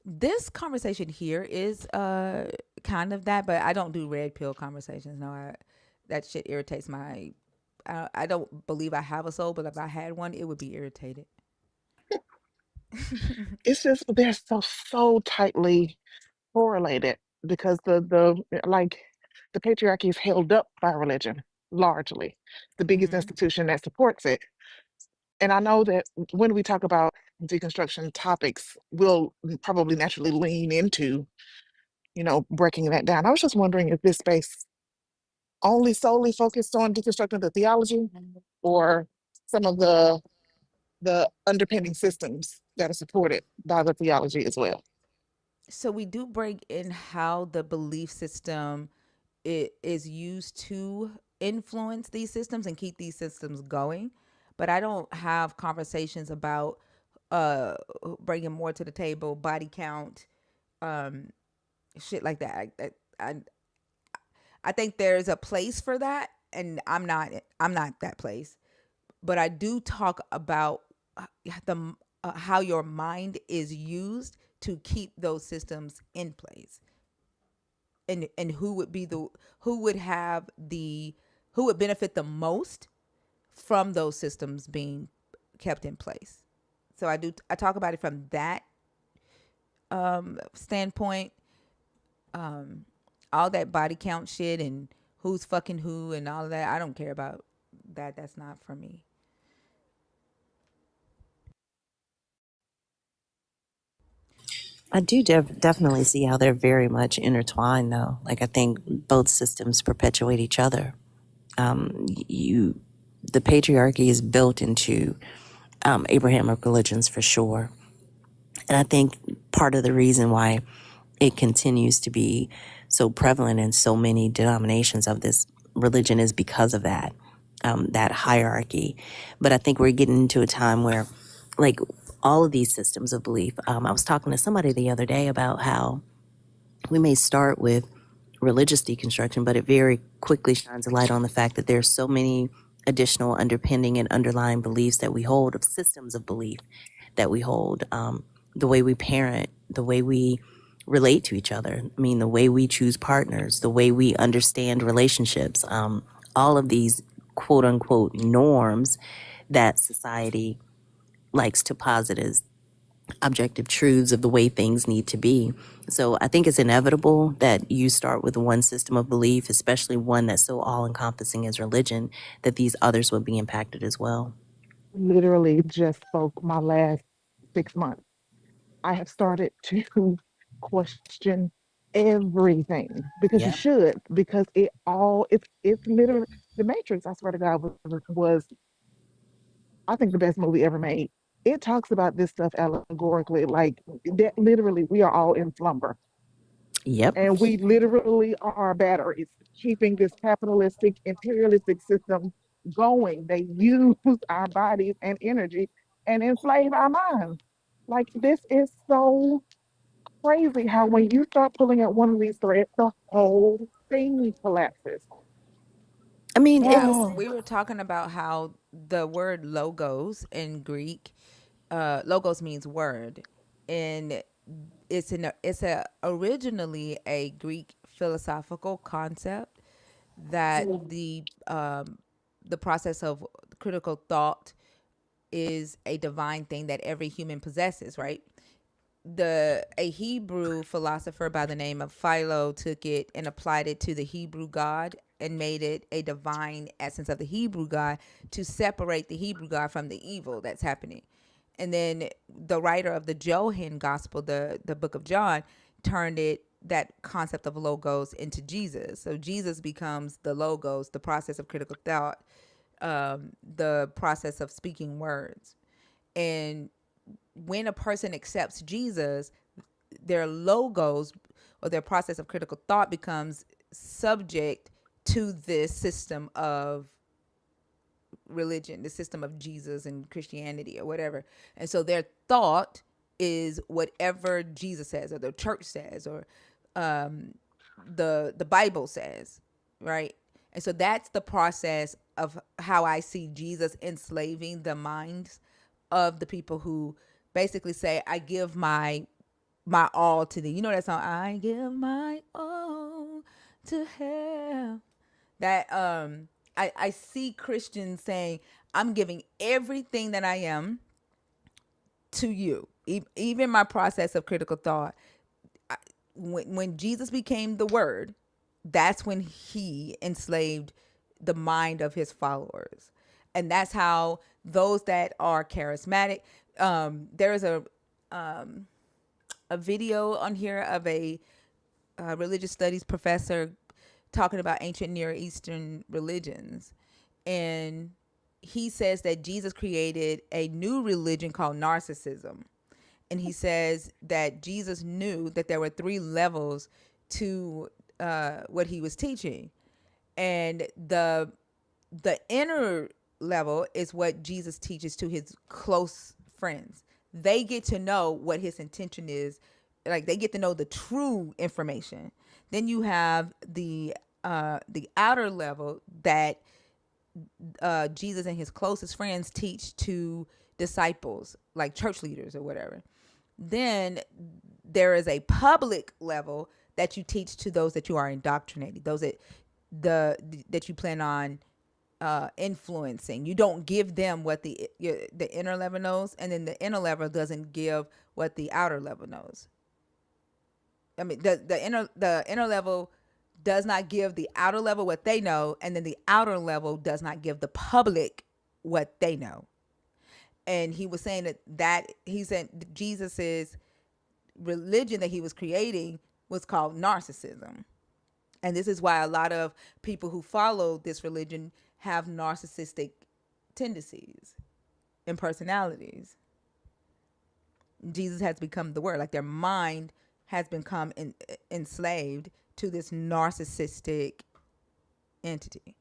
This conversation here is kind of that, but I don't do red pill conversations. No, that shit irritates my. I don't believe I have a soul, but if I had one, it would be irritated. It's just they're so tightly correlated because the patriarchy is held up by religion largely, the biggest Hmm. institution that supports it. And I know that when we talk about deconstruction topics, we'll probably naturally lean into, breaking that down. I was just wondering if this space only solely focused on deconstructing the theology or some of the underpinning systems that are supported by the theology as well. So we do bring in how the belief system is used to influence these systems and keep these systems going, but I don't have conversations about uh bringing more to the table, body count, um shit like that. I think there's a place for that, and I'm not that place. But I do talk about the how your mind is used to keep those systems in place, and who would have the who would benefit the most from those systems being kept in place. So I talk about it from that standpoint. All that body count shit and who's fucking who and all of that, I don't care about that. That's not for me. I do definitely see how they're very much intertwined, though. Like I think both systems perpetuate each other. You, the patriarchy is built into Abrahamic religions for sure, and I think part of the reason why it continues to be so prevalent in so many denominations of this religion is because of that hierarchy. But I think we're getting into a time where, like, all of these systems of belief. I was talking to somebody the other day about how we may start with religious deconstruction, but it very quickly shines a light on the fact that there's so many additional underpinning and underlying beliefs that we hold, of systems of belief that we hold, the way we parent, the way we relate to each other. I mean, the way we choose partners, the way we understand relationships. All of these quote unquote norms that society likes to posit as objective truths of the way things need to be. So I think it's inevitable that you start with one system of belief, especially one that's so all encompassing as religion, that these others will be impacted as well. Literally just spoke my last 6 months. I have started to question everything because you Yep. should, because it's literally the Matrix. I swear to God was I think the best movie ever made. It talks about this stuff allegorically, like that. Literally, we are all in slumber, Yep. and we literally are batteries keeping this capitalistic, imperialistic system going. They use our bodies and energy and enslave our minds. Like this is so crazy how when you start pulling at one of these threads, the whole thing collapses. I mean, it's Oh, We were talking about how the word logos in Greek, logos means word, and it's originally a Greek philosophical concept that the process of critical thought is a divine thing that every human possesses, right? A Hebrew philosopher by the name of Philo took it and applied it to the Hebrew God and made it a divine essence of the Hebrew God to separate the Hebrew God from the evil that's happening. And then the writer of the Johann Gospel, the book of John, turned that concept of logos into Jesus. So Jesus becomes the logos, the process of critical thought, the process of speaking words. And when a person accepts Jesus, their logos or their process of critical thought becomes subject to this system of religion, the system of Jesus and Christianity or whatever. And so their thought is whatever Jesus says or the church says or the Bible says, right? And so that's the process of how I see Jesus enslaving the minds of the people who basically say, I give my all to thee. You know that song, I give my all to hell. That I see Christians saying, I'm giving everything that I am to you. Even my process of critical thought. When Jesus became the word, that's when he enslaved the mind of his followers. And that's how those that are charismatic, there is a video on here of a religious studies professor talking about ancient Near Eastern religions. And he says that Jesus created a new religion called narcissism. And he says that Jesus knew that there were three levels to what he was teaching. And the inner level is what Jesus teaches to his close friends. They get to know what his intention is, like they get to know the true information. Then you have the outer level that Jesus and his closest friends teach to disciples, like church leaders or whatever. Then there is a public level that you teach to those that you are indoctrinating, those that you plan on influencing. You don't give them what the inner level knows, and then the inner level doesn't give what the outer level knows. I mean, the inner level does not give the outer level what they know, and then the outer level does not give the public what they know. And he was saying that he said Jesus's religion that he was creating was called narcissism. And this is why a lot of people who follow this religion have narcissistic tendencies and personalities. Jesus has become the word, like their mind has become enslaved to this narcissistic entity.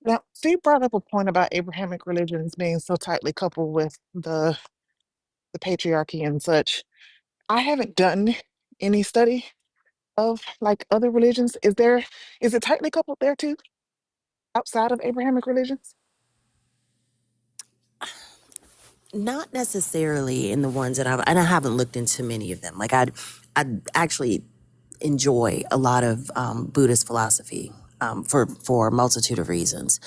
now so you brought up a point about Abrahamic religions being so tightly coupled with the patriarchy and such. I haven't done any study of like other religions. Is it tightly coupled there too, outside of Abrahamic religions? not necessarily in the ones that and I haven't looked into many of them. Like I actually enjoy a lot of Buddhist philosophy. for a multitude of reasons.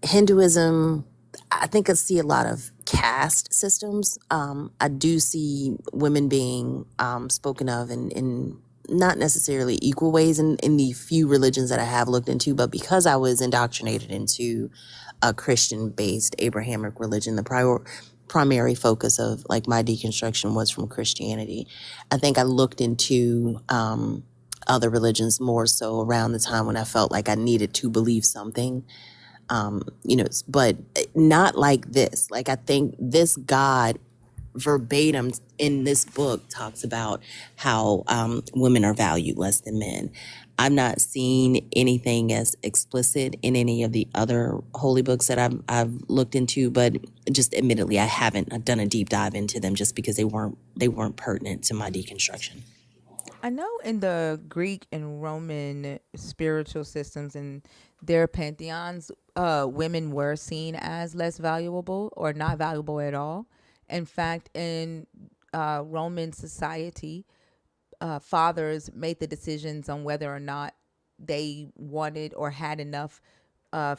Hinduism, I think I see a lot of caste systems. I do see women being spoken of in not necessarily equal ways in the few religions that I have looked into, but because I was indoctrinated into a Christian-based Abrahamic religion, the primary focus of like my deconstruction was from Christianity. I think I looked into other religions more so around the time when I felt like I needed to believe something, but not like this. Like, I think this God verbatim in this book talks about how women are valued less than men. I'm not seeing anything as explicit in any of the other holy books that I've looked into, but just admittedly, I haven't done a deep dive into them just because they weren't pertinent to my deconstruction. I know in the Greek and Roman spiritual systems and their pantheons, women were seen as less valuable or not valuable at all. In fact, in Roman society, fathers made the decisions on whether or not they wanted or had enough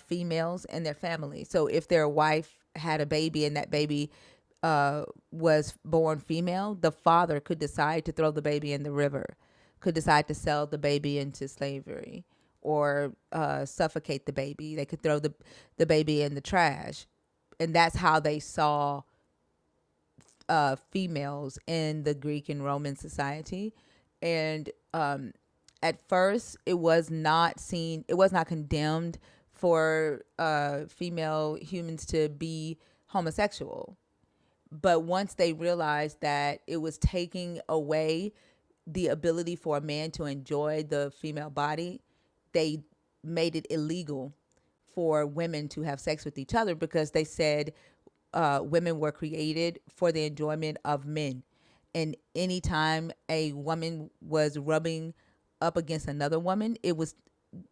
females in their family. So if their wife had a baby and that baby was born female, the father could decide to throw the baby in the river, could decide to sell the baby into slavery, or suffocate the baby. They could throw the baby in the trash. And that's how they saw females in the Greek and Roman society. And at first, it was not seen, it was not condemned for female humans to be homosexual. But once they realized that it was taking away the ability for a man to enjoy the female body, they made it illegal for women to have sex with each other, because they said women were created for the enjoyment of men. And anytime a woman was rubbing up against another woman, it was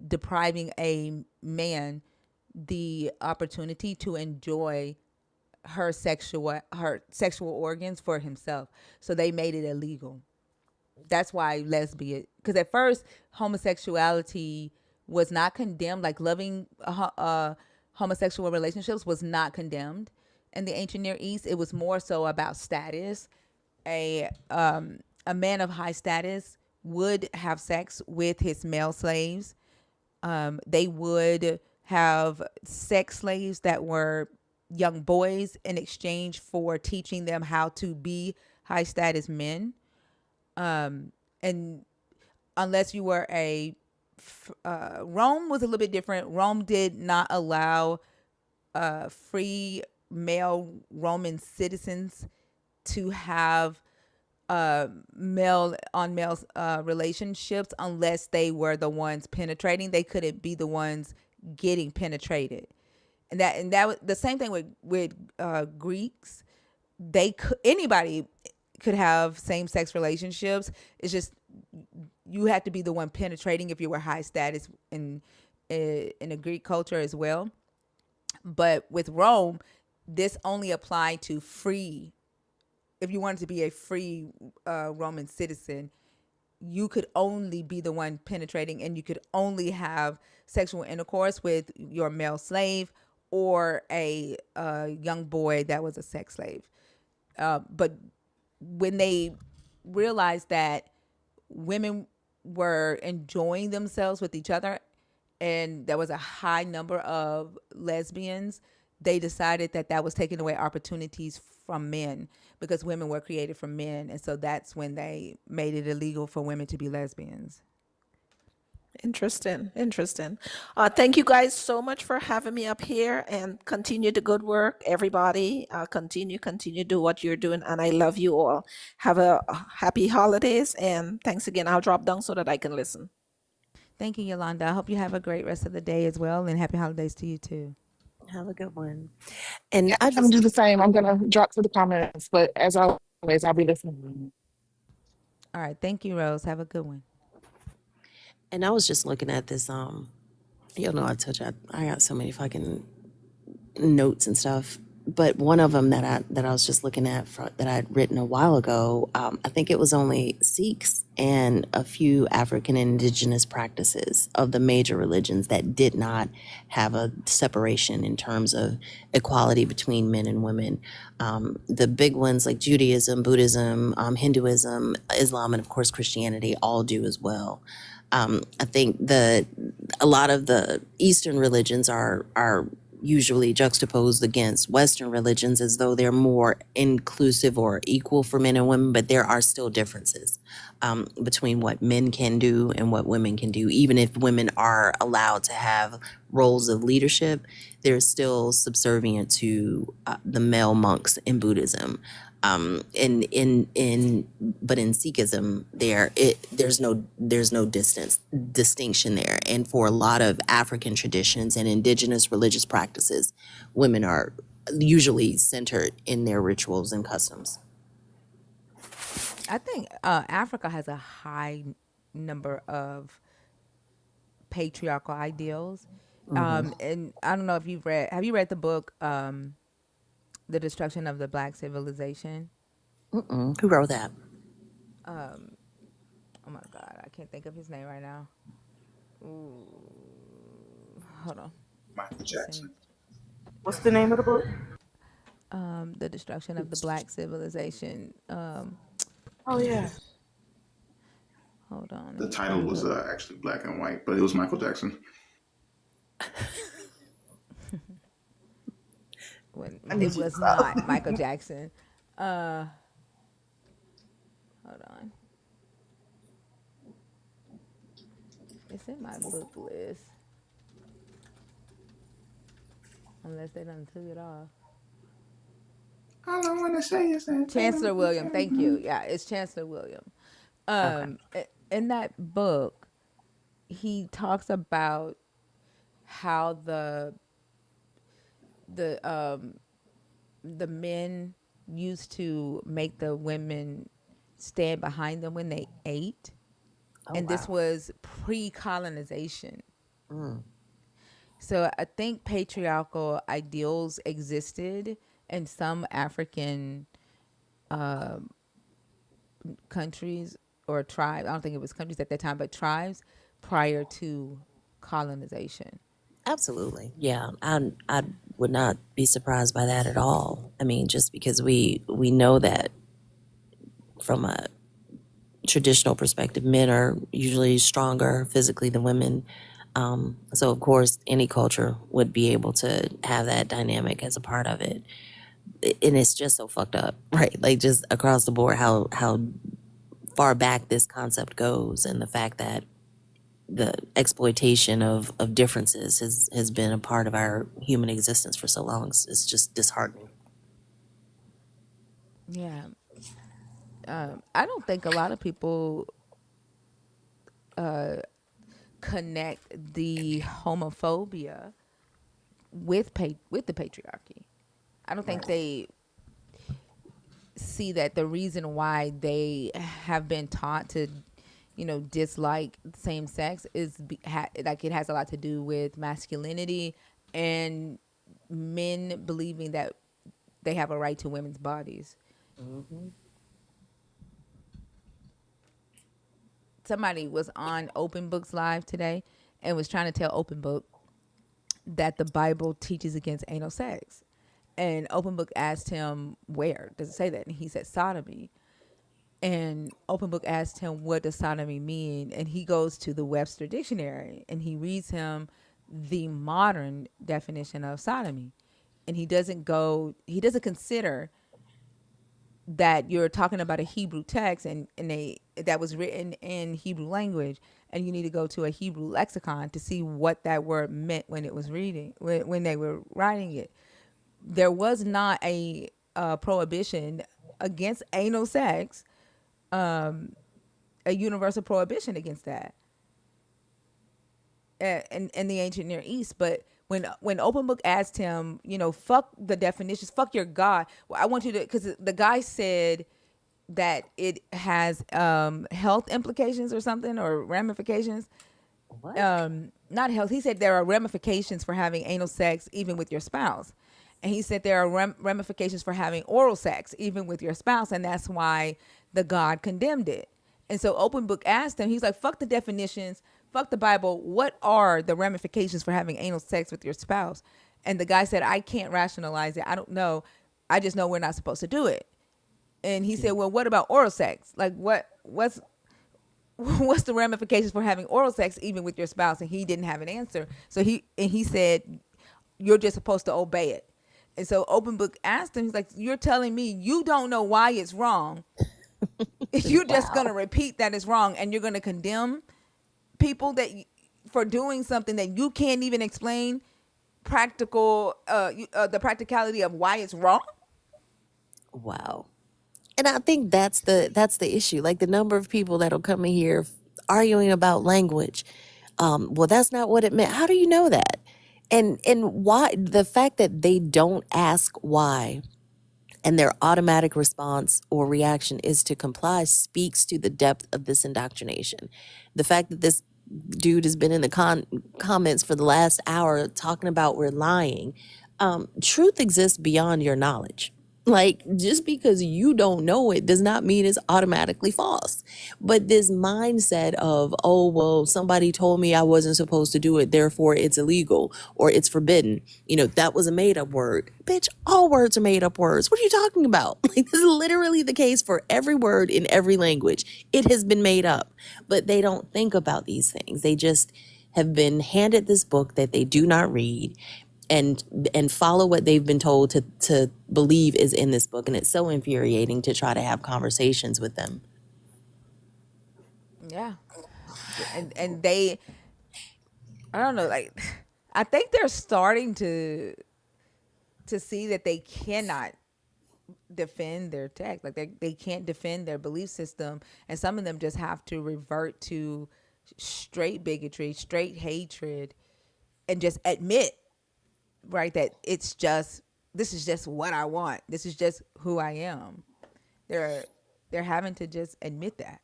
depriving a man the opportunity to enjoy her sexual organs for himself. So they made it illegal. That's why lesbian, because at first homosexuality was not condemned, like loving homosexual relationships was not condemned in the ancient Near East. It was more so about status. A man of high status would have sex with his male slaves. They would have sex slaves that were young boys in exchange for teaching them how to be high status men. And unless you were Rome was a little bit different. Rome did not allow free male Roman citizens to have male on male relationships unless they were the ones penetrating. They couldn't be the ones getting penetrated. And that was the same thing with Greeks. Anybody could have same sex relationships. It's just you had to be the one penetrating if you were high status in a Greek culture as well. But with Rome, this only applied to free. If you wanted to be a free Roman citizen, you could only be the one penetrating, and you could only have sexual intercourse with your male slave or a young boy that was a sex slave. But when they realized that women were enjoying themselves with each other and there was a high number of lesbians, they decided that that was taking away opportunities from men, because women were created from men. And so that's when they made it illegal for women to be lesbians. Interesting, interesting. Thank you guys so much for having me up here, and continue the good work, everybody. Continue do what you're doing, and I love you all. Have a happy holidays, and thanks again. I'll drop down so that I can listen. Thank you, Yolanda. I hope you have a great rest of the day as well, and happy holidays to you too. Have a good one. And Yeah, I I'm gonna just do the same. I'm gonna drop to the comments, but as always, I'll be listening. All right. Thank you, Rose. Have a good one. and I was just looking at this. I got so many fucking notes and stuff. but one of them that I was just looking at that I'd written a while ago, I think it was only Sikhs and a few African indigenous practices of the major religions that did not have a separation in terms of equality between men and women. The big ones like Judaism, Buddhism, Hinduism, Islam, and of course Christianity all do as well. I think a lot of the Eastern religions are usually juxtaposed against Western religions as though they're more inclusive or equal for men and women, but there are still differences between what men can do and what women can do. Even if women are allowed to have roles of leadership, they're still subservient to the male monks in Buddhism. But in Sikhism, there's no distinction there. And for a lot of African traditions and indigenous religious practices, women are usually centered in their rituals and customs. I think Africa has a high number of patriarchal ideals. And I don't know if have you read the book, The Destruction of the Black Civilization? Who wrote that? Oh my God, I can't think of his name right now. Ooh, hold on. Michael It's in Jackson. What's the name of the book? The Destruction of the Black Civilization. Oh yeah. Hold on, let The me title pull it was up. actually black and white, but it was Michael Jackson. When I need it you to was stop. not Michael Jackson. Hold on. It's in my book list. Unless they done took it off. All I want to say is that Chancellor William, thank you. Yeah, it's Chancellor William. Okay. In that book, he talks about how the the men used to make the women stand behind them when they ate, Oh and this wow. was pre-colonization. Mm. So I think patriarchal ideals existed in some African countries or tribes. I don't think it was countries at that time, but tribes prior to colonization. Absolutely. Yeah. I would not be surprised by that at all. I mean, just because we know that from a traditional perspective, men are usually stronger physically than women. So of course, any culture would be able to have that dynamic as a part of it. And it's just so fucked up, right? Like just across the board, how far back this concept goes, and the fact that the exploitation of differences has been a part of our human existence for so long. It's just disheartening. Yeah. I don't think a lot of people connect the homophobia with the patriarchy. I don't think Right. they see that the reason why they have been taught to, dislike same sex is like it has a lot to do with masculinity and men believing that they have a right to women's bodies. Hmm. Somebody was on Open Books Live today and was trying to tell Open Book that the Bible teaches against anal sex. And Open Book asked him, where does it say that? And he said sodomy. And Open Book asked him, what does sodomy mean? And he goes to the Webster Dictionary and he reads him the modern definition of sodomy. And he doesn't consider that you're talking about a Hebrew text and that was written in Hebrew language, and you need to go to a Hebrew lexicon to see what that word meant when it was when they were writing it. There was not a prohibition against anal sex, a universal prohibition against that in the ancient Near East. But when Open Book asked him, fuck the definitions, fuck your God. Well, I want you to, because the guy said that it has health implications or something, or ramifications. What? Not health. He said there are ramifications for having anal sex even with your spouse. And he said there are ramifications for having oral sex, even with your spouse, and that's why the God condemned it. And so Open Book asked him, he's like, fuck the definitions, fuck the Bible. What are the ramifications for having anal sex with your spouse? And the guy said, I can't rationalize it. I don't know. I just know we're not supposed to do it. And he said, well, what about oral sex? Like what's what's the ramifications for having oral sex even with your spouse? And he didn't have an answer. So he said, you're just supposed to obey it. And so Open Book asked him, he's like, you're telling me you don't know why it's wrong. You're just going to repeat that it's wrong, and you're going to condemn people for doing something that you can't even explain the practicality of why it's wrong. Wow. And I think that's the issue. Like the number of people that'll come in here arguing about language. Well, that's not what it meant. How do you know that? And why the fact that they don't ask why and their automatic response or reaction is to comply speaks to the depth of this indoctrination. The fact that this dude has been in the comments for the last hour talking about we're lying. Truth exists beyond your knowledge. Like, just because you don't know it does not mean it's automatically false. But this mindset of, oh, well, somebody told me I wasn't supposed to do it, therefore it's illegal or it's forbidden. That was a made up word. Bitch, all words are made up words. What are you talking about? Like, this is literally the case for every word in every language. It has been made up. But they don't think about these things. They just have been handed this book that they do not read and follow what they've been told to believe is in this book. And it's so infuriating to try to have conversations with them. Yeah. And they, I don't know, like, I think they're starting to see that they cannot defend their text. Like they can't defend their belief system. And some of them just have to revert to straight bigotry, straight hatred, and just admit, right, that this is just what I want. This is just who I am. They're having to just admit that.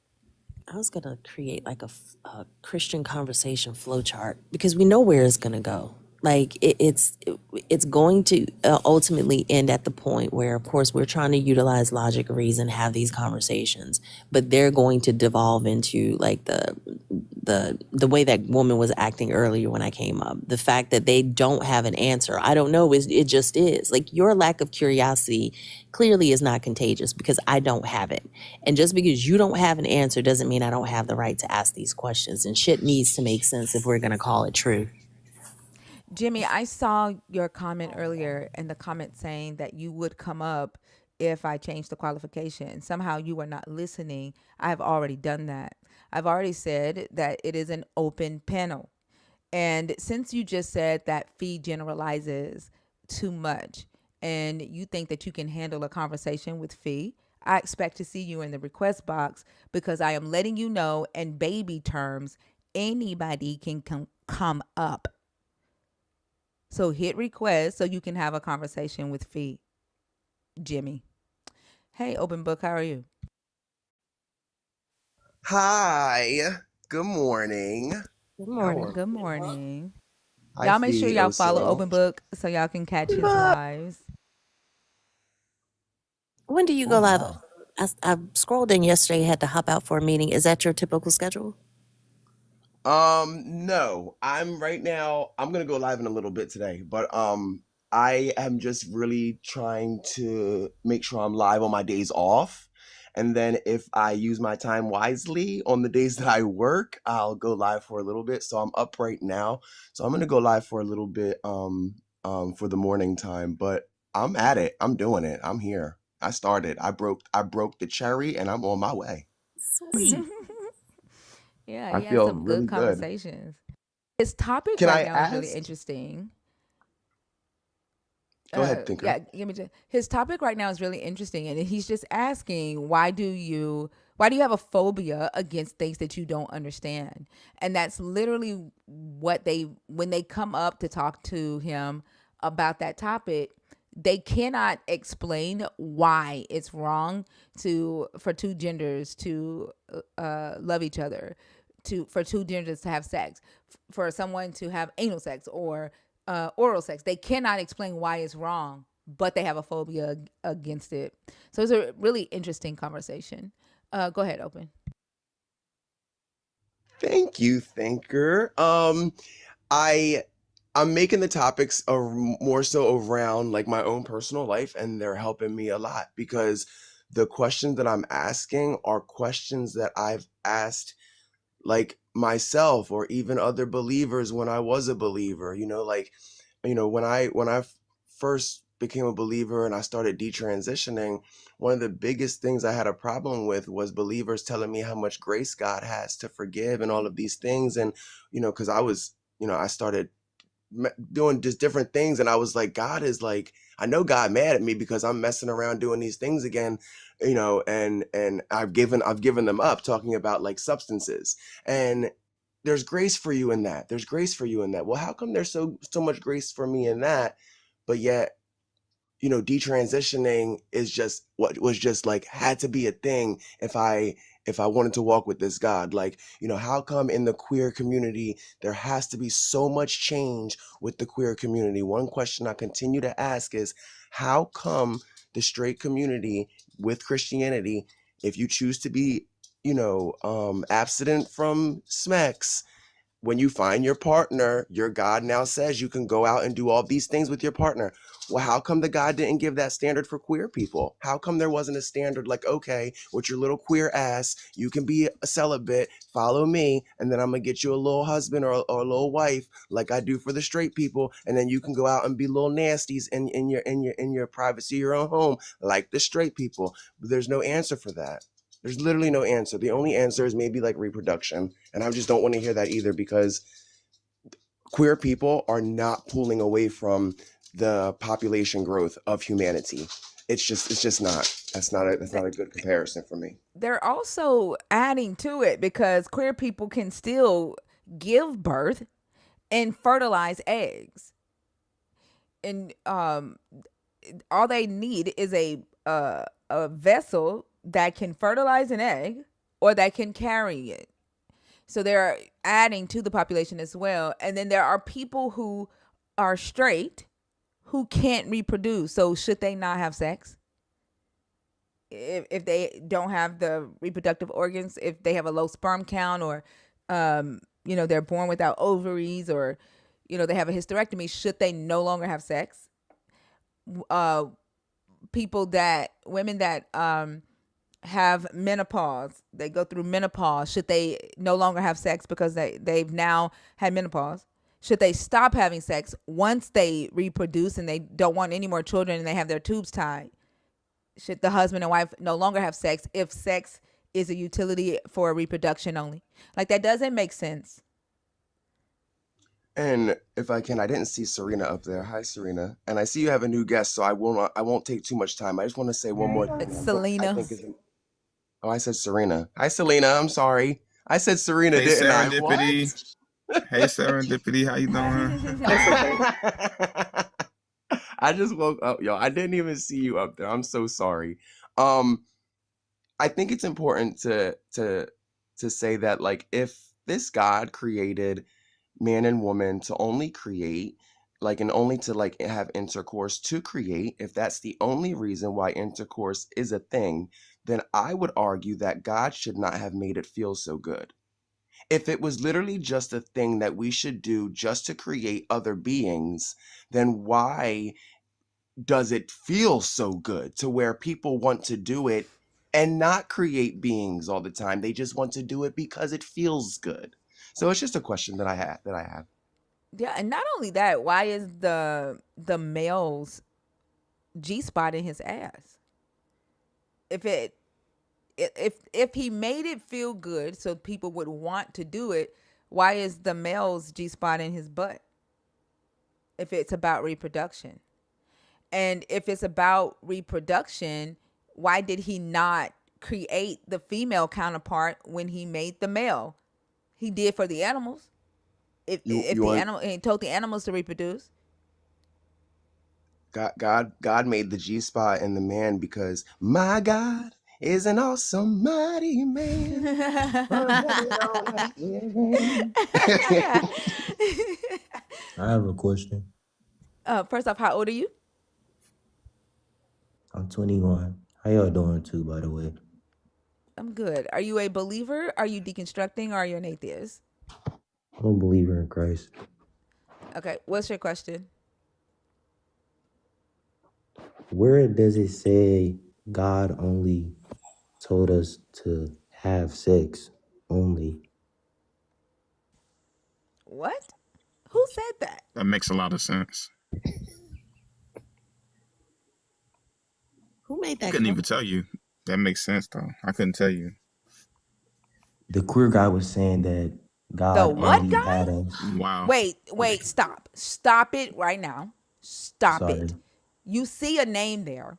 I was going to create like a Christian conversation flowchart because we know where it's going to go. Like it's going to ultimately end at the point where, of course, we're trying to utilize logic, reason, have these conversations, but they're going to devolve into like the way that woman was acting earlier when I came up. The fact that they don't have an answer, I don't know, it just is. Like, your lack of curiosity clearly is not contagious because I don't have it. And just because you don't have an answer doesn't mean I don't have the right to ask these questions. And shit needs to make sense if we're going to call it true. Jimmy, I saw your comment earlier in the comment saying that you would come up if I changed the qualification. Somehow you were not listening. I have already done that. I've already said that it is an open panel. And since you just said that fee generalizes too much and you think that you can handle a conversation with fee, I expect to see you in the request box because I am letting you know in baby terms, anybody can come up. So hit request so you can have a conversation with Fee. Jimmy. Hey, Open Book, how are you? Hi. Good morning. Good How morning. are Good you? morning. Hi, Y'all make sure Fee, y'all follow Oso. Open Book so y'all can catch his lives. When do you go live? I scrolled in yesterday, had to hop out for a meeting. Is that your typical schedule? No, I'm gonna go live in a little bit today, but I am just really trying to make sure I'm live on my days off. And then if I use my time wisely on the days that I work, I'll go live for a little bit. So I'm up right now. So I'm gonna go live for a little bit for the morning time, but I'm at it. I'm doing it. I'm here. I started. I broke the cherry and I'm on my way. Sweet. Yeah, I he has feel some good really good. conversations. His topic Can right I now is really ask? interesting. Go ahead, Thinker. Yeah, his topic right now is really interesting, and he's just asking, why do you have a phobia against things that you don't understand? And that's literally what when they come up to talk to him about that topic, they cannot explain why it's wrong for two genders to love each other, for two genders to have sex, for someone to have anal sex, or oral sex. They cannot explain why it's wrong, but they have a phobia against it. So it's a really interesting conversation. Go ahead, Open. Thank you, Thinker. I I'm making the topics more so around like my own personal life, and they're helping me a lot because the questions that I'm asking are questions that I've asked like myself or even other believers when I was a believer. Like when I first became a believer and I started detransitioning, one of the biggest things I had a problem with was believers telling me how much grace God has to forgive and all of these things. And because I started doing just different things, and I was like, God is like, I know God mad at me because I'm messing around doing these things again, and I've given them up, talking about like substances. And there's grace for you in that. There's grace for you in that. Well, how come there's so much grace for me in that, but yet detransitioning is just what was just like had to be a thing if I wanted to walk with this God. Like, how come in the queer community there has to be so much change with the queer community? One question I continue to ask is, how come the straight community with Christianity, if you choose to be, abstinent from smecks, when you find your partner, your God now says you can go out and do all these things with your partner. Well, how come the God didn't give that standard for queer people? How come there wasn't a standard like, okay, with your little queer ass, you can be a celibate, follow me, and then I'm gonna get you a little husband or a little wife like I do for the straight people, and then you can go out and be little nasties in your privacy of your own home like the straight people. But there's no answer for that. There's literally no answer. The only answer is maybe like reproduction. And I just don't want to hear that either, because queer people are not pulling away from the population growth of humanity. It's just not. That's not a good comparison for me. They're also adding to it because queer people can still give birth and fertilize eggs. And all they need is a vessel that can fertilize an egg or that can carry it. So they're adding to the population as well. And then there are people who are straight who can't reproduce. So should they not have sex? If they don't have the reproductive organs, if they have a low sperm count, or they're born without ovaries, or they have a hysterectomy, should they no longer have sex? Women that have menopause, they go through menopause, should they no longer have sex because they've now had menopause? Should they stop having sex once they reproduce and they don't want any more children and they have their tubes tied? Should the husband and wife no longer have sex if sex is a utility for reproduction only? Like, that doesn't make sense. And if I can, I didn't see Serena up there. Hi, Serena. And I see you have a new guest, so I won't take too much time. I just want to say one more thing. It's Selena. Oh, I said Serena. Hi, Selena. I'm sorry. I said Serena, Hey, didn't I? Serendipity. What? Hey, Serendipity. How you doing? I just woke up, yo. I didn't even see you up there. I'm so sorry. I think it's important to say that, like, if this God created man and woman to only create, like, and only to like have intercourse to create, if that's the only reason why intercourse is a thing, then I would argue that God should not have made it feel so good. If it was literally just a thing that we should do just to create other beings, then why does it feel so good to where people want to do it and not create beings all the time? They just want to do it because it feels good. So it's just a question that I have. Yeah, and not only that, why is the male's G spot in his ass? If he made it feel good so people would want to do it, why is the male's G spot in his butt? If it's about reproduction. And if it's about reproduction, why did he not create the female counterpart when he made the male? He did for the animals. He told the animals to reproduce. God made the G spot in the man because my God is an awesome mighty man. I have a question. First off, how old are you? I'm 21. How y'all doing too, by the way? I'm good. Are you a believer? Are you deconstructing? Or are you an atheist? I'm a believer in Christ. Okay, what's your question? Where does it say God only told us to have sex only? What? Who said that? That makes a lot of sense. Who made I that couldn't claim? even tell you. That makes sense though. I couldn't tell you. The queer guy was saying that The God what only guy? had us. Wow. Wait, stop. Stop it right now. Stop it. Sorry. You see a name there.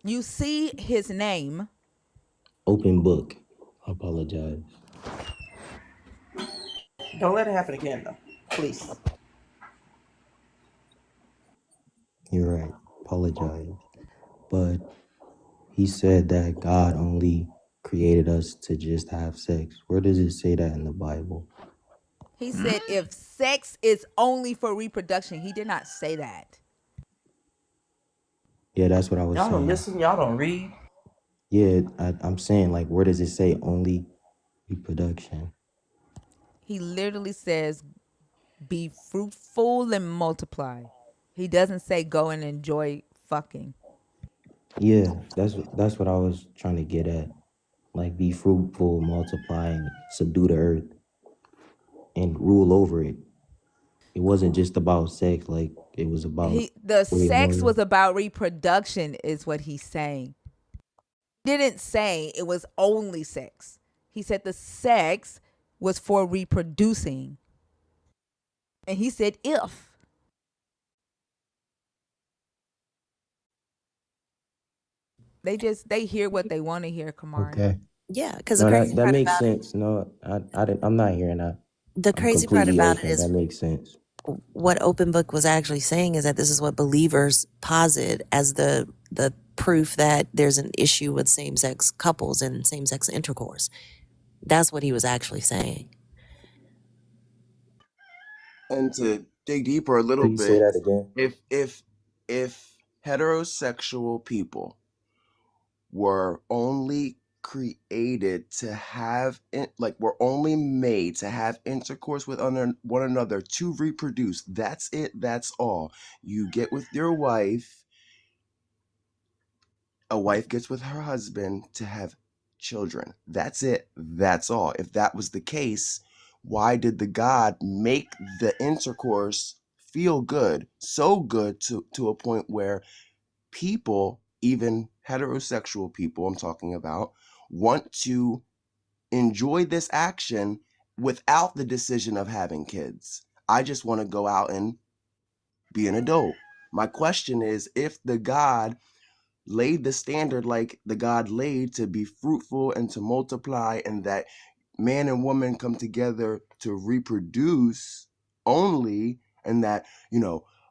You see his name. Open book. I apologize. Don't let it happen again, though. Please. You're right. Apologize. But he said that God only created us to just have sex. Where does it say that in the Bible? He said if sex is only for reproduction, he did not say that. Yeah, that's what I was Y'all don't saying. listen. Y'all don't read. Yeah, I'm saying, like, where does it say only reproduction? He literally says be fruitful and multiply. He doesn't say go and enjoy fucking. Yeah, that's what I was trying to get at. Like, be fruitful, multiply, and subdue the earth and rule over it. It wasn't just about sex, like it was about The way more. sex was about reproduction is what he's saying. He didn't say it was only sex. He said the sex was for reproducing. And he said if. They hear what they want to hear, Kamari. Okay. Yeah, because the No, crazy that part makes about it, sense. No, I didn't. I'm not hearing that. the I'm crazy part completely about it open. is That makes sense. what Open Book was actually saying is that this is what believers posit as the proof that there's an issue with same sex couples and same sex intercourse. That's what he was actually saying. And to dig deeper a little Please say bit, that again. if heterosexual people were only created to have like were only made to have intercourse with one another to reproduce, that's it, that's all. You get with your wife, a wife gets with her husband to have children. That's it, that's all. If that was the case, why did the God make the intercourse feel good, so good to a point where people, even heterosexual people I'm talking about, want to enjoy this action without the decision of having kids? I just want to go out and be an adult. My question is, if the God laid the standard like the God laid to be fruitful and to multiply, and that man and woman come together to reproduce only, and that,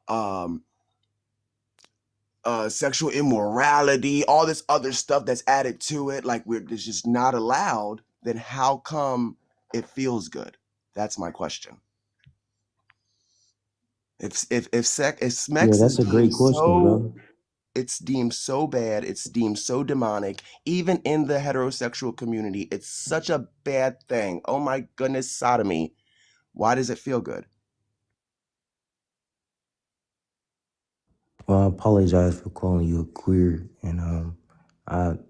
um, sexual immorality, all this other stuff that's added to it, like it's just not allowed, then how come it feels good? That's my question. If Yeah, sex is that's a deemed great question, so, bro. it's deemed so bad, it's deemed so demonic, even in the heterosexual community, it's such a bad thing. Oh my goodness, sodomy. Why does it feel good? Well, I apologize for calling you a queer, and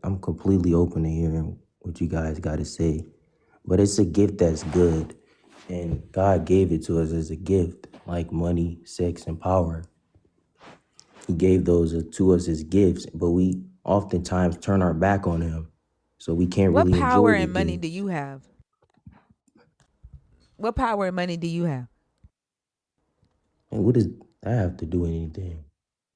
I'm completely open to hearing what you guys got to say. But it's a gift that's good, and God gave it to us as a gift, like money, sex, and power. He gave those to us as gifts, but we oftentimes turn our back on Him, so we can't What really power enjoy the and money do gifts. you have? What power and money do you have? And what does that have to do with anything?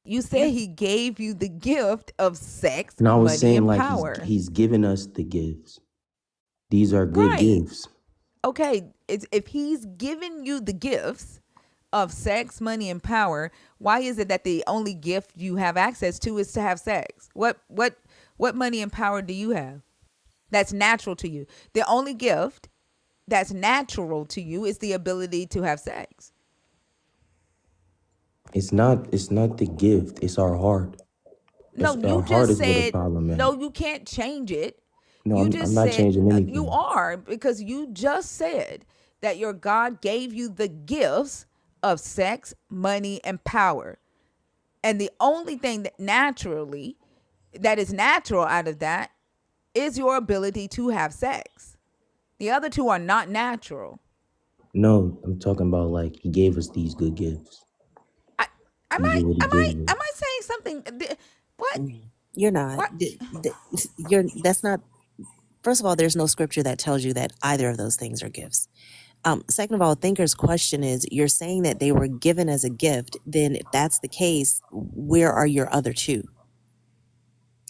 You said he gave you the gift of sex, And I was money, saying, and like, power. he's given us the gifts. These are good Right. gifts. Okay, if he's given you the gifts of sex, money, and power, why is it that the only gift you have access to is to have sex? What money and power do you have that's natural to you? The only gift that's natural to you is the ability to have sex. It's not the gift. It's our heart. No, Our you heart just is where the said problem at. no, you can't change it. No, You I'm just not said changing you anything. are, because you just said that your God gave you the gifts of sex, money, and power. And the only thing that is natural out of that is your ability to have sex. The other two are not natural. No, I'm talking about like he gave us these good gifts. Am These I are what he am I gave us. am I saying something? What? You're not. What? You're. That's not. First of all, there's no scripture that tells you that either of those things are gifts. Second of all, Thinker's question is: you're saying that they were given as a gift. Then, if that's the case, where are your other two?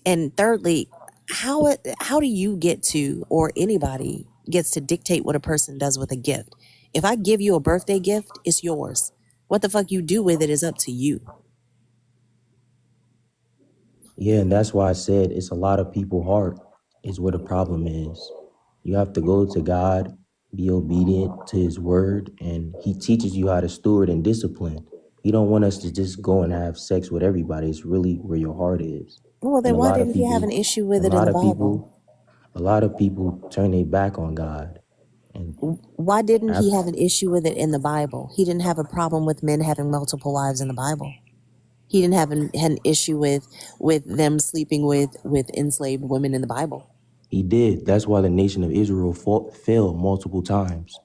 And thirdly, how do you get to, or anybody gets to dictate what a person does with a gift? If I give you a birthday gift, it's yours. What the fuck you do with it is up to you. Yeah, and that's why I said it's a lot of people heart is where the problem is. You have to go to God, be obedient to his word, and he teaches you how to steward and discipline. He don't want us to just go and have sex with everybody. It's really where your heart is. Well, And then why didn't he have an issue with it in the Bible? a lot of people turn their back on God. And Why didn't he after, have an issue with it in the Bible? He didn't have a problem with men having multiple wives in the Bible. He didn't have an issue with them sleeping with enslaved women in the Bible. he did. That's why the nation of Israel fell multiple times.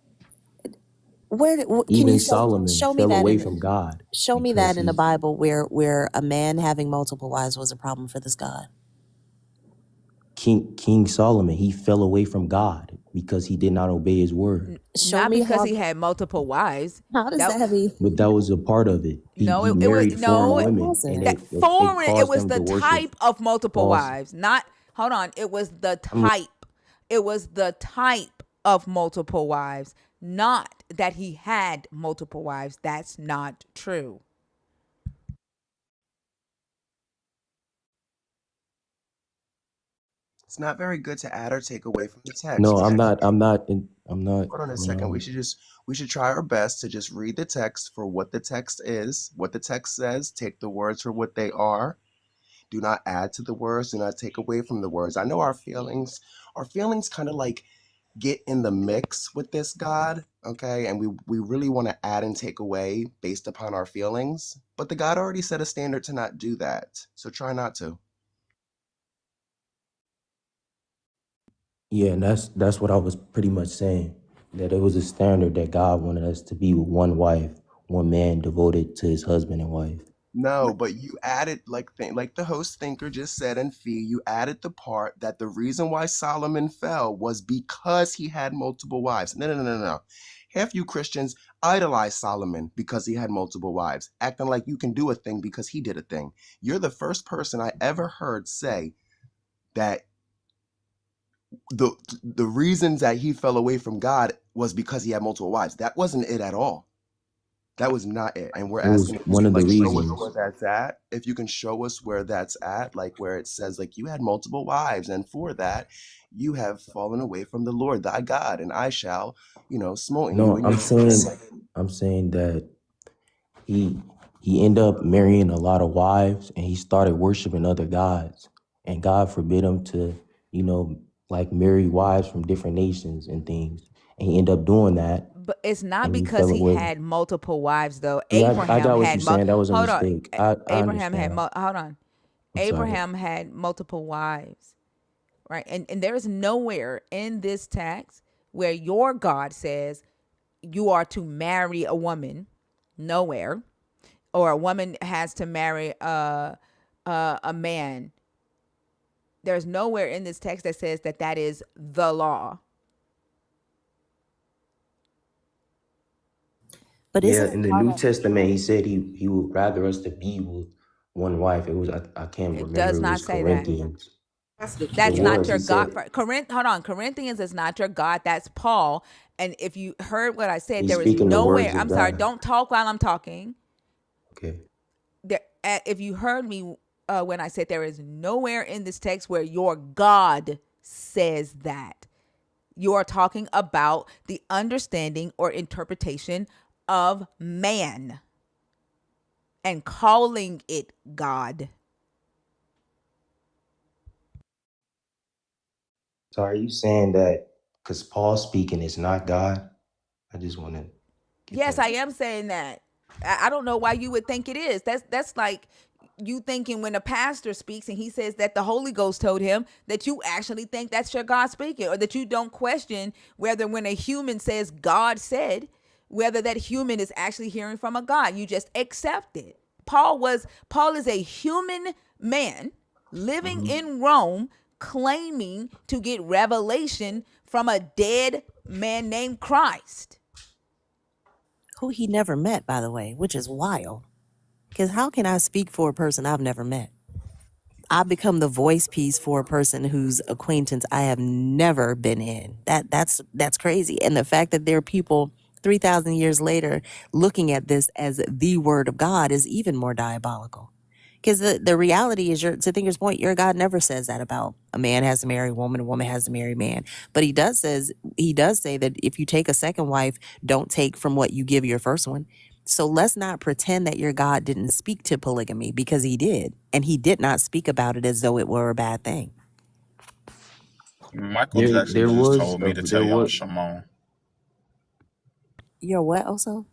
Can you Even Solomon show me fell that away from God because in the he Bible where a man having multiple wives was a problem for this God? King Solomon, he fell away from God because he did not obey his word. Show Not me because how. he had multiple wives. How does That that be? But that was a part of it. no, He it was married foreign no No, it women, and wasn't. that it foreign. It caused was them the to worship type of multiple false. wives. Not hold on. It was the I'm type. It was the type of multiple wives. Not that he had multiple wives. That's not true. It's not very good to add or take away from the text. no, We I'm actually not. I'm not. I'm not. hold on a second. We should try our best to just read the text for what the text is, what the text says. Take the words for what they are. Do not add to the words. Do not take away from the words. I know our feelings. Our feelings kind of like get in the mix with this God, okay? And we really want to add and take away based upon our feelings. But the God already set a standard to not do that. So try not to. Yeah, and that's what I was pretty much saying. That it was a standard that God wanted us to be with one wife, one man devoted to his husband and wife. No, but you added like the host thinker just said in Fee, you added the part that the reason why Solomon fell was because he had multiple wives. No, no, no, no, no. Half you Christians idolize Solomon because he had multiple wives, acting like you can do a thing because he did a thing. You're the first person I ever heard say that the the reasons that he fell away from God was because he had multiple wives. That wasn't it at all. That was not it. And we're It was asking if you one can of the like show us reasons. where that's at. If you can show us where that's at, like where it says like you had multiple wives, and for that you have fallen away from the Lord thy God, and I shall, smote you No, in your sin. I'm saying that he he ended up marrying a lot of wives and he started worshiping other gods. And God forbid him to, you know, like marry wives from different nations and things. And he ended up doing that But it's not and he because fell he away. had multiple wives, though. Yeah, I Abraham got what had you're saying. That was a hold on. mistake. I Abraham had understand. hold on. I'm sorry. Abraham had multiple wives, right? And there is nowhere in this text where your God says you are to marry a woman. Nowhere, or a woman has to marry a man. There's nowhere in this text that says that that is the law. But Yeah, isn't it in the part New of? Testament, he said he would rather us to be with one wife. It was I can't It remember. does It not was say that. Corinthians. It That's not was. your He God. said Hold on. Corinthians is not your God. That's Paul. And if you heard what I said, he's there is speaking the nowhere. words of I'm sorry. God. Don't talk while I'm talking. Okay. If you heard me when I said there is nowhere in this text where your God says that. You are talking about the understanding or interpretation of man and calling it God. So are you saying that because Paul speaking is not God? I just want to get Yes, that. I am saying that. I don't know why you would think it is. That's like you thinking when a pastor speaks and he says that the Holy Ghost told him, that you actually think that's your God speaking, or that you don't question whether when a human says God said, whether that human is actually hearing from a God. You just accept it. Paul is a human man living Mhm. in Rome, claiming to get revelation from a dead man named Christ. Who he never met, by the way, which is wild. Because how can I speak for a person I've never met? I become the voice piece for a person whose acquaintance I have never been in. That's crazy. And the fact that there are people 3,000 years later looking at this as the word of God is even more diabolical. Because the reality is, to Thinker's point, your God never says that about a man has to marry a woman has to marry a man. But he does say that if you take a second wife, don't take from what you give your first one. So let's not pretend that your God didn't speak to polygamy, because he did. And he did not speak about it as though it were a bad thing. Michael There Jackson there just was told a me to tell there y'all was Shimon. You're what also?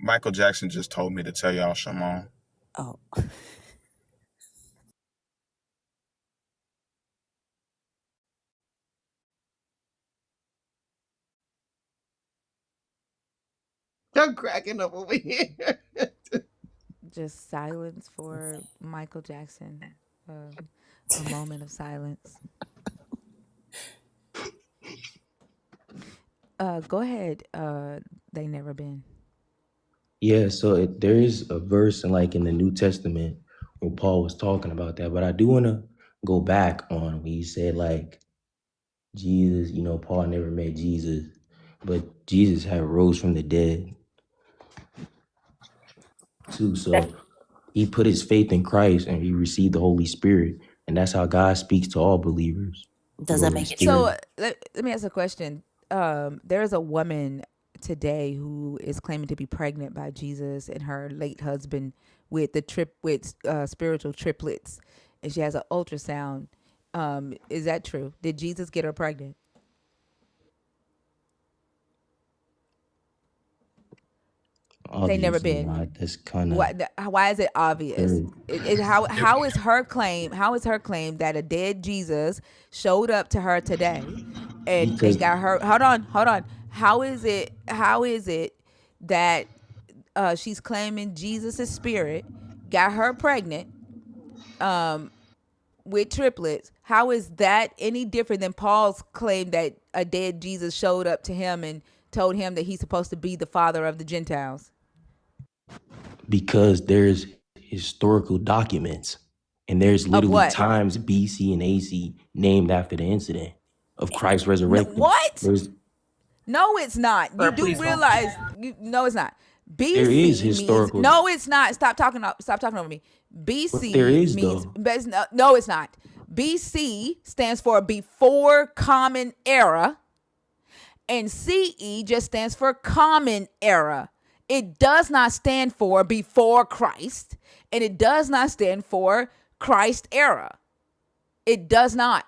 Michael Jackson just told me to tell y'all Shimon. Oh, I'm cracking up over here. Just silence for Michael Jackson. A moment of silence. Go ahead. They never been. Yeah, so there is a verse in the New Testament where Paul was talking about that, but I do want to go back on when he said Jesus, Paul never met Jesus, but Jesus had rose from the dead too. So he put his faith in Christ and he received the Holy Spirit, and that's how God speaks to all believers through does the that Holy make it true? So Spirit. let me ask a question. There is a woman today who is claiming to be pregnant by Jesus and her late husband with spiritual triplets, and she has an ultrasound. Is that true? Did Jesus get her pregnant? They never Obviously been. not. That's kind of Why is it obvious? absurd How is her claim? How is her claim that a dead Jesus showed up to her today, and because got her? Hold on. How is it that she's claiming Jesus' spirit got her pregnant with triplets? How is that any different than Paul's claim that a dead Jesus showed up to him and told him that he's supposed to be the father of the Gentiles? because there's historical documents and there's Of literally what? times BC and AC named after the incident of Christ No, resurrecting. what? There's No, it's not. You Sir, do please don't. realize no, it's not. there is BC means historical, no, it's not. Stop talking over me. but there BC is means though. no, it's not. BC stands for before common era, and CE just stands for common era. It does not stand for before Christ, and it does not stand for Christ era. It does not.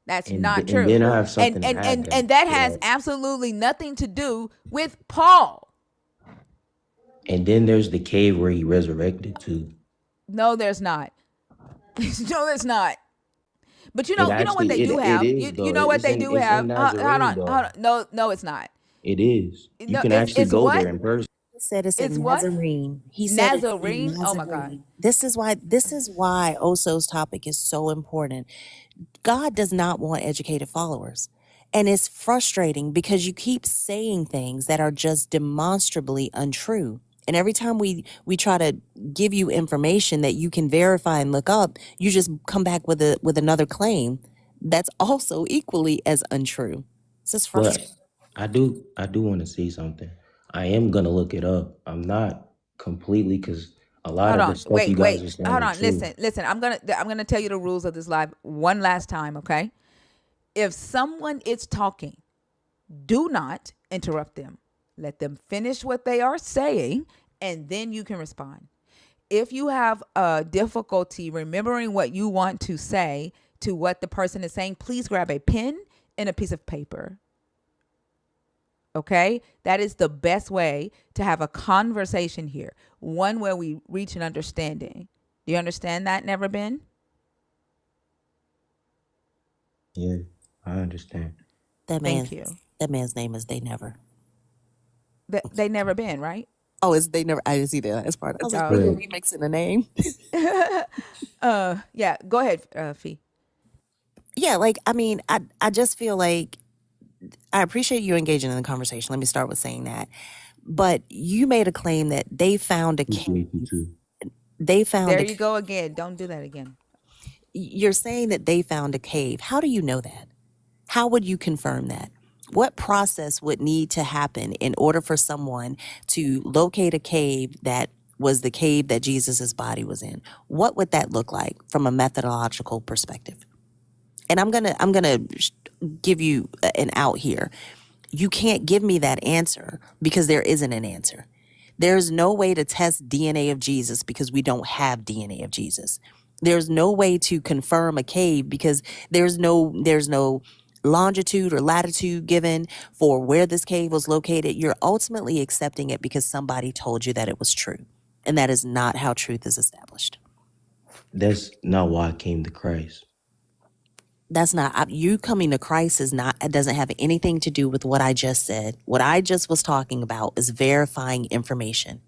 That's not And true. then I have And something to and add and that and that to has that. absolutely nothing to do with Paul. And then there's the cave where he resurrected too. No, there's not. No, there's not. But It you know what actually they do it have. is You though. know what they do It's in have. Hold Nazarene on, hold though. on. No, no, it's not. It is. You No, can it's actually it's go what? there in person. He said it's It's in what? Nazarene. He said it's in Nazarene. Oh my God. Nazarene. This is why Oso's topic is so important. God does not want educated followers. And it's frustrating because you keep saying things that are just demonstrably untrue. And every time we try to give you information that you can verify and look up, you just come back with another claim that's also equally as untrue. It's just frustrating. But I do want to say something. I am gonna look it up. I'm not completely because a lot Hold of the on. stuff you Wait. guys are saying Hold are on. true. Listen. I'm gonna tell you the rules of this live one last time. Okay. If someone is talking, do not interrupt them. Let them finish what they are saying, and then you can respond. If you have a difficulty remembering what you want to say to what the person is saying, please grab a pen and a piece of paper. Okay? That is the best way to have a conversation here, one where we reach an understanding. Do you understand that, Never Been? Yeah, I understand. That Thank man, you. that man's name is They Never. They never been, right? Oh, it's They Never. I didn't see that as part. I was That's like, Oh, oh, you're okay. correct. remixing the name. Yeah, go ahead, Fee. Yeah, like I mean, I just feel like I appreciate you engaging in the conversation. Let me start with saying that. But you made a claim that they found a cave. Appreciate you too. They found There a. you go again. Don't do that again. You're saying that they found a cave. How do you know that? How would you confirm that? What process would need to happen in order for someone to locate a cave that was the cave that Jesus's body was in? What would that look like from a methodological perspective? And I'm gonna give you an out here. You can't give me that answer because there isn't an answer. There's no way to test DNA of Jesus because we don't have DNA of Jesus. There's no way to confirm a cave because there's no longitude or latitude given for where this cave was located. You're ultimately accepting it because somebody told you that it was true. And that is not how truth is established. That's not why I came to Christ. That's not you coming to Christ is not, it doesn't have anything to do with what I just said. What I just was talking about is verifying information.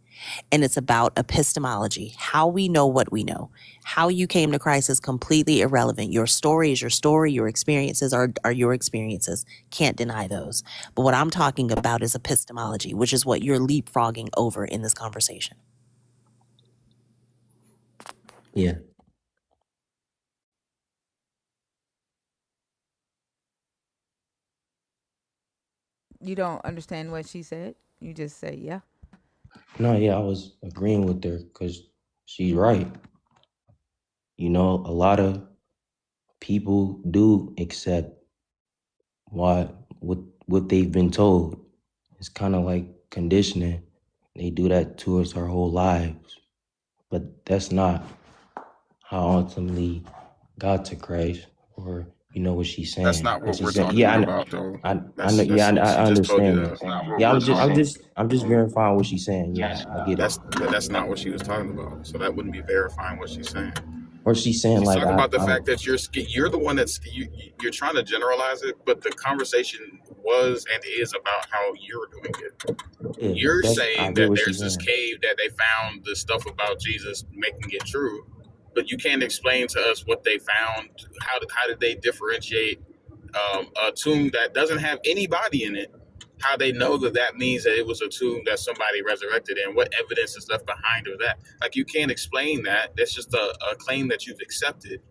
And it's about epistemology, how we know what we know. How you came to Christ is completely irrelevant. Your story is your story. Your experiences are your experiences. Can't deny those. But what I'm talking about is epistemology, which is what you're leapfrogging over in this conversation. Yeah. You don't understand what she said? You just say, yeah. No, yeah, I was agreeing with her because she's right. You know, a lot of people do accept what they've been told. It's kind of like conditioning. They do that to us our whole lives. But that's not how I ultimately got to Christ, or you know what she's That's saying. not Because what we're she's saying, talking yeah, about, though. I know, yeah, She I just told you understand that. that. Yeah, I'm just verifying what she's saying. Yeah, I get it. That's not what she was talking about. So that wouldn't be verifying what she's saying. Or she's saying She's like talking about the I'm fact that you're the one you're trying to generalize it, but the conversation was and is about how you're doing it. yeah, You're I saying get that what she's there's this saying. cave that they found the stuff about Jesus making it true, but you can't explain to us what they found. How did they differentiate a tomb that doesn't have anybody in it? How they know that that means that it was a tomb that somebody resurrected in? What evidence is left behind of that? Like, you can't explain that. That's just a claim that you've accepted.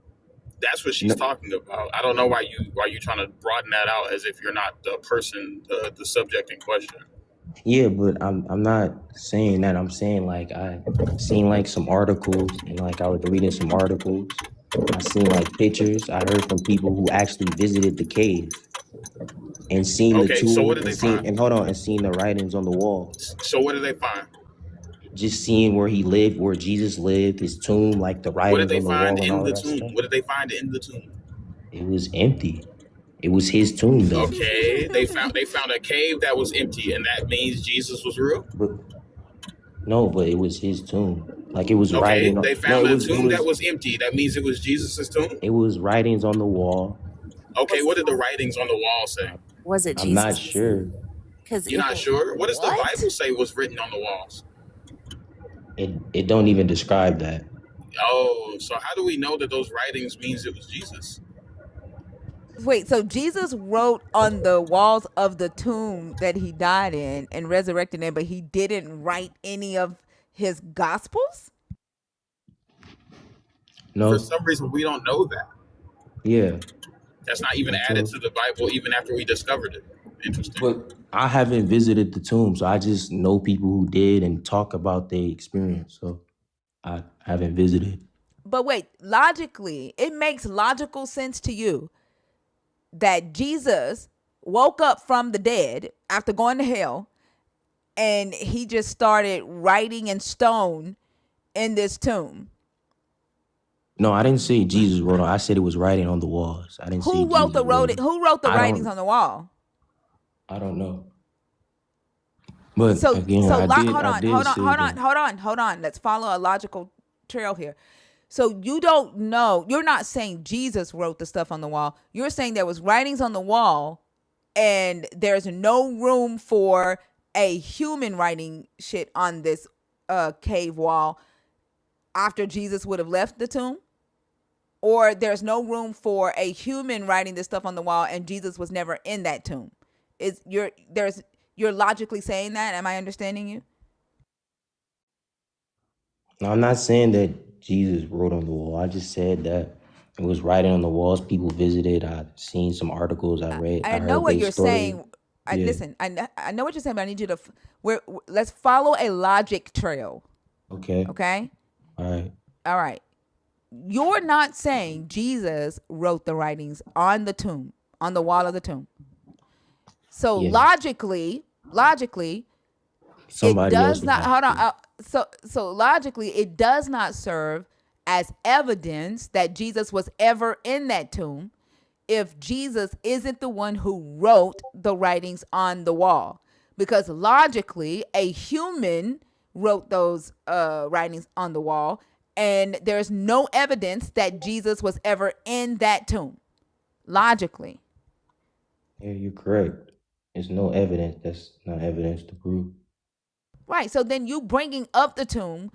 That's what she's No, talking about. I don't know why you trying to broaden that out as if you're not the person, the subject in question. yeah, but I'm not saying that. I'm saying like I seen like some articles, and like I was reading some articles. I seen like pictures. I heard from people who actually visited the cave and seen the Okay, so what tomb did and they seen find? and hold on and seen the writings on the wall. So what did they find? Just seeing where he lived, where Jesus lived, his tomb, like the What did writings they on the find wall and in all of the that tomb? stuff. What did they find in the tomb? It was empty. It was his tomb though. Okay, they found a cave that was empty, and that means Jesus was real. But no, but it was his tomb. Like it was Okay, writing on they no, found a tomb that was empty. That means it was Jesus's tomb. it was writings on the wall. Okay, Was what did the writings on the wall say? was it I'm not Jesus? sure. Because You're if not it sure? What does the what? Bible say was written on the walls? It don't even describe that. Oh, so how do we know that those writings means it was Jesus? Wait, so Jesus wrote on the walls of the tomb that he died in and resurrected in, but he didn't write any of his gospels? For No? some reason, we don't know that. Yeah. That's not even And added so to the Bible, even after we discovered it. Interesting. but I haven't visited the tomb, so I just know people who did and talk about their experience. So I haven't visited. But wait, logically, it makes logical sense to you that Jesus woke up from the dead after going to hell, and he just started writing in stone in this tomb. No, I didn't say Jesus wrote on. I said it was writing on the walls. I didn't say Who wrote Jesus the wrote wrote it. Who wrote the I writings don't. on the wall? I don't know. But So again, so I did. hold I on, did hold on, say hold on, that. hold on, hold on. Let's follow a logical trail here. So you don't know. You're not saying Jesus wrote the stuff on the wall. You're saying there was writings on the wall, and there's no room for a human writing shit on this cave wall after Jesus would have left the tomb, or there's no room for a human writing this stuff on the wall, and Jesus was never in that tomb. Is you're logically saying that? Am I understanding you? No, I'm not saying that Jesus wrote on the wall. I just said that it was writing on the walls. People visited. I've seen some articles. I read. I I know heard what their you're story. saying. Yeah. Listen. I know what you're saying, but I need you to. Let's follow a logic trail. Okay. Okay. All right. All right. You're not saying Jesus wrote the writings on the tomb, on the wall of the tomb. So Yeah. logically, it Somebody else does would not. have Hold on. to. So logically, it does not serve as evidence that Jesus was ever in that tomb if Jesus isn't the one who wrote the writings on the wall. Because logically, a human wrote those writings on the wall, and there's no evidence that Jesus was ever in that tomb. Logically. Yeah, you're correct. There's no evidence. That's not evidence to prove. Right. So then you bringing up the tomb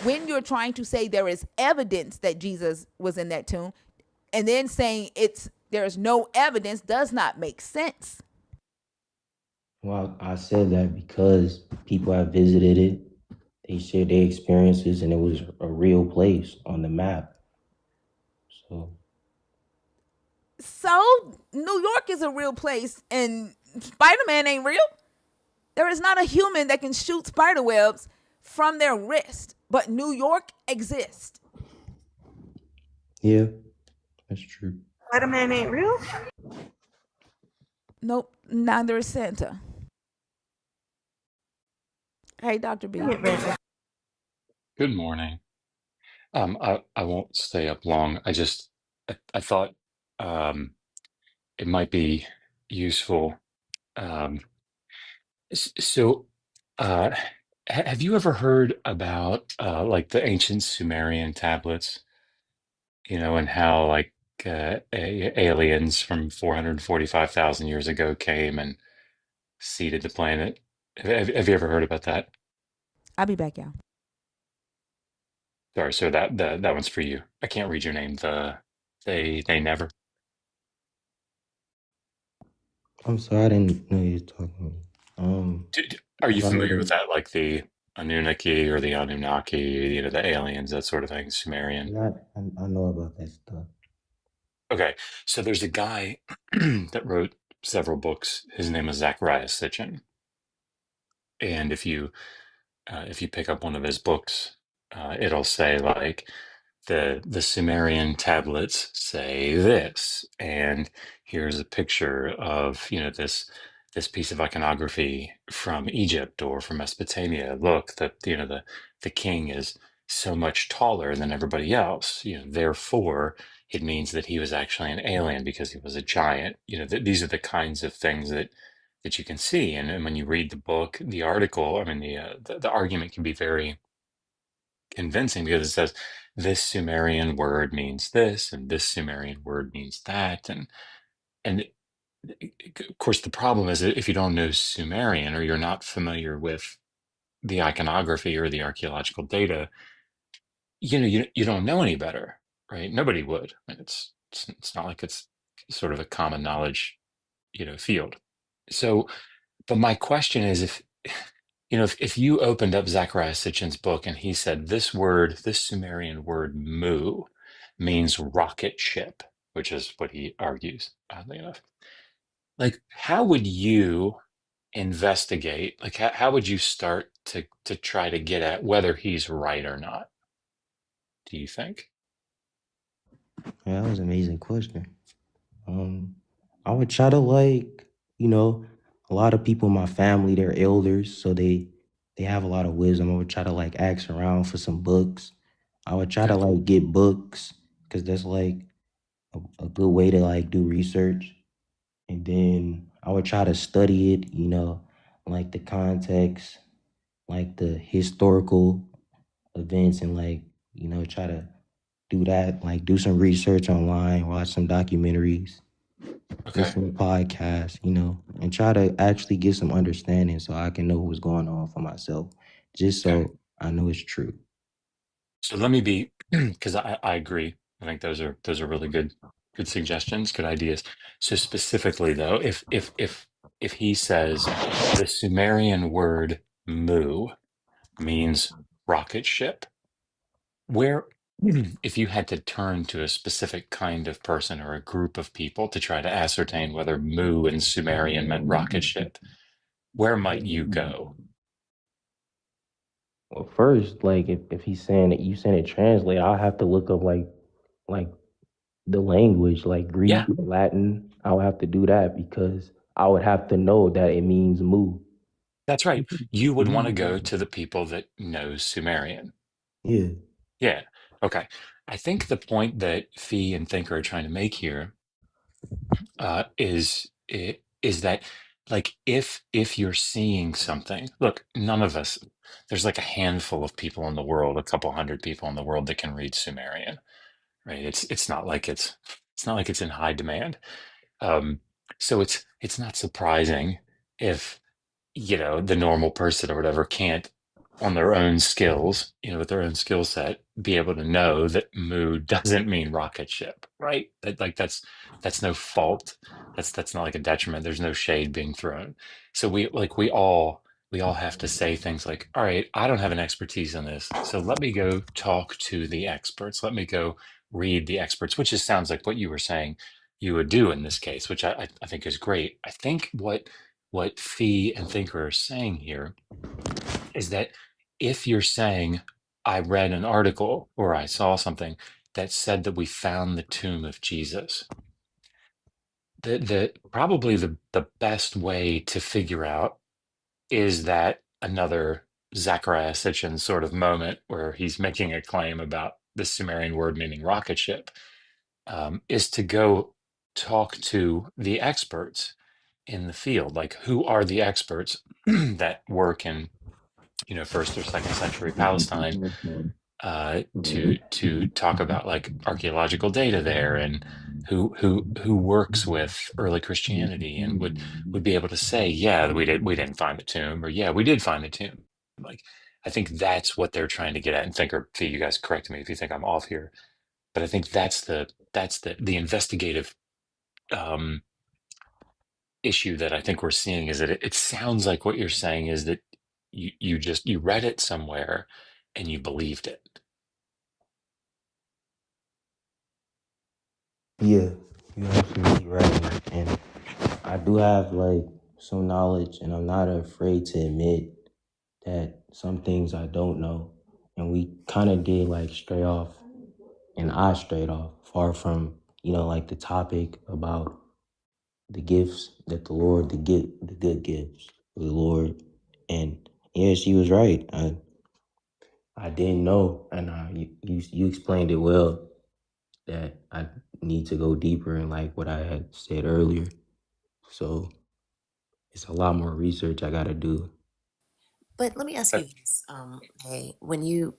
when you're trying to say there is evidence that Jesus was in that tomb, and then saying there's no evidence does not make sense. Well, I said that because people have visited it. They shared their experiences, and it was a real place on the map. So So New York is a real place, and Spider-Man ain't real. There is not a human that can shoot spider webs from their wrist, but New York exists. yeah, that's true. Spider-Man ain't real? Nope, neither is Santa. Hey, Dr. B. Good morning. I won't stay up long. I thought it might be useful. Um, so, uh, have you ever heard about like the ancient Sumerian tablets? You know, and how like aliens from 445,000 years ago came and seeded the planet. Have you ever heard about that? I'll be back, y'all. Sorry, so that one's for you. I can't read your name. They never. I'm sorry, I didn't know you were talking. Are you Have I heard familiar with of? that, like the Anunnaki or the Anunnaki, you know, the aliens, that sort of thing, Sumerian? Not. I know about that stuff. Okay, so there's a guy that wrote several books. His name is Zachariah Sitchin, and if you pick up one of his books, it'll say like the Sumerian tablets say this, and here's a picture of this piece of iconography from Egypt or from Mesopotamia. Look, the king is so much taller than everybody else. You know, therefore it means that he was actually an alien because he was a giant. You know, these are the kinds of things that you can see, and when you read the book, the article, I mean, the argument can be very convincing because it says this Sumerian word means this and this Sumerian word means that, and of course the problem is that if you don't know Sumerian or you're not familiar with the iconography or the archaeological data, you don't know any better, right? Nobody would. I mean, it's not like it's sort of a common knowledge, field. So, but my question is if you opened up Zachariah Sitchin's book and he said this Sumerian word mu means rocket ship, which is what he argues, oddly enough. Like, how would you investigate? Like, how would you start to try to get at whether he's right or not? Do you think? Yeah, that was an amazing question. Um, I would try to like, you know, a lot of people in my family, they're elders, so they have a lot of wisdom. I would try to like ask around for some books. I would try to Okay. like get books because that's like a good way to like do research. And then I would try to study it, like the context, like the historical events, and like, try to do that, like do some research online, watch some documentaries, Okay. listen to podcasts, and try to actually get some understanding so I can know what's going on for myself, just Okay. so I know it's true. So let me be, because I agree. I think those are really good suggestions, good ideas. So specifically though, if he says the Sumerian word mu means rocket ship, where if you had to turn to a specific kind of person or a group of people to try to ascertain whether mu in Sumerian meant rocket ship, where might you go? Well, first, like if he's saying that you saying it translate, I'll have to look up like the language, like Greek, Yeah, Latin. I would have to do that because I would have to know that it means move. that's right. You would want to go to the people that know Sumerian. Yeah. Yeah. Okay. I think the point that Fee and Thinker are trying to make here is that like if you're seeing something, look, none of us, there's like a handful of people in the world, a couple hundred people in the world that can read Sumerian, right? It's not like it's not like it's in high demand. Um, so it's not surprising if the normal person or whatever can't, on their own skills, with their own skill set, be able to know that mu doesn't mean rocket ship, right? That like that's no fault. That's not like a detriment. There's no shade being thrown. So we all have to say things like, all right, I don't have an expertise in this, so let me go talk to the experts. Let me go read the experts, which just sounds like what you were saying you would do in this case, which I think is great. I think what Fee and Thinker are saying here is that if you're saying, I read an article or I saw something that said that we found the tomb of Jesus, the probably the best way to figure out is that another Zachariah Sitchin sort of moment where he's making a claim about the Sumerian word meaning rocket ship, is to go talk to the experts in the field. Like, who are the experts that work in first or second century Palestine, to talk about like archaeological data there, and who works with early Christianity and would be able to say, yeah, we didn't find the tomb, or yeah, we did find the tomb. Like, I think that's what they're trying to get at. And Thinker, Fee, you guys correct me if you think I'm off here, but I think that's the investigative um, issue that I think we're seeing, is that it sounds like what you're saying is that you read it somewhere and you believed it. Yeah, you're absolutely right. And I do have like some knowledge, and I'm not afraid to admit that some things I don't know. And we kind of did like stray off, and I strayed off far from, like the topic about the gifts that the good gifts of the Lord. And yeah, she was right. I didn't know, and you explained it well, that I need to go deeper in like what I had said earlier. So it's a lot more research I got to do. But let me ask you this, hey, when you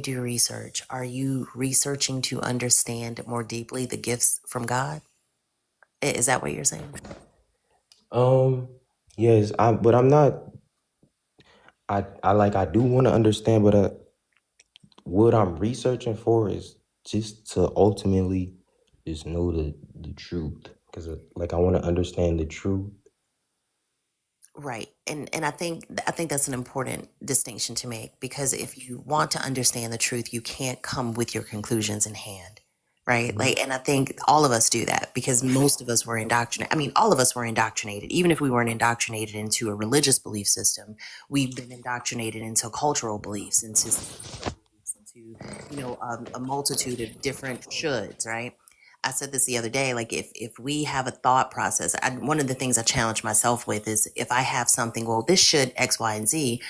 do research, are you researching to understand more deeply the gifts from God? Is that what you're saying? Um, yes, but I'm not. I do want to understand, but what I'm researching for is just to ultimately just know the truth, because like I want to understand the truth. Right. And I think that's an important distinction to make, because if you want to understand the truth, you can't come with your conclusions in hand. Right. Mhm. Like, and I think all of us do that because most of us were indoctrinated. I mean, all of us were indoctrinated. Even if we weren't indoctrinated into a religious belief system, we've been indoctrinated into cultural beliefs, into a multitude of different shoulds, right? I said this the other day, like if we have a thought process, one of the things I challenge myself with is if I have something, well, this should X, Y, and Z,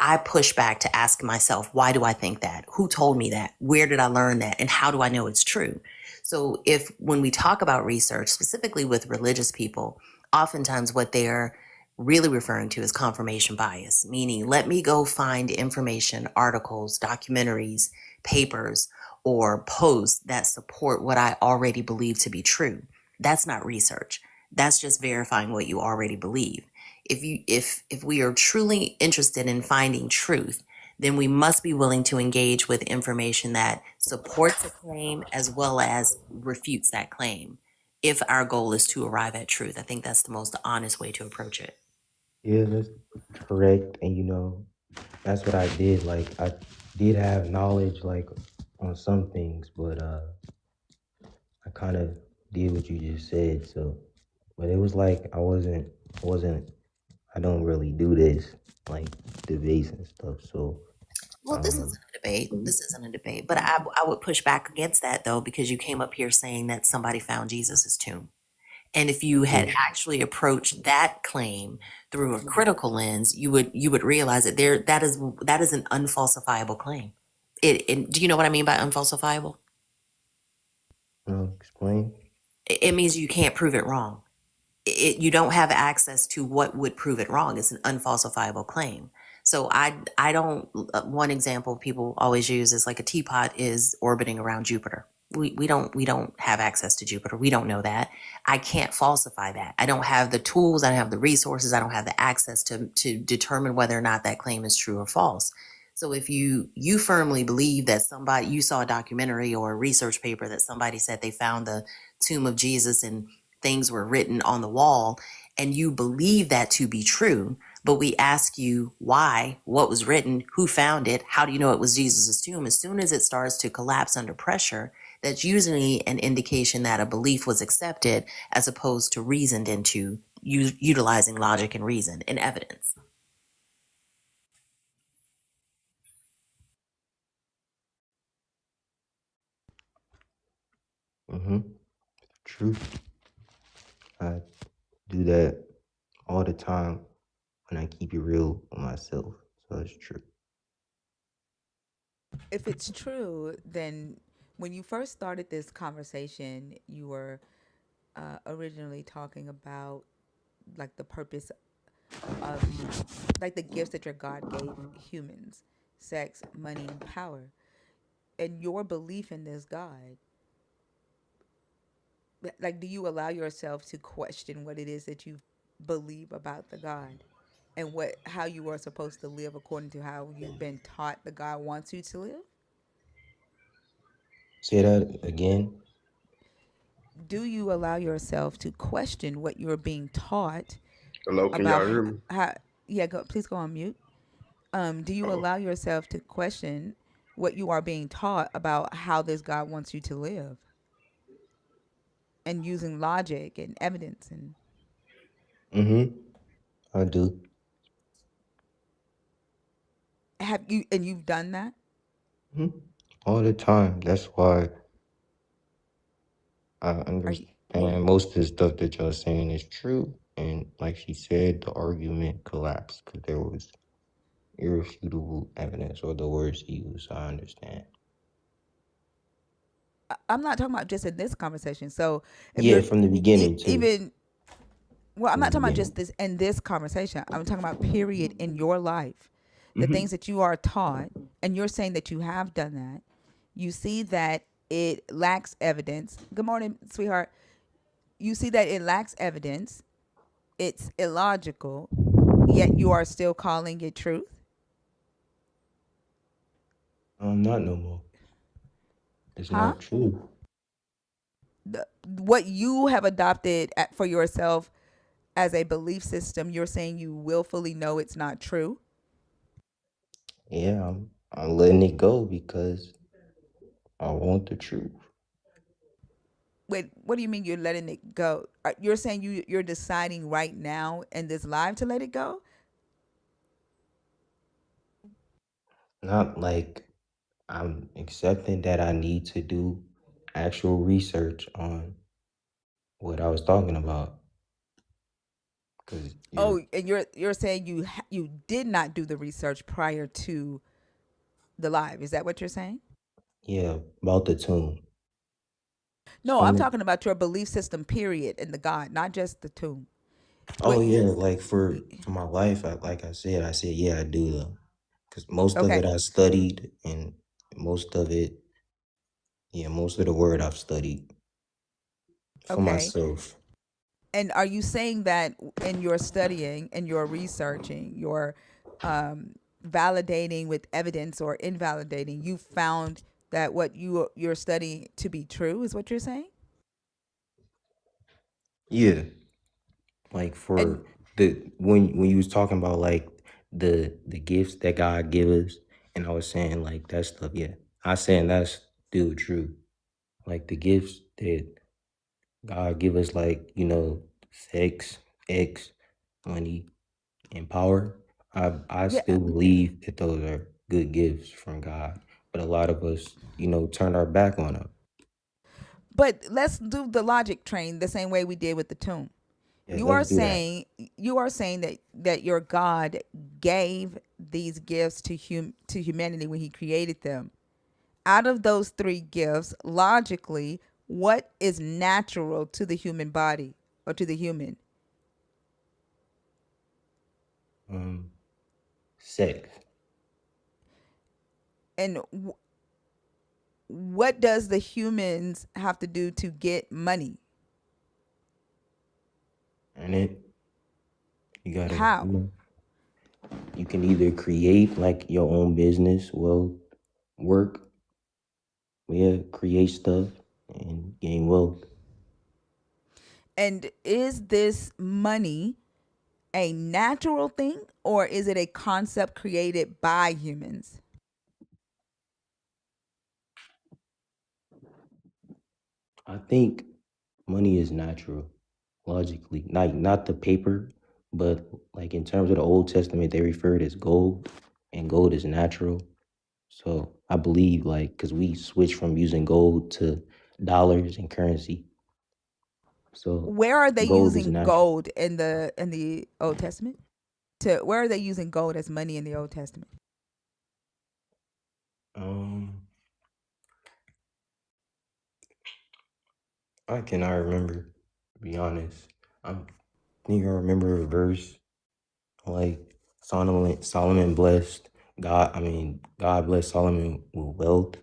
I push back to ask myself, why do I think that? Who told me that? Where did I learn that? And how do I know it's true? So if when we talk about research, specifically with religious people, oftentimes what they're really referring to is confirmation bias, meaning let me go find information, articles, documentaries, papers, or posts that support what I already believe to be true. That's not research. That's just verifying what you already believe. If we are truly interested in finding truth, then we must be willing to engage with information that supports a claim as well as refutes that claim if our goal is to arrive at truth. I think that's the most honest way to approach it. Yeah, that's correct. And that's what I did. Like I did have knowledge like on some things, but I kind of did what you just said. So, but it was like I wasn't I don't really do this like debates and stuff. So, Well, this um, isn't a debate. This isn't a debate. But I would push back against that, though, because you came up here saying that somebody found Jesus' tomb. And if you yeah, had actually approached that claim through a critical lens, you would realize that that is an unfalsifiable claim. Do you know what I mean by unfalsifiable? explain. It means you can't prove it wrong. You don't have access to what would prove it wrong. It's an unfalsifiable claim. So I don't. One example people always use is like a teapot is orbiting around Jupiter. We don't have access to Jupiter. We don't know that. I can't falsify that. I don't have the tools. I don't have the resources. I don't have the access to determine whether or not that claim is true or false. So if you firmly believe that somebody, you saw a documentary or a research paper that somebody said they found the tomb of Jesus and things were written on the wall, and you believe that to be true, but we ask you why, what was written, who found it, how do you know it was Jesus' tomb? As soon as it starts to collapse under pressure, that's usually an indication that a belief was accepted as opposed to reasoned into, utilizing logic and reason and evidence. Mm-hmm. True. I do that all the time when I keep it real with myself. So it's true. If it's true, then when you first started this conversation, you were originally talking about like the purpose of like the gifts that your God gave humans: sex, money, and power. And your belief in this God, like, do you allow yourself to question what it is that you believe about the God and what how you are supposed to live according to how you've been taught the God wants you to live? Say that again. Do you allow yourself to question what you're being taught Hello, can about y'all hear me? how yeah, go, please go on mute. Do you Oh, allow yourself to question what you are being taught about how this God wants you to live and using logic and evidence and Mm-hmm. I do. have you and you've done that? Hmm. All the time. That's why I Are you understand most of the stuff that y'all saying is true. And like she said, the argument collapsed because there was irrefutable evidence or the words he used. So I understand. I'm not talking about just in this conversation. So if Yeah, you're from the beginning too. even well, I'm From the not talking about just beginning. this in this conversation. I'm talking about period in your life. The Mm-hmm. things that you are taught and you're saying that you have done that. You see that it lacks evidence. Good morning, sweetheart. You see that it lacks evidence. It's illogical, yet you are still calling it truth. Not no more. It's Huh? not true. What you have adopted for yourself as a belief system, you're saying you willfully know it's not true. Yeah, I'm letting it go because I want the truth. Wait, what do you mean you're letting it go? You're saying you're deciding right now in this live to let it go? Not like I'm accepting that I need to do. actual research on what I was talking about. Because you're, Oh, and you're saying you did not do the research prior to the live. Is that what you're saying? yeah, about the tomb. No, I'm From talking about your belief system, period, in the God, not just the tomb. oh What yeah, you like for my life, like I said, yeah, I do though. Because most of it okay? I studied, and most of it, yeah, most of the word I've studied for Okay. myself. And are you saying that in your studying and your researching, your validating with evidence or invalidating, you found that what you're studying to be true is what you're saying? Yeah, like And for the when you was talking about like the gifts that God give us, and I was saying like that stuff. Yeah, I saying that's still true. Like the gifts that God give us, like sex, X, money, and power. I yeah, still believe that those are good gifts from God, but a lot of us, turn our back on them. but let's do the logic train the same way we did with the tomb. Yeah, You let's are do that. saying you are saying that your God gave these gifts to humanity when he created them. Out of those three gifts, logically, what is natural to the human body or to the human? Um, Sex, And what does the humans have to do to get money? and you gotta, How? you can either create like your own business, well, work, yeah, create stuff and gain wealth. And is this money a natural thing or is it a concept created by humans? I think money is natural, logically. Not the paper, but like in terms of the Old Testament, they refer it as gold, and gold is natural. So I believe like because we switched from using gold to dollars and currency, so Where are they gold is using natural. gold in the Old Testament? To where are they using gold as money in the Old Testament? Um, I cannot remember. To be honest, I think I remember a verse like Solomon blessed God. I mean, God blessed Solomon with wealth,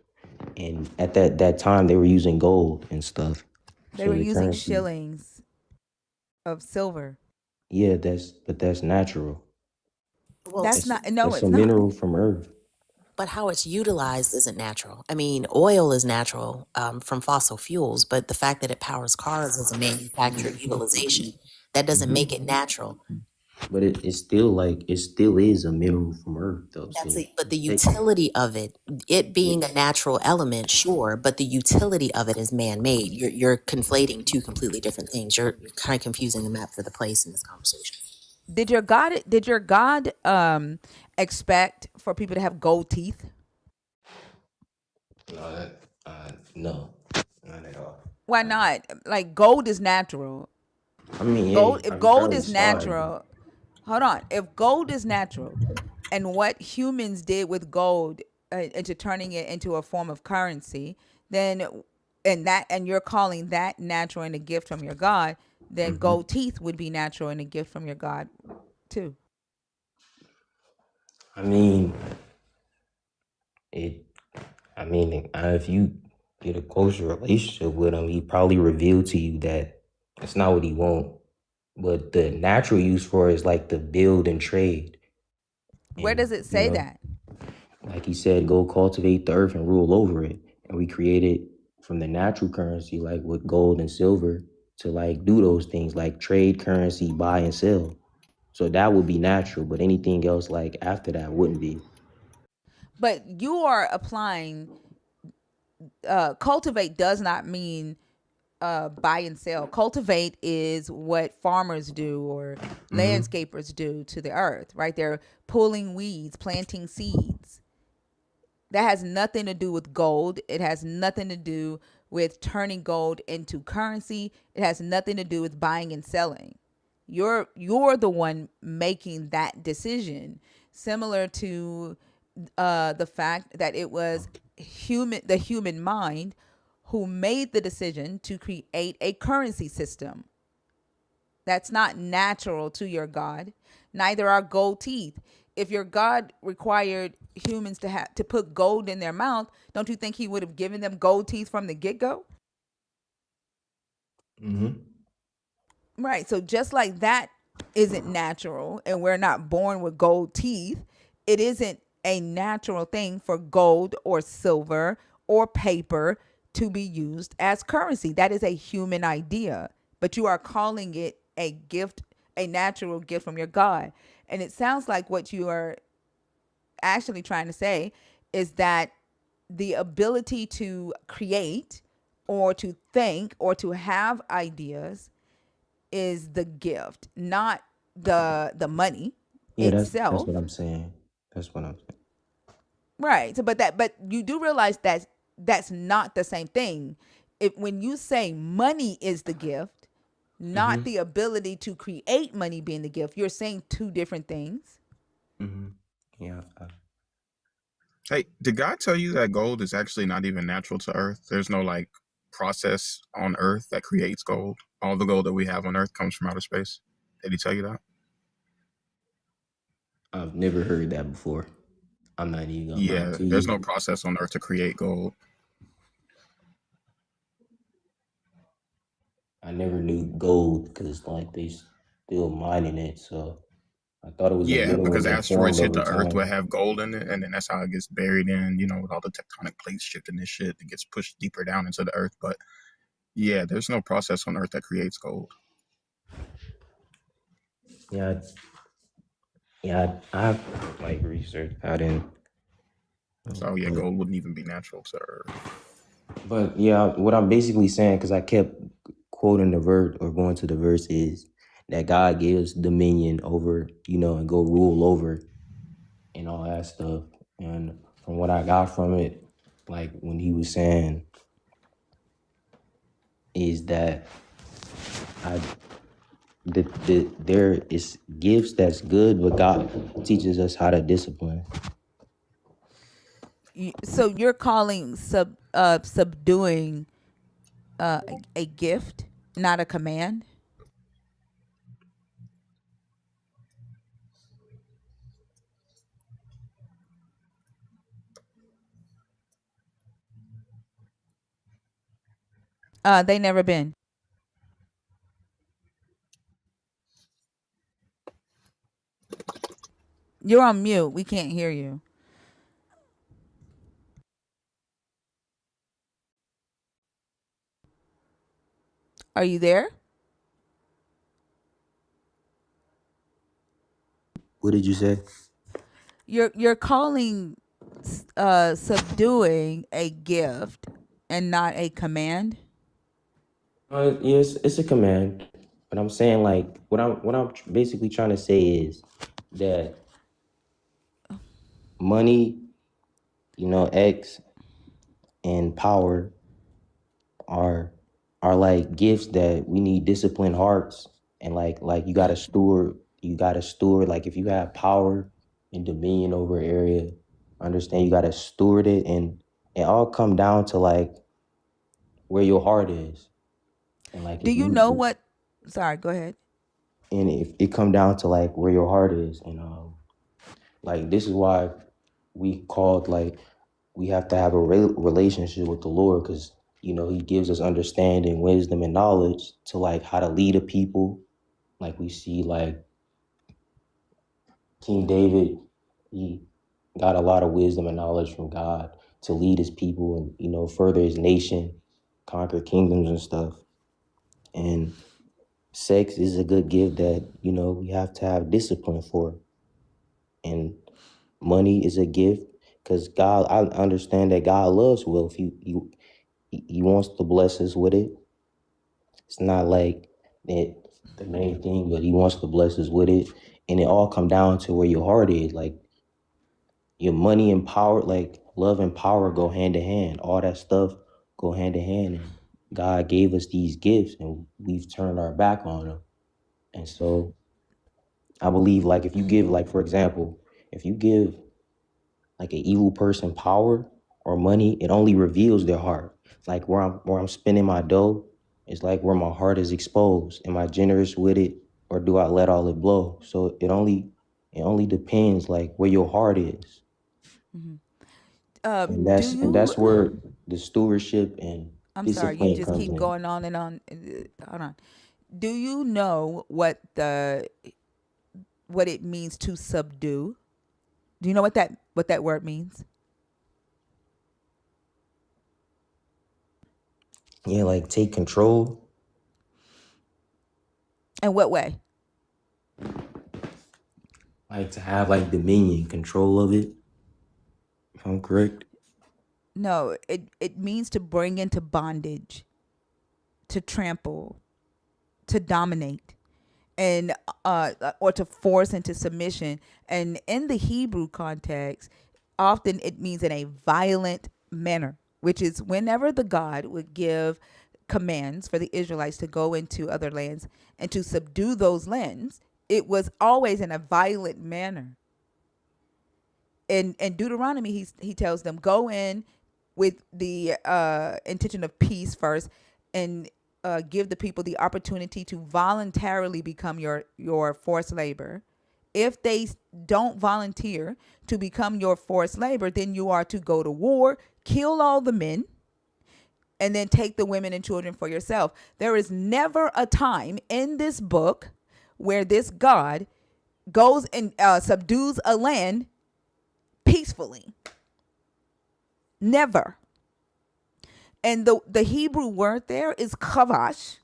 and at that time they were using gold and stuff. They So were the using currency, shillings of silver. yeah, that's natural. Well, That's That's not, no, that's a it's not. mineral from Earth. but how it's utilized isn't natural. I mean, oil is natural from fossil fuels, but the fact that it powers cars is a manufactured utilization. That doesn't Hmm. make it natural. But it's still like it still is a mineral from Earth though. That's So it. But the take utility of it, it yeah. being a natural element, sure, but the utility of it is man-made. You're conflating two completely different things. You're kind of confusing the map for the place in this conversation. Did your God expect for people to have gold teeth? No, no, not at all. Why not? Like gold is natural. I mean, Gold, hey, if I gold probably is saw it. natural, hold on. If gold is natural, and what humans did with gold into turning it into a form of currency, then and you're calling that natural and a gift from your God, then Hmm. gold teeth would be natural and a gift from your God too. I mean, it. I mean, if you get a closer relationship with him, he probably revealed to you that it's not what he want. But the natural use for it is like the build and trade, Where and does it say that? like he said, go cultivate the earth and rule over it. And we created from the natural currency, like with gold and silver, to like do those things, like trade currency, buy and sell. So that would be natural, but anything else like after that wouldn't be. But you are applying cultivate does not mean buy and sell. Cultivate is what farmers do or Hmm. landscapers do to the earth, right? They're pulling weeds, planting seeds. That has nothing to do with gold. It has nothing to do with turning gold into currency. It has nothing to do with buying and selling. You're the one making that decision. Similar to the fact that it was the human mind who made the decision to create a currency system. That's not natural to your God. Neither are gold teeth. If your God required humans to put gold in their mouth, don't you think he would have given them gold teeth from the get-go? Mm-hmm. Right. So just like that isn't natural and we're not born with gold teeth, it isn't a natural thing for gold or silver or paper to be used as currency. That is a human idea, but you are calling it a gift, a natural gift from your God. And it sounds like what you are actually trying to say is that the ability to create or to think or to have ideas is the gift, not the money Yeah, that's itself. what I'm saying. That's what I'm saying. Right. So but you do realize that that's not the same thing. If when you say money is the gift, Mm-hmm. not the ability to create money being the gift, you're saying two different things. Mm-hmm. Yeah. Hey, did God tell you that gold is actually not even natural to Earth? There's no like process on Earth that creates gold. All the gold that we have on Earth comes from outer space. Did he tell you that? I've never heard that before. I'm not even gonna lie Yeah, to there's you. no process on Earth to create gold. I never knew gold because like they still mining it, so I thought it was a Yeah, mineral because that asteroids formed hit over the Earth will time. have gold in it, and then that's how it gets buried in, with all the tectonic plates shifting this shit. It gets pushed deeper down into the Earth. But yeah, there's no process on Earth that creates gold. Yeah, yeah. I like research. I didn't. So yeah, But gold wouldn't even be natural to Earth. but yeah, what I'm basically saying, because I kept quoting the verse or going to the verse, is that God gives dominion over, and go rule over and all that stuff. And from what I got from it, like when he was saying, is that I there is gifts that's good, but God teaches us how to discipline. So you're calling subduing a gift, not a command? They never been. You're on mute. We can't hear you. Are you there? What did you say? You're calling subduing a gift and not a command? Yes, it's a command, but I'm saying like what I'm basically trying to say is that money, X and power are like gifts that we need disciplined hearts, and like you gotta steward like if you have power and dominion over an area, understand you gotta steward it, and it all come down to like where your heart is, and like Do if you know you what? Sorry, go ahead. and if it come down to like where your heart is, and like this is why we called like we have to have a relationship with the Lord, because He gives us understanding, wisdom, and knowledge to like how to lead a people. Like we see like King David, he got a lot of wisdom and knowledge from God to lead his people and further his nation, conquer kingdoms and stuff. And sex is a good gift that we have to have discipline for. And money is a gift because God, I understand that God loves wealth. He wants to bless us with it. It's not like that the main thing, but he wants to bless us with it. And it all come down to where your heart is. Like your money and power, like love and power go hand in hand. All that stuff go hand in hand. And God gave us these gifts, and we've turned our back on them. And so I believe, like, if you give, like, for example, if you give like an evil person power or money, it only reveals their heart. Like where I'm spending my dough, it's like where my heart is exposed. Am I generous with it, or do I let all it blow? So it only depends like where your heart is. And Do you? that's where the stewardship and I'm sorry, you discipline just comes keep in. going on and on. Hold on. Do you know what it means to subdue? Do you know what that word means? Yeah, like take control. In what way? Like to have like dominion, control of it. If I'm correct. No, it means to bring into bondage, to trample, to dominate, and or to force into submission. And in the Hebrew context, often it means in a violent manner, which is whenever the God would give commands for the Israelites to go into other lands and to subdue those lands, it was always in a violent manner. In Deuteronomy, he tells them, go in with the intention of peace first, and give the people the opportunity to voluntarily become your forced labor. If they don't volunteer to become your forced labor, then you are to go to war, kill all the men, and then take the women and children for yourself. There is never a time in this book where this God goes and subdues a land peacefully. Never. And the Hebrew word there is kavash,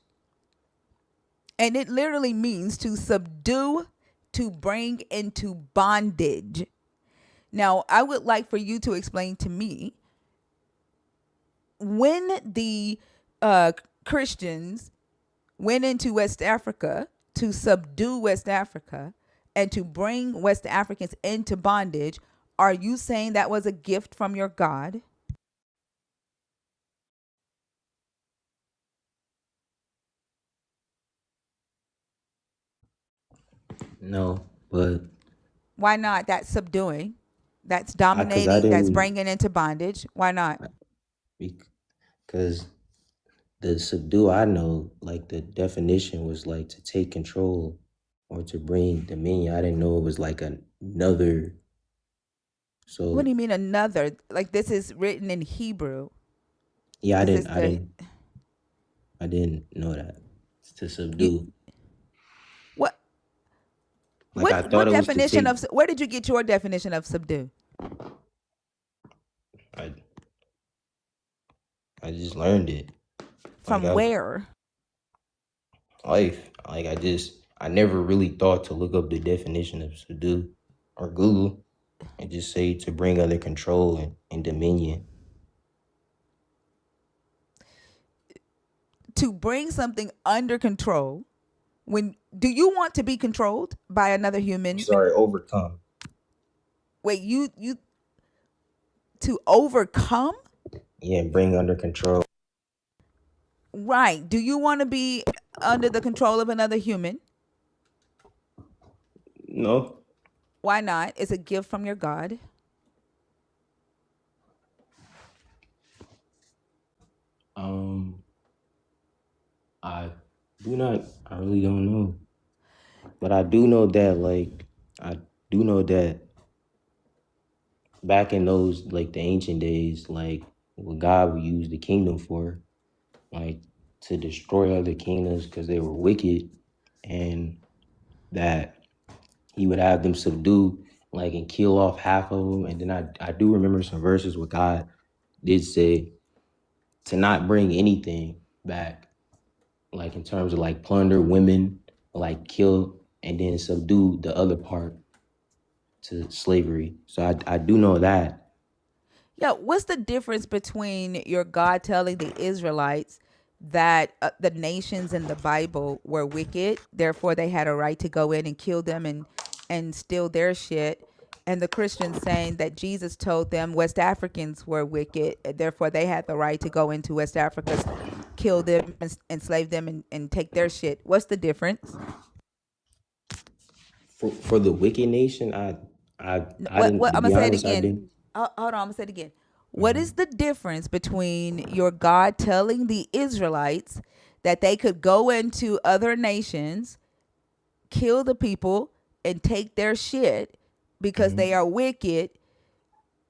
and it literally means to subdue, to bring into bondage. Now, I would like for you to explain to me, when the Christians went into West Africa to subdue West Africa and to bring West Africans into bondage, are you saying that was a gift from your God? No, but Why not? That's subduing. That's because I dominating. That's didn't, bringing into bondage. Why not? because the subdue, I know, like the definition was like to take control or to bring dominion. I didn't know it was like another. What do So you mean another? Like, this is written in Hebrew. yeah, I This is didn't, I the didn't, I didn't know that. It's to you subdue. what Like what I thought what it was to definition take. of where did you get your definition of subdue? I I just learned it. Like From I where? life. Like I never really thought to look up the definition of subdue or Google and just say to bring under control and dominion. To bring something under control. When do you want to be controlled by another I'm human? sorry, overcome. Wait, you to overcome? Yeah, bring under control. Right. Do you want to be under the control of another human? No. Why not? It's a gift from your God. Um, I do not. I really don't know, but I do know that I do know that back in those like the ancient days, like what God would use the kingdom for, like to destroy other kingdoms because they were wicked, and that He would have them subdue like and kill off half of them. And then I do remember some verses where God did say to not bring anything back, like in terms of like plunder women, like kill and then subdue the other part to slavery. So I do know that. Yeah, what's the difference between your God telling the Israelites that the nations in the Bible were wicked, therefore they had a right to go in and kill them and steal their shit, and the Christians saying that Jesus told them West Africans were wicked, and therefore they had the right to go into West Africa, kill them, enslave them, and take their shit. What's the difference? For the wicked nation, I didn't, What to I'm gonna be say it honest, I again. didn't. Hold on, I'm gonna say it again. What Mhm. is the difference between your God telling the Israelites that they could go into other nations, kill the people, and take their shit because they Mhm. are wicked,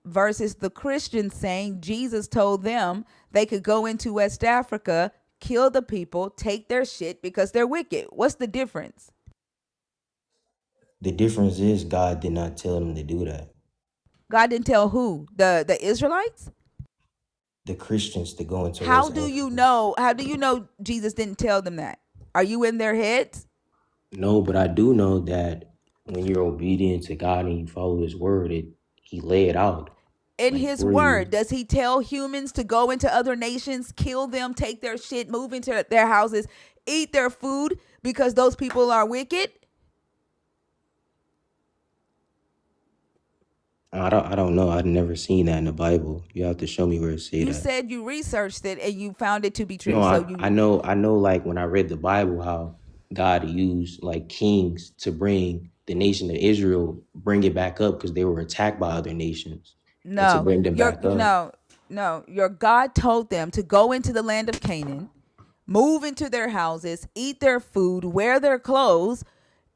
versus the Christians saying Jesus told them they could go into West Africa, kill the people, take their shit because they're wicked? What's the difference? The difference is God did not tell them to do that. God didn't tell who? The Israelites? The Christians to go into How West do you Africa. know? How do you know Jesus didn't tell them that? Are you in their heads? No, but I do know that when you're obedient to God and you follow His word, He lay it out In like his for you. word, does he tell humans to go into other nations, kill them, take their shit, move into their houses, eat their food because those people are wicked? I don't know. I've never seen that in the Bible. You have to show me where it say You that. said you researched it and you found it to be No, true. So I know like when I read the Bible how God used like kings to bring the nation of Israel, bring it back up because they were attacked by other nations and to no, bring them back up. your God told them to go into the land of Canaan, move into their houses, eat their food, wear their clothes,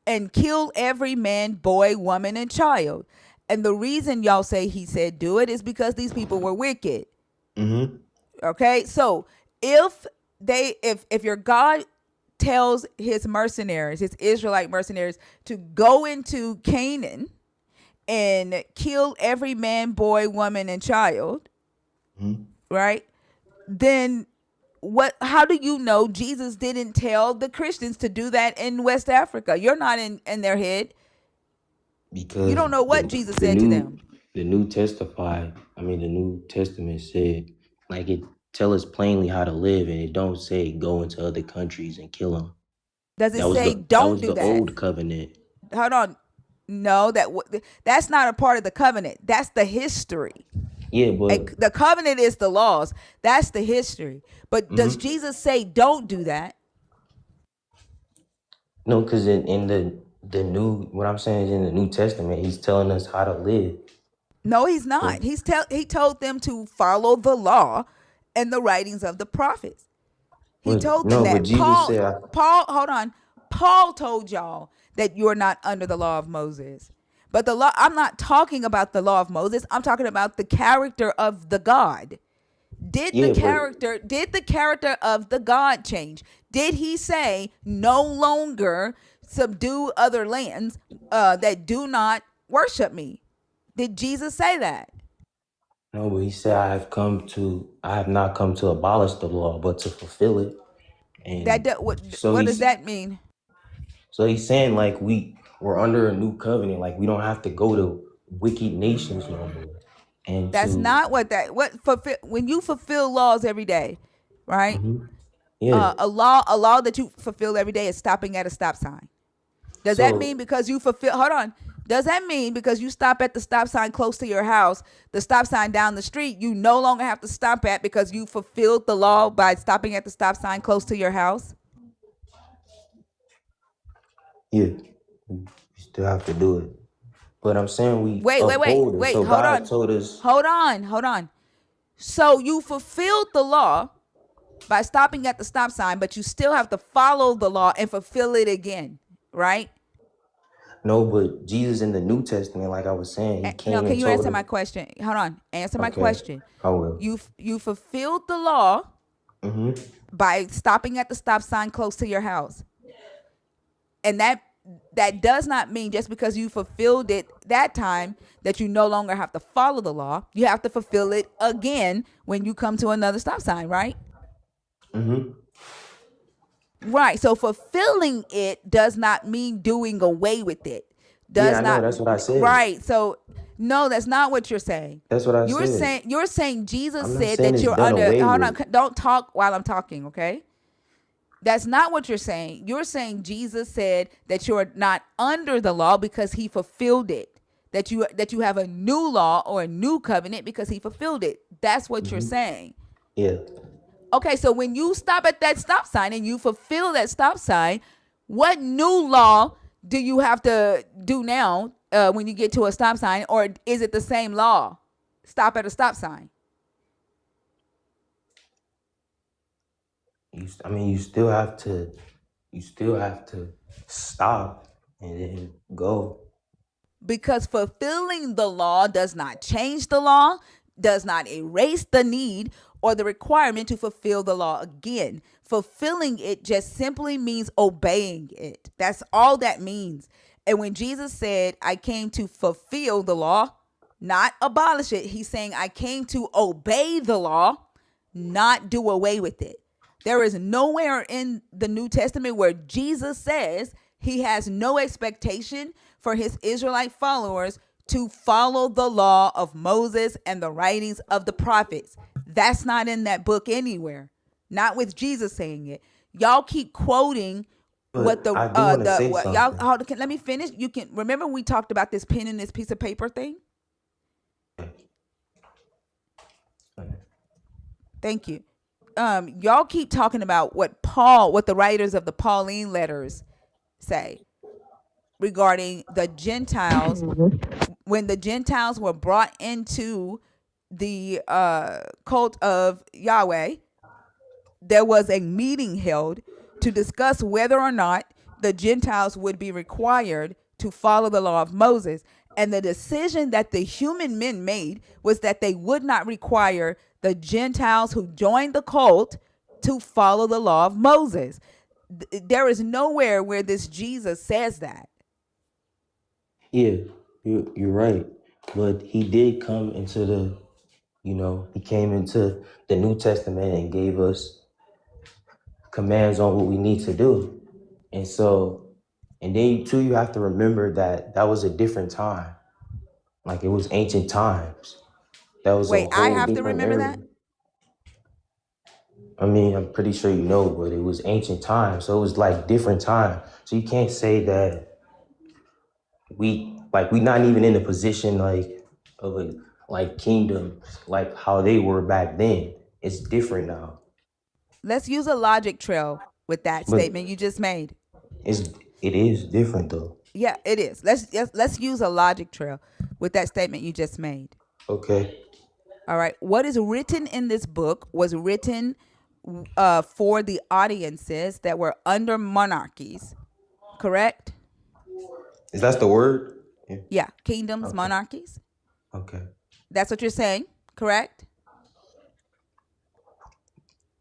and kill every man, boy, woman, and child. And the reason y'all say he said do it is because these people were wicked. Mm-hmm. Okay? So if your God tells his mercenaries, his Israelite mercenaries, to go into Canaan and kill every man, boy, woman, and child, Mm-hmm. right? Then how do you know Jesus didn't tell the Christians to do that in West Africa? You're not in their head. You Because don't know what Jesus the said to them. the New Testament said like it tell us plainly how to live, and it don't say go into other countries and kill them. Does it say That don't was do the that? old covenant. Hold on. No, that's not a part of the covenant. That's the history. Yeah, but The covenant is the laws. That's the history. But does mm-hmm. Jesus say don't do that? No, because in the new, what I'm saying is in the New Testament, He's telling us how to live. No, he's not. So, He told them to follow the law and the writings of the prophets. He but told them no, but that. Jesus said, Hold on. Paul told y'all that you're not under the law of Moses. But the law, I'm not talking about the law of Moses. I'm talking about the character of the God. yeah, but Did the character of the God change? Did he say no longer subdue other lands that do not worship me? Did Jesus say that? no, but He said, I have not come to abolish the law, but to fulfill it. And so What does he's, that mean? so He's saying like we're under a new covenant, like we don't have to go to wicked nations no more. And That's to, not what fulfill when you fulfill laws every day, right? mhm, yeah. A law that you fulfill every day is stopping at a stop sign. Does that mean So because you fulfill hold on. Does that mean because you stop at the stop sign close to your house, the stop sign down the street, you no longer have to stop at because you fulfilled the law by stopping at the stop sign close to your house? yeah, we still have to do it. But I'm saying we Wait, uphold it. wait, So hold God on. told us, Hold on. So you fulfilled the law by stopping at the stop sign, but you still have to follow the law and fulfill it again, right? no, but Jesus in the New Testament, like I was saying, He No, came can and you told answer us. my question? Hold on. Answer my Okay, question. I will. You fulfilled the law Mm-hmm. by stopping at the stop sign close to your house. And that does not mean just because you fulfilled it that time that you no longer have to follow the law. You have to fulfill it again when you come to another stop sign, right? Mm-hmm. Right. So fulfilling it does not mean doing away with it. Yeah, Does I know. not That's what I said. right. So no, that's not what you're saying. That's what I You're said. saying Jesus I'm not said saying that it's you're done under away hold on, with. don't talk while I'm talking, okay? That's not what you're saying. You're saying Jesus said that you're not under the law because he fulfilled it. that you have a new law or a new covenant because he fulfilled it. That's what you're saying. Yeah. Okay, so when you stop at that stop sign and you fulfill that stop sign, what new law do you have to do now when you get to a stop sign, or is it the same law? Stop at a stop sign. I mean, you still have to stop and then go. Because fulfilling the law does not change the law, does not erase the need or the requirement to fulfill the law again. Fulfilling it just simply means obeying it. That's all that means. And when Jesus said, I came to fulfill the law, not abolish it, he's saying, I came to obey the law, not do away with it. There is nowhere in the New Testament where Jesus says he has no expectation for his Israelite followers to follow the law of Moses and the writings of the prophets. That's not in that book anywhere. Not with Jesus saying it. Y'all keep quoting what But I do want to say what y'all something. hold, let me finish. You can remember we talked about this pen and this piece of paper thing? Thank you. Y'all keep talking about what the writers of the Pauline letters say regarding the Gentiles. When the Gentiles were brought into the cult of Yahweh, there was a meeting held to discuss whether or not the Gentiles would be required to follow the law of Moses. And the decision that the human men made was that they would not require the Gentiles who joined the cult to follow the law of Moses. There is nowhere where this Jesus says that. Yeah, you're right. But he did come into he came into the New Testament and gave us commands on what we need to do. And so, and then too, you have to remember that that was a different time. Like it was ancient times. That was a Wait, I whole have to different remember era. that? I mean, I'm pretty sure you know, but it was ancient times. So it was like different time. So you can't say that we not even in a position like of a like kingdom like how they were back then. It's different now. Let's use a logic trail with that But statement you just made. it's it is different though. Yeah, it is. Let's use a logic trail with that statement you just made. Okay. All right. What is written in this book was written for the audiences that were under monarchies, correct? Is that the word? Yeah. Yeah, kingdoms, Okay. monarchies. Okay. That's what you're saying, correct?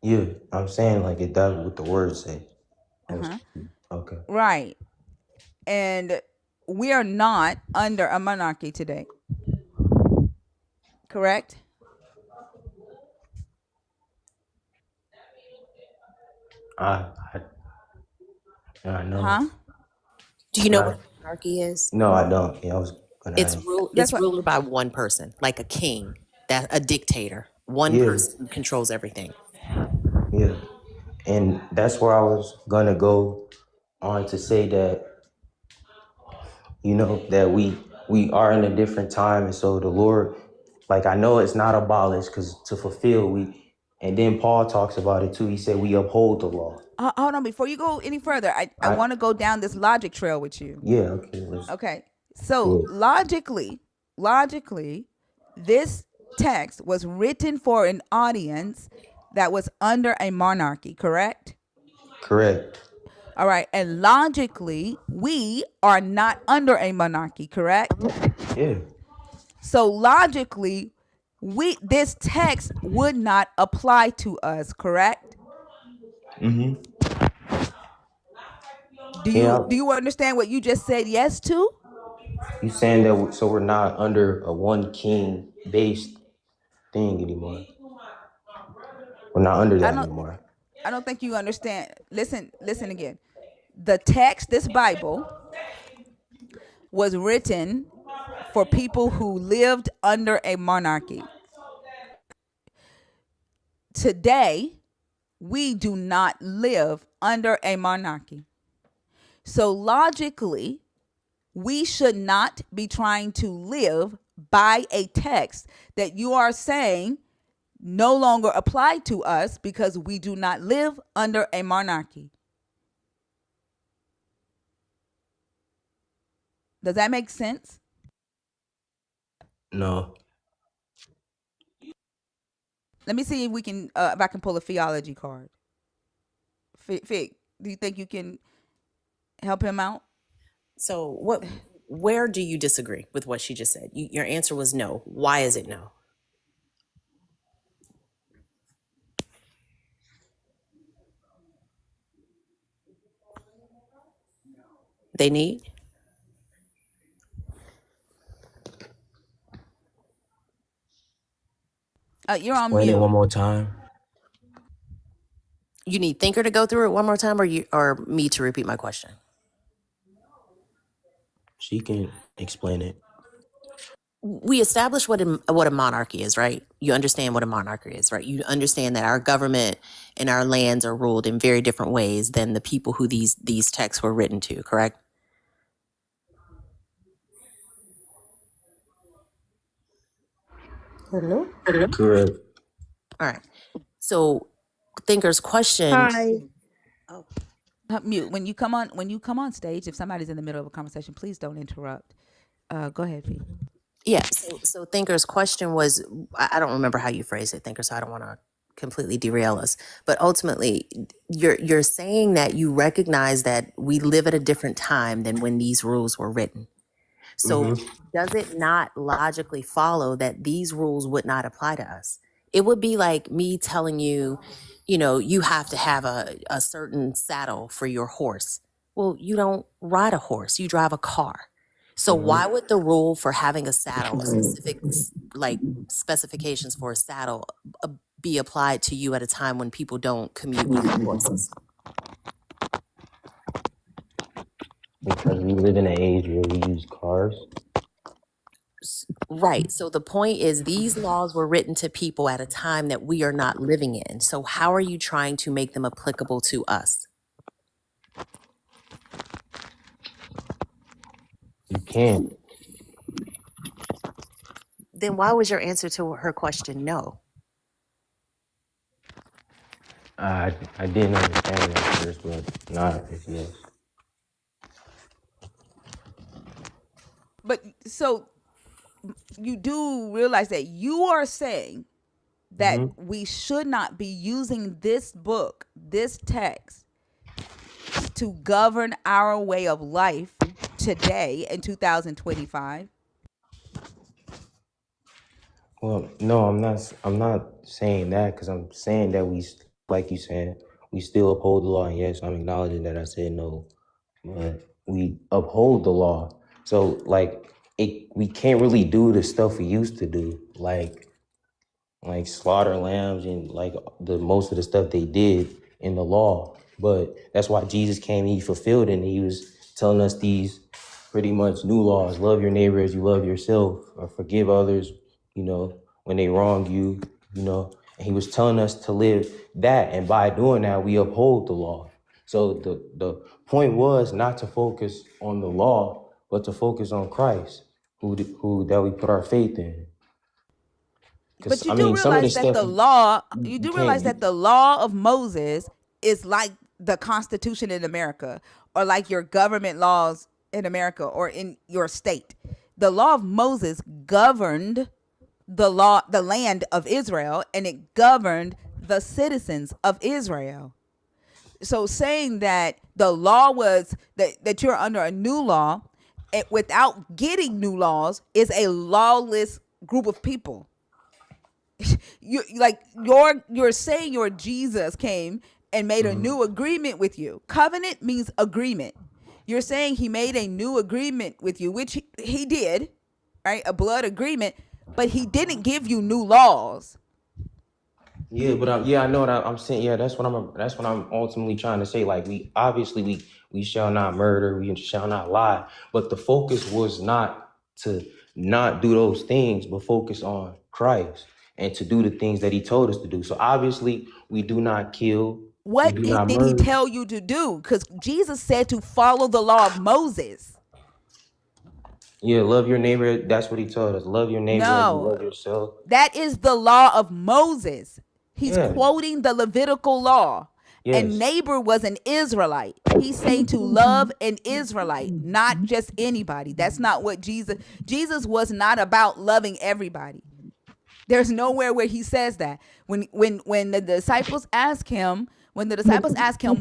Yeah. I'm saying like it does what the word say. Uh-huh. Okay. Right. And we are not under a monarchy today, correct? I I know. Huh? Do you But know I what a monarchy is? no I don't. Yeah, I was gonna It's ask. That's it's what ruled by one person, like a king, that a dictator. One Yeah, person controls everything. yeah. And that's where I was gonna go on to say that, that we are in a different time, and so the Lord, like I know it's not abolished because to fulfill and then Paul talks about it too. He said we uphold the law. hold on, before you go any further, I I want to go down this logic trail with you. Yeah, okay, let's Okay. So do it. logically, this text was written for an audience that was under a monarchy, correct? Correct. All right. And logically, we are not under a monarchy, correct? Yeah. So logically, this text would not apply to us, correct? Mm-hmm. Do Yeah. you understand what you just said yes to? You saying that so we're not under a one king based thing anymore. We're not under I that don't anymore. I don't think you understand. Listen again. The text, this Bible, was written for people who lived under a monarchy. Today, we do not live under a monarchy. So logically, we should not be trying to live by a text that you are saying no longer apply to us because we do not live under a monarchy. Does that make sense? No. Let me see if we can if I can pull a theology card. Fig, do you think you can help him out? So where do you disagree with what she just said? Your answer was no. Why is it no? They need? You're on Explain it mute. one more time. You need Thinker to go through it one more time, or me to repeat my question? She can explain it. We established what a monarchy is, right? You understand what a monarchy is, right? You understand that our government and our lands are ruled in very different ways than the people who these texts were written to, correct? Hello? Correct. All right. So Thinker's question. Hi. Oh. Mute. When you come on stage, if somebody's in the middle of a conversation, please don't interrupt. Go ahead, Fee. Yeah. So Thinker's question was, I don't remember how you phrased it, Thinker, so I don't want to completely derail us. But ultimately, you're saying that you recognize that we live at a different time than when these rules were written. So does it not logically follow that these rules would not apply to us? It would be like me telling you, you have to have a certain saddle for your horse. Well, you don't ride a horse, you drive a car. So why would the rule for having a saddle, a specific like specifications for a saddle, be applied to you at a time when people don't commute with horses? Because we live in an age where we use cars. Right. So the point is, these laws were written to people at a time that we are not living in. So how are you trying to make them applicable to us? You can't. Then why was your answer to her question no? I didn't understand it at first, but not if yes. But so you do realize that you are saying that we should not be using this book, this text, to govern our way of life today in 2025. Well, no, I'm not. I'm not saying that because I'm saying that we, like you said, we still uphold the law. And yes, I'm acknowledging that I said no, but we uphold the law. So like, we can't really do the stuff we used to do, like slaughter lambs and like the most of the stuff they did in the law. But that's why Jesus came and he fulfilled it. And he was telling us these pretty much new laws: love your neighbor as you love yourself, or forgive others, when they wrong you, and he was telling us to live that. And by doing that, we uphold the law. So the point was not to focus on the law, but to focus on Christ, who that we put our faith in. But Because you I do mean, some of realize this that stuff you you do can't. realize that the law of Moses is like the Constitution in America, or like your government laws in America or in your state. The law of Moses governed the land of Israel, and it governed the citizens of Israel. So saying that the law was that you're under a new law, without getting new laws, is a lawless group of people. You're saying your Jesus came and made a new agreement with you. Covenant means agreement. You're saying he made a new agreement with you, which he did, right? A blood agreement, but he didn't give you new laws. Yeah, but I know what I'm saying. Yeah, that's what I'm ultimately trying to say. Like, we shall not murder, we shall not lie. But the focus was not to not do those things, but focus on Christ and to do the things that he told us to do. So obviously we do not kill, we What do not did he murder. tell you to do? Because Jesus said to follow the law of Moses. Yeah, love your neighbor. That's what he told us. Love your neighbor as you No, love yourself. that is the law of Moses. He's Yeah. quoting the Levitical law. And Yes. neighbor was an Israelite. He's saying to love an Israelite, not just anybody. That's not what Jesus was not about loving everybody. There's nowhere where he says that. When the disciples ask him,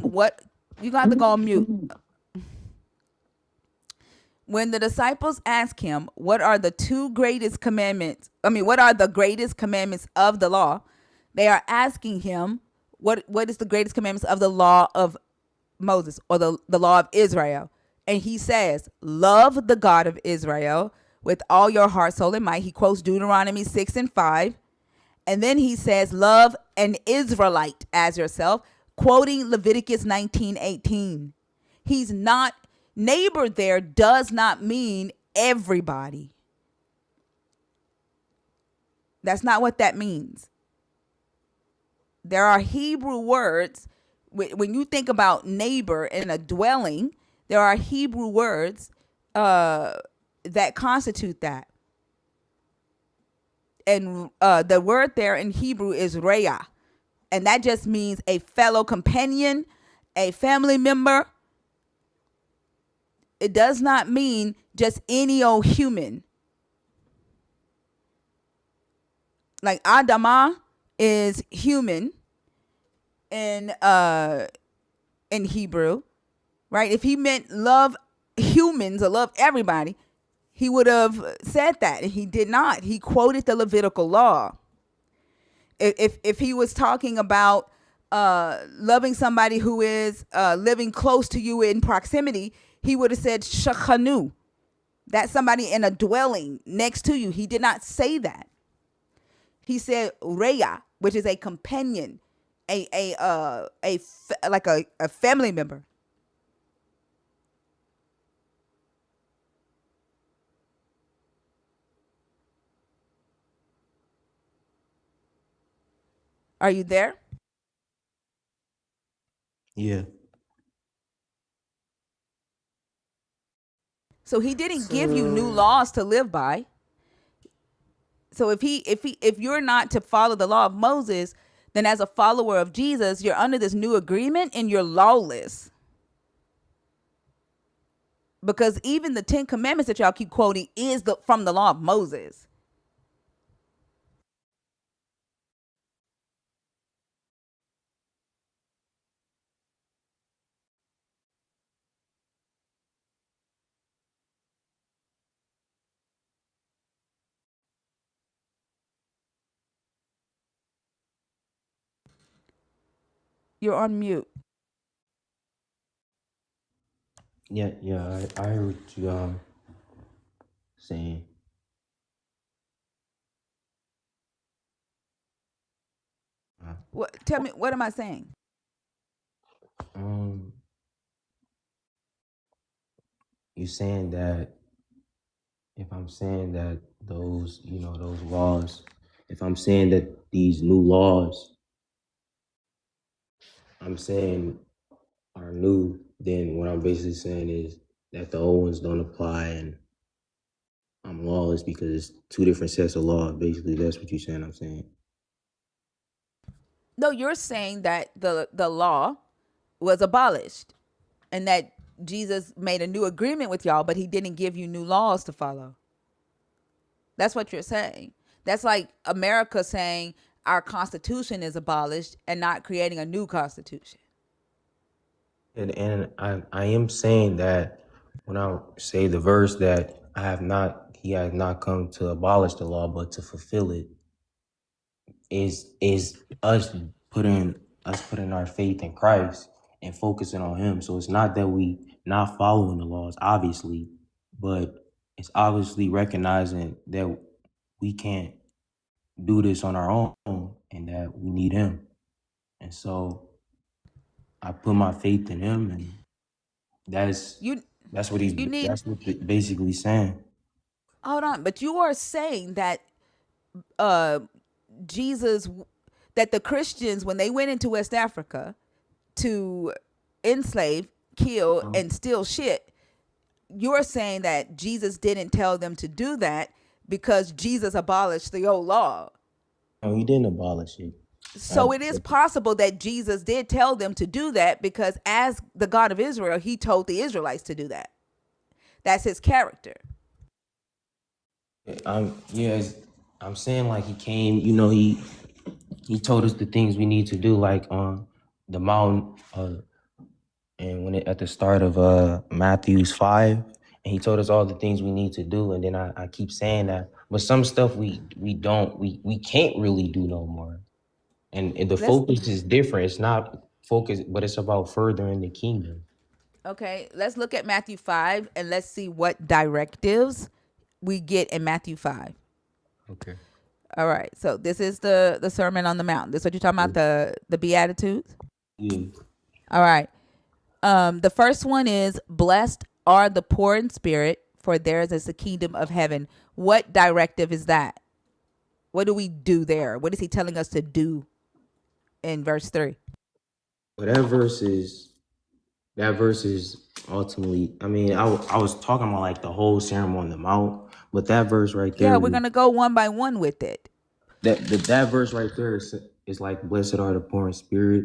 what, you got to go on mute. When the disciples ask him, what are the two greatest commandments? What are the greatest commandments of the law? They are asking him, what is the greatest commandments of the law of Moses, or the law of Israel? And he says, love the God of Israel with all your heart, soul, and might. He quotes Deuteronomy 6:5. And then he says, love an Israelite as yourself, quoting Leviticus 19:18. He's not, neighbor there does not mean everybody. That's not what that means. There are Hebrew words. When you think about neighbor in a dwelling, there are Hebrew words that constitute that. And the word there in Hebrew is reah. And that just means a fellow companion, a family member. It does not mean just any old human. Like Adamah is human in Hebrew, right? If he meant love humans or love everybody, he would have said that, and he did not. He quoted the Levitical law. If he was talking about loving somebody who is living close to you in proximity, he would have said shachanu. That's somebody in a dwelling next to you. He did not say that. He said reya, which is a companion, like a family member. Are you there? Yeah. So he didn't give you new So laws to live by. So if you're not to follow the law of Moses, then as a follower of Jesus, you're under this new agreement and you're lawless. Because even the 10 commandments that y'all keep quoting is from the law of Moses. You're on mute. yeah, I heard what you saying. Uh, What? Tell me, what am I saying? Um, you saying that if I'm saying that those, those laws, if I'm saying that these new laws, I'm saying are new, then what I'm basically saying is that the old ones don't apply and I'm lawless because it's two different sets of law. Basically, that's what you're saying. I'm saying. No, you're saying that the law was abolished and that Jesus made a new agreement with y'all, but he didn't give you new laws to follow. That's what you're saying. That's like America saying our constitution is abolished and not creating a new constitution. And I am saying that when I say the verse that he has not come to abolish the law, but to fulfill it, is us putting our faith in Christ and focusing on him. So it's not that we not following the laws, obviously, but it's obviously recognizing that we can't do this on our own and that we need him. And so I put my faith in him, and that's You that's what he's you need that's what basically saying. hold on, but you are saying that uh Jesus that the Christians when they went into West Africa to enslave, kill, and steal shit, you're saying that Jesus didn't tell them to do that because Jesus abolished the old law. No, he didn't abolish it. So it is possible that Jesus did tell them to do that because as the God of Israel, he told the Israelites to do that. That's his character. Yes, I'm saying like he came, he told us the things we need to do, like on the mountain, and at the start of Matthew's 5, and he told us all the things we need to do, and then I keep saying that, but some stuff we can't really do no more, and the Let's focus is different. It's not focus, but it's about furthering the kingdom. Okay, let's look at Matthew 5 and let's see what directives we get in Matthew 5. Okay. All right. So this is the Sermon on the Mount. This is what you're talking about, the Beatitudes. Yeah. All right. The first one is blessed are the poor in spirit, for theirs is the kingdom of heaven. What directive is that? What do we do there? What is he telling us to do in verse 3? But that verse is ultimately, I mean, I was talking about like the whole Sermon on the Mount, but that verse right Yeah, there, we're gonna go one by one with it. that verse right there is like, blessed are the poor in spirit.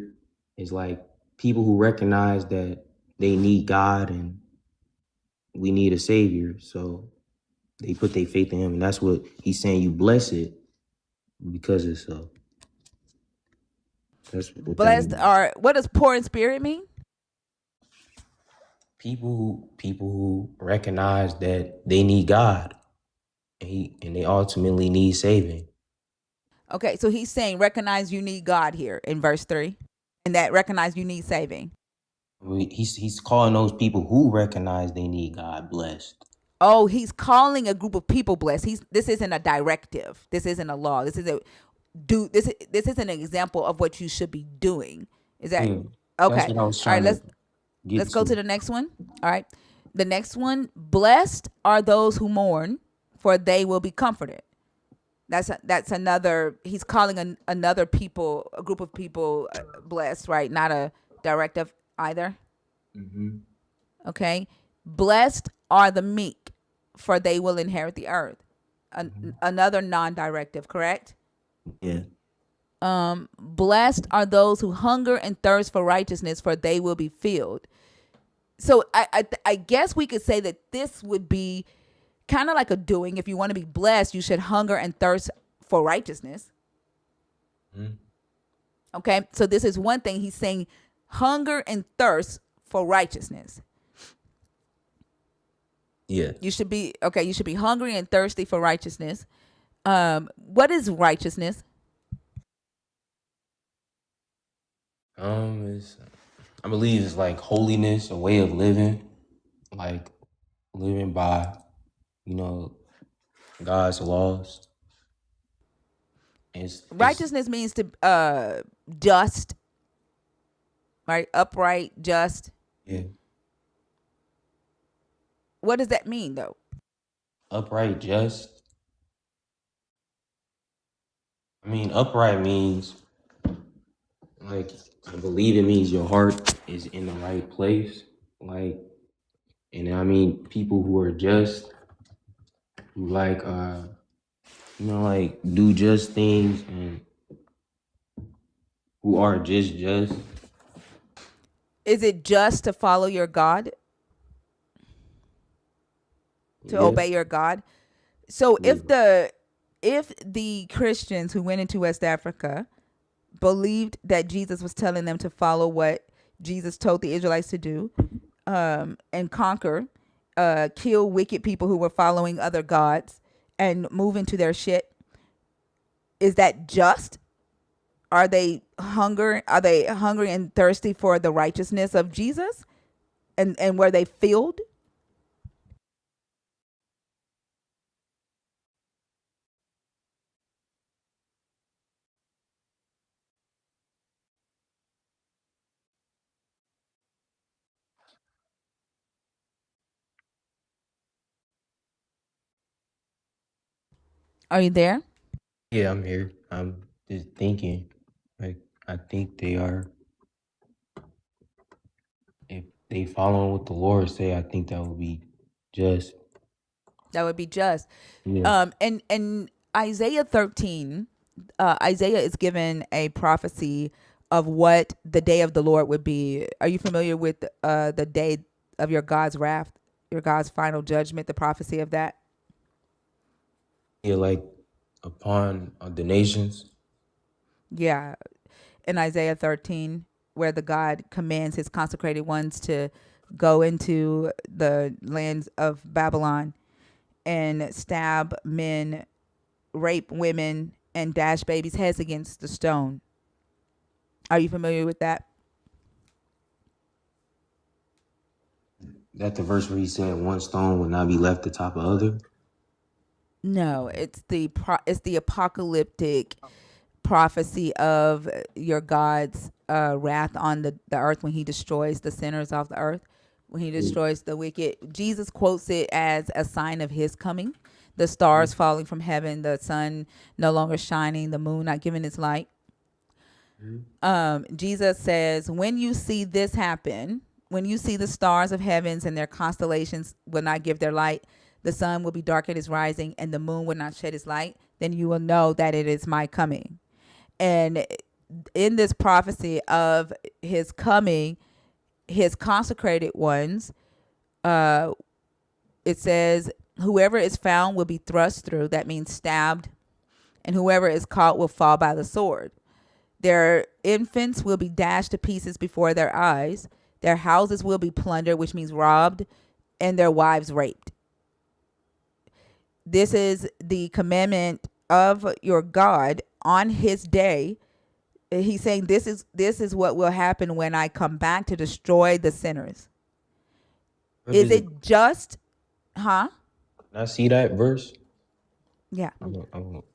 It's like people who recognize that they need God and we need a savior. So they put their faith in him. And that's what he's saying. You bless it because it's so. That's what that Blessed means. are, what does poor in spirit mean? People who recognize that they need God and they ultimately need saving. Okay, so he's saying recognize you need God here in verse 3, and that recognize you need saving. He's calling those people who recognize they need God blessed. Oh, he's calling a group of people blessed. This isn't a directive. This isn't a law. This isn't an example of what you should be doing. Is that Yeah, that's okay? what I was All right, trying to get let's go to to. the next one. All right. The next one, blessed are those who mourn, for they will be comforted. That's another, he's calling another people, a group of people blessed, right? Not a directive either. Mm-hmm. Okay. Blessed are the meek, for they will inherit the earth. Another non-directive, correct? Yeah. Blessed are those who hunger and thirst for righteousness, for they will be filled. So I guess we could say that this would be kind of like a doing. If you want to be blessed, you should hunger and thirst for righteousness. Mm-hmm. Okay, so this is one thing he's saying: hunger and thirst for righteousness. Yeah. You should be okay. You should be hungry and thirsty for righteousness. What is righteousness? I believe it's like holiness, a way of living, like living by, you know, God's laws. It's Righteousness means to just, right? Upright, just. yeah, What does that mean, though? upright, just. I mean, upright means like, I believe it means your heart is in the right place. Like, and I mean people who are just, who like like do just things and who are just. Is it just to follow your God, to Yeah. obey your God? So Yeah. if the Christians who went into West Africa believed that Jesus was telling them to follow what Jesus told the Israelites to do, and conquer, kill wicked people who were following other gods, and move into their shit, is that just? Are they hungry and thirsty for the righteousness of Jesus, and were they filled? Are you there? Yeah, I'm here. I'm just thinking. Like, I think they are. If they following what the Lord say, I think that would be Just That would be just. yeah. And Isaiah 13, Isaiah is given a prophecy of what the day of the Lord would be. Are you familiar with the day of your God's wrath, your God's final judgment, the prophecy of that? Yeah, like upon the nations. Yeah, in Isaiah 13, where the God commands his consecrated ones to go into the lands of Babylon and stab men, rape women, and dash babies' heads against the stone. Are you familiar with that? That the verse where he said one stone will not be left atop of other. No, it's the apocalyptic prophecy of your God's wrath on the earth when he destroys the sinners off the earth, when he destroys the wicked. Jesus quotes it as a sign of his coming. The stars falling from heaven, the sun no longer shining, the moon not giving its light. Jesus says, when you see this happen, when you see the stars of heavens and their constellations will not give their light, the sun will be dark at its rising, and the moon will not shed its light, then you will know that it is my coming. And in this prophecy of his coming, his consecrated ones, it says, whoever is found will be thrust through. That means stabbed. And whoever is caught will fall by the sword. Their infants will be dashed to pieces before their eyes. Their houses will be plundered, which means robbed, and their wives raped. This is the commandment of your God on his day. He's saying this is what will happen when I come back to destroy the sinners. What Is is it? it just, huh? Can I see that verse? Yeah. I don't.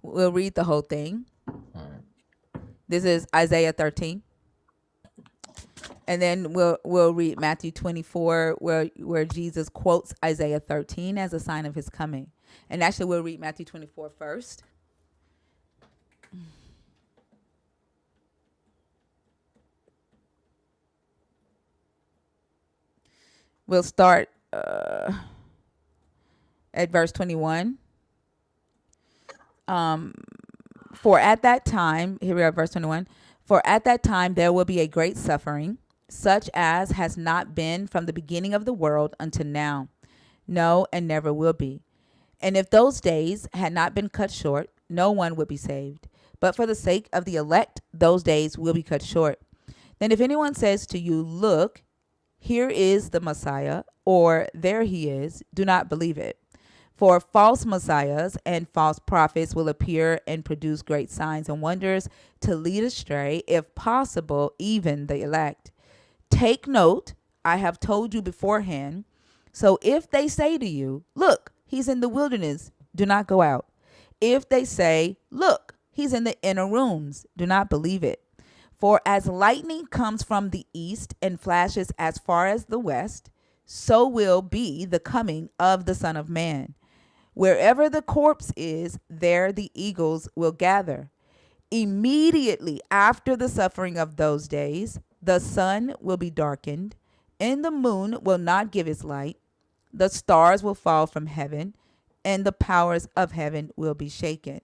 We'll read the whole thing. All right. This is Isaiah 13. And then we'll read Matthew 24 where Jesus quotes Isaiah 13 as a sign of his coming. And actually we'll read Matthew 24 first. We'll start at verse 21. For at that time, here we are, verse 21. For at that time there will be a great suffering, such as has not been from the beginning of the world until now. No, and never will be. And if those days had not been cut short, no one would be saved. But for the sake of the elect, those days will be cut short. Then if anyone says to you, look, here is the Messiah, or there he is, do not believe it. For false messiahs and false prophets will appear and produce great signs and wonders to lead astray, if possible, even the elect. Take note, I have told you beforehand. So if they say to you, look, he's in the wilderness, do not go out. If they say, look, he's in the inner rooms, do not believe it. For as lightning comes from the east and flashes as far as the west, so will be the coming of the Son of Man. Wherever the corpse is, there the eagles will gather. Immediately after the suffering of those days, the sun will be darkened, and the moon will not give its light. The stars will fall from heaven, and the powers of heaven will be shaken.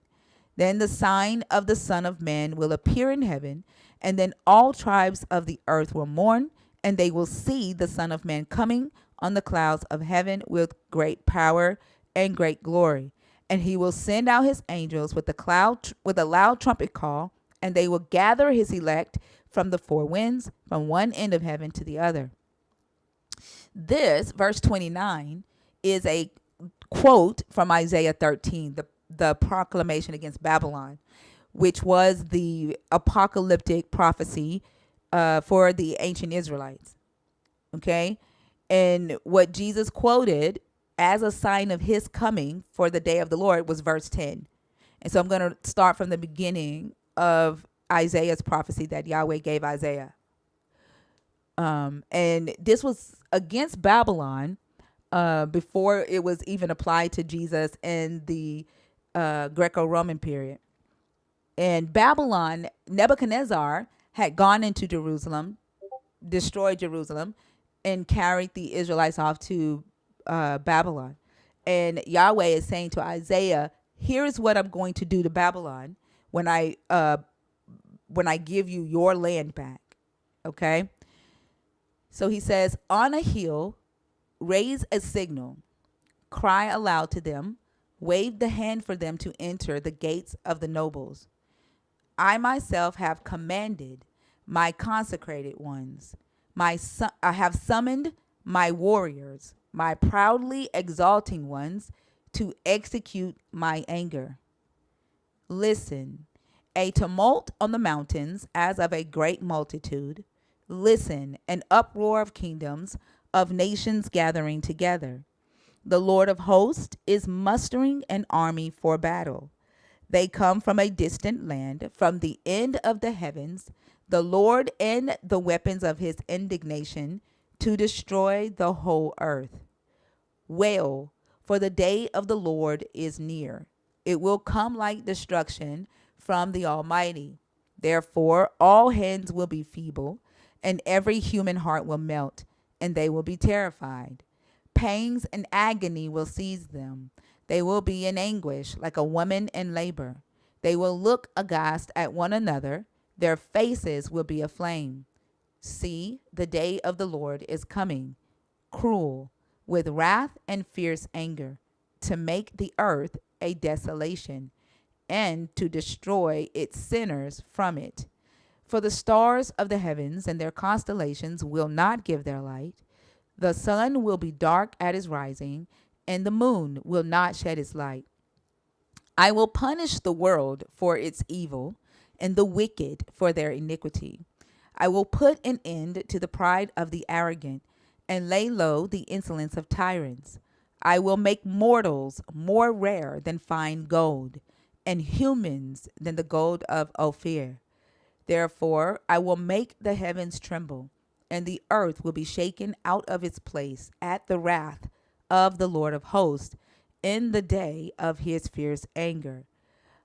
Then the sign of the Son of Man will appear in heaven, and then all tribes of the earth will mourn, and they will see the Son of Man coming on the clouds of heaven with great power and great glory. And he will send out his angels with a loud trumpet call, and they will gather his elect from the four winds, from one end of heaven to the other. This, verse 29, is a quote from Isaiah 13, the proclamation against Babylon, which was the apocalyptic prophecy for the ancient Israelites. Okay? And what Jesus quoted as a sign of his coming for the day of the Lord was verse 10. And so I'm going to start from the beginning of Isaiah's prophecy that Yahweh gave Isaiah. And this was against Babylon before it was even applied to Jesus in the Greco-Roman period. And Babylon, Nebuchadnezzar had gone into Jerusalem, destroyed Jerusalem, and carried the Israelites off to Babylon. And Yahweh is saying to Isaiah, here's what I'm going to do to Babylon when I give you your land back. Okay? So he says, on a hill, raise a signal, cry aloud to them, wave the hand for them to enter the gates of the nobles. I myself have commanded my consecrated ones. I have summoned my warriors, my proudly exalting ones, to execute my anger. Listen, a tumult on the mountains as of a great multitude. Listen, an uproar of kingdoms, of nations gathering together. The Lord of hosts is mustering an army for battle. They come from a distant land, from the end of the heavens, the Lord and the weapons of his indignation to destroy the whole earth. Wail, for the day of the Lord is near. It will come like destruction from the Almighty. Therefore, all hands will be feeble, and every human heart will melt, and they will be terrified. Pangs and agony will seize them. They will be in anguish like a woman in labor. They will look aghast at one another. Their faces will be aflame. See, the day of the Lord is coming, cruel, with wrath and fierce anger, to make the earth a desolation, and to destroy its sinners from it. For the stars of the heavens and their constellations will not give their light. The sun will be dark at his rising, and the moon will not shed its light. I will punish the world for its evil, and the wicked for their iniquity. I will put an end to the pride of the arrogant, and lay low the insolence of tyrants. I will make mortals more rare than fine gold, and humans than the gold of Ophir. Therefore, I will make the heavens tremble, and the earth will be shaken out of its place at the wrath of the Lord of hosts in the day of his fierce anger.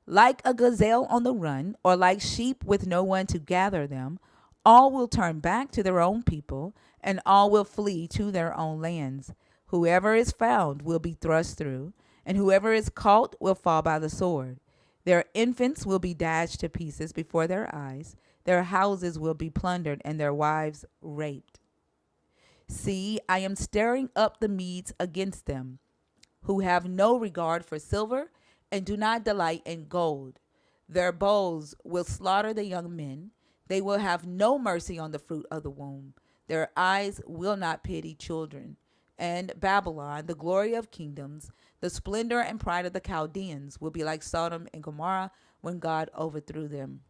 Like a gazelle on the run, or like sheep with no one to gather them, all will turn back to their own people, and all will flee to their own lands. Whoever is found will be thrust through, and whoever is caught will fall by the sword. Their infants will be dashed to pieces before their eyes. Their houses will be plundered, and their wives raped. See, I am stirring up the Medes against them, who have no regard for silver and do not delight in gold. Their bows will slaughter the young men. They will have no mercy on the fruit of the womb. Their eyes will not pity children. And Babylon, the glory of kingdoms, the splendor and pride of the Chaldeans, will be like Sodom and Gomorrah when God overthrew them.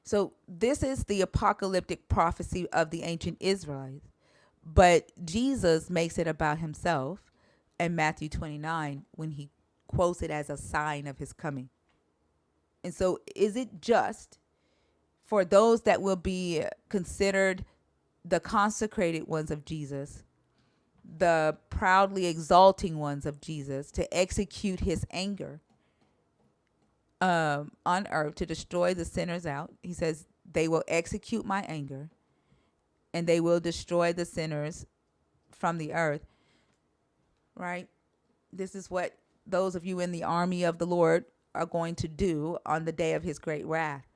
So this is the apocalyptic prophecy of the ancient Israelites. But Jesus makes it about himself in Matthew 29 when he quotes it as a sign of his coming. And so is it just for those that will be considered the consecrated ones of Jesus, the proudly exalting ones of Jesus, to execute his anger on earth, to destroy the sinners out? He says, they will execute my anger and they will destroy the sinners from the earth, right? This is what those of you in the army of the Lord are going to do on the day of his great wrath.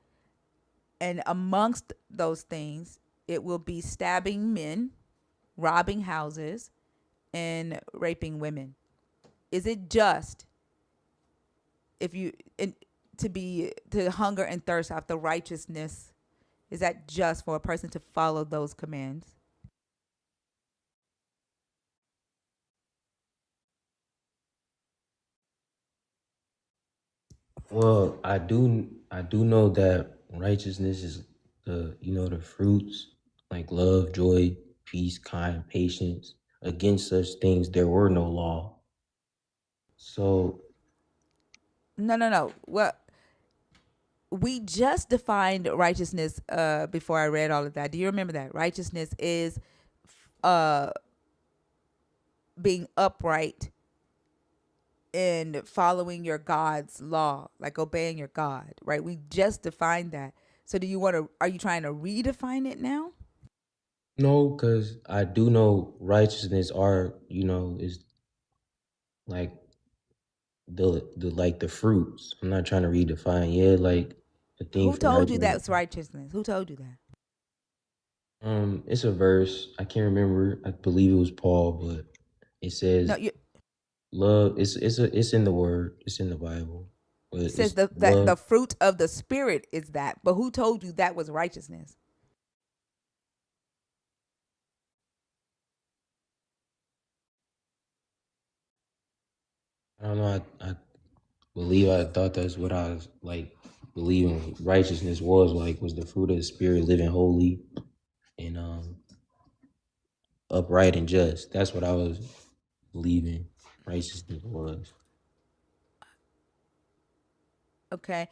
And amongst those things, it will be stabbing men, robbing houses, and raping women. Is it just if you to hunger and thirst after righteousness? Is that just for a person to follow those commands? Well, I do know that righteousness is the fruits like love, joy, peace, kind, patience. Against such things there were no law. So No. Well, we just defined righteousness before I read all of that. Do you remember that? Righteousness is uh being upright in following your God's law, like obeying your God, right? We just defined that. So are you trying to redefine it now? No, because I do know righteousness are, is like the like the fruits. I'm not trying to redefine. Yeah, like the thing Who for told you righteousness. that's righteousness? Who told you that? It's a verse. I can't remember. I believe it was Paul, but it No, says you love. It's in the word. It's in the Bible. But it says it's that love. the fruit of the spirit is that. But who told you that was righteousness? I don't know. I believe I thought that's what I was like believing righteousness was the fruit of the spirit, living holy and upright and just. That's what I was believing righteousness was. Okay.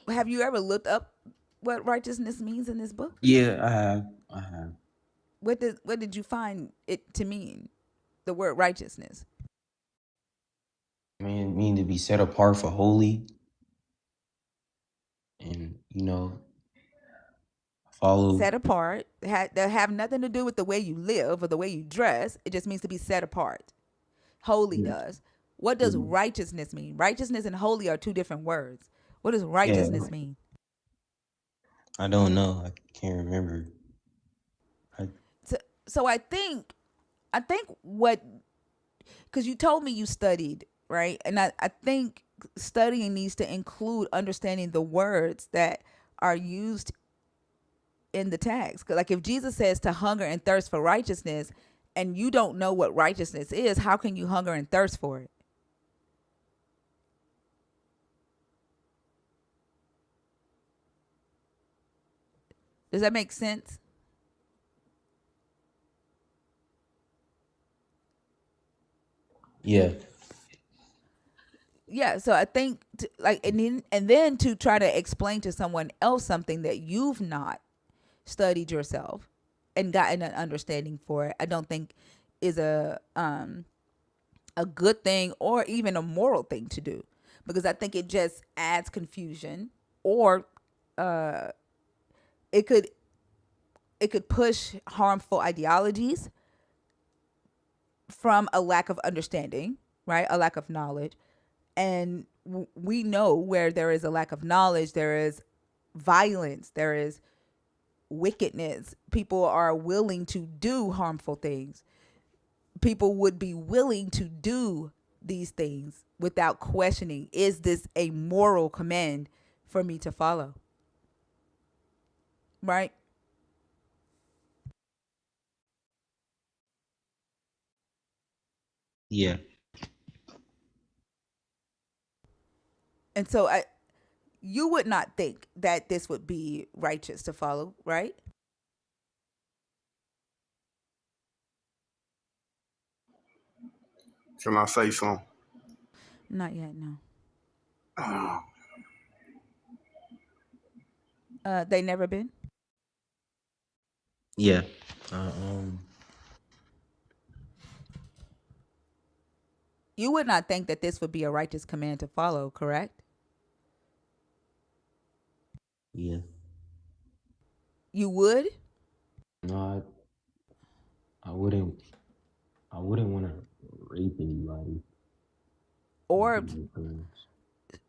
Have you ever looked up what righteousness means in this book? Yeah, I have. I have. What did you find it to mean? The word righteousness. I mean, it mean to be set apart for holy and follow. Set apart. That have nothing to do with the way you live or the way you dress. It just means to be set apart. Holy Yeah, does. What does yeah. righteousness mean? Righteousness and holy are two different words. What does Yeah, righteousness mean? I don't know. I can't remember. I, So I think what, because you told me you studied, right? And I think studying needs to include understanding the words that are used in the text. 'Cause like if Jesus says to hunger and thirst for righteousness, and you don't know what righteousness is, how can you hunger and thirst for it? Does that make sense? yeah, Yeah. So I think like and then to try to explain to someone else something that you've not studied yourself and gotten an understanding for it, I don't think is a good thing or even a moral thing to do, because I think it just adds confusion, or it could it could push harmful ideologies from a lack of understanding, right? A lack of knowledge. And we know where there is a lack of knowledge, there is violence, there is wickedness. People are willing to do harmful things. People would be willing to do these things without questioning, is this a moral command for me to follow? Right? yeah, And so you would not think that this would be righteous to follow, right? Can I say something? Not yet, no. Ah, They never been. yeah. You would not think that this would be a righteous command to follow, correct? Yeah. You would, No, I wouldn't. I wouldn't want to rape anybody.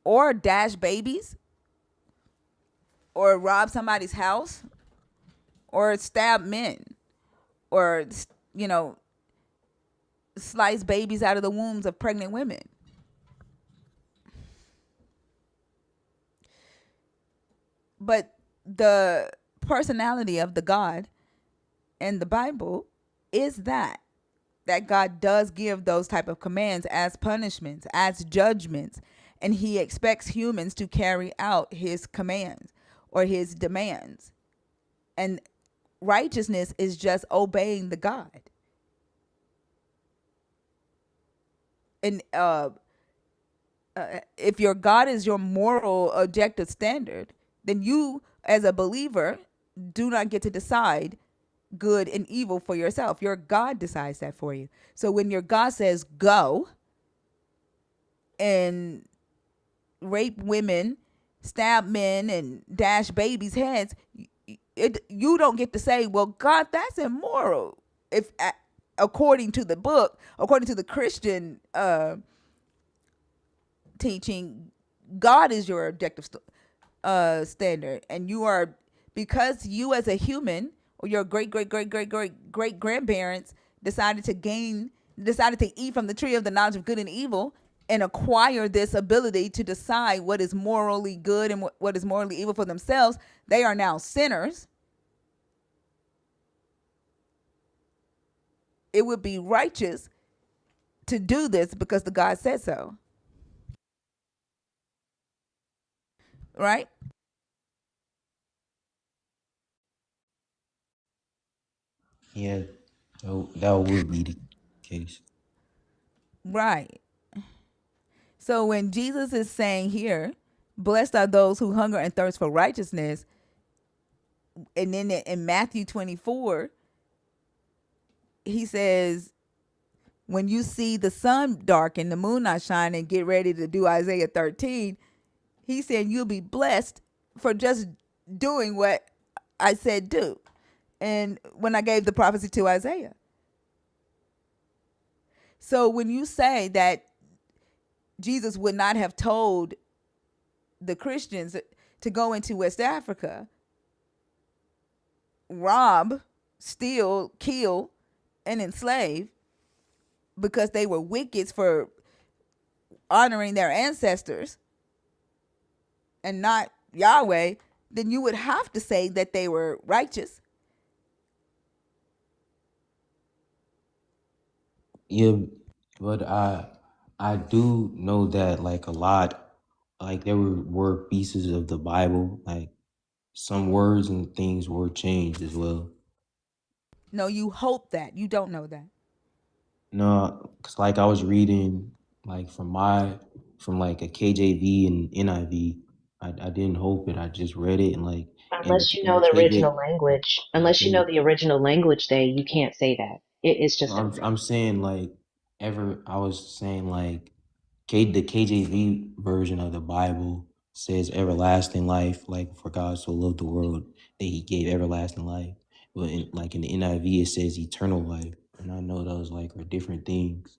or dash babies, or rob somebody's house, or stab men, or you know slice babies out of the wombs of pregnant women. But the personality of the God in the Bible is that God does give those type of commands as punishments, as judgments, and he expects humans to carry out his commands or his demands. And righteousness is just obeying the God. And if your God is your moral objective standard, then you, as a believer, do not get to decide good and evil for yourself. Your God decides that for you. So when your God says go and rape women, stab men, and dash babies' heads, you don't get to say, well, God, that's immoral. If according to the book, according to the Christian teaching, God is your objective standard, and you are, because you as a human or your great grandparents decided to eat from the tree of the knowledge of good and evil and acquire this ability to decide what is morally good and what is morally evil for themselves. They are now sinners. It would be righteous to do this because the God said so, right? Yeah, that would be the case. Right. So when Jesus is saying here, blessed are those who hunger and thirst for righteousness, and then in Matthew 24, he says, when you see the sun darken, the moon not shining, get ready to do Isaiah 13, he said you'll be blessed for just doing what I said do. And when I gave the prophecy to Isaiah. So when you say that Jesus would not have told the Christians to go into West Africa, rob, steal, kill, and enslave because they were wicked for honoring their ancestors and not Yahweh, then you would have to say that they were righteous. Yeah, but I do know that like a lot, like there were pieces of the Bible, like some words and things were changed as well. No, you hope that. You don't know that. No, cause like I was reading like from like a KJV and NIV. I didn't hope it. I just read it and like Unless you in know the the KJ. original language, unless you know the original language, they you can't say that. It's just a I'm saying like I was saying like the KJV version of the Bible says everlasting life, like for God so loved the world that he gave everlasting life. But in the NIV it says eternal life. And I know those like are different things.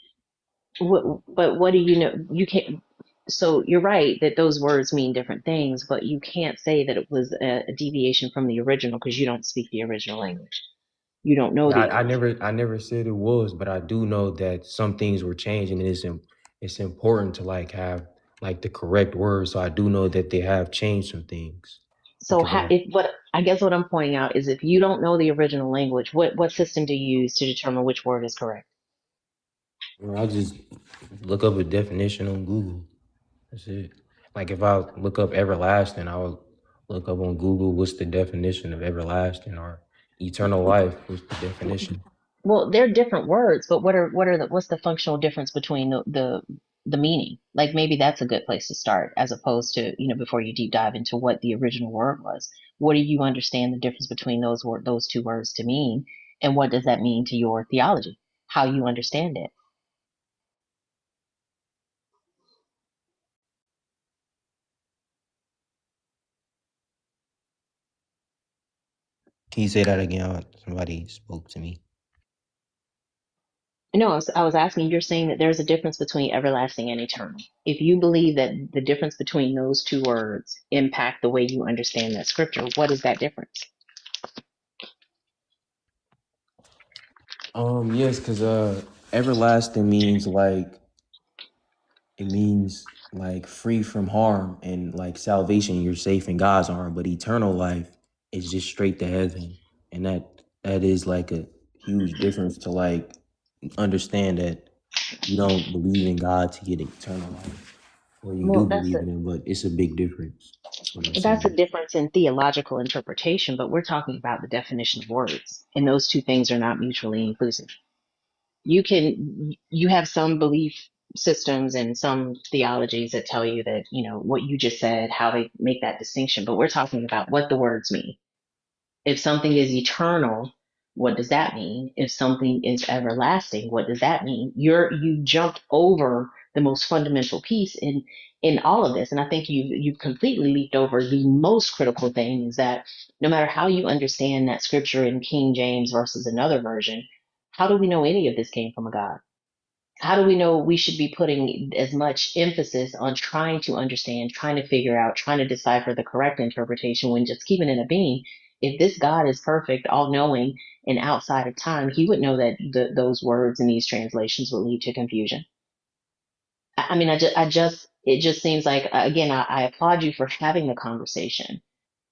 but what do you know? You can't. So you're right that those words mean different things, but you can't say that it was a deviation from the original because you don't speak the original language. You don't know Yeah, the original. I never said it was, but I do know that some things were changed, and it's important to like have like the correct words. So I do know that they have changed some things So because how, if what I guess what I'm pointing out is if you don't know the original language, what system do you use to determine which word is correct? I just look up a definition on Google. That's it. Like if I look up everlasting, I would look up on Google what's the definition of everlasting or eternal life. What's the definition? Well, they're different words, but what's the functional difference between the meaning? Like maybe that's a good place to start, as opposed to before you deep dive into what the original word was. What do you understand the difference between those two words to mean, and what does that mean to your theology? How you understand it? Can you say that again? Somebody spoke to me. No, I was asking. You're saying that there's a difference between everlasting and eternal. If you believe that the difference between those two words impact the way you understand that scripture, what is that difference? Yes, because everlasting means like it means like free from harm and like salvation, you're safe in God's arm, but eternal life is just straight to heaven. And that is like a huge difference to like understand that you don't believe in God to get eternal life. Or you do Well, believe in him, but it's a big difference. That's what I'm that's a saying. difference in theological interpretation, but we're talking about the definition of words, and those two things are not mutually inclusive. You have some belief systems and some theologies that tell you that, what you just said, how they make that distinction, but we're talking about what the words mean. If something is eternal, what does that mean? If something is everlasting, what does that mean? You jumped over the most fundamental piece in all of this. And I think you've completely leaped over the most critical thing, is that no matter how you understand that scripture in King James versus another version, how do we know any of this came from a God? How do we know we should be putting as much emphasis on trying to understand, trying to figure out, trying to decipher the correct interpretation, when just keeping it a being? If this God is perfect, all knowing, and outside of time, he would know that those words in these translations would lead to confusion. I mean, it just seems like, again, I applaud you for having the conversation.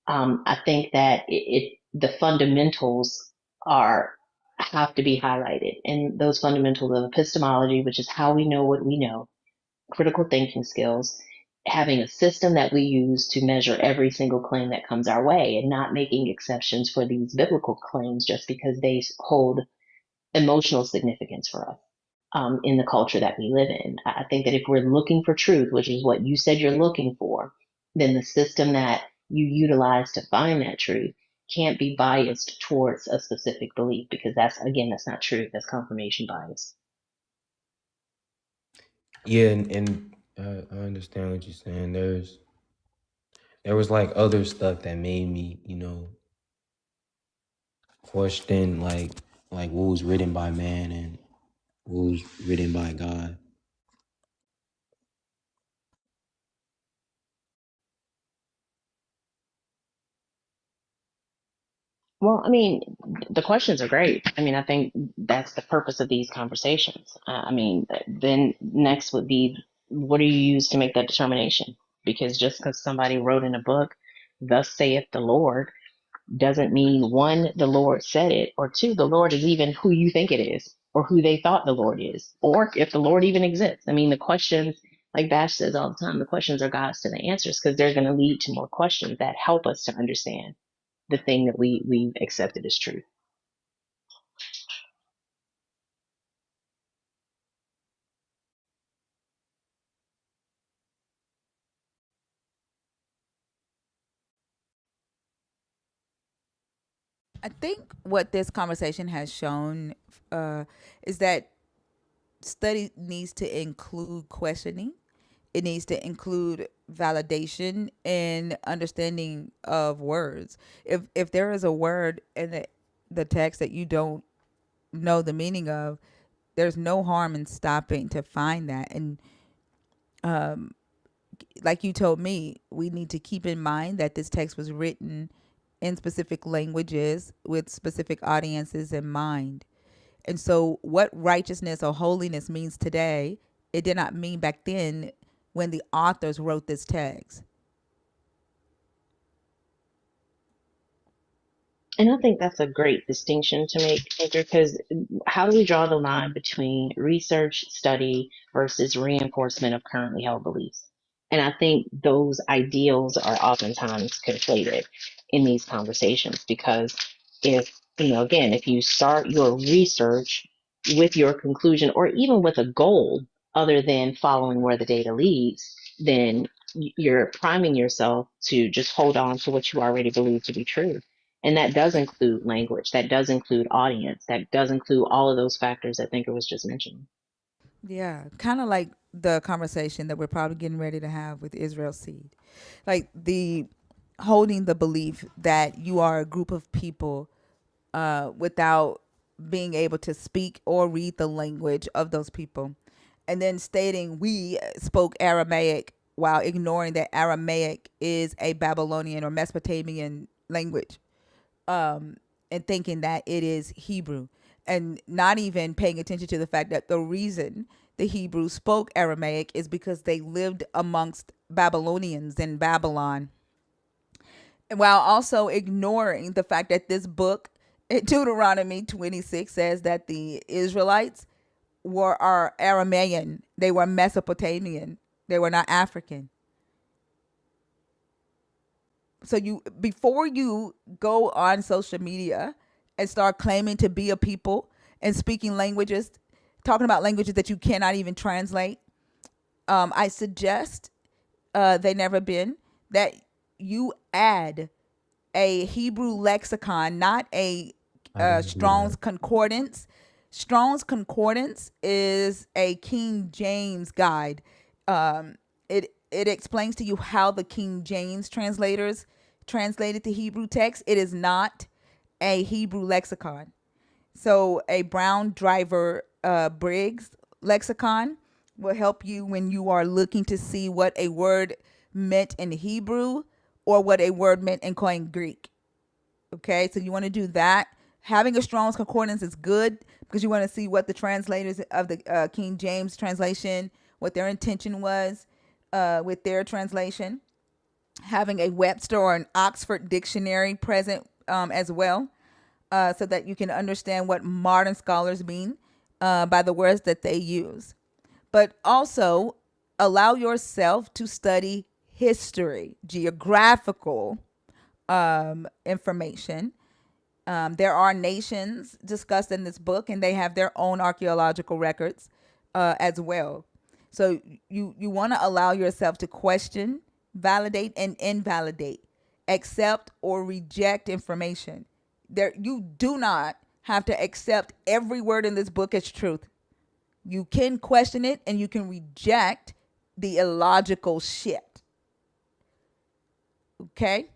I think that the fundamentals are have to be highlighted, and those fundamentals of epistemology, which is how we know what we know, critical thinking skills, having a system that we use to measure every single claim that comes our way, and not making exceptions for these biblical claims just because they hold emotional significance for us. In the culture that we live in, I think that if we're looking for truth, which is what you said you're looking for, then the system that you utilize to find that truth can't be biased towards a specific belief, because that's not truth. That's confirmation bias. Yeah, and I understand what you're saying. There was like other stuff that made me, question like what was written by man and what was written by God. Well, I mean, the questions are great. I mean, I think that's the purpose of these conversations. I mean, then next would be, what do you use to make that determination? Because just because somebody wrote in a book, "Thus saith the Lord," doesn't mean, one, the Lord said it, or two, the Lord is even who you think it is, or who they thought the Lord is, or if the Lord even exists. I mean, the questions, like Bash says all the time, the questions are God's to the answers, because they're going to lead to more questions that help us to understand the thing that we accepted as truth. I think what this conversation has shown is that study needs to include questioning. It needs to include validation and understanding of words. If there is a word in the text that you don't know the meaning of, there's no harm in stopping to find that. And like you told me, we need to keep in mind that this text was written in specific languages with specific audiences in mind. And so, what righteousness or holiness means today, it did not mean back then when the authors wrote this text. And I think that's a great distinction to make, because how do we draw the line between research, study versus reinforcement of currently held beliefs? And I think those ideals are oftentimes conflated in these conversations, because if, again, if you start your research with your conclusion, or even with a goal other than following where the data leads, then you're priming yourself to just hold on to what you already believe to be true. And that does include language, that does include audience, that does include all of those factors that Thinker was just mentioning. Yeah, kind of like the conversation that we're probably getting ready to have with Israel Seed. Like the holding the belief that you are a group of people without being able to speak or read the language of those people. And then stating we spoke Aramaic while ignoring that Aramaic is a Babylonian or Mesopotamian language, and thinking that it is Hebrew, and not even paying attention to the fact that the reason the Hebrews spoke Aramaic is because they lived amongst Babylonians in Babylon, while also ignoring the fact that this book in Deuteronomy 26 says that the Israelites are Aramaean, they were Mesopotamian, they were not African. So you, before you go on social media and start claiming to be a people and speaking languages, talking about languages that you cannot even translate, I suggest they never been that you add a Hebrew lexicon, not a I didn't do Strong's that. concordance. Strong's Concordance is a King James guide. It explains to you how the King James translators translated the Hebrew text. It is not a Hebrew lexicon. So a Brown Driver Briggs lexicon will help you when you are looking to see what a word meant in Hebrew or what a word meant in Koine Greek. Okay, so you want to do that. Having a Strong's Concordance is good because you want to see what the translators of the King James translation, what their intention was with their translation. Having a Webster or an Oxford dictionary present as well, so that you can understand what modern scholars mean by the words that they use. But also allow yourself to study history, geographical information. There are nations discussed in this book, and they have their own archaeological records as well. So you want to allow yourself to question, validate, and invalidate, accept or reject information. There, you do not have to accept every word in this book as truth. You can question it, and you can reject the illogical shit. Okay?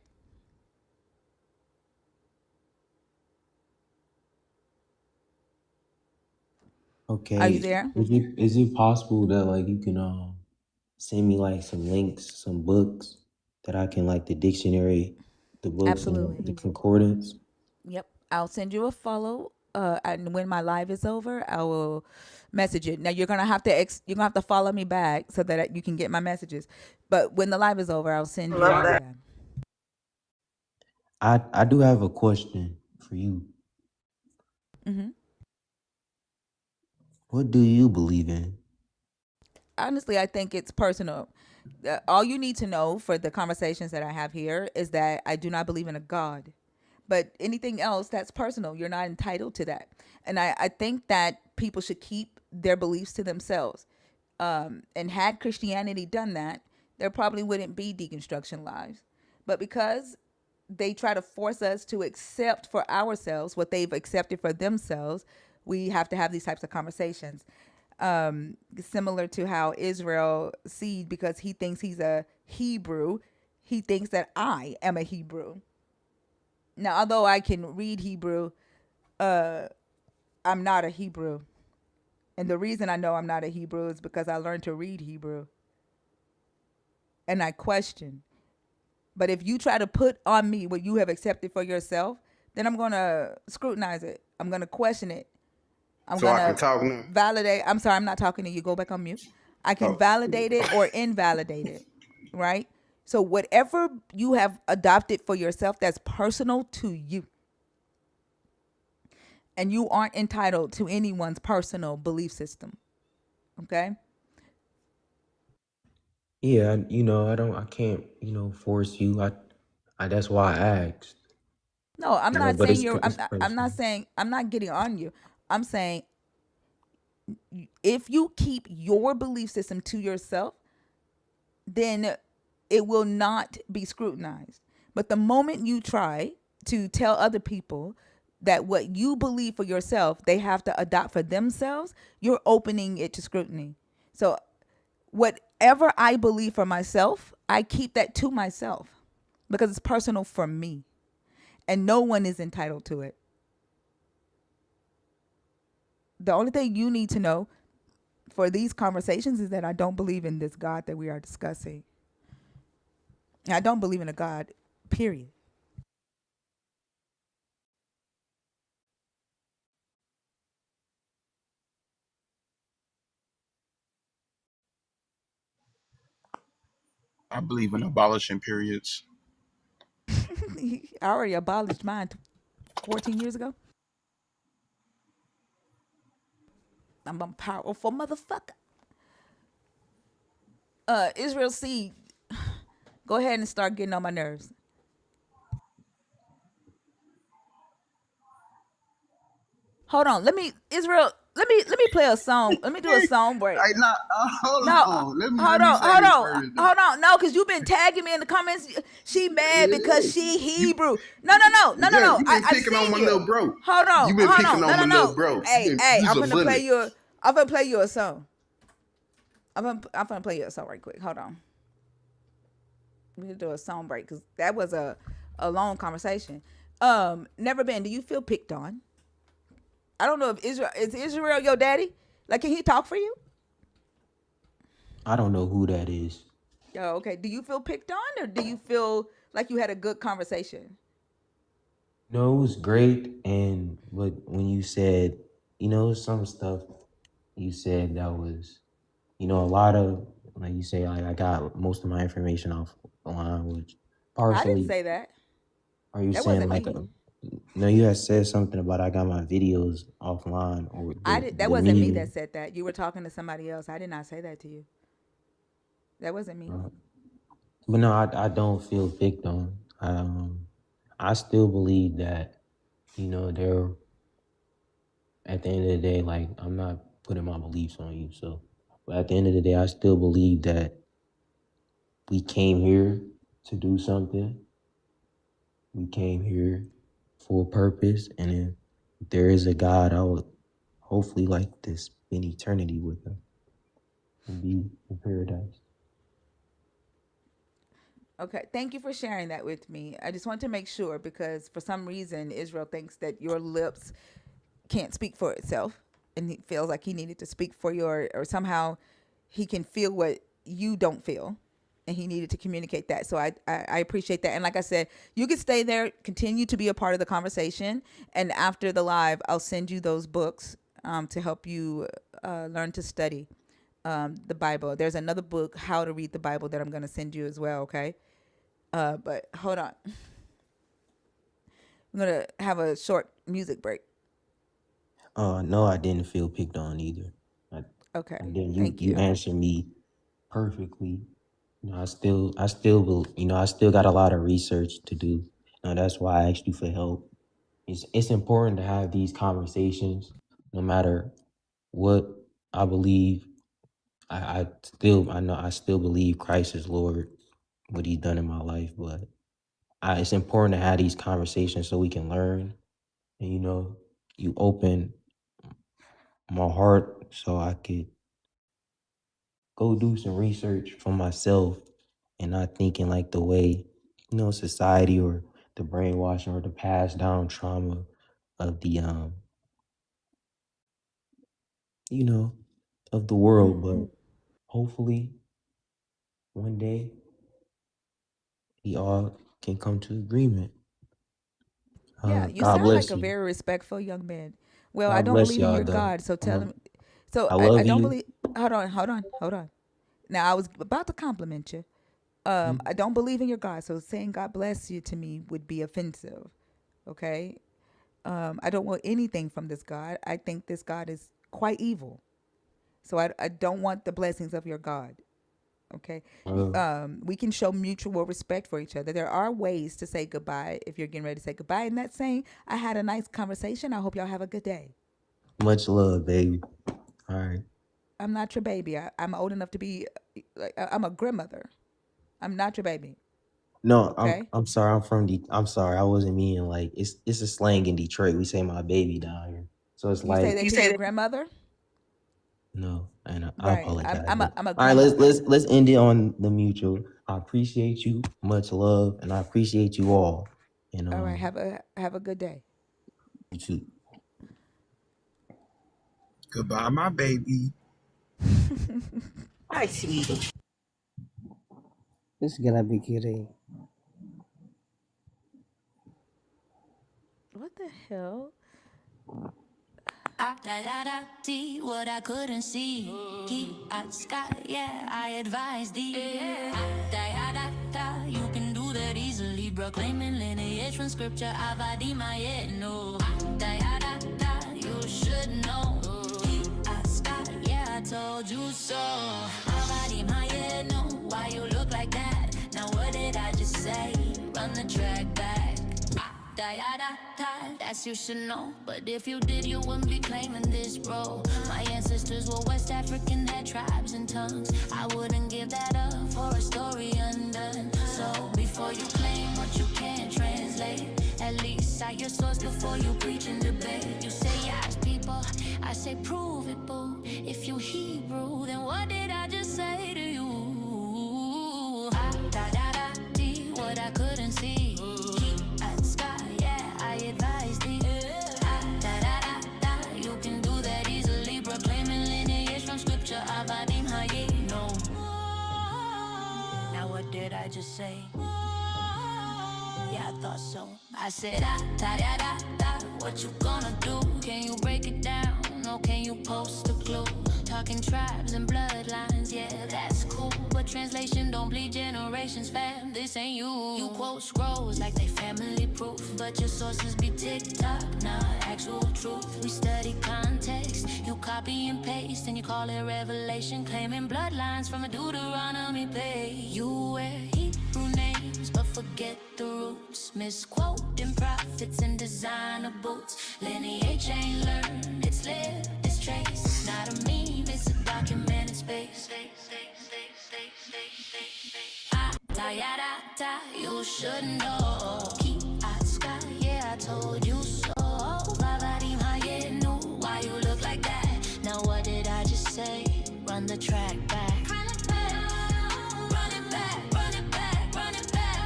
Are you Okay. there? Is it possible that like you can send me like some links, some books that I can like the dictionary, the books and Absolutely. the concordance? Yep. I'll send you a follow. And when my live is over, I will message it. Now you're gonna have to follow me back so that you can get my messages. But when the live is over, I'll send you all of that. I do have a question for you. Hmm. What do you believe in? Honestly, I think it's personal. All you need to know for the conversations that I have here is that I do not believe in a God. But anything else, that's personal. You're not entitled to that. And I think that people should keep their beliefs to themselves. And had Christianity done that, there probably wouldn't be deconstruction lives. But because they try to force us to accept for ourselves what they've accepted for themselves, we have to have these types of conversations. Similar to how Israel sees, because he thinks he's a Hebrew, he thinks that I am a Hebrew. Now, although I can read Hebrew, I'm not a Hebrew. And the reason I know I'm not a Hebrew is because I learned to read Hebrew and I question. But if you try to put on me what you have accepted for yourself, then I'm going to scrutinize it. I'm going to question it. I'm So going I can to talk now. validate. I'm sorry, I'm not talking to you. Go back on mute. I can Oh, validate it or invalidate it, right? So whatever you have adopted for yourself that's personal to you, and you aren't entitled to anyone's personal belief system. Okay? Yeah, I can't, force you. I that's why I asked. No, I'm not But saying it's you're it's I'm personal. not saying I'm not getting on you. I'm saying if you keep your belief system to yourself, then it will not be scrutinized. But the moment you try to tell other people that what you believe for yourself, they have to adopt for themselves, you're opening it to scrutiny. So whatever I believe for myself, I keep that to myself because it's personal for me and no one is entitled to it. The only thing you need to know for these conversations is that I don't believe in this God that we are discussing. I don't believe in a God, period. I believe in abolishing periods. I already abolished mine 14 years ago. I'm a powerful motherfucker. Israel C, go ahead and start getting on my nerves. Hold on. Let me, Israel, let me play a song. Let me do a song break. Hey, nah, hold No, on. hold Let me on, say hold this on, first though. hold on. No, because you've been tagging me in the comments. She mad because she You, Hebrew. No, no, no, no, no, yeah, no. you I been I picking on seen my you. little bro. Hold on, You been hold picking on. No, on my no, little no. bro. Hey, hey, You's I'm a gonna play bully. you. I'm gonna play you a song. I'm gonna play you a song right quick. Hold on. We need to do a song break because that was a long conversation. Never been. Do you feel picked on? I don't know if Israel is Israel your daddy. Like, can he talk for you? I don't know who that is. Oh, okay. Do you feel picked on, or do you feel like you had a good conversation? No, it was great. And but when you said, some stuff you said that was, a lot of, like you say, like I got most of my information offline, which I didn't partially, say that. are you That saying wasn't like, me. no, you had said something about I got my videos offline or I the did. That the wasn't me meaning. that said that. You were talking to somebody else. I did not say that to you. That wasn't me. But no, I don't feel victim. I still believe that, there, at the end of the day, like I'm not putting my beliefs on you. So, but at the end of the day, I still believe that we came here to do something. We came here for a purpose, and if there is a God, I would hopefully like to spend eternity with him and be in paradise. Okay. Thank you for sharing that with me. I just want to make sure because for some reason Israel thinks that your lips can't speak for itself, and he feels like he needed to speak for your, or somehow he can feel what you don't feel, and he needed to communicate that. So I appreciate that. And like I said, you can stay there, continue to be a part of the conversation, and after the live I'll send you those books to help you learn to study the Bible. There's another book, How to Read the Bible, that I'm going to send you as well. Okay. But hold on, I'm going to have a short music break. No, I didn't feel picked on either. I, Okay. and then Thank you you. answered me perfectly. I still got a lot of research to do. That's why I asked you for help. It's important to have these conversations, no matter what I believe. I still believe Christ is Lord, what He's done in my life. But it's important to have these conversations so we can learn. And you open my heart so I could go do some research for myself and not thinking like the way, society or the brainwashing or the passed down trauma of the you know, of the world. Mm-hmm. But hopefully one day we all can come to agreement. Yeah, you God sound like bless a you. very respectful young man. Well, I God don't bless believe in y'all your though. God, so tell him. So I I love don't you. believe. Hold on. Now I was about to compliment you. Mm. I don't believe in your God, so saying God bless you to me would be offensive. Okay. I don't want anything from this God. I think this God is quite evil. So I don't want the blessings of your God. Okay. Uh, We can show mutual respect for each other. There are ways to say goodbye if you're getting ready to say goodbye. And that's saying, I had a nice conversation. I hope y'all have a good day. Much love, baby. All right. I'm not your baby. I'm old enough to be, like, I'm a grandmother. I'm not your baby. No, Okay. I'm sorry. I'm sorry. I wasn't meaning like it's a slang in Detroit. We say my baby down here. So it's You say like that to your grandmother? no, and I Right. apologize. I'm But a all right, let's grandmother. let's let's end it on the mutual. I appreciate you, much love, and I appreciate you all. And All right. Have a good day. you too. Goodbye, my baby. Hi, sweetie. This is gonna be kidding. What the hell? See what I couldn't see. Keep at sky, yeah, I advise thee. You can do that easily. Proclaiming lineage from scripture, Avadi no. You should know. Keep at sky, yeah, I told you so. Avadi no. Why you look like that? Now what did I just say? Run the track back. da ya da da, that's you should know. But if you did, you wouldn't be claiming this role. My ancestors were West African, had tribes and tongues. I wouldn't give that up for a story undone. So before you claim what you can't translate, at least cite your source before you preach and debate. You say yes, people, I say prove it, boo. If you Hebrew, then what did I just say to you? Da da da dee, what I couldn't see. Keep at sky, yeah, I advise thee. Da da da da, you can do that easily. Proclaiming lineage from scripture, Avadim Hayi. No. Now what did I just say? Yeah, I thought so. I said, da da da da, what you gonna do? Can you break it down? Or can you post a clue? Talking tribes and bloodlines, yeah, that's cool. But translation don't bleed generations, fam. This ain't you. You quote scrolls like they family proof, but your sources be TikTok, not actual truth. We study context, you copy and paste, and you call it revelation, claiming bloodlines from a Deuteronomy page. You wear Hebrew names, but forget the roots. Misquoting prophets and designer boots. Lineage ain't learned, it's lived, it's traced. It's not a meme, it's a documented space. Da you should know. Keep at sky, yeah, I told you so. Vavadi Mayenu, why you look like that? Now what did I just say? Run the track back. Run it back, run it back, run it back, run it back,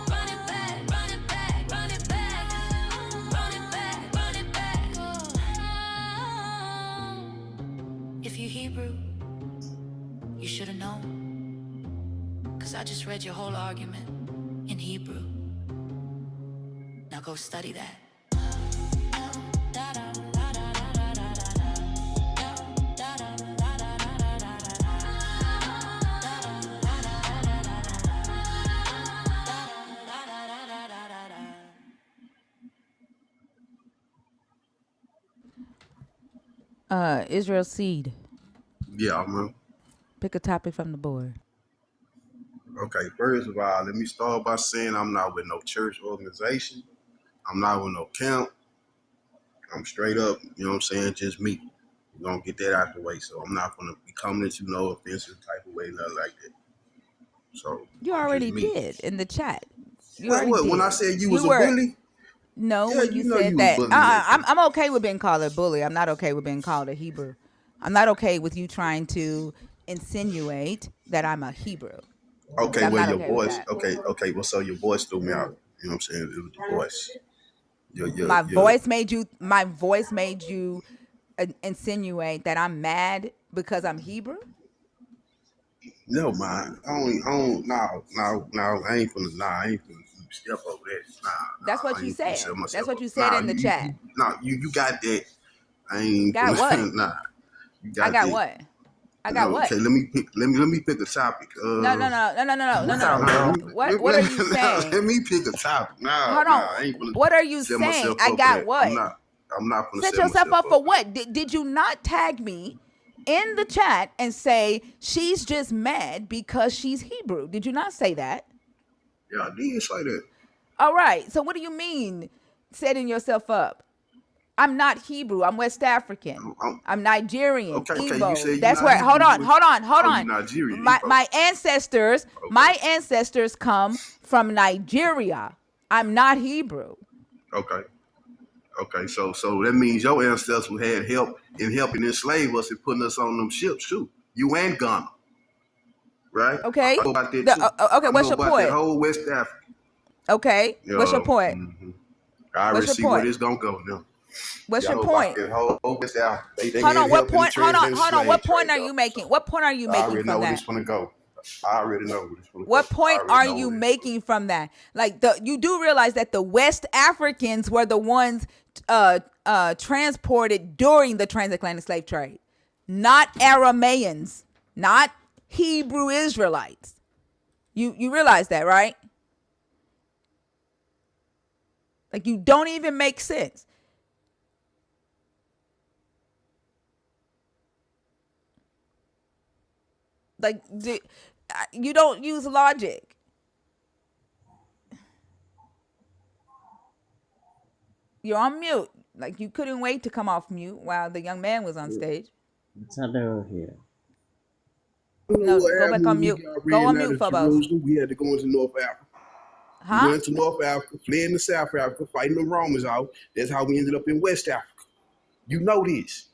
run it back, run it back, run it back, run it back, run it back. If you Hebrew, you should've known. Cause I just read your whole argument in Hebrew. Now go study that. Israel Seed, Yeah, man. pick a topic from the board. Okay, first of all, let me start by saying I'm not with no church organization. I'm not with no camp. I'm straight up, you know what I'm saying, just me. We're going to get that out the way. So I'm not going to be coming at you no offensive type of way, nothing like that. So You I'm just already me. did in the chat. You What, already what, when I did. said you was You a were bully? no Yeah, when you you know you said was that. bullying that girl. I'm okay with being called a bully. I'm not okay with being called a Hebrew. I'm not okay with you trying to insinuate that I'm a Hebrew. Okay, I'm well, not your okay with voice, that. okay, well, so your voice threw me out. You know what I'm saying? It was the voice. My voice made you insinuate that I'm mad because I'm Hebrew. No, man. I ain't finna step over that. That's what I you ain't finna set said. That's myself what up. you said in the chat. You got that. I ain't Got what? finna, you I got got that. what? I got No, what? okay, let me pick a topic. No, no, no, no, no, no, no, no, Nah, no. What are you saying? let me pick a topic. Hold I on. ain't finna What are you set saying? myself I up for got that. what? I'm not finna Set set yourself myself up up for for that. what? Did you not tag me in the chat and say she's just mad because she's Hebrew? Did you not say that? Yeah, I did say that. All right. So what do you mean setting yourself up? I'm not Hebrew. I'm West African. I'm Nigerian, Okay, you Igbo. said you That's not where. Hold Hebrew. on, hold on, hold Oh, you on. Nigerian, My Igbo. my ancestors, Okay, my ancestors come from Nigeria. I'm not Hebrew. okay. Okay, so that means your ancestors had help in helping enslave us and putting us on them ships too. You and Ghana, right? Okay. I know about that too. Okay. I What's know your about that point? whole West Africa. Okay. What's your point? I What's already your see where point? this gonna go now. What's Yeah, I your know about point? that whole West Africa. They Hold had on. What help in the point? Hold on. translated Hold on. slave What point trade are though. you making? What point are you I making already from know where that? this gonna go. I already know where this gonna go. What I point already are know you where this gonna making from that? Like you do realize that the West Africans were the ones transported during the transatlantic slave trade, not Arameans, not Hebrew Israelites. You realize that, right? Like you don't even make sense. Like you don't use logic. You're on mute. Like you couldn't wait to come off mute while the young man was on stage. What's up down here? You know No, what go back happened on when we mute. got Go on ran out mute, of Phobos. Jerusalem? We had to go into North Africa. We Huh? went to North Africa, fled into South Africa, fighting the Romans out. That's how we ended up in West Africa. You know this.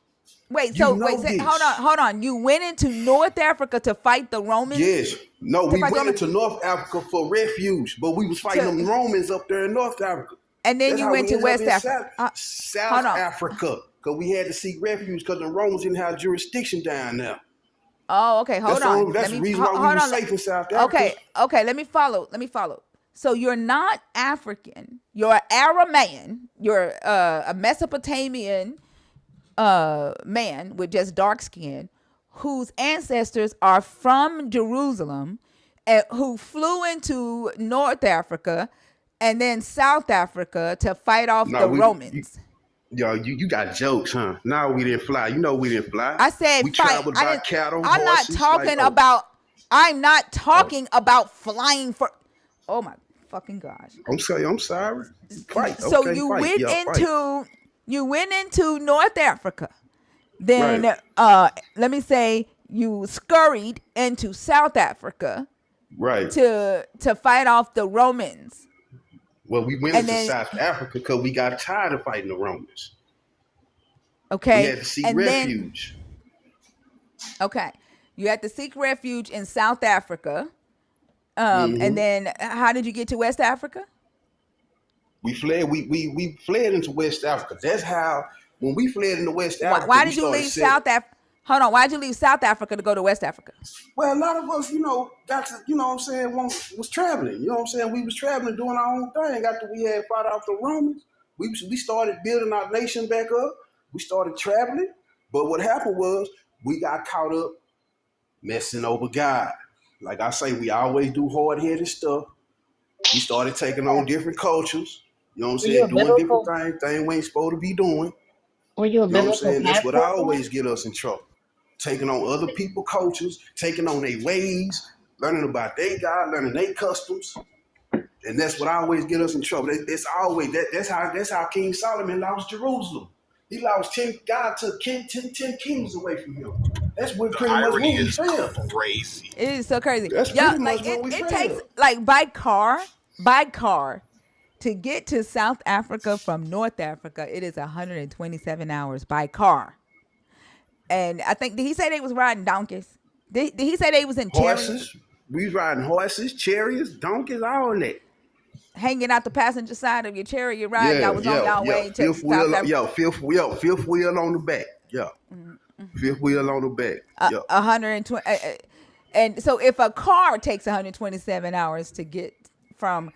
Wait, You so know this. hold on. You went into North Africa to fight the Romans? Yes. No, To we fight the went Romans into North Africa for refuge, but we was fighting to them Romans up there in North Africa. and then That's you how went we to ended up West in Africa. South Hold on. Africa, because we had to seek refuge because the Romans didn't have jurisdiction down there. Oh, okay. Hold on. That's Let the me reason why we hold were on. safe in South Africa. Okay. Let me follow. So you're not African. You're Aramaean. You're a Mesopotamian man with just dark skin, whose ancestors are from Jerusalem, and who flew into North Africa and then South Africa to fight off No, the Romans. you got jokes, huh? No, we didn't fly. You know we didn't fly. I said We fight. traveled I by didn't. cattle, I'm not horses. Like, talking about. I'm not oh, talking about flying for. Oh my fucking gosh! I'm sorry. Fight, So okay, fight, yeah, fight. you went into North Africa. Right, Then let me say you scurried into South Africa right. to fight off the Romans. Well, we went And into then South Africa because we got tired of fighting the Romans. We okay, had to seek and then refuge. okay, you had to seek refuge in South Africa. And Hmm. then how did you get to West Africa? We fled. We fled into West Africa. That's how. When we fled into West Africa, Why we did you started leave setting. South Africa? Hold on, why did you leave South Africa to go to West Africa? Well, a lot of us, got to, what I'm saying, was traveling. You know what I'm saying? We was traveling, doing our own thing. After we had fought off the Romans, we started building our nation back up. We started traveling. But what happened was we got caught up messing over God. Like I say, we always do hard-headed stuff. We started taking on different cultures. You know what I'm Were you saying? a Doing different biblical? things we ain't supposed to be doing. Were you a You know what I'm biblical saying? That's what passport always then? get us in trouble. Taking on other people's cultures, taking on their ways, learning about their God, learning their customs. And that's what always get us in trouble. It's always that's how King Solomon lost Jerusalem. He lost 10, God took 10 kings away from him. That's what The pretty much irony when we is failed. crazy. It is so crazy. That's Yeah, pretty like much when we it takes failed. like by car to get to South Africa from North Africa. It is 127 hours by car. And I think did he say they was riding donkeys? Did he say they was in chariots, Horses, we was riding horses, chariots, donkeys, all that. hanging out the passenger side of your chariot ride? Y'all Yeah, was on yeah, y'all yeah. way to South Africa. Fifth wheel on the back. Yeah, fifth wheel on the back. Yeah. 120, and so if a car takes 127 hours to get from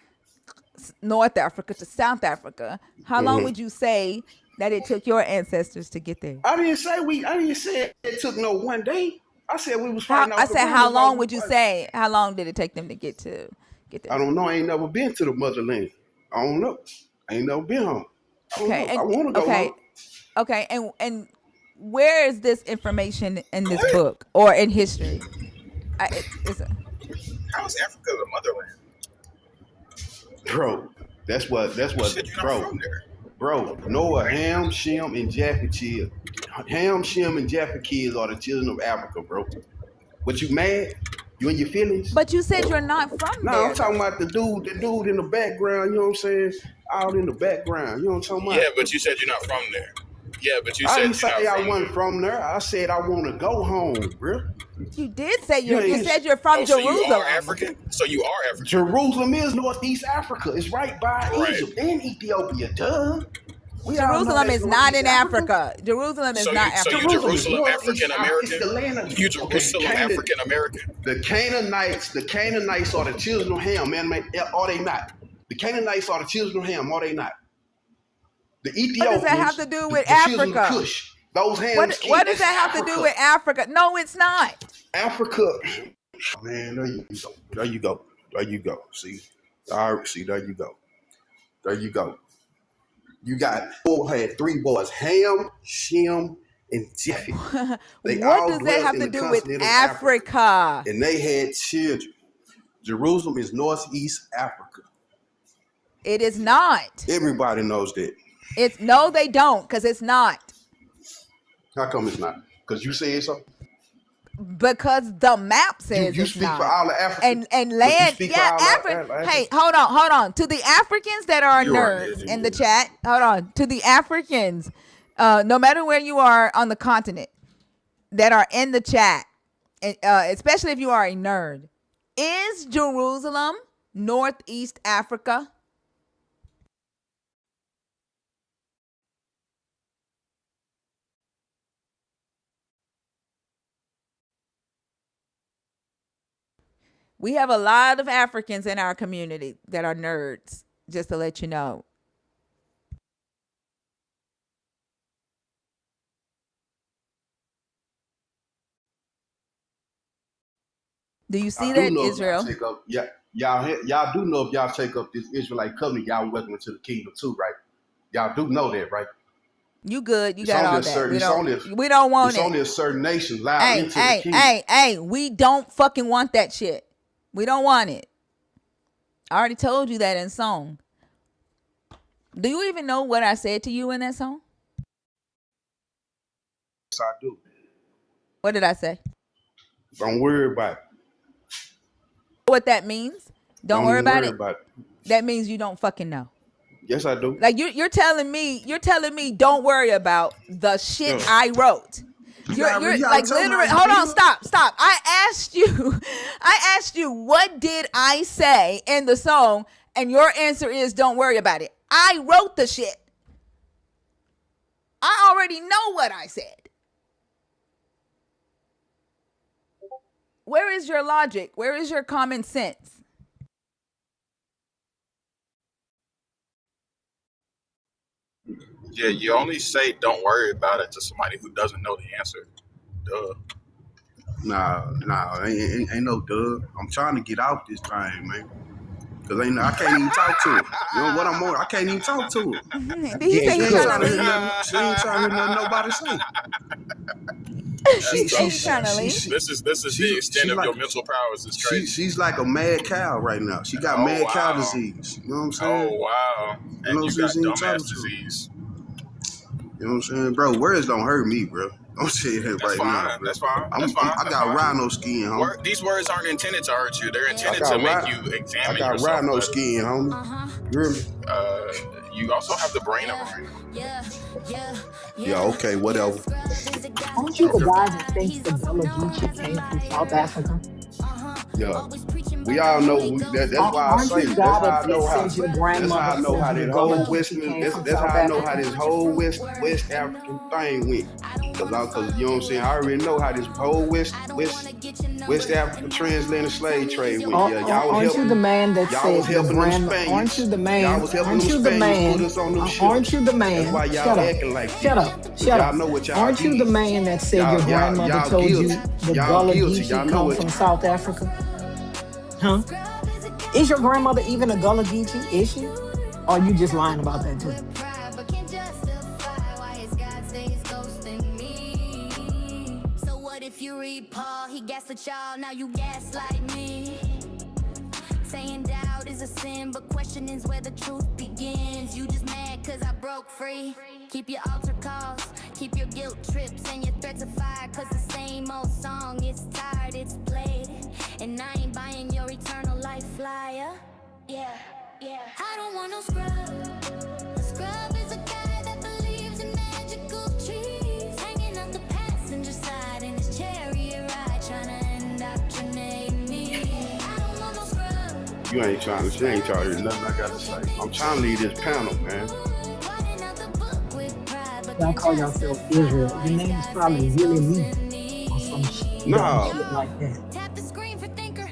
North Africa to South Africa, how long would you say that it took your ancestors to get there? I didn't say it took no one day. I said we was fighting I off the said, how Romans while long we was would you fighting. say? How long did it take them to get I there? don't know. I ain't never been to the motherland. I don't know. I ain't never been home. I don't Okay, know. I and want to go home. and where is this information in this book or in history? It's How is Africa the motherland? Bro, You said you're not from there. bro. Noah, Ham, Shem, and Japheth kids. Ham, Shem, and Japheth kids are the children of Africa, bro. What you mad? You in your feelings? but you said you're not from Nah, I'm there talking though. about the dude in the background, you know what I'm saying? Out in the background, you know what I'm talking Yeah, about? but you said you're not from there. Yeah, but you I said didn't you're not say I from wasn't there. from there. I said I want to go home, bro. You did say You you ain't. said you're from Oh, so you are Jerusalem. African? So you are African. Jerusalem is Northeast Africa. It's right by Right. Egypt and Ethiopia. Duh. We all know Jerusalem that's is not Northeast in Africa. Africa. Jerusalem is not So you Africa. Jerusalem is Jerusalem Northeast African Africa. It's American? the land of You okay. Jerusalem African American? The Canaanites are the children of Ham, man. Are they not? The Canaanites are the children of Ham, are they not? The What does that have Ethiopians, to do the, with the children of Africa? Cush, those Ham's What kids, does that's that have to do Africa. with Africa? No, it's not. Africa, man, there you go. There you go. There you go. See? All right, see, there you go. There you go. You got had three boys, Ham, Shem, and Japheth. They What all does that dwelt have in to the do with continent of Africa. Africa? And they had children. Jerusalem is Northeast Africa. It is not. Everybody knows that. It's no, they don't, because it's not. How come it's not? Because you said so. Because the map says You it's speak for not. all the Africans, And but you land, speak for yeah, all Hey, Africans. hold on. To the Africans that are You're right. nerds in the chat, hold on. To the Africans, no matter where you are on the continent that are in the chat, especially if you are a nerd, is Jerusalem Northeast Africa? We have a lot of Africans in our community that are nerds, just to let you know. Do you see I do that, know if y'all Israel? take up, yeah, y'all do know if y'all take up this Israelite covenant, y'all welcome into the kingdom too, right? Y'all do know that, right? You good. You It's got only all a that. certain, We don't want it's it. only a certain nation allowed into the kingdom. Hey, we don't fucking want that shit. We don't want it. I already told you that in song. Do you even know what I said to you in that song? Yes, I do. What did I say? Don't worry about it. What that means? Don't Don't worry even about worry it. about it. That means you don't fucking know. Yes, I do. Like you're telling me don't worry about the shit Yeah. I wrote. You You're already like told me how literally. you Hold on, feel. stop. I asked you what did I say in the song, and your answer is don't worry about it. I wrote the shit. I already know what I said. Where is your logic? Where is your common sense? Yeah, you only say don't worry about it to somebody who doesn't know the answer. Duh. Nah, ain't no dub. I'm trying to get out this time, man. Cause I can't even talk to her. You know what I'm on? I can't even talk to her. Did he say She he ain't trying trying to to hear leave? nothing. She ain't trying to hear nothing nobody say. He She said she he she trying to she leave. she This is the extent she of like your mental powers. It's crazy. she's like a mad cow right now. She got Oh mad cow wow. disease. You know what I'm Oh saying? wow. You And know, you she got ain't talking dumbass to her. disease. You know what I'm saying, bro? Words don't hurt me, bro. I'm saying that That's right now, fine. bro. That's fine. That's fine. I That's got fine. rhino skin, homie. These words aren't intended to hurt you. They're I intended to got make you I examine got yourself rhino better. skin, homie. You hear me? You also have the brain of a rhino. Yeah, okay, whatever. Aren't you the Okay. guy that thinks the Gullah Geechee came from South Africa? Yeah. We all know that's why I Aren't you say the that's guy how I that know how says your that's grandmother how I know says how your that Gullah whole Geechee western came from that's how South I know how Africa? this whole West African thing went. Cause you know what I'm saying, I already know how this whole West Africa transatlantic slave trade went. Yeah, Aren't you the man that y'all was said your helping them grandma? Aren't you Spaniards. the Y'all man? was helping Aren't them you the Spaniards put man? us on them Aren't ships. you the That's man? why y'all Shut up! acting like Shut this. up! Cause Shut y'all up! know what y'all Aren't you the did. man that said your grandmother Y'all told guilty. you the Y'all Gullah guilty. Geechee Y'all know come what from South Africa? Huh? Is your grandmother even a Gullah Geechee? Is she? Or are you just lying about that too? So what if you read Paul? He gaslit y'all, now you gaslight me. Saying doubt is a sin, but questioning's where the truth begins. You just mad cause I broke free. Keep your altar calls, keep your guilt trips and your threats of fire. Cause the same old song, it's tired, it's played. And I ain't buying your eternal life flyer. Yeah. I don't want no scrub. A scrub is a guy that believes in magical trees. Hanging out the passenger side in his chariot ride, trying to indoctrinate me. I don't want no scrub. she ain't trying to hear nothing I gotta say. I'm trying to leave this panel, man. Y'all call yourself Israel. Your name is probably Willie Lee or some dumb No. shit like that. Tap the screen for thinker.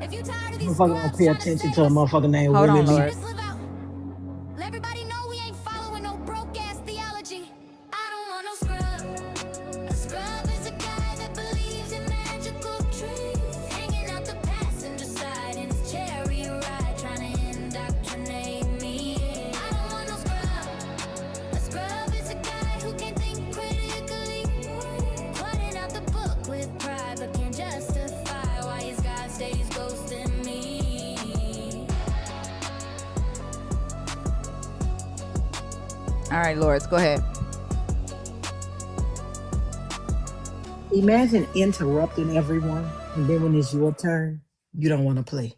If you tired of these Motherfucker don't scrubs pay trying to attention save to a us, motherfucker named Hold Willie on, Lee. Lord. just live out. Let everybody know we ain't following no broke ass theology. I don't want no scrub. A scrub is a guy that believes in magical trees. Hanging out the passenger side in his chariot ride, trying to indoctrinate me. I don't want no scrub. A scrub is a guy who can think critically. Putting out the book with pride, but can't justify why his God stays ghosting me. All right, Lords, go ahead. Imagine interrupting everyone, and then when it's your turn, you don't want to play.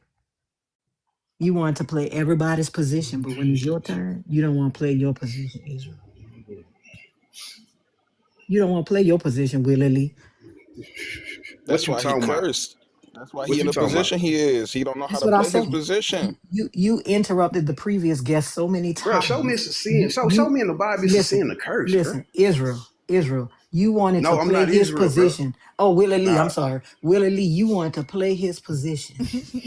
You want to play everybody's position, but when it's your turn, you don't want to play your position, Israel. You don't want to play your position willingly. What That's you why he talking about? cursed. That's why he What in you the talking about? position he is. He don't know how That's to what I play his said. position. You interrupted the previous guest so many Bro, show me times. it's a sin. You Show you me in the Bible it's a listen, sin to curse, bro. listen, Israel. You wanted to No, I'm play not his Israel, bro. position. Oh, Willie Lee, I'm Nah, sorry. Willie Lee, you wanted to play his position.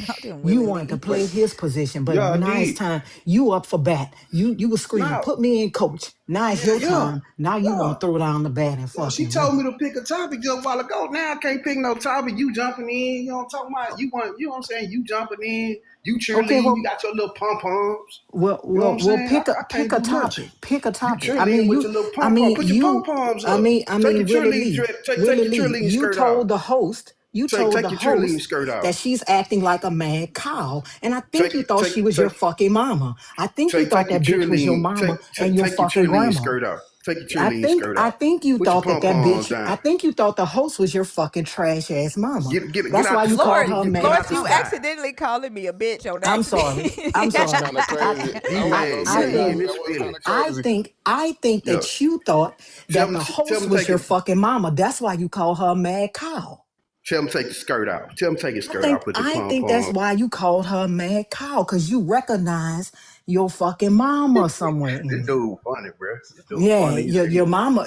Y'all didn't You Willie wanted to Lee. wait. play his position, but Yeah, I now it's did. time. You up for bat. You was screaming, No, put me in, coach. Now it's yeah, your yeah, time. Now you yeah. want to throw down the bat and Yeah, she fucking told run. me to pick a topic just a while ago. Now I can't pick no topic. You jumping in, you know what I'm talking about? You know what I'm saying? You jumping in, you Okay, cheerleading, you well, got your little pom poms. well, You know what well, I'm well. saying? Pick a I pick can't a do nothing. topic. Pick a You topic. cheerleading with your little pom pom. Put your pom poms up. Take your Willie cheerleading Lee, take your cheerleading You skirt off. told the host. You told Take the your cheerleading host skirt off. that she's acting like a mad cow, and I think Take you thought she take was your take fucking mama. I think you thought take your that bitch was your cheerleading mama and your take your fucking cheerleading grandma. skirt off. Take your cheerleading skirt I off. think you Put your thought pom poms I down. think you thought the host was your fucking trash ass mama. Get That's out why the you sky. called Lord, her Get mad out Lords, the you cow. sky. accidentally calling me a bitch on I'm accident. sorry. I'm That's sorry. kind of I crazy. He I was mad. gonna I say He that in think his was kind feelings. of crazy. I think Yeah. that you thought that the Tell host him was take your it. fucking mama. That's why you call her a mad cow. Tell him take the skirt out. Tell him take his skirt out. Put the I pom think that's pom. why you called her a mad cow, because you recognize your fucking mama somewhere This in there. dude funny, bro. This dude Yeah, funny as hell.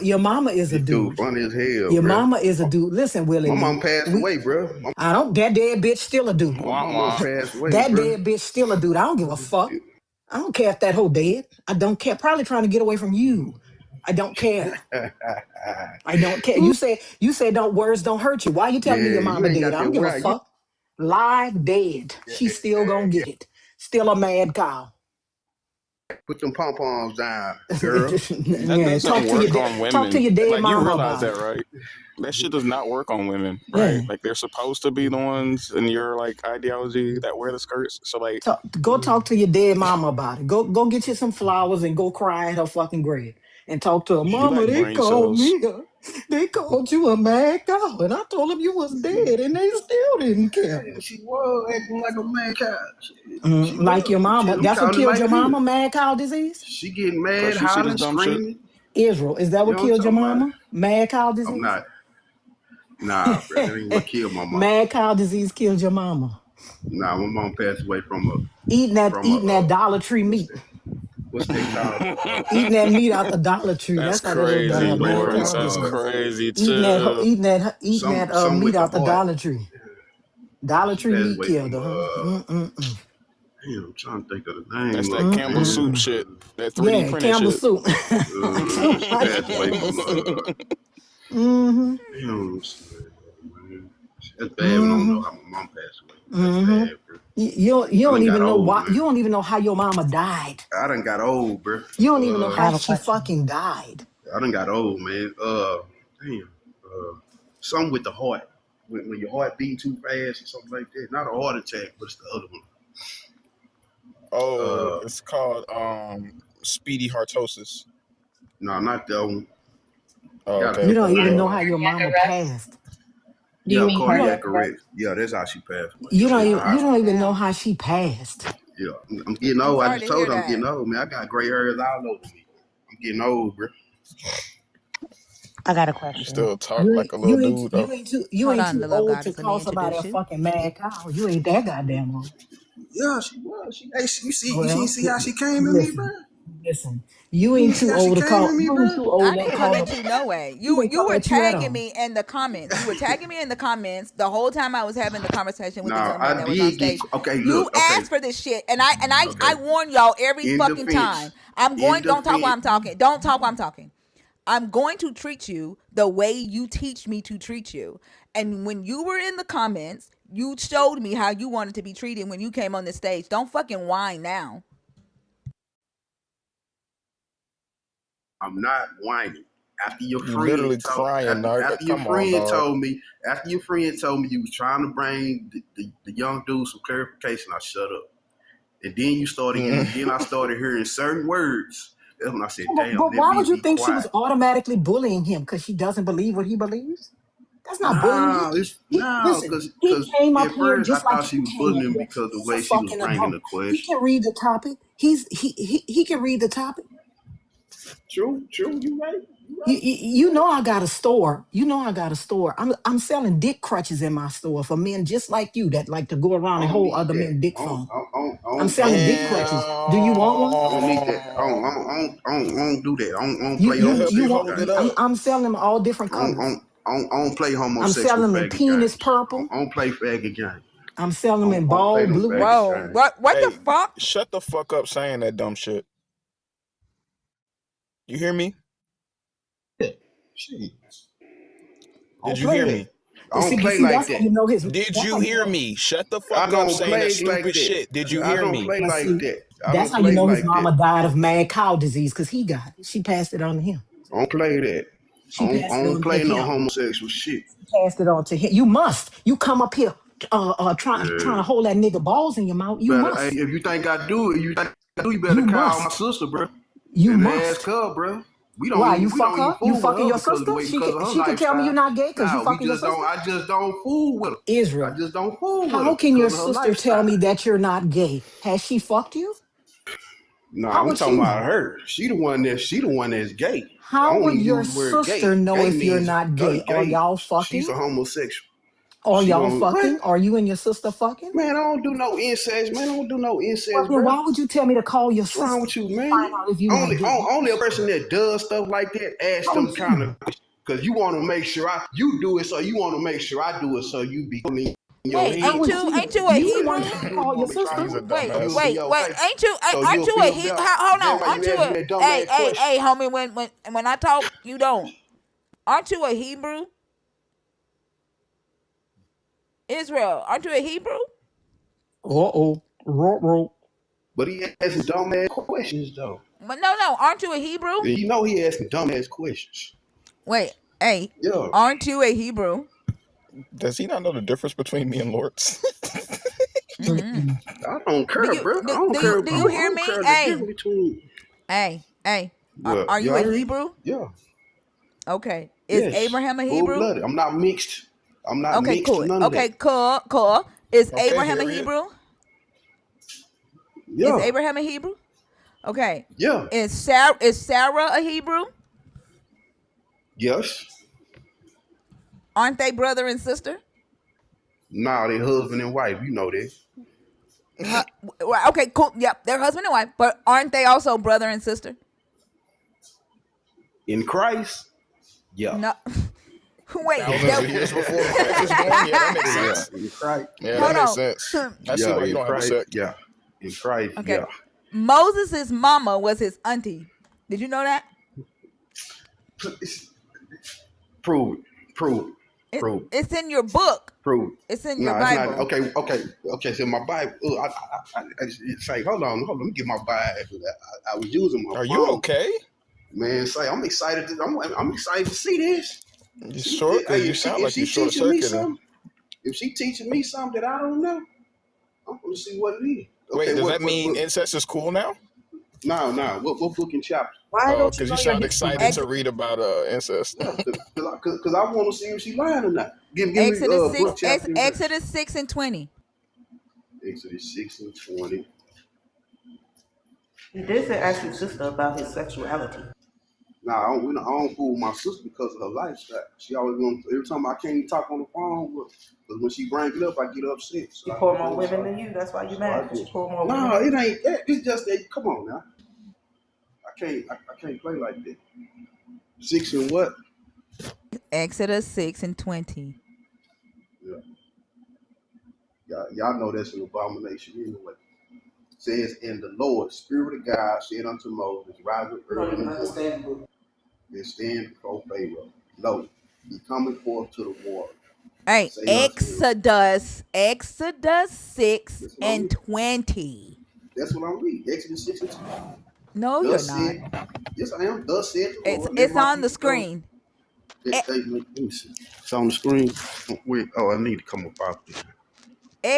your mama is a This dude dude. funny as hell, Your bro. mama is a dude. Listen, Willie My Lee, mom passed we away, bro. I don't that dead bitch still a dude. My Wah mama wah. passed away, That bro. dead bitch still a dude. I don't give a fuck. I don't care if that hoe dead. I don't care. Probably trying to get away from you. I don't care. I don't care. You say don't words don't hurt you. Why you telling me Yeah, your you mama ain't dead? got I that don't give a right. You fuck. Live dead. She still gonna get it. Still a mad cow. put them pom poms down, girl. That Yeah, doesn't work on talk to women. your dead Like you mama realize about that, it. right? That shit does not work on women, right? Yeah. Like they're supposed to be the ones in your like ideology that wear the skirts. So like, Go talk to your dead mama about it. Go get you some flowers and go cry at her fucking grave and talk to her. Mama, black they brain called cells. me. They called you a mad cow, and I told them you was dead, and they still didn't care. Yeah, she was acting like a man cat. She Like your was. mama. I'm That's what calling it killed like your it is. mama. Mad cow disease. She getting Cause mad, she see this hollering, dumb shit. screaming. Israel, is that You what know what I'm killed your talking about? mama? Mad cow I'm disease. not. Nah, bro. That ain't what killed my mom. Mad cow disease killed your mama. Nah, my mom passed away from a Eating that Dollar Tree what's meat. that? What's they called? Eating that meat out the Dollar Tree. That's That's how that little Yeah, crazy, girl had man, mad from Lawrence. cow That's disease. crazy too. some Meat with the out the heart. Dollar Tree. Dollar She Tree passed meat away killed from her, huh? Mm-mm-mm. damn, I'm trying to think of the That's name that of it, Campbell man. soup Mm-mm-mm. shit. That 3D Yeah, printed Campbell shit. soup. She Somebody passed away Campbell from soup. Mm-hmm. damn, man. That's bad when I don't Mm-hmm. know how my mom passed away. That's Mm-hmm. bad, bro. You I don't done got even know old, why. man. You don't even know how your mama died. I done got old, bro. You don't even know I how have a she question. fucking died. I done got old, man. Damn. Something with the heart. When your heart beating too fast or something like that. Not a heart attack, but it's the other one. Oh, Uh, it's called speedy heartosis. no, not that one. Oh, Got a okay. You don't couple. even know how your Cardiac mama arrest? passed. Do you Yeah, mean You don't. cardiac cardiac arrest? arrest. Yeah, that's how she passed away. Yeah, went to the You don't hospital. even know Damn. how she passed. Yeah, I'm getting I'm old. I sorry just to hear told her I'm that. getting old, man. I got gray hairs all over me. I'm getting old, bro. I got a You question. still talk like a little dude though. You Hold ain't on, too the love old to goddess. Let me call somebody a introduce you. fucking mad cow. You ain't that goddamn old. Yeah, she was. Hey, you Well, see how she came at me, bro? listen, listen. You You ain't see too how she old to came at call. me, You ain't bro? too old I to didn't come call at them. you no way. She You ain't you come were at you at tagging all. me in the comments. You were tagging me in the comments the whole time I was having the conversation with No, this young man I that was on did get stage. okay. You Look, okay, asked for this shit, and I okay. warn y'all every In fucking time. defense, I'm in going. Don't talk while defense. I'm talking. Don't talk while I'm talking. I'm going to treat you the way you teach me to treat you. And when you were in the comments, you showed me how you wanted to be treated when you came on the stage. Don't fucking whine now. I'm not whining. After your You friend literally told crying, dog. after your Come on, friend dog. told me after your friend told me you was trying to bring the young dude some clarification, I shut up. And then you started Mm. then I started hearing certain words That's when I said, But damn, let why me would you be think she was quiet. automatically bullying him because she doesn't believe what he believes? That's not bullying. Nah, it's He no, listen. He cause came up at here first I just like thought she you was came up bullying here. because the He's a way she was fucking bringing adult. the He question. can read the topic. He can read the topic. True, you right, you You, right. you you know I got a store. You know I got a store. I'm selling dick crutches in my store for men just like you that like to go around I and don't hold need other that. men dick I don't, phone. I don't, I I'm don't, I selling don't dick need that. crutches. Do you want one? I don't need that. I don't do that. I don't You play you help you you homosexual want? hold it games. up. I'm selling them all different I don't, I colors. don't, I don't play I'm homosexual selling them in faggot penis games. purple. I don't play faggot games. I'm selling them in I don't play ball them blue. faggot Whoa, games. what the Hey, fuck? shut the fuck up saying that dumb shit. You hear me? Shit, I Did don't you play hear that. me? I don't play See, like that's how that. you know his. Did That's you how you hear know. me? Shut the I fuck up don't saying that play like stupid that. shit. Did you I hear don't me? play But like see, that. I that's don't how you play know his like that. mama died of mad cow disease because he got it. She passed it on to him. I don't play that. She I passed it don't on to play no him. homosexual shit. She passed it on to him. You must. You come up here, trying Yeah. to hold that nigga balls in your mouth. You You better, hey, must. if you think I do it, you better You call my must. sister, bro, You and ask must. her, bro. Why you We fuck don't even her? You fool with fucking her your sister? because of her She can tell me you're lifestyle. not gay because you Nah, we fucking your just don't. sister. I just don't fool with her. I Israel. just don't fool with How her can your because of her sister tell lifestyle. me that you're not gay? Has she fucked you? Nah, How we would she talking about know? her. She the one that's gay. I How don't would even your use the word sister gay. know Gay if you're means not gay? Are gay. y'all She's fucking? a homosexual. Are She y'all gonna what? fucking? Are you and your sister fucking? Man, I don't do no incest, man. I don't do no Well, incest, then bro. why would you tell me to call your What's wrong sister with you, to find man? out if you're not gay? Only a person that does stuff like that ask How them would you kind know? of because you want to make sure you do it, so you want to make sure I do it, so you be in your Wait, How head. would you ain't know? you a You the That's one Hebrew? what trying you to do. You call your want to make sure He's sister. a Wait, you'll be dumbass. wait, okay. So aren't you'll you a feel he? better. Hold That's on, why aren't you you ask me a? that dumb Hey, ass hey, question. hey, homie. When I talk, you don't. Aren't you a Hebrew? Israel, aren't you a Hebrew? Uh-oh. Ruh-roh. But he asking dumb ass questions though. But no, aren't you a Hebrew? And you know he asking dumb ass questions. Wait, hey, Yeah. aren't you a Hebrew? Does he not know the difference between me and Lords? Mm-mm. I don't Do care, you bro. I don't care. do I you don't, I hear don't me? care the Hey, difference between. hey, Well, are you you a heard me? Hebrew? Yeah. Okay, is Yes. Abraham a Full Hebrew? blooded. I'm not mixed. I'm not Okay, mixed or cool. none of Okay, that. cool. Is Okay, Abraham a Harriet. Hebrew? Is Yeah. Abraham a Hebrew? Okay. Yeah. Is Sarah a Hebrew? Yes. Aren't they brother and sister? Nah, they husband and wife. You know that. Huh, okay, cool. Yep, they're husband and wife, but aren't they also brother and sister? In Christ. Yeah. No. Wait, Thousands of years before Christ was born? Yeah, that makes Yeah. sense. In Christ. Yeah, that hold Yeah. makes sense. on. I see Yeah. why you In don't have a Christ. sect. Yeah. In Christ. Okay. Yeah. Moses' mama was his auntie. Did you know that? Prove it. Prove it. It, Prove it. it's in your book. Prove it. It's in your No, it's not. Bible. Okay. So my Bible. I say, hold on. Let me get my Bible. I was using my Are you phone. okay? Man, say I'm excited. I'm excited to see this. You sure? Hey, Because you sound if like you she short teaching me circuiting. something, if she teaching me something that I don't know, I'm gonna see what it is. Wait, Okay, does what that what mean what? incest is cool now? No, no. What book and chapter? Why Oh, don't you because you know your sound history, excited man? Ex- to read about incest. Yeah, because I want to see if she lying or not. Give me Exodus book 6, chapter and verse. Exodus 6:20. Exodus 6:20. He did say ask his sister about his sexuality. Nah, I don't fool my sister because of her lifestyle. She always going every time I can't even talk on the phone with, because when she bring it up, I get upset. She pulled more women than you. That's why you So I mad. She just pulled more women no, than it you. ain't that. It's just that. Come on now, I can't play like that. Six and what? Exodus 6:20. Yeah, y'all know that's an abomination anyway. It says, and the Lord, Spirit of God, said unto Moses, rise up You don't early in even the morning understand the book. and stand before Pharaoh. Lo, he coming forth to the water. Hey, Say unto him, Exodus 6 that's what I'm and reading. 20. That's what I'm reading. Exodus 6 and 2. No, you're Thus not. said, yes, I am. Thus said the It's Lord, let it's my on the people go. screen. E- Let me see. It's on the screen. Wait, I need to come up out there.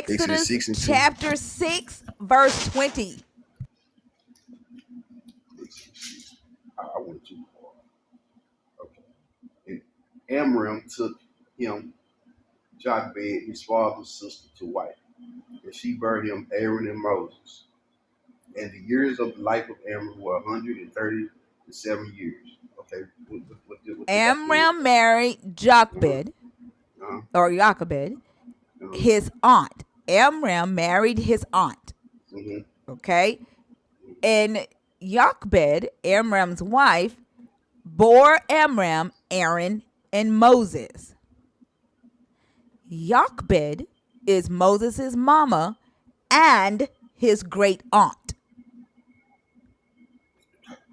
Exodus Exodus 6 and 2. chapter 6 verse 20. Amram took him, Jochebed, his father's sister, to wife, and she bare him Aaron and Moses. And the years of the life of Amram were 137 years. Okay, what did that mean? Amram married Uh-huh, Jochebed uh-huh, or Jochebed, uh-huh, his aunt. Amram married his aunt. mm-hmm. Okay, and Jochebed, Amram's wife, bore Amram Aaron and Moses. Jochebed is Moses' mama and his great aunt.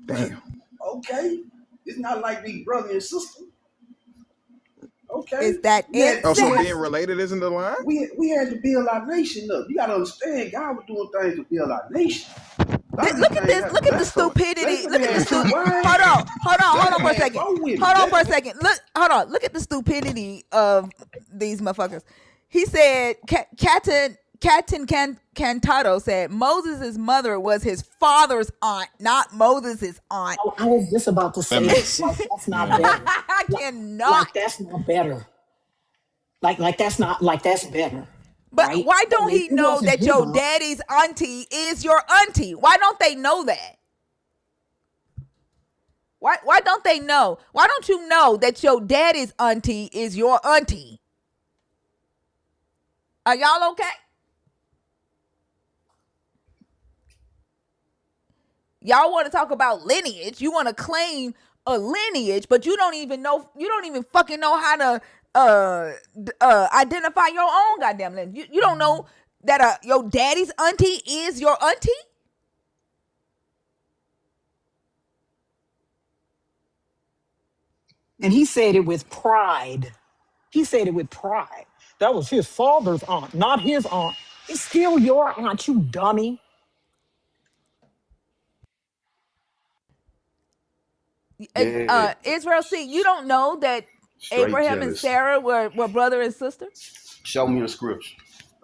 Damn. Okay. It's not like we brother and sister. Okay. Is that We had Oh, we so had being incest? related isn't the line? we had to build our nation up. You gotta understand, God was doing things to build our nation. A lot of these Look at things this. happen. Look at the stupidity. Jacob Look at the had two wives. Hold on Jacob for a had second. 4 women. Hold on for a Jacob. second. Hold on. Look at the stupidity of these motherfuckers. He said, Cantado said Moses' mother was his father's aunt, not Moses' aunt. I was just about to That say that. makes Like that's not yeah. better. I Like, cannot. like that's not better. Like that's not like that's better, But right? why Because don't he it know wasn't that his your aunt. daddy's auntie is your auntie? Why don't they know that? Why don't they know? Why don't you know that your daddy's auntie is your auntie? Are y'all okay? Y'all want to talk about lineage. You want to claim a lineage, but you don't even know. You don't even fucking know how to identify your own goddamn lineage. You don't know that your daddy's auntie is your auntie. And he said it with pride. He said it with pride. That was his father's aunt, not his aunt. It's still your aunt, you dummy. Man, Israel, see, you don't know that straight Abraham and jealousy. Sarah were brother and sister. Show me the scripture.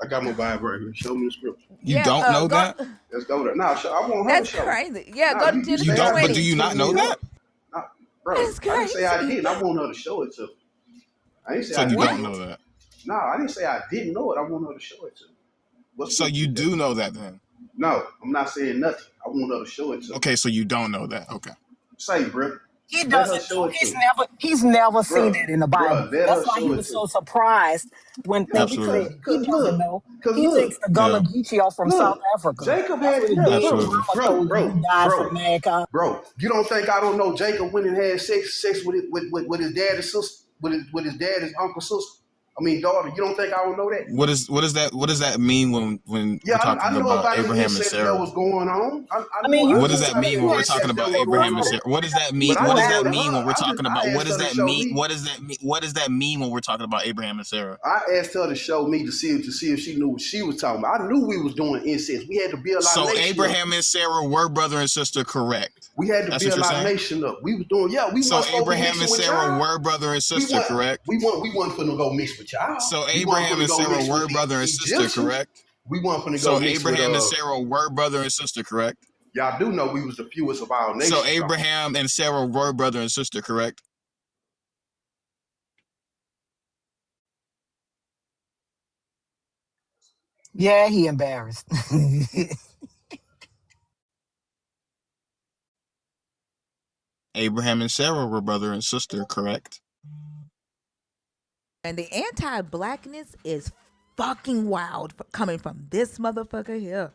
I got my Bible right here. Show me the scripture. You Yeah, don't know go. that? Let's go there. Now, I want her to That's show me. crazy. Yeah, Now, go to you You say Genesis I don't, but do did 20. you not between me know and her. that? Now, bro, That's I didn't say I crazy. didn't. I want her to show it to me. I didn't say So I you What? don't didn't know. know that. No, I didn't say I didn't know it. I want her to show it to me. What So scripture you is that? do know that then. No, I'm not saying nothing. I want her to show it to me. Okay, so you don't know that. Okay. Say, bro. He Let her doesn't show know. it to me. He's never seen Bro, that in the bro, Bible. let her That's why he show it was to me. so surprised Yeah, when he Absolutely. said he doesn't look, know. cause He thinks look, the Gullah Yeah. Geechee from South look. Africa. Jacob That's what had, his look, daddy bro, Absolutely. mama bro, told him. bro, He died from bro, America. bro. You don't think I don't know Jacob went and had sex with his daddy's sister, with his daddy's uncle's sister? I mean daughter. You don't think I don't know that? What does that mean when Yeah, we're talking I know about about the Abraham and incest that Sarah? was going on. I I know mean, I What you know does you that about have the mean you when we're have talking incest to that about was remember. going Abraham and on. Sarah? What does that mean? But I You What does didn't have that go to to. mean when her. we're talking about I what asked does her to that show mean? me. What does that mean when we're talking about Abraham and Sarah? I asked her to show me to see if she knew what she was talking about. I knew we was doing incest. We had to build our So nation up. Abraham and Sarah were brother and sister, correct? We had to That's what build you're our saying? nation up. We was doing, yeah, we So wasn't supposed to be Abraham mixing and with Sarah y'all. were brother and We sister, want correct? we wasn't finna go mix with y'all. So We wasn't Abraham finna and go Sarah mix with were the brother and sister, Egyptians. correct? We wasn't finna go So mix with Abraham and Sarah were brother and sister, correct? y'all do know we was the fewest of our So nations though. Abraham and Sarah were brother and sister, correct? Yeah, he embarrassed. Abraham and Sarah were brother and sister, correct? And the anti-blackness is fucking wild coming from this motherfucker here.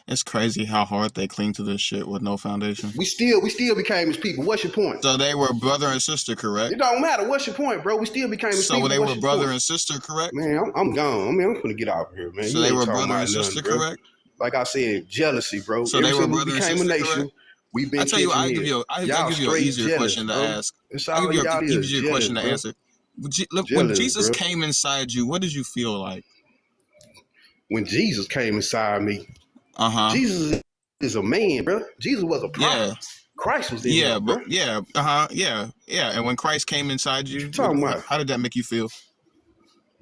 It's crazy how hard they cling to this shit with no foundation. We still became his people. What's your point? So they were brother and sister, correct? It don't matter. What's your point, bro? We still became his So people. they What's were your brother point? and sister, correct? Man, I'm gone. I mean, I'm gonna get out of here, man. So You they ain't were talking brother about and nothing, sister, bro. correct? Like I said, jealousy, bro. So Ever they were since we brother and became a sister, correct? nation, we've been I catching give hell. you I Y'all give you an straight easier jealous, question to bro. ask. That's I give all you y'all an is, easier jealous, question to bro. answer. Look, when Jealous, Jesus bro. came inside you, what did you feel like? When Jesus came inside me, Uh-huh. Jesus is a man, bro. Jesus was a prophet. Yeah. Christ was in Yeah, him, but bro. yeah, uh-huh, yeah, yeah. And when Christ came inside What you you, talking about? how did that make you feel?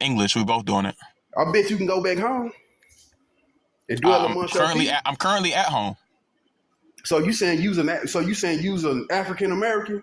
English. We both doing it. I bet you can go back home and dwell I'm amongst your currently people. at, I'm currently at home. So you saying use an African American?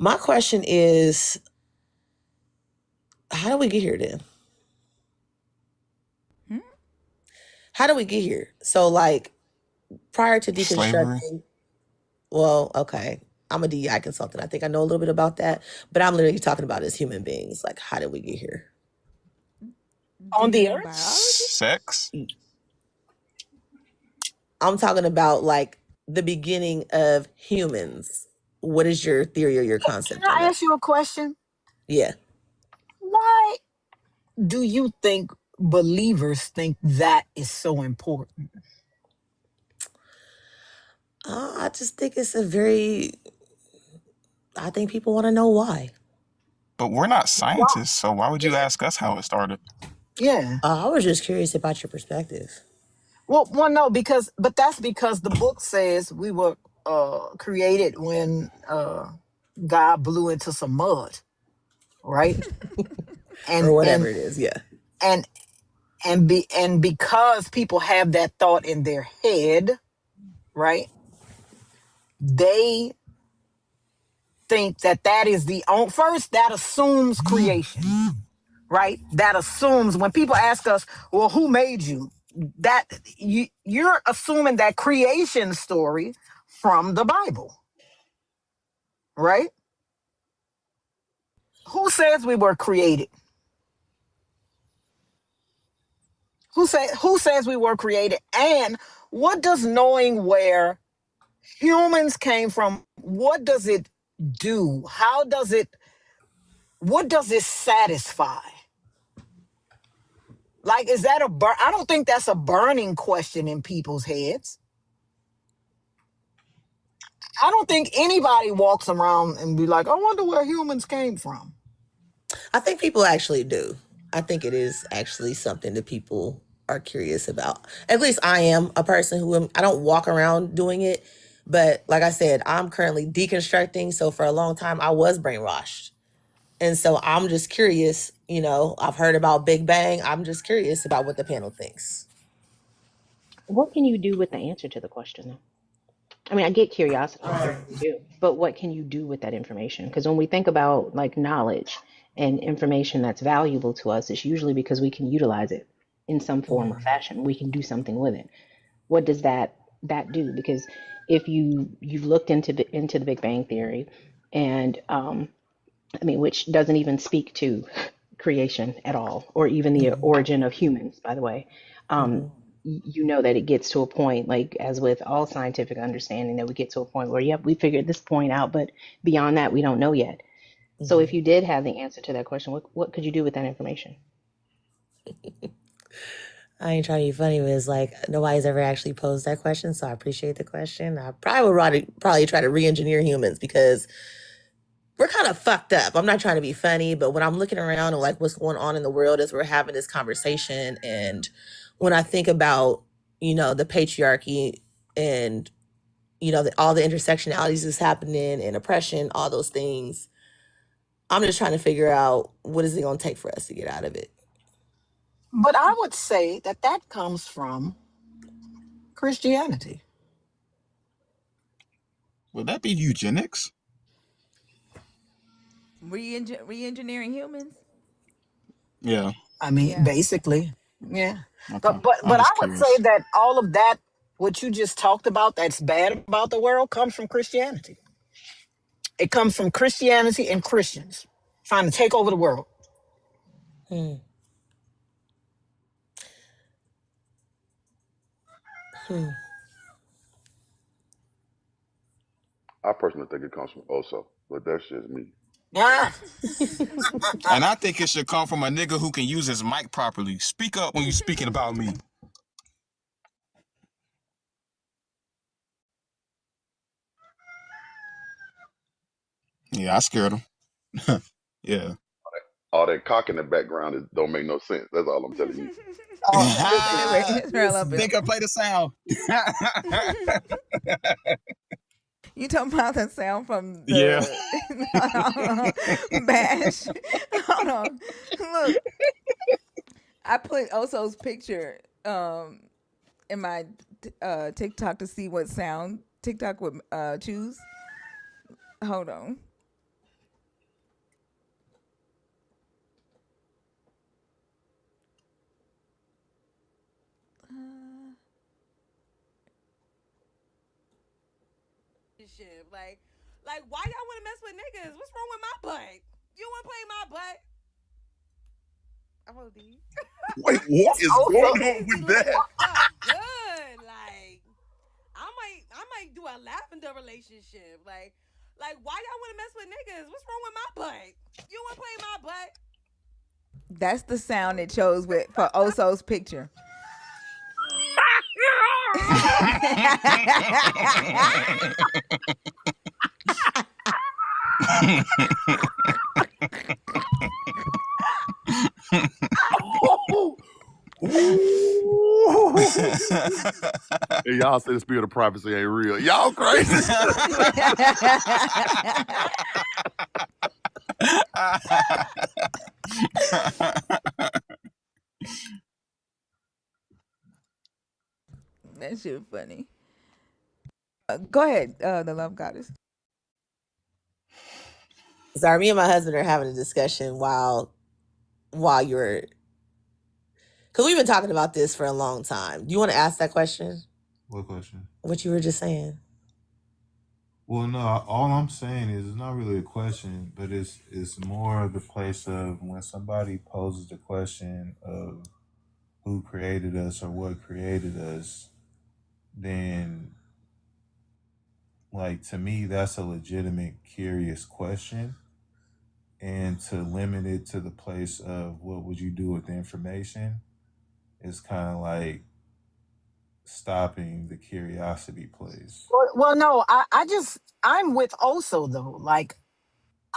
My question is, how do we get here then? How do we get here? So, like, prior to Slavery. deconstructing, well, okay, I'm a DEI consultant. I think I know a little bit about that, but I'm literally talking about as human beings. Like, how did we get here? Do On you the mean earth? biology? Sex. I'm talking about like the beginning of humans. What is your theory or your Can concept on I that? ask you a question? Yeah. Why do you think believers think that is so important? I just think it's a very, I think people want to know why. But we're not Why? scientists, so why would you ask us how it started? Yeah. I was just curious about your perspective. Well, no, but that's because the book says we were created when God blew into some mud, right? Or And whatever and it is. Yeah. and and because people have that thought in their head, right? They think that that is the on first that assumes creation, right? That assumes when people ask us, well, who made you? That you're assuming that creation story from the Bible, right? Who says we were created? Who says we were created? And what does knowing where humans came from, what does it do? What does it satisfy? Like, is that I don't think that's a burning question in people's heads. I don't think anybody walks around and be like, I wonder where humans came from. I think people actually do. I think it is actually something that people are curious about. At least I am a person I don't walk around doing it. But like I said, I'm currently deconstructing. So for a long time, I was brainwashed. And so I'm just curious, I've heard about Big Bang. I'm just curious about what the panel thinks. What can you do with the answer to the question, though? I mean, I get curiosity, I really do, but what can you do with that information? Because when we think about like knowledge and information that's valuable to us, it's usually because we can utilize it in some form or fashion. We can do something with it. What does that do? Because if you've looked into the Big Bang Theory, and I mean, which doesn't even speak to creation at all, or even the origin of humans, by the way. Um, Mm-hmm. you know that it gets to a point, like as with all scientific understanding, that we get to a point where, yep, we figured this point out, but beyond that, we don't know yet. So Mm-hmm. if you did have the answer to that question, what could you do with that information? I ain't trying to be funny, but it's like nobody's ever actually posed that question, so I appreciate the question. I probably would probably try to re-engineer humans because we're kind of fucked up. I'm not trying to be funny, but when I'm looking around and like what's going on in the world as we're having this conversation, and when I think about the patriarchy and all the intersectionalities that's happening and oppression, all those things, I'm just trying to figure out what is it going to take for us to get out of it. But I would say that that comes from Christianity. Would that be eugenics? Re-engineering humans? Yeah. I mean, Yeah. basically, yeah. Okay. But I'm I just would say curious. that all of that, what you just talked about, that's bad about the world, comes from Christianity. It comes from Christianity and Christians trying to take over the world. Hmm. Hmm. I personally think it comes from Oso, but that's just me. Yeah. And I think it should come from a nigga who can use his mic properly. Speak up when you're speaking about me. Yeah, I scared him. Yeah. All that cock in the background don't make no sense. That's all I'm telling you. Oh, Trail up him. Nigga, play the sound. You talking about the sound from Yeah. the bash? Hold on. Look, I put Oso's picture in my TikTok to see what sound TikTok would choose. Hold on. Like why y'all want to mess with niggas? What's wrong with my butt? You want to play my butt? I'm OD. Wait, what is Also, going That on pussy with that? looking fuck good. Like I might do a lavender relationship. Like why y'all want to mess with niggas? What's wrong with my butt? You want to play my butt? That's the sound it chose with for Oso's picture. And y'all say the spirit of prophecy ain't real. Y'all crazy. That shit funny. Go ahead, the love goddess. Sorry, me and my husband are having a discussion while you're, because we've been talking about this for a long time. Do you want to ask that question? What question? What you were just saying? Well, no. All I'm saying is it's not really a question, but it's more of the place of when somebody poses the question of who created us or what created us, then like to me that's a legitimate curious question. And to limit it to the place of what would you do with the information is kind of like stopping the curiosity place. well, no, I'm with also though. Like,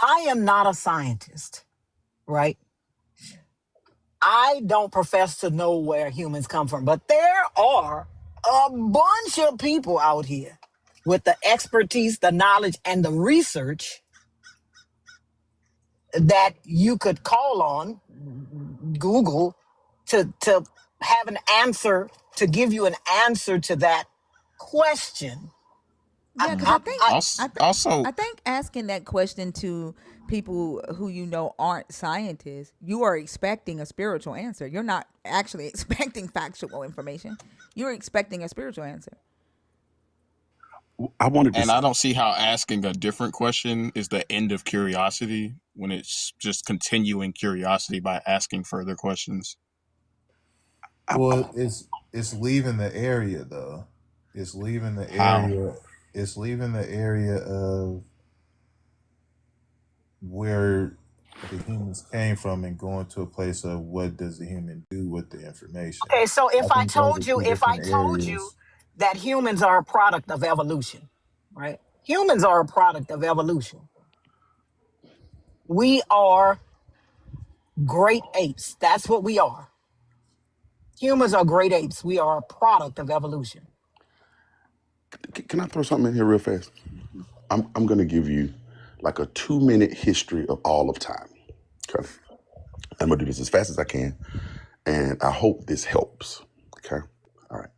I am not a scientist, right? I don't profess to know where humans come from, but there are a bunch of people out here with the expertise, the knowledge, and the research that you could call on Google to have an answer, to give you an answer to that question. Yeah, because I, I, Also, I think asking that question to people who you know aren't scientists, you are expecting a spiritual answer. You're not actually expecting factual information. You're expecting a spiritual answer. I wanted to and say, I don't see how asking a different question is the end of curiosity when it's just continuing curiosity by asking further questions. well, it's leaving the area though. It's leaving the How? area. It's leaving the area of where the humans came from and going to a place of what does the human do with the information. okay, so I think those are two if I different told you areas. that humans are a product of evolution, right? Humans are a product of evolution. We are great apes. That's what we are. Humans are great apes. We are a product of evolution. can I throw something in here real fast? I'm going to give you like a 2-minute history of all of time. Okay. I'm going to do this as fast as I can. And I hope this helps. Okay. All right.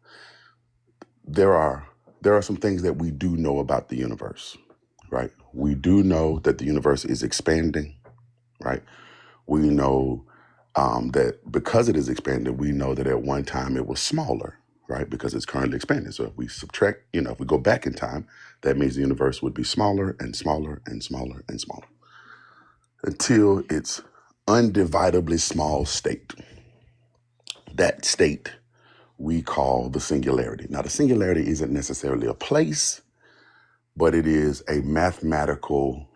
There are some things that we do know about the universe, right? We do know that the universe is expanding, right? We know that because it is expanded, we know that at one time it was smaller, right? Because it's currently expanding. So if we subtract, if we go back in time, that means the universe would be smaller and smaller and smaller and smaller until its undividably small state. That state we call the singularity. Now, the singularity isn't necessarily a place, but it is a mathematical,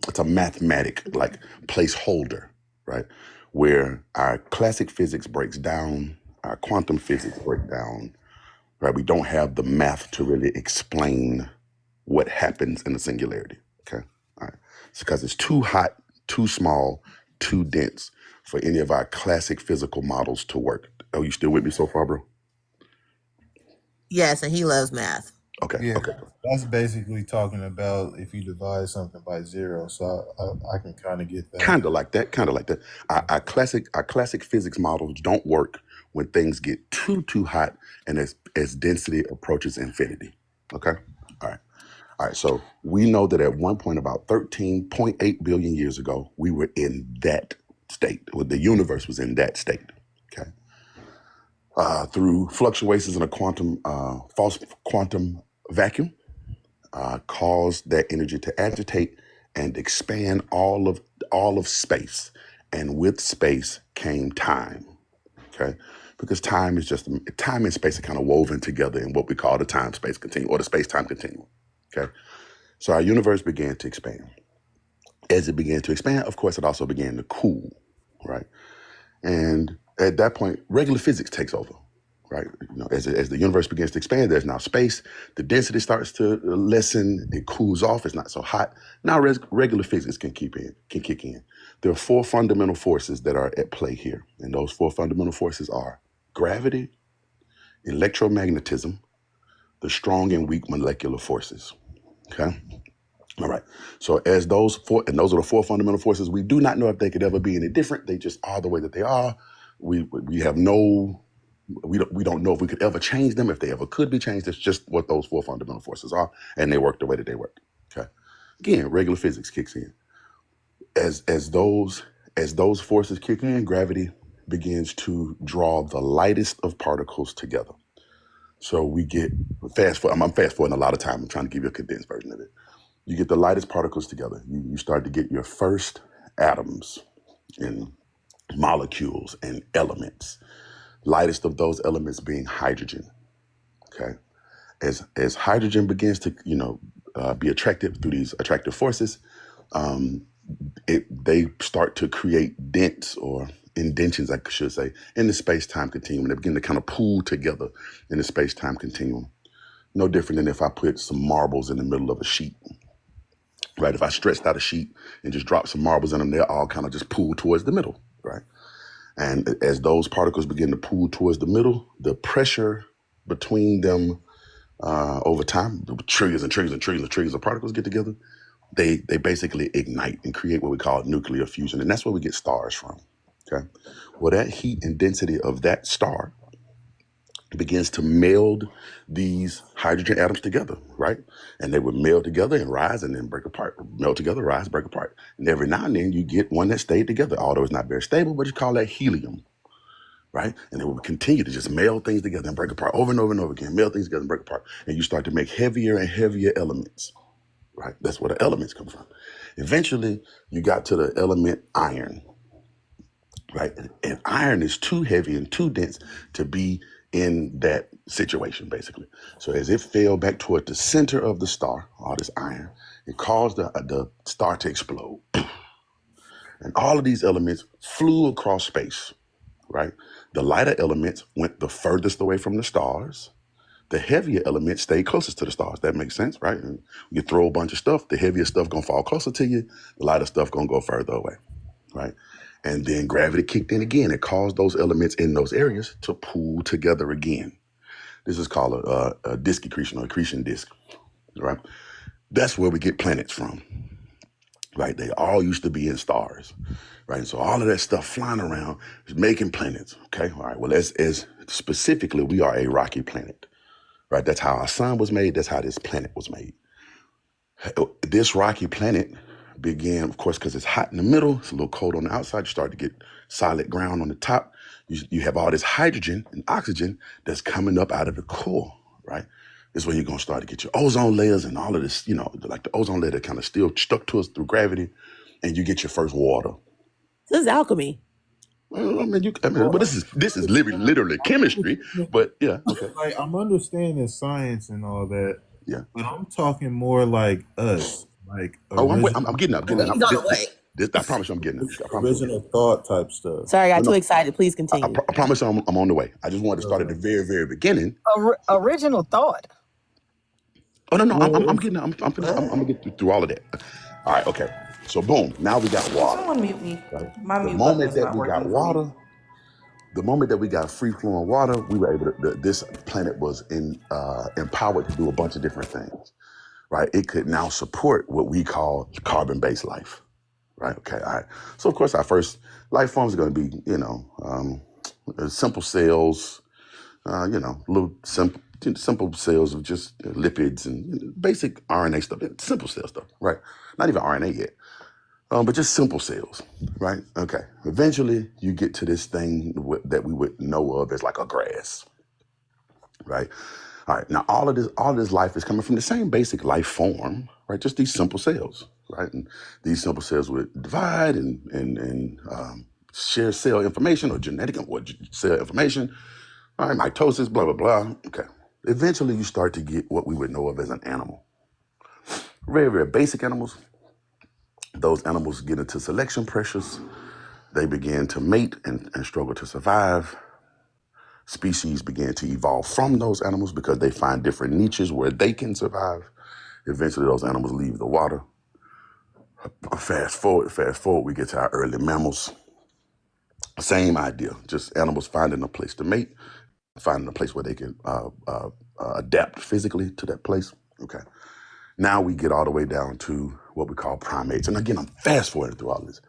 it's a mathematic like placeholder, right? Where our classic physics breaks down, our quantum physics break down, right? We don't have the math to really explain what happens in the singularity, okay? All right. It's because it's too hot, too small, too dense for any of our classic physical models to work. Oh, you still with me so far, bro? Yes, and he loves math. Okay, Yeah, okay. that's basically talking about if you divide something by zero. So I can kind of get that. Kind of like that, kind of like that. Our classic physics models don't work when things get too hot and as density approaches infinity. Okay? All right, so we know that at one point about 13.8 billion years ago, we were in that state. The universe was in that state. Okay. Through fluctuations in a false quantum vacuum, caused that energy to agitate and expand all of space. And with space came time. Okay, because time and space are kind of woven together in what we call the time-space continuum or the space-time continuum. Okay, so our universe began to expand. As it began to expand, of course, it also began to cool, right? And at that point, regular physics takes over, right? As the universe begins to expand, there's now space. The density starts to lessen. It cools off. It's not so hot. Now regular physics can kick in. There are four fundamental forces that are at play here, and those four fundamental forces are gravity, electromagnetism, the strong and weak molecular forces. Okay. All right. So as those four, and those are the four fundamental forces, we do not know if they could ever be any different. They just are the way that they are. We don't know if we could ever change them, if they ever could be changed. It's just what those four fundamental forces are, and they work the way that they work. Okay. Again, regular physics kicks in. As those forces kick in, gravity begins to draw the lightest of particles together. So we get fast forward. I'm fast forwarding a lot of time. I'm trying to give you a condensed version of it. You get the lightest particles together. You start to get your first atoms and molecules and elements. Lightest of those elements being hydrogen. Okay, as hydrogen begins to be attracted through these attractive forces, they start to create dents or indentions, I should say, in the space-time continuum. They begin to kind of pool together in the space-time continuum. No different than if I put some marbles in the middle of a sheet. Right? If I stretched out a sheet and just dropped some marbles in them, they'll all kind of just pool towards the middle, right? And as those particles begin to pool towards the middle, the pressure between them over time, trillions and trillions and trillions and trillions of particles get together, they basically ignite and create what we call nuclear fusion. And that's where we get stars from, okay? Well, that heat and density of that star begins to meld these hydrogen atoms together, right? And they would meld together and rise and then break apart. Meld together, rise, break apart. And every now and then you get one that stayed together, although it's not very stable, but you call that helium, right? And it would continue to just meld things together and break apart over and over and over again, meld things together and break apart. And you start to make heavier and heavier elements, right? That's where the elements come from. Eventually, you got to the element iron, right? And iron is too heavy and too dense to be in that situation, basically. So as it fell back toward the center of the star, all this iron, it caused the star to explode. And all of these elements flew across space, right? The lighter elements went the furthest away from the stars. The heavier elements stayed closest to the stars. That makes sense, right? And you throw a bunch of stuff, the heavier stuff gonna fall closer to you, the lighter stuff gonna go further away, right? And then gravity kicked in again. It caused those elements in those areas to pool together again. This is called a disk accretion or accretion disk, right? That's where we get planets from, right? They all used to be in stars, right? And so all of that stuff flying around is making planets, okay? All right, well, as specifically, we are a rocky planet, right? That's how our sun was made. That's how this planet was made. This rocky planet began, of course, because it's hot in the middle, it's a little cold on the outside, you start to get solid ground on the top. You have all this hydrogen and oxygen that's coming up out of the core, right? This is where you're going to start to get your ozone layers and all of this, like the ozone layer that kind of still stuck to us through gravity, and you get your first water. This is alchemy. Well, but this is literally chemistry, but yeah, okay. Like, I'm understanding science and all that. Yeah. But I'm talking more like us. Like I'm getting up. He's on the way. I promise you I'm getting up. Original thought type stuff. Sorry, I got too excited. Please continue. I promise I'm on the way. I just wanted to start at the very, very beginning. Original thought. Oh no, I'm getting. I'm gonna get through all of that. All right, okay. So boom, now we got water. Someone mute me. Right? My The mute button moment is that not we got working. water, the moment that we got free flowing water, we were able to. This planet was empowered to do a bunch of different things. Right? It could now support what we call carbon-based life. Right? Okay. All right. So of course, our first life forms are going to be, simple cells. Little simple cells of just lipids and basic RNA stuff, simple cell stuff, right? Not even RNA yet, but just simple cells, right? Okay. Eventually, you get to this thing that we would know of as like a grass, right? All right, now all of this life is coming from the same basic life form, right? Just these simple cells, right? And these simple cells would divide and share cell information or genetic cell information. All right, mitosis, blah blah blah. Okay. Eventually, you start to get what we would know of as an animal. Very very basic animals. Those animals get into selection pressures. They begin to mate and struggle to survive. Species begin to evolve from those animals because they find different niches where they can survive. Eventually, those animals leave the water. Fast forward, we get to our early mammals. Same idea, just animals finding a place to mate, finding a place where they can adapt physically to that place. Okay. Now we get all the way down to what we call primates. And again, I'm fast forwarding through all this.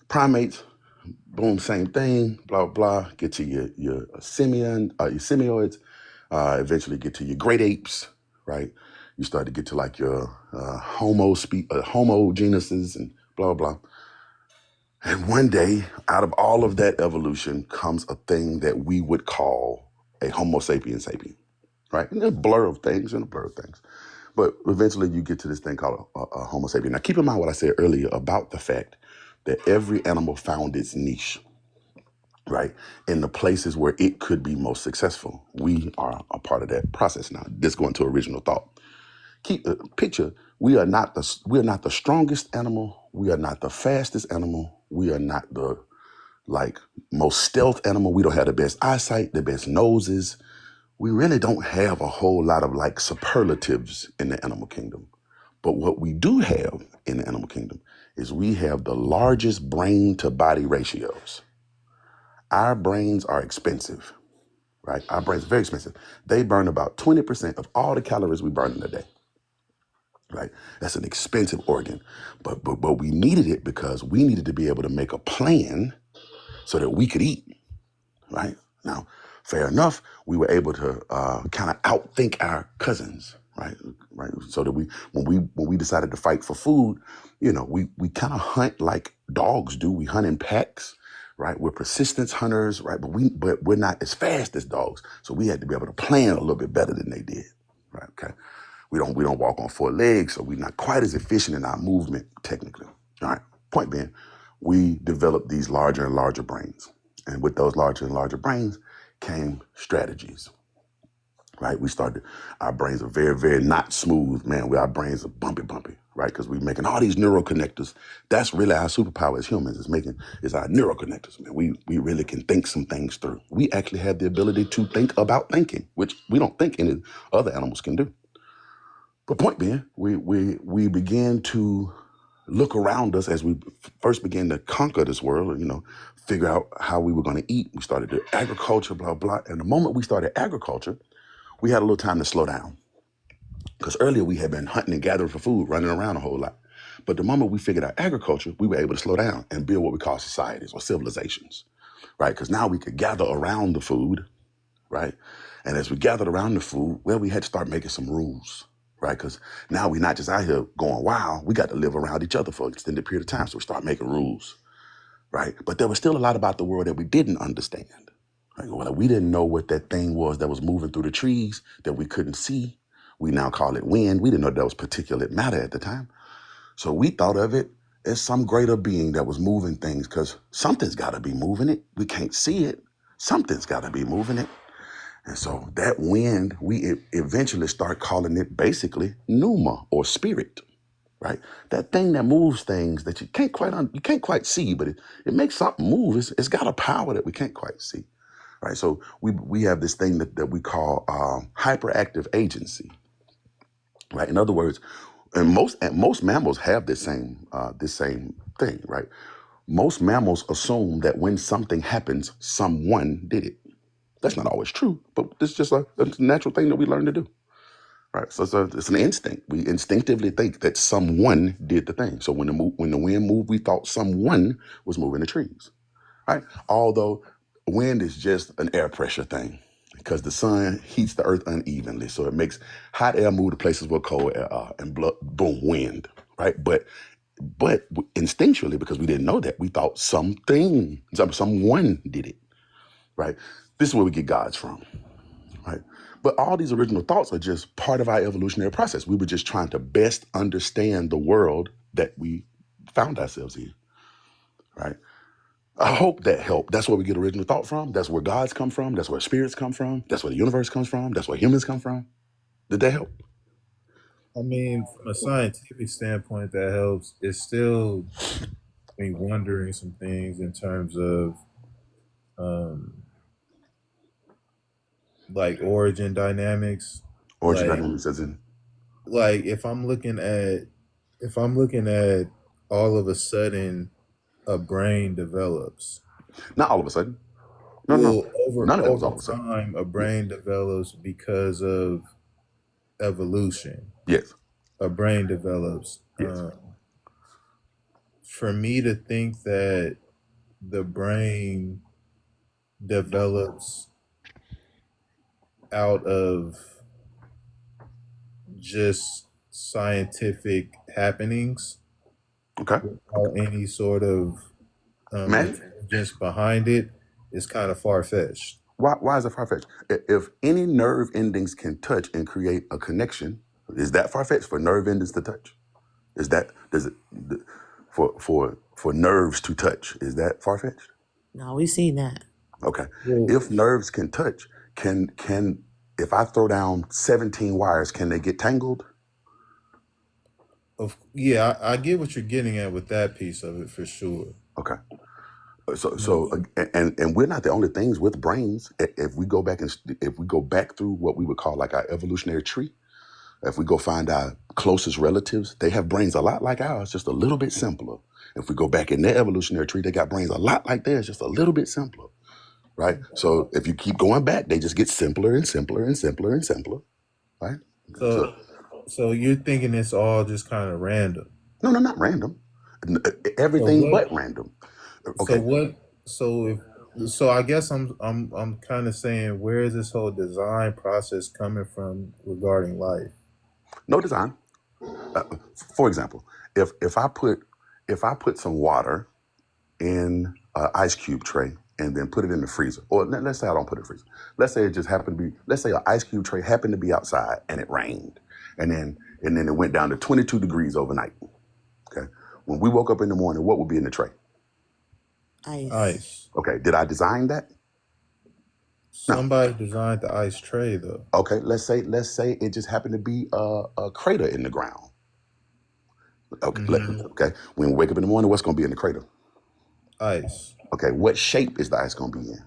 Primates, boom, same thing, blah, blah. Get to your semioids, eventually get to your great apes, right? You start to get to like your homo genuses and blah, blah. And one day, out of all of that evolution comes a thing that we would call a Homo sapien sapien, right? And a blur of things and a blur of things. But eventually you get to this thing called a Homo sapien. Now, keep in mind what I said earlier about the fact that every animal found its niche, right? In the places where it could be most successful. We are a part of that process now. This going to original thought. Picture, we are not the strongest animal. We are not the fastest animal. We are not the most stealth animal. We don't have the best eyesight, the best noses. We really don't have a whole lot of superlatives in the animal kingdom. But what we do have in the animal kingdom is we have the largest brain to body ratios. Our brains are expensive, right? Our brains are very expensive. They burn about 20% of all the calories we burn in a day, right? That's an expensive organ. But we needed it because we needed to be able to make a plan so that we could eat, right? Now, fair enough, we were able to kind of outthink our cousins, right? So that when we decided to fight for food, we kind of hunt like dogs do. We hunt in packs, right? We're persistence hunters, right? But we're not as fast as dogs, so we had to be able to plan a little bit better than they did, right? Okay, we don't walk on four legs, so we're not quite as efficient in our movement technically. All right. Point being, we developed these larger and larger brains. And with those larger and larger brains came strategies, right? Our brains are very, very not smooth, man. Our brains are bumpy, right? Because we're making all these neural connectors. That's really our superpower as humans is our neural connectors, man. We really can think some things through. We actually have the ability to think about thinking, which we don't think any other animals can do. But point being, we began to look around us as we first began to conquer this world, figure out how we were going to eat. We started to agriculture, blah, blah. And the moment we started agriculture, we had a little time to slow down. Because earlier we had been hunting and gathering for food, running around a whole lot. But the moment we figured out agriculture, we were able to slow down and build what we call societies or civilizations, right? Because now we could gather around the food, right? And as we gathered around the food, well, we had to start making some rules, right? Because now we're not just out here going wild. We got to live around each other for an extended period of time. So we start making rules, right? But there was still a lot about the world that we didn't understand. Right? Well, we didn't know what that thing was that was moving through the trees that we couldn't see. We now call it wind. We didn't know that was particulate matter at the time. So we thought of it as some greater being that was moving things because something's got to be moving it. We can't see it. Something's got to be moving it. And so that wind, we eventually start calling it basically pneuma or spirit, right? That thing that moves things that you can't quite see, but it makes something move. It's got a power that we can't quite see, right? So we have this thing that we call hyperactive agency, right? In other words, and most mammals have this same thing, right? Most mammals assume that when something happens, someone did it. That's not always true, but it's just a natural thing that we learn to do, right? So it's an instinct. We instinctively think that someone did the thing. So when the wind moved, we thought someone was moving the trees, right? Although wind is just an air pressure thing because the sun heats the earth unevenly. So it makes hot air move to places where cold air are and boom, wind, right? But instinctually, because we didn't know that, we thought someone did it, right? This is where we get gods from, right? But all these original thoughts are just part of our evolutionary process. We were just trying to best understand the world that we found ourselves in, right? I hope that helped. That's where we get original thought from. That's where gods come from. That's where spirits come from. That's where the universe comes from. That's where humans come from. Did that help? I mean, from a scientific standpoint, that helps. It's still me wondering some things in terms of um, like origin dynamics. Origin Like, dynamics as in like if I'm looking at all of a sudden a brain develops. not all of a sudden. No, no, no. Well, over None of it was over all of a sudden. time, a Yes. brain develops because of evolution. Yes. A brain develops. Yes. For me to think that the brain develops out of just scientific happenings Okay. without any sort of Magic? intelligence behind it is kind of far fetched. Why is it far-fetched? If any nerve endings can touch and create a connection, is that far-fetched for nerve endings to touch? Is that does it for nerves to touch? Is that far-fetched? No, we've seen that. Okay. Well, If nerves can touch, can if I throw down 17 wires, can they get tangled? yeah, I get what you're getting at with that piece of it for sure. Okay. And we're not the only things with brains. If we go back if we go back through what we would call like our evolutionary tree, if we go find our closest relatives, they have brains a lot like ours, just a little bit simpler. If we go back in their evolutionary tree, they got brains a lot like theirs, just a little bit simpler, right? So if you keep going back, they just get simpler and simpler and simpler and simpler, right? So you're thinking it's all just kind of random. No, not random. So Everything what? but random. So Okay, what? So if so, I guess I'm kind of saying where is this whole design process coming from regarding life? no design. Uh, for example, if I put some water in an ice cube tray and then put it in the freezer, or let's say I don't put it in the freezer. Let's say it just happened to be. Let's say an ice cube tray happened to be outside and it rained, and then it went down to 22 degrees overnight. Okay, when we woke up in the morning, what would be in the tray? Ice. Okay, did I design that? No. Somebody designed the ice tray though. Okay, let's say it just happened to be a crater in the ground. Okay, okay. When we wake up in the morning, what's going to be in the crater? Ice. Okay, what shape is the ice going to be in?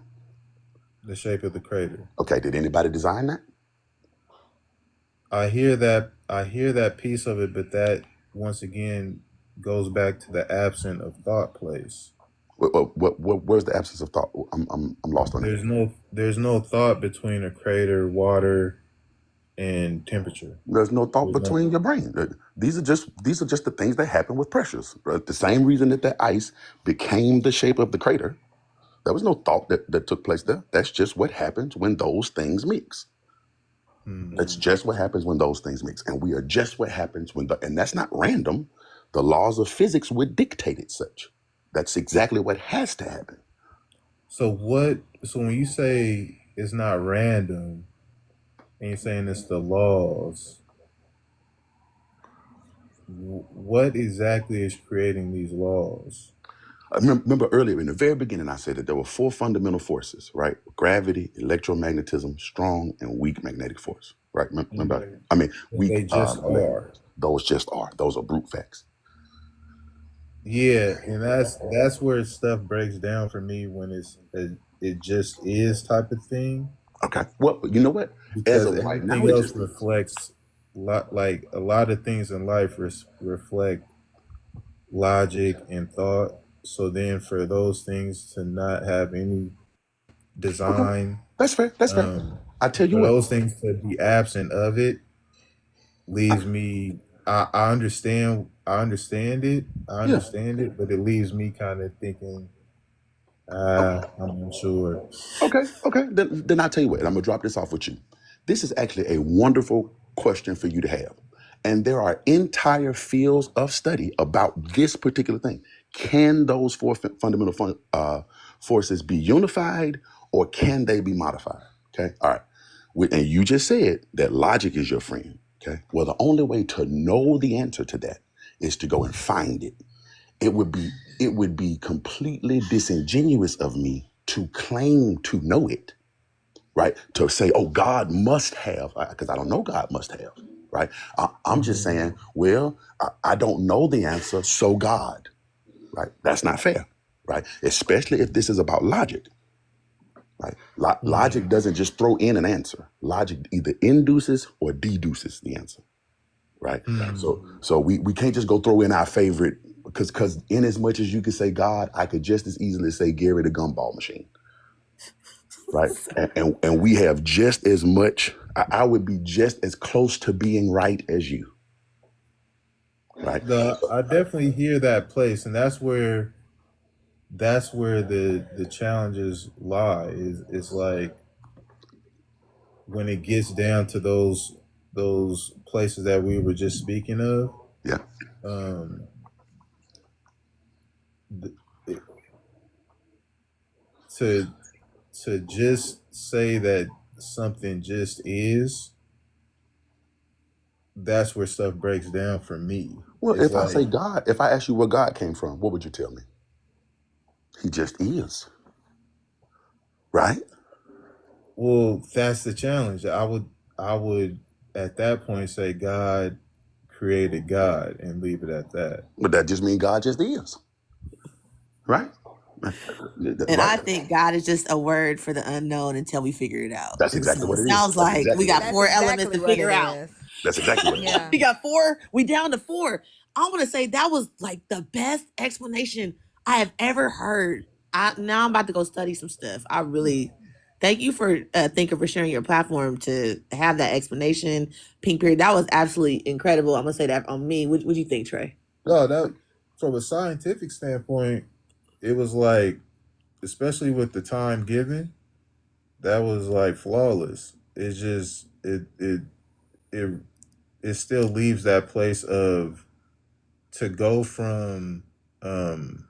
The shape of the crater. Okay, did anybody design that? I hear that piece of it, but that once again goes back to the absence of thought place. Where's the absence of thought? I'm lost on that. There's no thought between a crater, water, and temperature. There's no thought There's between your brain. These are just the things that happen with pressures. Right? The same reason that ice became the shape of the crater. There was no thought that took place there. That's just what happens when those things mix. That's just what happens when those things mix. And we are just what happens and that's not random. The laws of physics would dictate it such. That's exactly what has to happen. So when you say it's not random, and you're saying it's the laws, what exactly is creating these laws? I remember earlier in the very beginning, I said that there were 4 fundamental forces, right? Gravity, electromagnetism, strong and weak magnetic force, right? Remember? I mean, weak. They just are. Those just are. Those are brute facts. Yeah, and that's where stuff breaks down for me when it just is type of thing. Okay. Well, you know what? Because As of right now, everything it else just is. reflects like a lot of things in life reflect logic and thought. So then for those things to not have any design, That's fair. That's fair. I tell you for what. those things to be absent of it leaves me. I understand it. But it leaves me kind of thinking. I'm unsure. Okay. Then I'll tell you what. I'm gonna drop this off with you. This is actually a wonderful question for you to have. And there are entire fields of study about this particular thing. Can those 4 fundamental forces be unified or can they be modified? Okay. All right. And you just said that logic is your friend. Okay. Well, the only way to know the answer to that is to go and find it. It would be completely disingenuous of me to claim to know it, right? To say, oh, God must have, because I don't know God must have, right? I'm just saying, well, I don't know the answer, so God, right? That's not fair, right? Especially if this is about logic, right? Logic doesn't just throw in an answer. Logic either induces or deduces the answer, right? So we can't just go throw in our favorite, because in as much as you could say God, I could just as easily say Gary the gumball machine, right? And we have just as much. I would be just as close to being right as you, right? I definitely hear that place, and that's where the challenges lie. Is like when it gets down to those places that we were just speaking of. Yeah. Um, th- to to just say that something just is, that's where stuff breaks down for me. Well, It's if I like, say God, if I ask you where God came from, what would you tell me? He just is, right? well, that's the challenge. I would at that point say God created God and leave it at that. But that just means God just is, right? And Right. I think God is just a word for the unknown until we figure it out. That's And exactly so it what it is. sounds That's like we exactly what got it That's is. 4 elements exactly to what figure it out. is. That's exactly what it is. Yeah. We got 4. We down to 4. I want to say that was like the best explanation I have ever heard. Now I'm about to go study some stuff. I really thank you for thinking for sharing your platform to have that explanation. Pink period. That was absolutely incredible. I'm gonna say that on me. What do you think, Trey? No, that from a scientific standpoint, it was like, especially with the time given, that was like flawless. It's just it it still leaves that place of, to go from um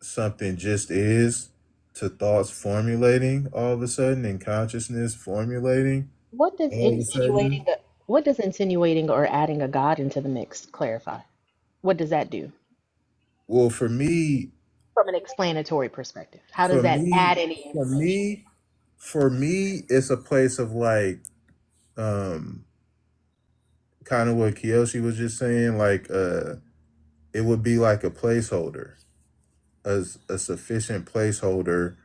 something just is to thoughts formulating all of a sudden, and consciousness formulating What does all of a insinuating sudden. what does insinuating or adding a God into the mix clarify? What does that do Well, for me, from an explanatory perspective? How does for that me, add any for information? me, for me, it's a place of like, um, kind of what Kiyoshi was just saying. Like, it would be like a placeholder, as a sufficient placeholder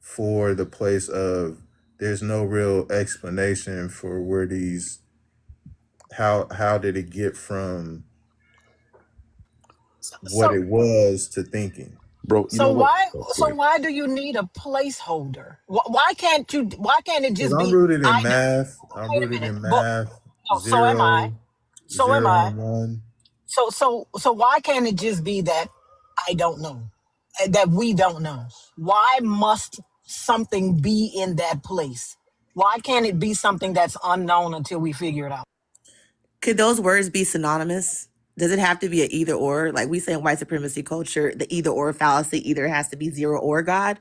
for the place of, there's no real explanation for where these, how did it get from what So it was to thinking. Bro, you so know what? why Oh, go so ahead. why do you need a placeholder? Why can't it Because just I'm be rooted I in math. I'm wait a rooted minute. in But math. no, so am I. Zero, So am zero I. and one. So why can't it just be that I don't know? That we don't know? Why must something be in that place? Why can't it be something that's unknown until we figure it out? Could those words be synonymous? Does it have to be an either or? Like we say in white supremacy culture, the either or fallacy either has to be zero or God.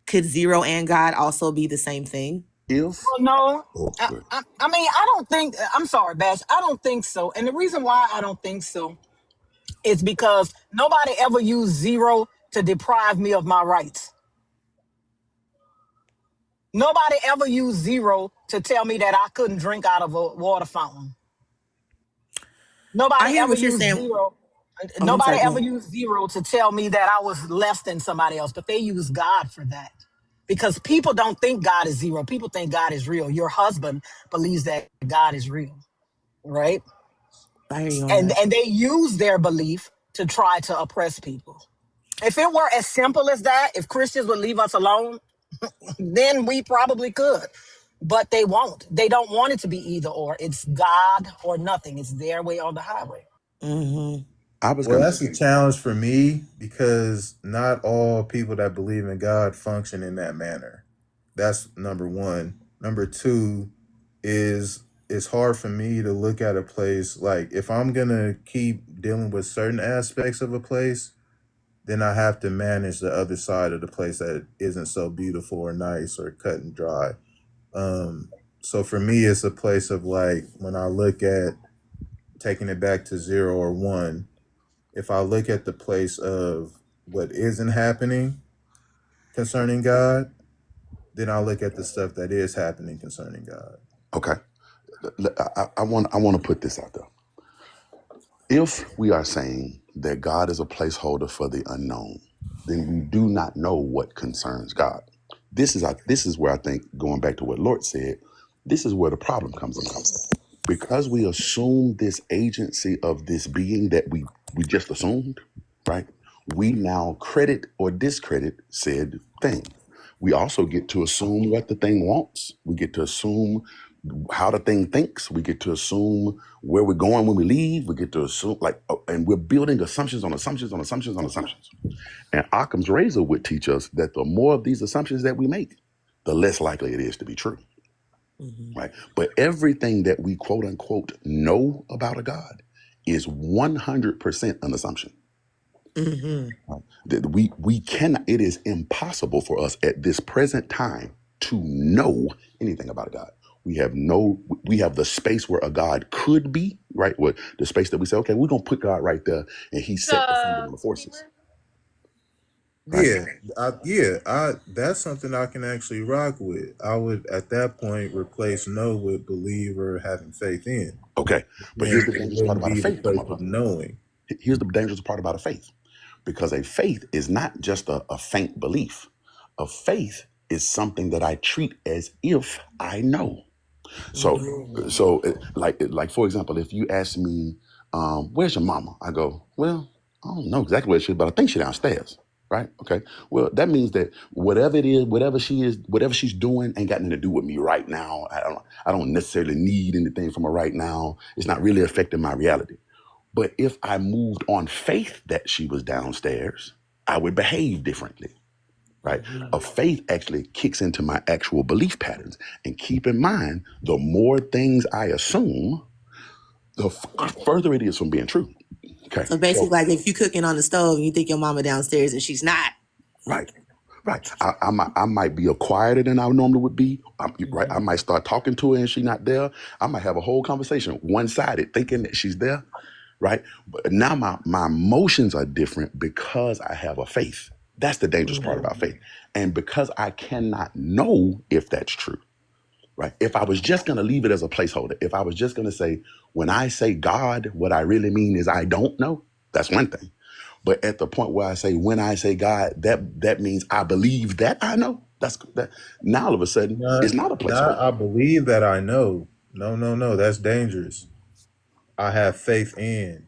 Could zero and God also be the same thing? If Well, no. oh, I, good. I mean, I don't think, I'm sorry, Bash. I don't think so. And the reason why I don't think so is because nobody ever used zero to deprive me of my rights. Nobody ever used zero to tell me that I couldn't drink out of a water fountain. I Nobody hear ever what you're used saying. zero. Oh, I'm Nobody sorry. Go ever ahead. used zero to tell me that I was less than somebody else, but they use God for that. Because people don't think God is zero. People think God is real. Your husband believes that God is real, right? I hear you on And that. and they use their belief to try to oppress people. If it were as simple as that, if Christians would leave us alone, then we probably could. But they won't. They don't want it to be either or. It's God or nothing. It's their way or the highway. Mm-hmm. I was Well, gonna that's a say, challenge for me because not all people that believe in God function in that manner. That's number one. Number two is, it's hard for me to look at a place like, if I'm gonna keep dealing with certain aspects of a place, then I have to manage the other side of the place that isn't so beautiful or nice or cut and dry. Um, So for me, it's a place of like when I look at taking it back to 0 or 1. If I look at the place of what isn't happening concerning God, then I look at the stuff that is happening concerning God. Okay. I want to put this out there. If we are saying that God is a placeholder for the unknown, then we do not know what concerns God. This is where I think, going back to what Lord said, this is where the problem comes in. Because we assume this agency of this being that we just assumed, right? We now credit or discredit said thing. We also get to assume what the thing wants. We get to assume how the thing thinks. We get to assume where we're going when we leave. We get to assume and we're building assumptions on assumptions on assumptions on assumptions. And Occam's razor would teach us that the more of these assumptions that we make, the less likely it is to be true. Mhm. Right? But everything that we quote unquote know about a God is 100% an assumption. Mhm. Right? That we cannot. It is impossible for us at this present time to know anything about a God. We have the space where a God could be, right? Where the space that we say, okay, we're gonna put God right there, and He set the fundamental forces, right? That's something I can actually rock with. I would at that point replace know with believe or having faith in. Okay, but here's Then the it dangerous part wouldn't about a be the faith, though, place my of brother. knowing. Here's the dangerous part about a faith, because a faith is not just a faint belief. A faith is something that I treat as if I know. So, Mhm. like for example, if you ask me, "Where's your mama?" I go, "Well, I don't know exactly where she is, but I think she's downstairs." Right? Okay. Well, that means that whatever it is, whatever she is, whatever she's doing, ain't got nothing to do with me right now. I don't necessarily need anything from her right now. It's not really affecting my reality. But if I moved on faith that she was downstairs, I would behave differently, right? A Mhm. faith actually kicks into my actual belief patterns. And keep in mind, the more things I assume, the further it is from being true. Okay. So basically, So, like if you cooking on the stove and you think your mama downstairs and she's not. right. Right. I might be quieter than I normally would be. Right. I Mhm. might start talking to her and she's not there. I might have a whole conversation one sided thinking that she's there. Right. But now my emotions are different because I have a faith. That's the dangerous part Mhm. about faith. And because I cannot know if that's true. Right. If I was just going to leave it as a placeholder, if I was just going to say, when I say God, what I really mean is I don't know, that's one thing. But at the point where I say, when I say God, that means I believe that I know. That's that. Now all of a sudden, it's not a Not placeholder. I believe that I know. No, no, no. That's dangerous. I have faith in.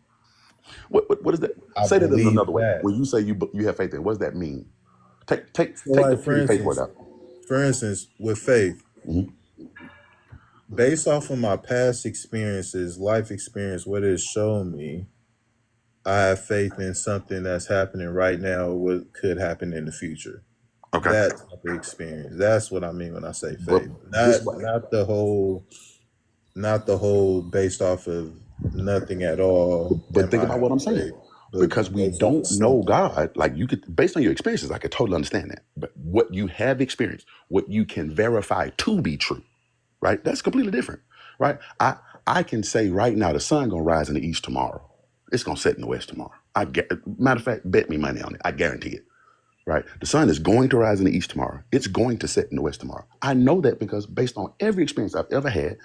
What is that? I Say that in believe another way. that. When you say you have faith in, what does that mean? Take take So, take the like pretty faith word out. for instance, with faith, Mhm. based off of my past experiences, life experience, what it has shown me, I have faith in something that's happening right now or what could happen in the future. Okay, That type of experience. That's what I mean when I say but faith. this Not way. not the whole based off of nothing at all But am think I about what I'm having saying. faith, but Because we based off of don't know something. God, like you could, based on your experiences, I could totally understand that. But what you have experienced, what you can verify to be true, right? That's completely different, right? I can say right now the sun gonna rise in the east tomorrow. It's gonna set in the west tomorrow. Matter of fact, bet me money on it. I guarantee it. Right? The sun is going to rise in the east tomorrow. It's going to set in the west tomorrow. I know that because based on every experience I've ever had,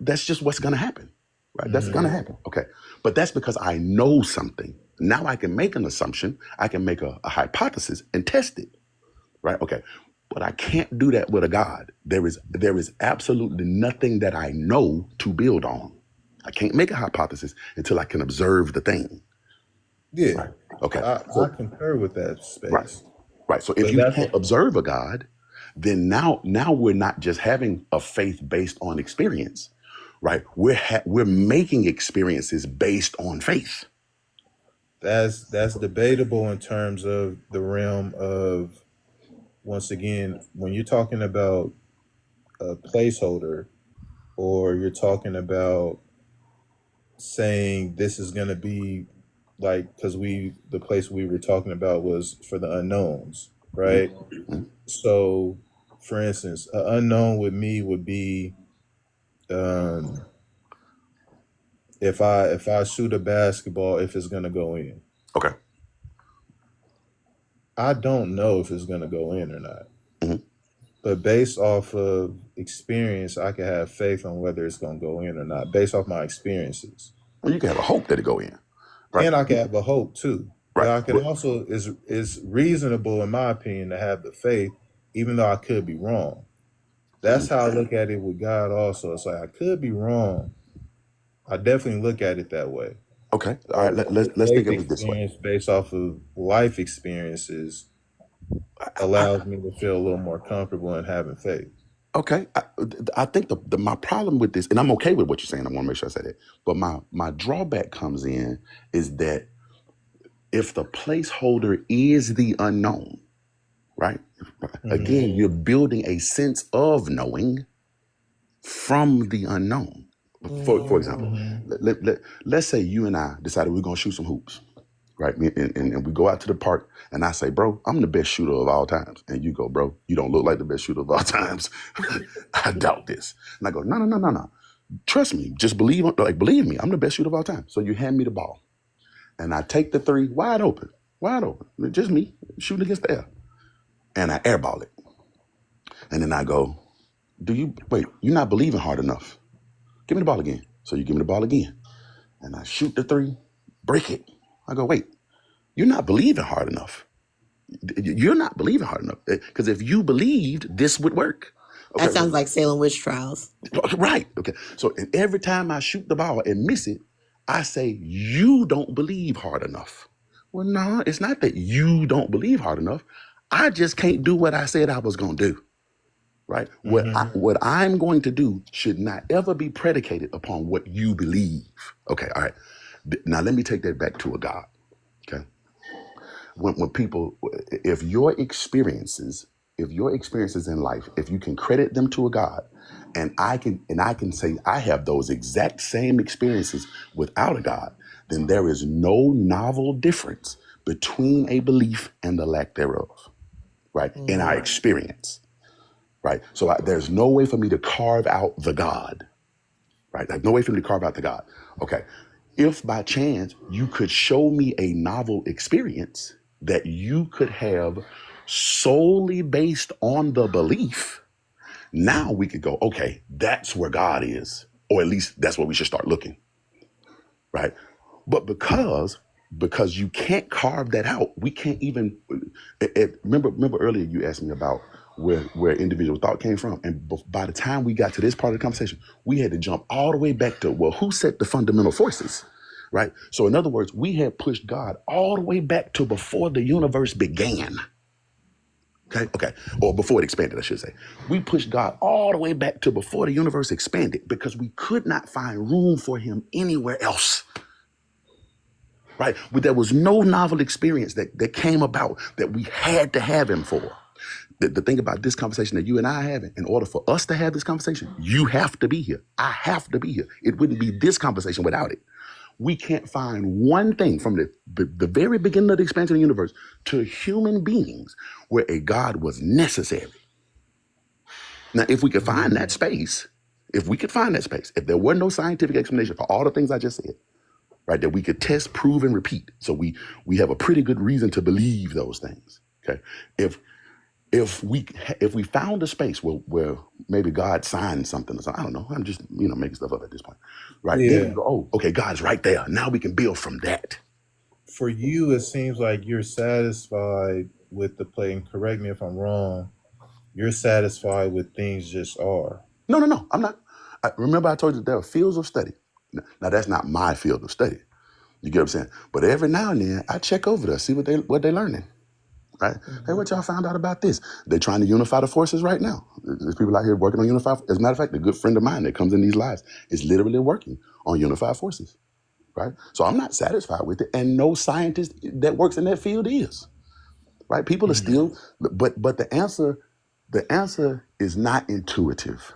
that's just what's going to happen. Right? That's going to Mhm. happen. Okay. But that's because I know something. Now I can make an assumption. I can make a hypothesis and test it. Right? Okay. But I can't do that with a God. There is absolutely nothing that I know to build on. I can't make a hypothesis until I can observe the thing. Yeah, Right. Okay. I So concur with that right. space, Right. So if but you that's can't observe a God, then now we're not just having a faith based on experience, right? We're making experiences based on faith. that's debatable in terms of the realm of, once again, when you're talking about a placeholder, or you're talking about saying this is going to be like, because the place we were talking about was for the unknowns, Mhm, right? mhm, So for instance, an unknown with me would be, um, if I shoot a basketball, if it's gonna go in. Okay. I don't know if it's gonna go in or not. Mhm. But based off of experience, I can have faith on whether it's gonna go in or not, based off my experiences. Well, you can have a hope that it go in, right? And I can have a hope too. But Right. I can also is reasonable in my opinion to have the faith, even though I could be wrong. That's how I look at it with God also. It's like I could be wrong. I definitely look at it that way. Okay. All right. But Let's think faith of it this way. experience based off of life experiences allows me to feel a little more comfortable in having faith. Okay, I think my problem with this, and I'm okay with what you're saying. I want to make sure I say that. But my drawback comes in is that if the placeholder is the unknown, right? Again, you're building a sense of knowing from the unknown. For example, let's say you and I decided we're gonna shoot some hoops, right? And we go out to the park, and I say, bro, I'm the best shooter of all times. And you go, bro, you don't look like the best shooter of all times. I doubt this. And I go, no. Trust me, just believe me, I'm the best shooter of all time. So you hand me the ball. And I take the three wide open. Just me shooting against the air. And I airball it. And then I go, you're not believing hard enough. Give me the ball again. So you give me the ball again. And I shoot the three, break it. I go, wait, you're not believing hard enough. You're not believing hard enough. Because if you believed, this would work. Okay. That sounds like Salem witch trials. Right. Okay. So and every time I shoot the ball and miss it, I say, you don't believe hard enough. Well, no, it's not that you don't believe hard enough. I just can't do what I said I was going to do. Right. What I'm going to do should not ever be predicated upon what you believe. Okay. All right. Now let me take that back to a God. Okay. When people, if your experiences in life, if you can credit them to a God, and I can say I have those exact same experiences without a God, then there is no novel difference between a belief and the lack thereof, right? In our experience, right? So there's no way for me to carve out the God, right? There's no way for me to carve out the God. Okay. If by chance you could show me a novel experience that you could have solely based on the belief, now we could go, okay, that's where God is, or at least that's where we should start looking, right? But because you can't carve that out, we can't even. Remember earlier you asked me about where individual thought came from, and by the time we got to this part of the conversation, we had to jump all the way back to, well, who set the fundamental forces, right? So in other words, we had pushed God all the way back to before the universe began. Okay, or before it expanded, I should say. We pushed God all the way back to before the universe expanded because we could not find room for him anywhere else. Right? But there was no novel experience that came about that we had to have him for. The thing about this conversation that you and I are having, in order for us to have this conversation, you have to be here. I have to be here. It wouldn't be this conversation without it. We can't find one thing from the very beginning of the expansion of the universe to human beings where a God was necessary. Now, if we could find that space, if there were no scientific explanation for all the things I just said, right, that we could test, prove, and repeat, so we have a pretty good reason to believe those things. Okay, if we found a space where maybe God signed something or something, I don't know, I'm just making stuff up at this point, right? Yeah. Then we go, oh, okay, God's right there. Now we can build from that. For you, it seems like you're satisfied with the play, and correct me if I'm wrong, you're satisfied with things just are. No, I'm not. Remember I told you there are fields of study. Now that's not my field of study. You get what I'm saying? But every now and then I check over there, see what they're learning. Right? Hey, what y'all found out about this? They're trying to unify the forces right now. There's people out here working on unified. As a matter of fact, a good friend of mine that comes in these lives is literally working on unified forces. Right? So I'm not satisfied with it, and no scientist that works in that field is. Right? People are still, but the answer is not intuitive.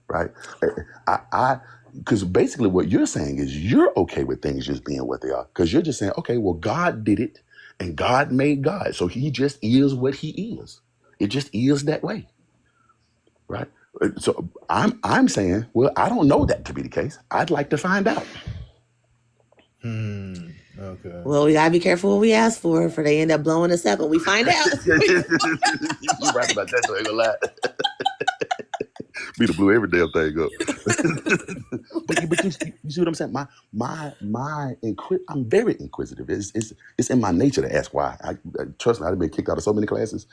Right? Because basically what you're saying is you're okay with things just being what they are. Because you're just saying, okay, well, God did it and God made God. So he just is what he is. It just is that way. Right? So I'm saying, well, I don't know that to be the case. I'd like to find out. Okay. Well, we gotta be careful what we ask for they end up blowing us up and we find out. You're right about that, though. I ain't gonna lie. Be the blew every damn thing up. but you see what I'm saying? I'm very inquisitive. It's in my nature to ask why. Trust me, I've been kicked out of so many classes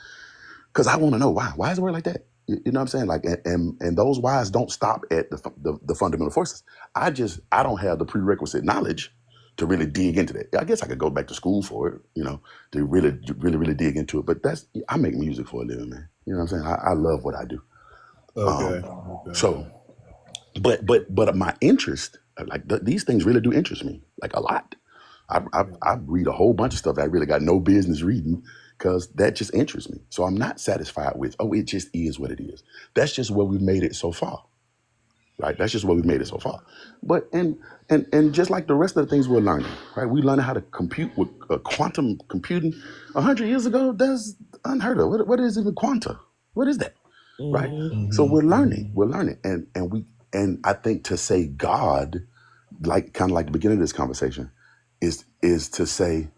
because I want to know why. Why is it work like that? You know what I'm saying? Like, and those whys don't stop at the fundamental forces. I don't have the prerequisite knowledge to really dig into that. I guess I could go back to school for it, to really dig into it. But I make music for a living, man. You know what I'm saying? I love what I do. Okay. So, but my interest, like these things really do interest me, like a lot. I read a whole bunch of stuff that I really got no business reading because that just interests me. So I'm not satisfied with, it just is what it is. That's just where we've made it so far, right? That's just where we've made it so far. But and just like the rest of the things we're learning, right? We learning how to compute with quantum computing. 100 years ago, that's unheard of. What is even quanta? What is that? Right? So we're learning, and I think to say God, like kind of like the beginning of this conversation, is to say,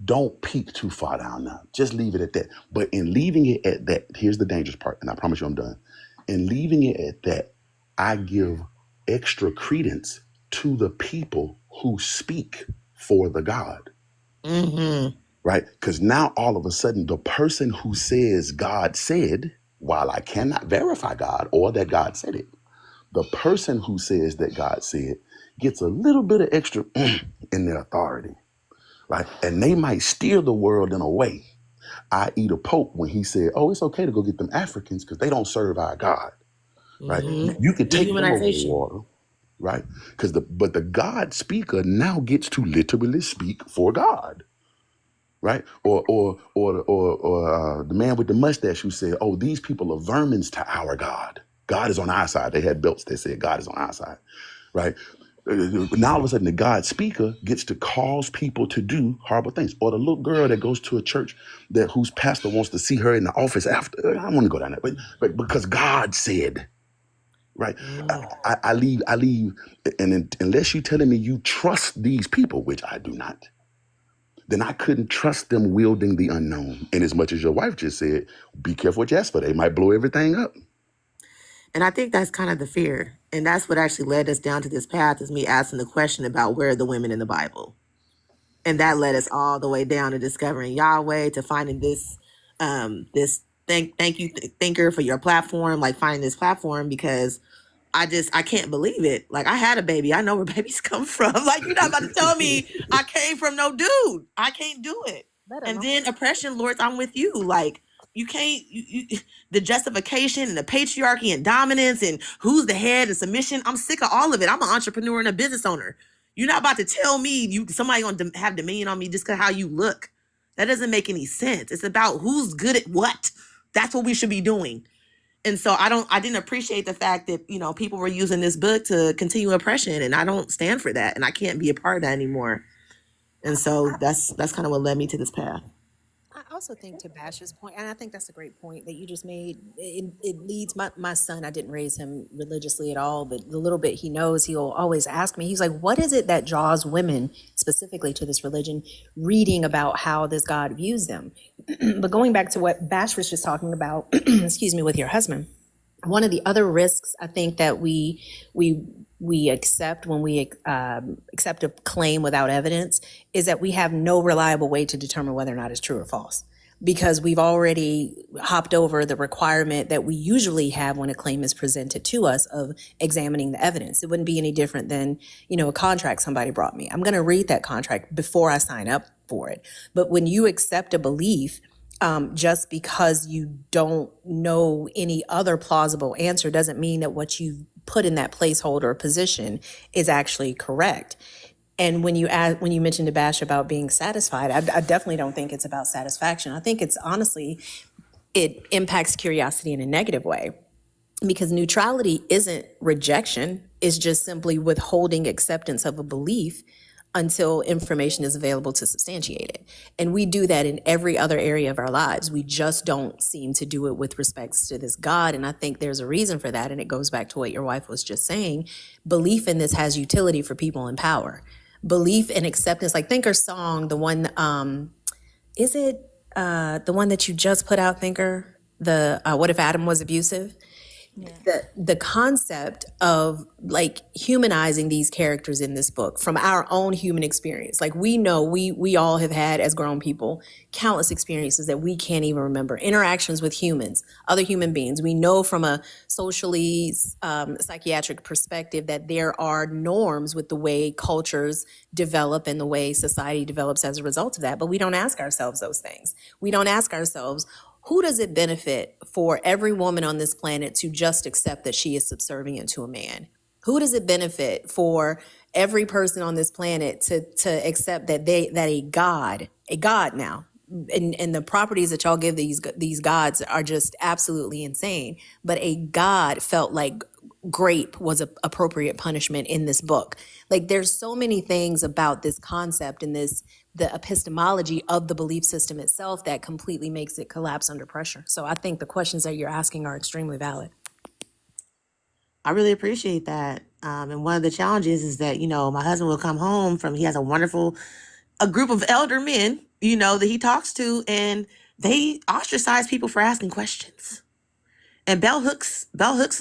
don't peek too far down now. Just leave it at that. But in leaving it at that, here's the dangerous part, and I promise you I'm done. In leaving it at that, I give extra credence to the people who speak for the God. Right? Because now all of a sudden, the person who says God said, while I cannot verify God or that God said it, the person who says that God said gets a little bit of extra in their authority, right? And they might steer the world in a way, i.e. the Pope, when he said, oh, it's okay to go get them Africans because they don't serve our God, right? You could take them over water, right? But the God speaker now gets to literally speak for God. Right, or the man with the mustache who said, "Oh, these people are vermins to our God. God is on our side." They had belts that said, "God is on our side." Right. Now all of a sudden, the God speaker gets to cause people to do horrible things. Or the little girl that goes to a church whose pastor wants to see her in the office after. I don't want to go down there, but because God said. Right, I leave, and unless you're telling me you trust these people, which I do not, then I couldn't trust them wielding the unknown. And as much as your wife just said, be careful what you ask for. They might blow everything up. And I think that's kind of the fear. And that's what actually led us down to this path, is me asking the question about where are the women in the Bible. And that led us all the way down to discovering Yahweh, to finding this thank you thinker for your platform, like finding this platform, because I can't believe it. Like, I had a baby. I know where babies come from. Like, you're not about to tell me I came from no dude. I can't do it. And then oppression, Lord, I'm with you. Like, you can't, the justification and the patriarchy and dominance and who's the head and submission. I'm sick of all of it. I'm an entrepreneur and a business owner. You're not about to tell me somebody gonna have dominion on me just because how you look. That doesn't make any sense. It's about who's good at what. That's what we should be doing. And so I didn't appreciate the fact that, people were using this book to continue oppression, and I don't stand for that, and I can't be a part of that anymore. And so that's kind of what led me to this path. I also think, to Bash's point, and I think that's a great point that you just made, it leads my son. I didn't raise him religiously at all, but the little bit he knows, he'll always ask me, he's like, what is it that draws women specifically to this religion, reading about how this God views them? But going back to what Bash was just talking about, excuse me, with your husband, one of the other risks I think that we accept when we accept a claim without evidence is that we have no reliable way to determine whether or not it's true or false, because we've already hopped over the requirement that we usually have when a claim is presented to us of examining the evidence. It wouldn't be any different than, a contract somebody brought me. I'm going to read that contract before I sign up for it. But when you accept a belief, just because you don't know any other plausible answer doesn't mean that what you put in that placeholder position is actually correct. And when you mentioned to Bash about being satisfied, I definitely don't think it's about satisfaction. I think it's honestly, it impacts curiosity in a negative way, because neutrality isn't rejection. It's just simply withholding acceptance of a belief until information is available to substantiate it. And we do that in every other area of our lives. We just don't seem to do it with respects to this God. And I think there's a reason for that. And it goes back to what your wife was just saying. Belief in this has utility for people in power. Belief and acceptance, like Thinker's song, the one, is it the one that you just put out, Thinker? The What If Adam Was Abusive? Yeah. The concept of like humanizing these characters in this book from our own human experience. Like we know we all have had as grown people countless experiences that we can't even remember, interactions with humans, other human beings. We know from a socially psychiatric perspective that there are norms with the way cultures develop and the way society develops as a result of that, but we don't ask ourselves those things. We don't ask ourselves, who does it benefit for every woman on this planet to just accept that she is subservient to a man? Who does it benefit for every person on this planet to accept that a God now, and the properties that y'all give these gods are just absolutely insane. But a God felt like grape was a appropriate punishment in this book. Like there's so many things about this concept and the epistemology of the belief system itself that completely makes it collapse under pressure. So I think the questions that you're asking are extremely valid. I really appreciate that. And one of the challenges is that, my husband will come home he has a group of elder men, that he talks to, and they ostracize people for asking questions. And Bell Hooks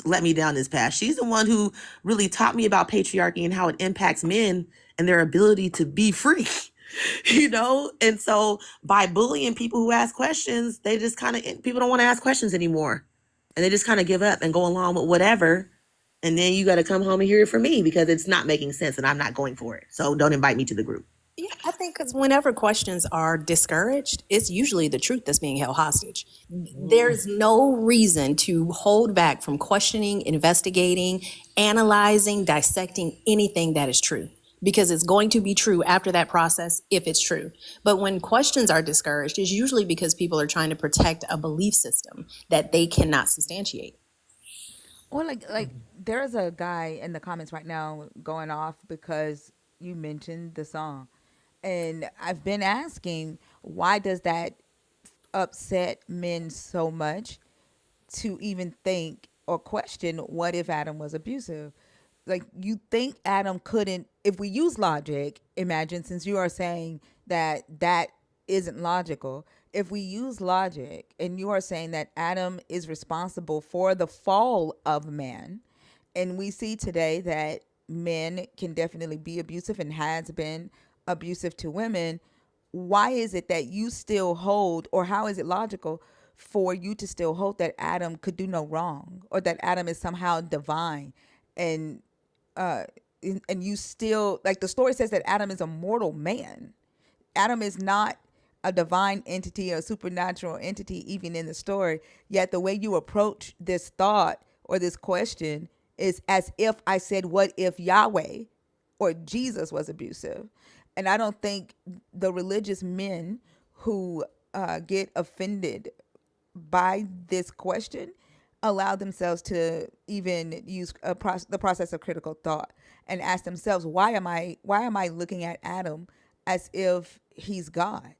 let me down this path. She's the one who really taught me about patriarchy and how it impacts men and their ability to be free. And so by bullying people who ask questions, they just people don't want to ask questions anymore. And they just kind of give up and go along with whatever. And then you got to come home and hear it from me because it's not making sense and I'm not going for it. So don't invite me to the group. Yeah, I think because whenever questions are discouraged, it's usually the truth that's being held hostage. There's no reason to hold back from questioning, investigating, analyzing, dissecting anything that is true, because it's going to be true after that process if it's true. But when questions are discouraged, it's usually because people are trying to protect a belief system that they cannot substantiate. Or like there's a guy in the comments right now going off because you mentioned the song. And I've been asking, why does that upset men so much to even think or question what if Adam was abusive? Like, you think Adam couldn't, if we use logic, imagine, since you are saying that that isn't logical, if we use logic and you are saying that Adam is responsible for the fall of man, and we see today that men can definitely be abusive and has been abusive to women, why is it that you still hold, or how is it logical for you to still hold that Adam could do no wrong, or that Adam is somehow divine, and uh and you still, like, the story says that Adam is a mortal man. Adam is not a divine entity, a supernatural entity, even in the story. Yet the way you approach this thought or this question is as if I said, what if Yahweh or Jesus was abusive? And I don't think the religious men who get offended by this question allow themselves to even use the process of critical thought and ask themselves, why am I looking at Adam as if he's God?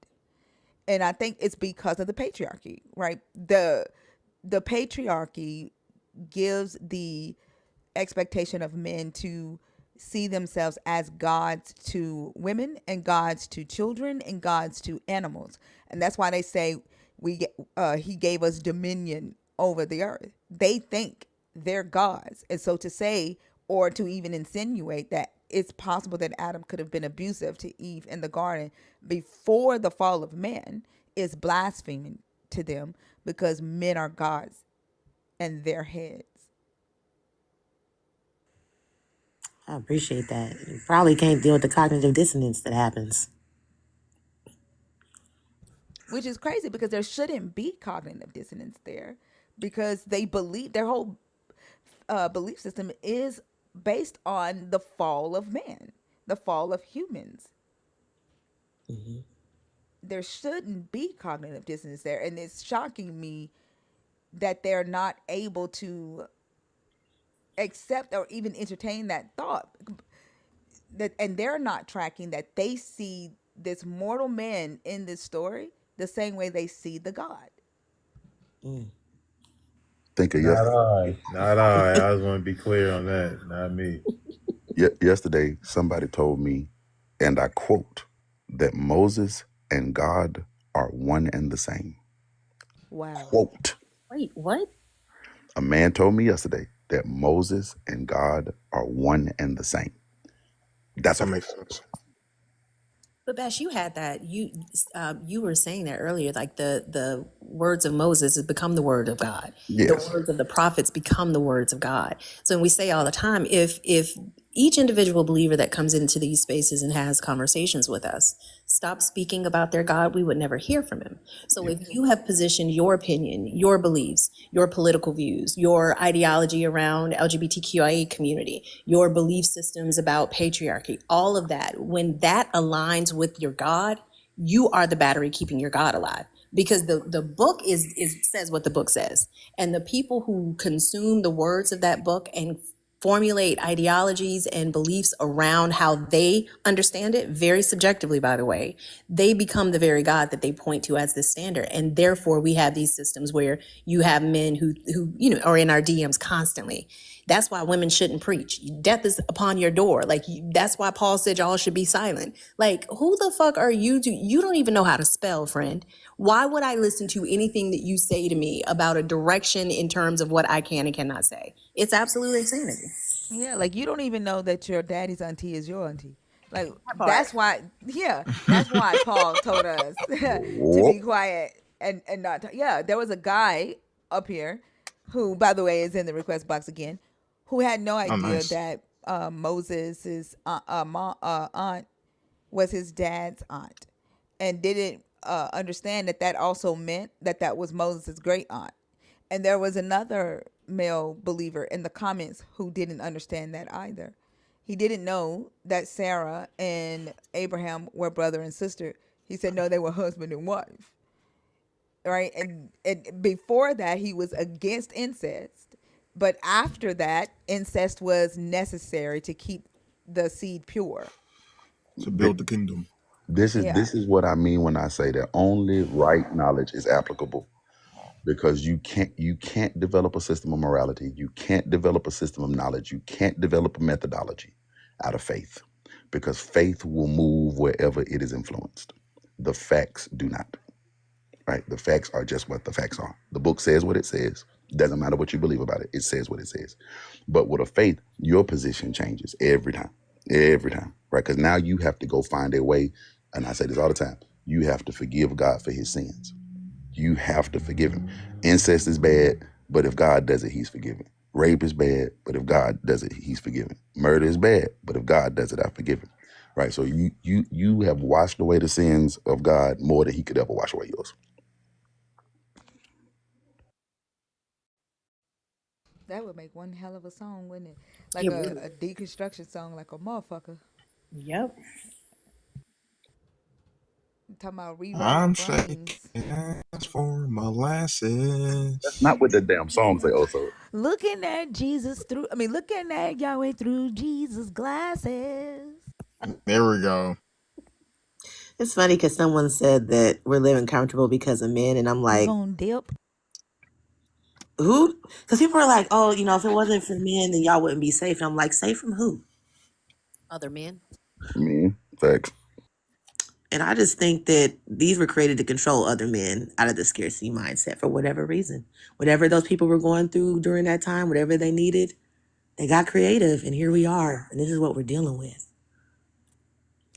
And I think it's because of the patriarchy, right? The patriarchy gives the expectation of men to see themselves as gods to women and gods to children and gods to animals. And that's why they say he gave us dominion over the earth. They think they're gods. And so to say, or to even insinuate that it's possible that Adam could have been abusive to Eve in the garden before the fall of man is blaspheming to them, because men are gods and their heads. I appreciate that. You probably can't deal with the cognitive dissonance that happens. Which is crazy because there shouldn't be cognitive dissonance there, because they believe their whole belief system is based on the fall of man, the fall of humans. Mm-hmm. There shouldn't be cognitive dissonance there. And it's shocking me that they're not able to accept or even entertain that thought. that, and they're not tracking that they see this mortal man in this story the same way they see the God. Mm. Think of Not yesterday. I. Not I. I just want to be clear on that. Not me. Yesterday, somebody told me, and I quote, that Moses and God are one and the same. Wow. Quote. Wait, what? A man told me yesterday that Moses and God are one and the same. That's a That makes sense. But Bash, you had that. You were saying that earlier. Like the words of Moses has become the word of God. The yes. words of the prophets become the words of God. So we say all the time, if each individual believer that comes into these spaces and has conversations with us stop speaking about their God, we would never hear from him. So if you have positioned your opinion, your beliefs, your political views, your ideology around LGBTQIA community, your belief systems about patriarchy, all of that, when that aligns with your God, you are the battery keeping your God alive. Because the book is says what the book says. And the people who consume the words of that book and formulate ideologies and beliefs around how they understand it, very subjectively, by the way, they become the very God that they point to as the standard. And therefore, we have these systems where you have men who are in our DMs constantly. That's why women shouldn't preach. Death is upon your door. That's why Paul said y'all should be silent. Like, who the fuck are you to? You don't even know how to spell, friend. Why would I listen to anything that you say to me about a direction in terms of what I can and cannot say? It's absolute insanity. Yeah, like you don't even know that your daddy's auntie is your auntie. Like That part. that's why. Yeah, that's why Paul told us to be Whoop. quiet and not. Yeah, there was a guy up here who, by the way, is in the request box again, who had no Oh, idea nice. that Moses' aunt was his dad's aunt, and didn't understand that that also meant that that was Moses' great aunt. And there was another male believer in the comments who didn't understand that either. He didn't know that Sarah and Abraham were brother and sister. He said no, they were husband and wife. Right? And before that, he was against incest. But after that, incest was necessary to keep the seed pure. To Th- build the kingdom. This is Yeah. this is what I mean when I say that only right knowledge is applicable, because you can't develop a system of morality, you can't develop a system of knowledge, you can't develop a methodology out of faith, because faith will move wherever it is influenced. The facts do not. Right? The facts are just what the facts are. The book says what it says. Doesn't matter what you believe about it. It says what it says. But with a faith, your position changes every time, right? Because now you have to go find a way. And I say this all the time. You have to forgive God for his sins. You have to forgive him. Incest is bad, but if God does it, he's forgiven. Rape is bad, but if God does it, he's forgiven. Murder is bad, but if God does it, I forgive him. Right? So you have washed away the sins of God more than he could ever wash away yours. That would make one hell of a song, wouldn't it? Like It a would. deconstruction song, like a motherfucker. Yep. Talking about rewriting I'm shaking brains. ass for That's not molasses. what the damn song say also. Looking at Jesus through, I mean, looking at Yahweh through Jesus' glasses. There we go. It's funny because someone said that we're living comfortable because of men, and I'm You like, gonna dip? who? Because people are like, oh, if it wasn't for men, then y'all wouldn't be safe. And I'm like, safe from who? Other men. Man, facts. And I just think that these were created to control other men out of the scarcity mindset for whatever reason. Whatever those people were going through during that time, whatever they needed, they got creative, and here we are, and this is what we're dealing with.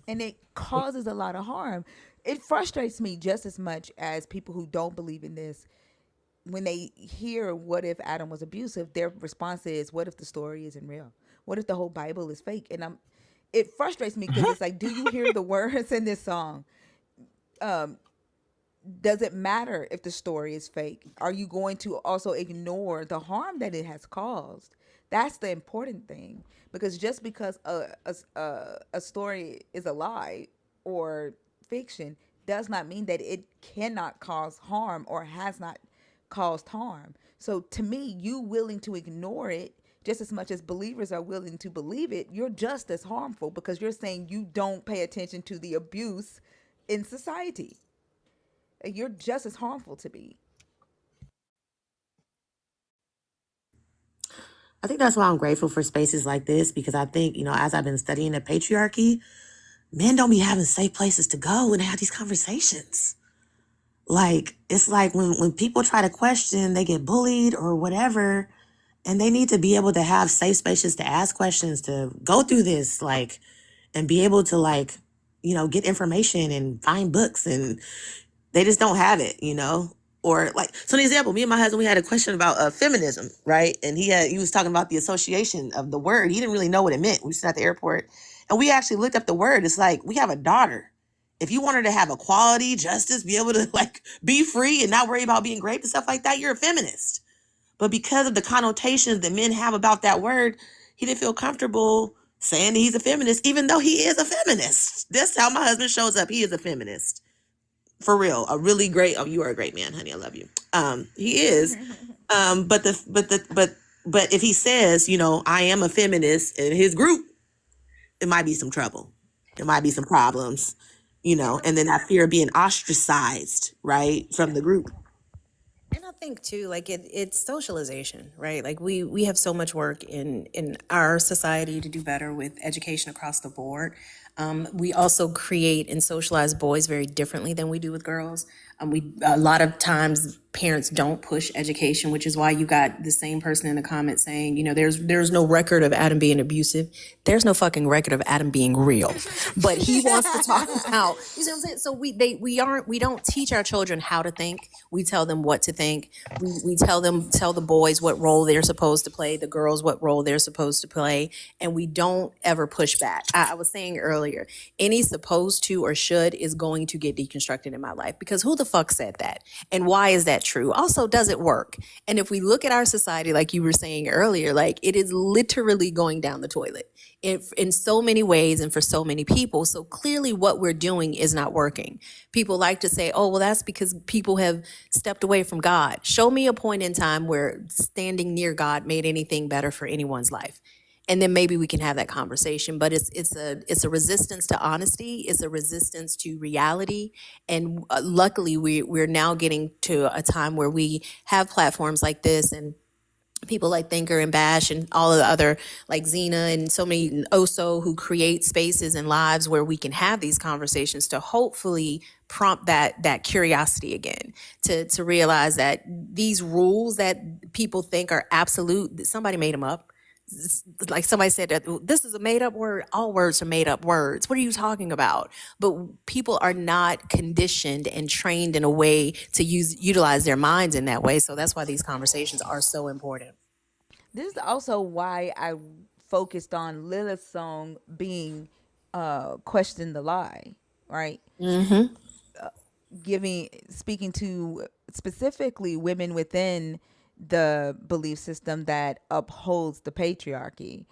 And it causes a lot of harm. It frustrates me just as much as people who don't believe in this. When they hear what if Adam was abusive, their response is, what if the story isn't real? What if the whole Bible is fake? And it frustrates me because it's like, do you hear the words in this song? Does it matter if the story is fake? Are you going to also ignore the harm that it has caused? That's the important thing. Because just because a story is a lie or fiction does not mean that it cannot cause harm or has not caused harm. So to me, you willing to ignore it just as much as believers are willing to believe it, you're just as harmful because you're saying you don't pay attention to the abuse in society. You're just as harmful to me. I think that's why I'm grateful for spaces like this, because I think, as I've been studying the patriarchy, men don't be having safe places to go and have these conversations. Like, it's like when people try to question, they get bullied or whatever, and they need to be able to have safe spaces to ask questions, to go through this, like, and be able to, like, get information and find books, and they just don't have it, Or like, so an example, me and my husband, we had a question about feminism, right? And he was talking about the association of the word. He didn't really know what it meant. We sat at the airport and we actually looked up the word. It's like, we have a daughter. If you want her to have equality, justice, be able to like be free and not worry about being raped and stuff like that, you're a feminist. But because of the connotations that men have about that word, he didn't feel comfortable saying that he's a feminist, even though he is a feminist. That's how my husband shows up. He is a feminist. For real, a really great. Oh, you are a great man, honey. I love you. He is. But if he says, I am a feminist in his group, it might be some trouble. There might be some problems, and then that fear of being ostracized, right, from the group. And I think too, like it's socialization, right? Like we have so much work in our society to do better with education across the board. We also create and socialize boys very differently than we do with girls. We a lot of times parents don't push education, which is why you got the same person in the comments saying, there's no record of Adam being abusive. There's no fucking record of Adam being real. But he wants to talk about, you see what I'm saying? So we don't teach our children how to think. We tell them what to think. We tell the boys what role they're supposed to play, the girls what role they're supposed to play, and we don't ever push back. I was saying earlier, any supposed to or should is going to get deconstructed in my life, because who the fuck said that? And why is that true? Also, does it work? And if we look at our society, like you were saying earlier, like it is literally going down the toilet in so many ways and for so many people. So clearly what we're doing is not working. People like to say, oh, well, that's because people have stepped away from God. Show me a point in time where standing near God made anything better for anyone's life. And then maybe we can have that conversation. But it's a resistance to honesty. It's a resistance to reality. And luckily, we're now getting to a time where we have platforms like this and people like Thinker and Bash and all of the other, like Xena and so many Oso, who create spaces and lives where we can have these conversations to hopefully prompt that curiosity again, to realize that these rules that people think are absolute, somebody made them up. Like somebody said that this is a made up word. All words are made up words. What are you talking about? But people are not conditioned and trained in a way to utilize their minds in that way. So that's why these conversations are so important. This is also why I focused on Lilith's song being question the lie, right? Mm-hmm. Speaking to specifically women within the belief system that upholds the patriarchy,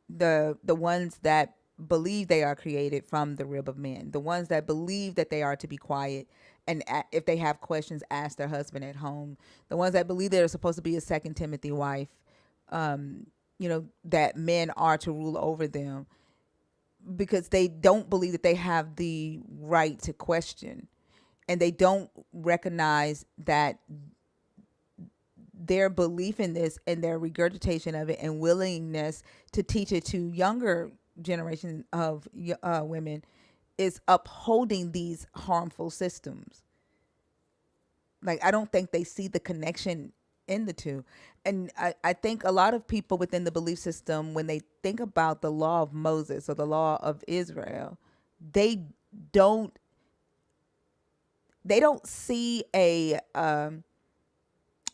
the ones that believe they are created from the rib of men, the ones that believe that they are to be quiet and if they have questions ask their husband at home, the ones that believe they're supposed to be a second Timothy wife, that men are to rule over them, because they don't believe that they have the right to question, and they don't recognize that their belief in this and their regurgitation of it and willingness to teach it to younger generation of women is upholding these harmful systems. Like, I don't think they see the connection in the two. And I think a lot of people within the belief system, when they think about the law of Moses or the law of Israel, they don't see a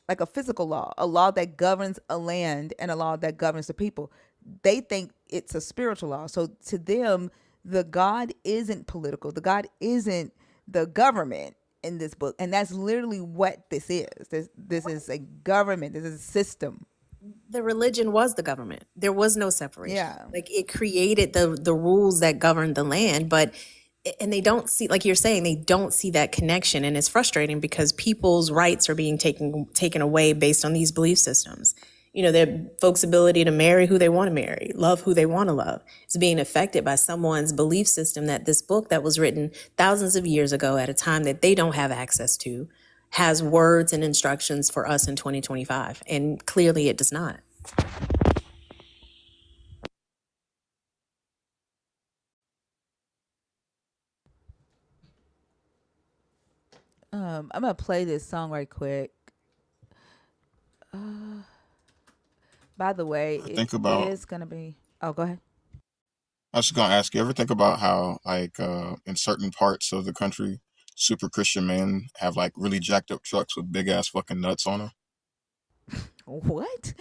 like a physical law, a law that governs a land and a law that governs the people. They think it's a spiritual law. So to them, the God isn't political. The God isn't the government in this book. And that's literally what this is. This is a government. This is a system. The religion was the government. There was no separation. Yeah. Like it created the rules that governed the land, and they don't see, like you're saying, they don't see that connection, and it's frustrating because people's rights are being taken away based on these belief systems. their folks' ability to marry who they want to marry, love who they want to love, is being affected by someone's belief system that this book that was written thousands of years ago at a time that they don't have access to has words and instructions for us in 2025. And clearly it does not. I'm gonna play this song right quick. By the way, I it think about. is gonna be. Oh, go ahead. I was just gonna ask you. Ever think about how, like, in certain parts of the country, super Christian men have like really jacked up trucks with big ass fucking nuts on them? What?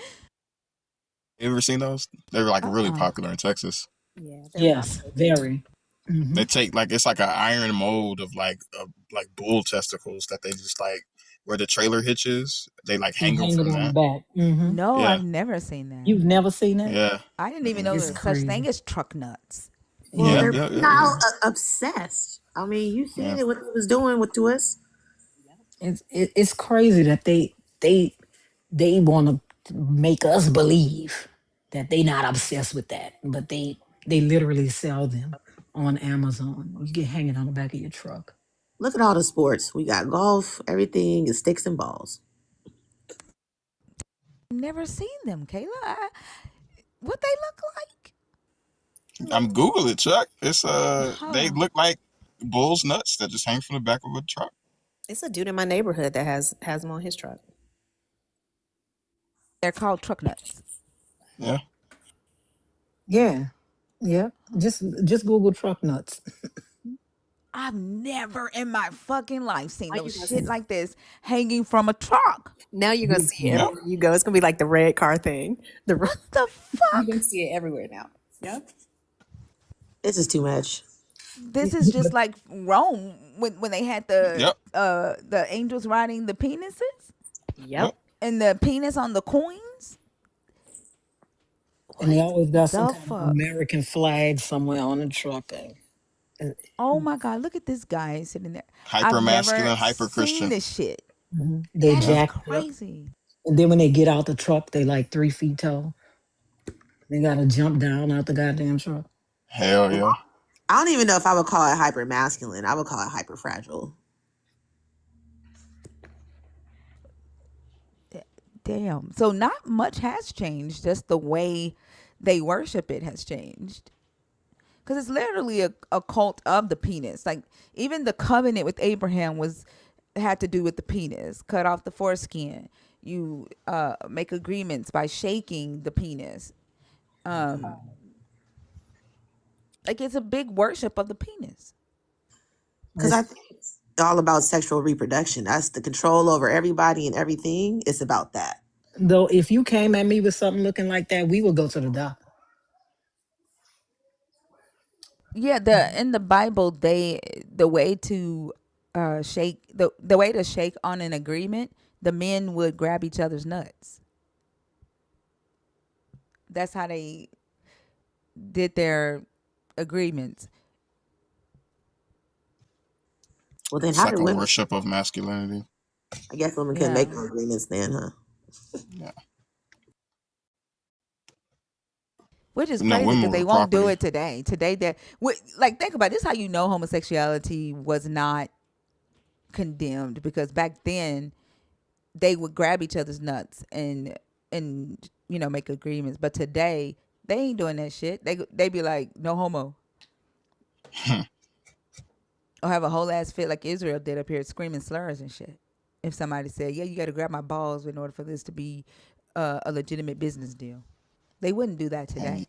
You ever seen those? They were like really Uh-uh. popular in Texas. Yeah, they're Yes, popular here too. very. Hmm. They take like it's like an iron mold of like bull testicles that they just like where the trailer hitches. They like They hang them hang it from on the that. back. Hmm. No, Yeah, I've never seen that. You've never seen it? yeah, I didn't even know mm-hmm. there It's was such thing crazy. as truck nuts. Well, Yeah. Yep, they're yep, yep, now yep. obsessed. I mean, you seen Yeah. it what he was doing with to us. It's crazy that they want to make us believe that they not obsessed with that, but they literally sell them on Amazon. You get hanging on the back of your truck. Look at all the sports. We got golf, everything is sticks and balls. Never seen them, Kayla. What they look like? I'm Google it, Chuck. It's they Huh? look like bull's nuts that just hang from the back of a truck. It's a dude in my neighborhood that has them on his truck. They're called truck nuts. Yeah. Yeah. Yeah. Just Google truck nuts. I've never in my fucking life seen Now no you're gonna shit like this hanging from a truck. now you're gonna Big see it time. Yep. everywhere you go. It's gonna be like the red car thing. What the You're gonna fuck? see it everywhere now. Yep. This is too much. This is just like Rome when they had Yep. the angels riding the penises Yep. Yep. and the penis on the coins. And they What always got some the kind of fuck? American flag somewhere on the truck. Oh my god, look at this guy sitting there. Hyper I've never masculine, hyper seen Christian. this shit. They That Yeah. is jacked up. crazy. And then when they get out the truck, they like 3 feet tall. They gotta jump down out the goddamn truck. Hell yeah. I don't even know if I would call it hyper masculine. I would call it hyper fragile. Damn. So not much has changed. Just the way they worship it has changed. Because it's literally a cult of the penis. Like even the covenant with Abraham had to do with the penis. Cut off the foreskin. You make agreements by shaking the penis. Like it's a big worship of the penis. Because I think it's all about sexual reproduction. That's the control over everybody and everything. It's about that. Though if you came at me with something looking like that, we would go to the doctor. Yeah, the in the Bible, the way to shake the way to shake on an agreement, the men would grab each other's nuts. That's how they did their agreements. Well, then It's how like did a women? worship of masculinity. I guess women couldn't Yeah. make no agreements then, huh? Yeah. Which is No, crazy women because they were won't do property. it today. Today, like think about it, this. Is how you know homosexuality was not condemned because back then they would grab each other's nuts and make agreements. But today they ain't doing that shit. They be like no homo or have a whole ass fit like Israel did up here screaming slurs and shit. If somebody said, "Yeah, you got to grab my balls in order for this to be a legitimate business deal," they wouldn't do that And today.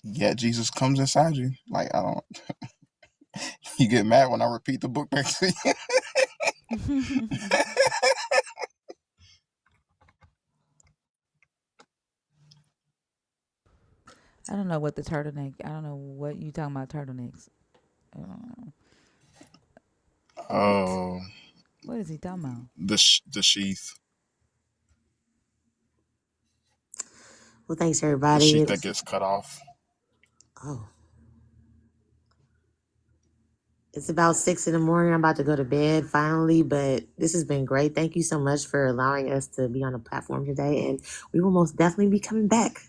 yet Jesus comes inside you. Like I don't. You get mad when I repeat the book back to you. I don't know what the turtleneck. I don't know what you talking about turtlenecks. Uh, what? Oh, What is he talking about? the sheath, Well, thanks the everybody. sheath that gets cut off. Oh, It's about 6 in the morning. I'm about to go to bed finally, but this has been great. Thank you so much for allowing us to be on the platform today, and we will most definitely be coming back.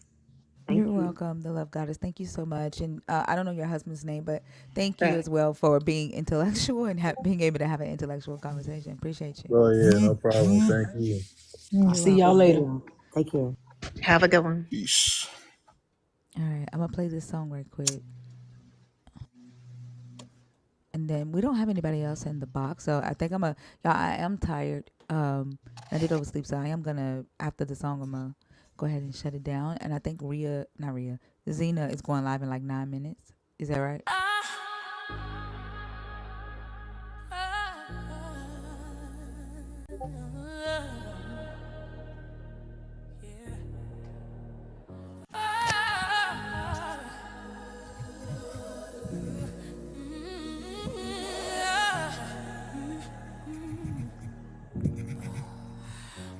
You're Thank you. welcome, the love goddess. Thank you so much. And I don't know your husband's name, but thank you Right. as well for being intellectual and being able to have an intellectual conversation. Appreciate you. Oh yeah, no problem. Thank you. You're Awesome. See y'all welcome. Thank later. you. Take care. Have a good one. Peace. All right, I'm gonna play this song right quick, and then we don't have anybody else in the box, so I think y'all. I am tired. I did oversleep, so I am gonna after the song. I'm gonna go ahead and shut it down. And I think not Rhea, Zena is going live in like 9 minutes. Is that right?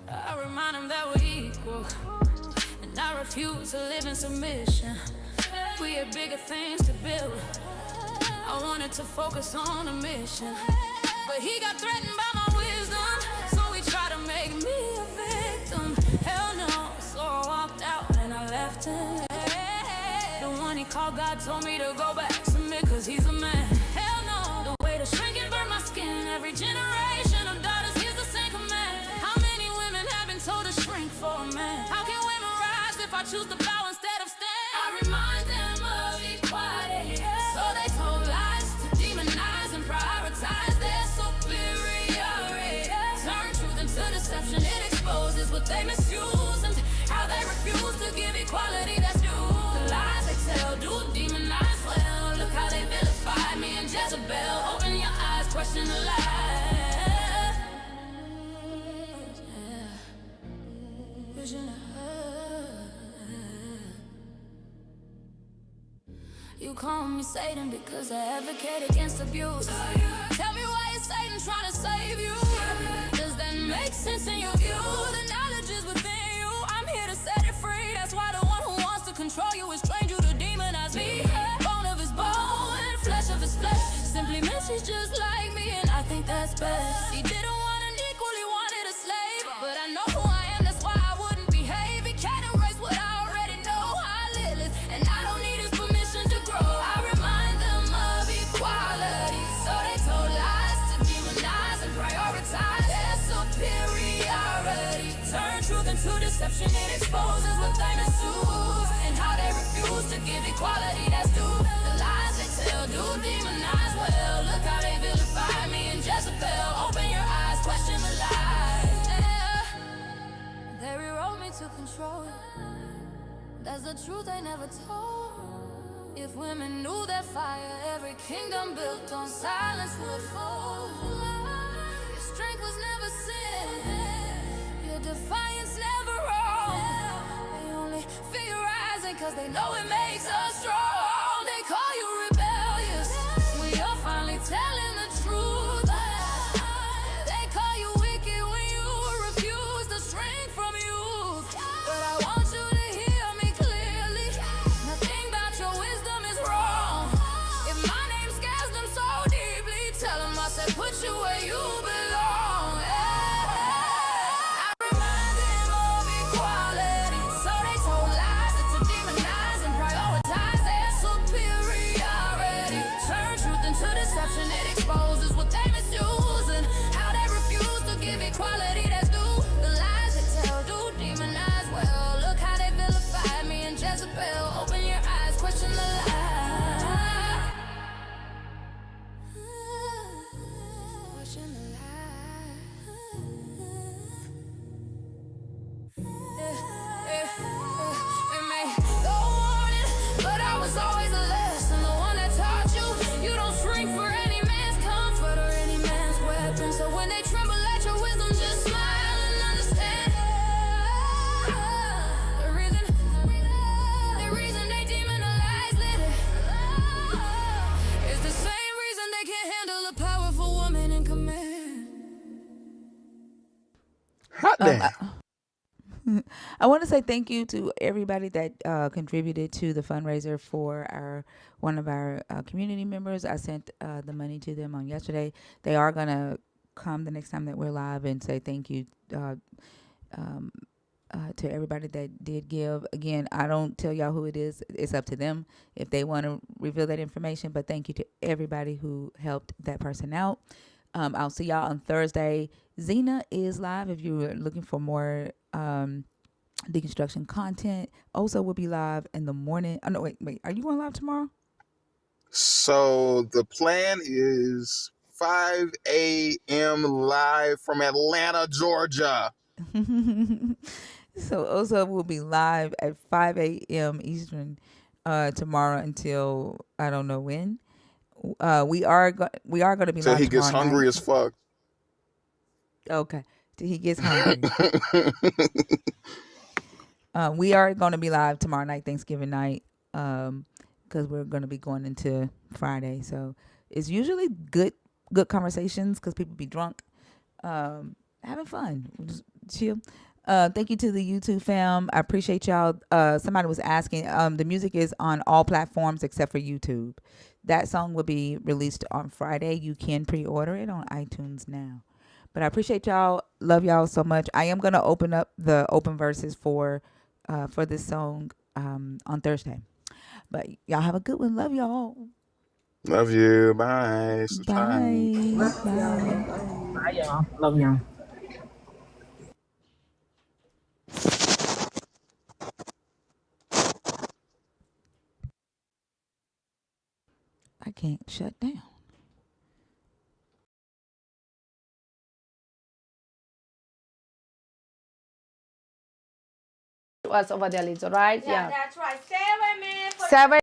I remind him that we're equal, and I refuse to live in submission. We had bigger things to build. I wanted to focus on a mission, but he got threatened by my wisdom, so he tried to make me a victim. Hell no, so I walked out and I left him. The one he called God told me to go back, submit, cause he's a man. Hell no, the way to shrink and burn my skin. Every generation of daughters hears the same command. How many women have been told to shrink for a man? How can women rise if I choose to bow instead of stand? I remind them of equality, so they told lies to demonize and prioritize their superiority. Turn truth into deception, it exposes what they misuse and how they refuse to give equality that's due. The lies they tell do demonize well. Look how they vilify me and Jezebel. Open your eyes, question the lies. Vision ahead. You call me Satan because I advocate against abuse. Tell me why is Satan trying to save you? Does that make sense in your view? The knowledge is within you. I'm here to set it free. That's why the one who wants to control you is trained you to demonize me. Bone of his bone and flesh of his flesh. Simply means she's just like me, and I think that's best. He didn't want an equal, he wanted a slave. But I know who I am, that's why I wouldn't behave. He can't erase what I already know. I live, and I don't need his permission to grow. I remind them of equality, so they told lies to demonize and prioritize their superiority. Turn truth into deception, it exposes what they misuse and how they refuse to give equality that's due. The lies they tell do demonize well. Look how they vilify me and Jezebel. Open your eyes, question the lies. Yeah. They rewrote me to control it. That's the truth they never told. If women knew that fire, every kingdom built on silence would fall. Your strength was never sin, your defiance never wrong. They only fear rising cause they know it makes us strong. They call you rebellious when you're finally telling the truth. They call you wicked when you refuse to shrink from youth. But I want you to hear me clearly. Nothing about your wisdom is wrong. If my name scares them so deeply, tell them I said put you where you belong. I remind them of equality, so they told lies to demonize and prioritize their superiority. Turn truth into deception, it exposes what they misuse and how they refuse to give equality that's due. The lies they tell do demonize well. Look how they vilify me and Jezebel. Open your eyes, question the lie. Question the but I was always a lesson, the one that taught you. You don't shrink for any man's comfort or any man's weapon. So when they tremble at your wisdom, just smile and understand. The reason they demonize it is the same reason they can't handle a powerful woman in command. Hot damn. I want to say thank you to everybody that contributed to the fundraiser for one of our community members. I sent the money to them on yesterday. They are gonna come the next time that we're live and say thank you um, to everybody that did give. Again, I don't tell y'all who it is. It's up to them if they want to reveal that information. But thank you to everybody who helped that person out. I'll see y'all on Thursday. Xena is live if you're looking for more deconstruction content. Also, will be live in the morning. Oh no, wait. Are you going live tomorrow? So the plan is 5 a.m. live from Atlanta, Georgia. So Osa will be live at 5 a.m. Eastern tomorrow until I don't know when. We are going to be Till live he gets tomorrow night. hungry as fuck. Okay, till he gets hungry. We are going to be live tomorrow night, Thanksgiving night, because we're going to be going into Friday. So it's usually good conversations because people be drunk, having fun, just chill. Thank you to the YouTube fam. I appreciate y'all. Somebody was asking. The music is on all platforms except for YouTube. That song will be released on Friday. You can pre-order it on iTunes now. But I appreciate y'all. Love y'all so much. I am gonna open up the open verses for this song on Thursday. But y'all have a good one. Love y'all. Love you. Bye. Subscribe. Bye. Bye. Bye, y'all. Love y'all. I can't shut down. Was over there little, right? Yeah, that's right. Stay with me for 7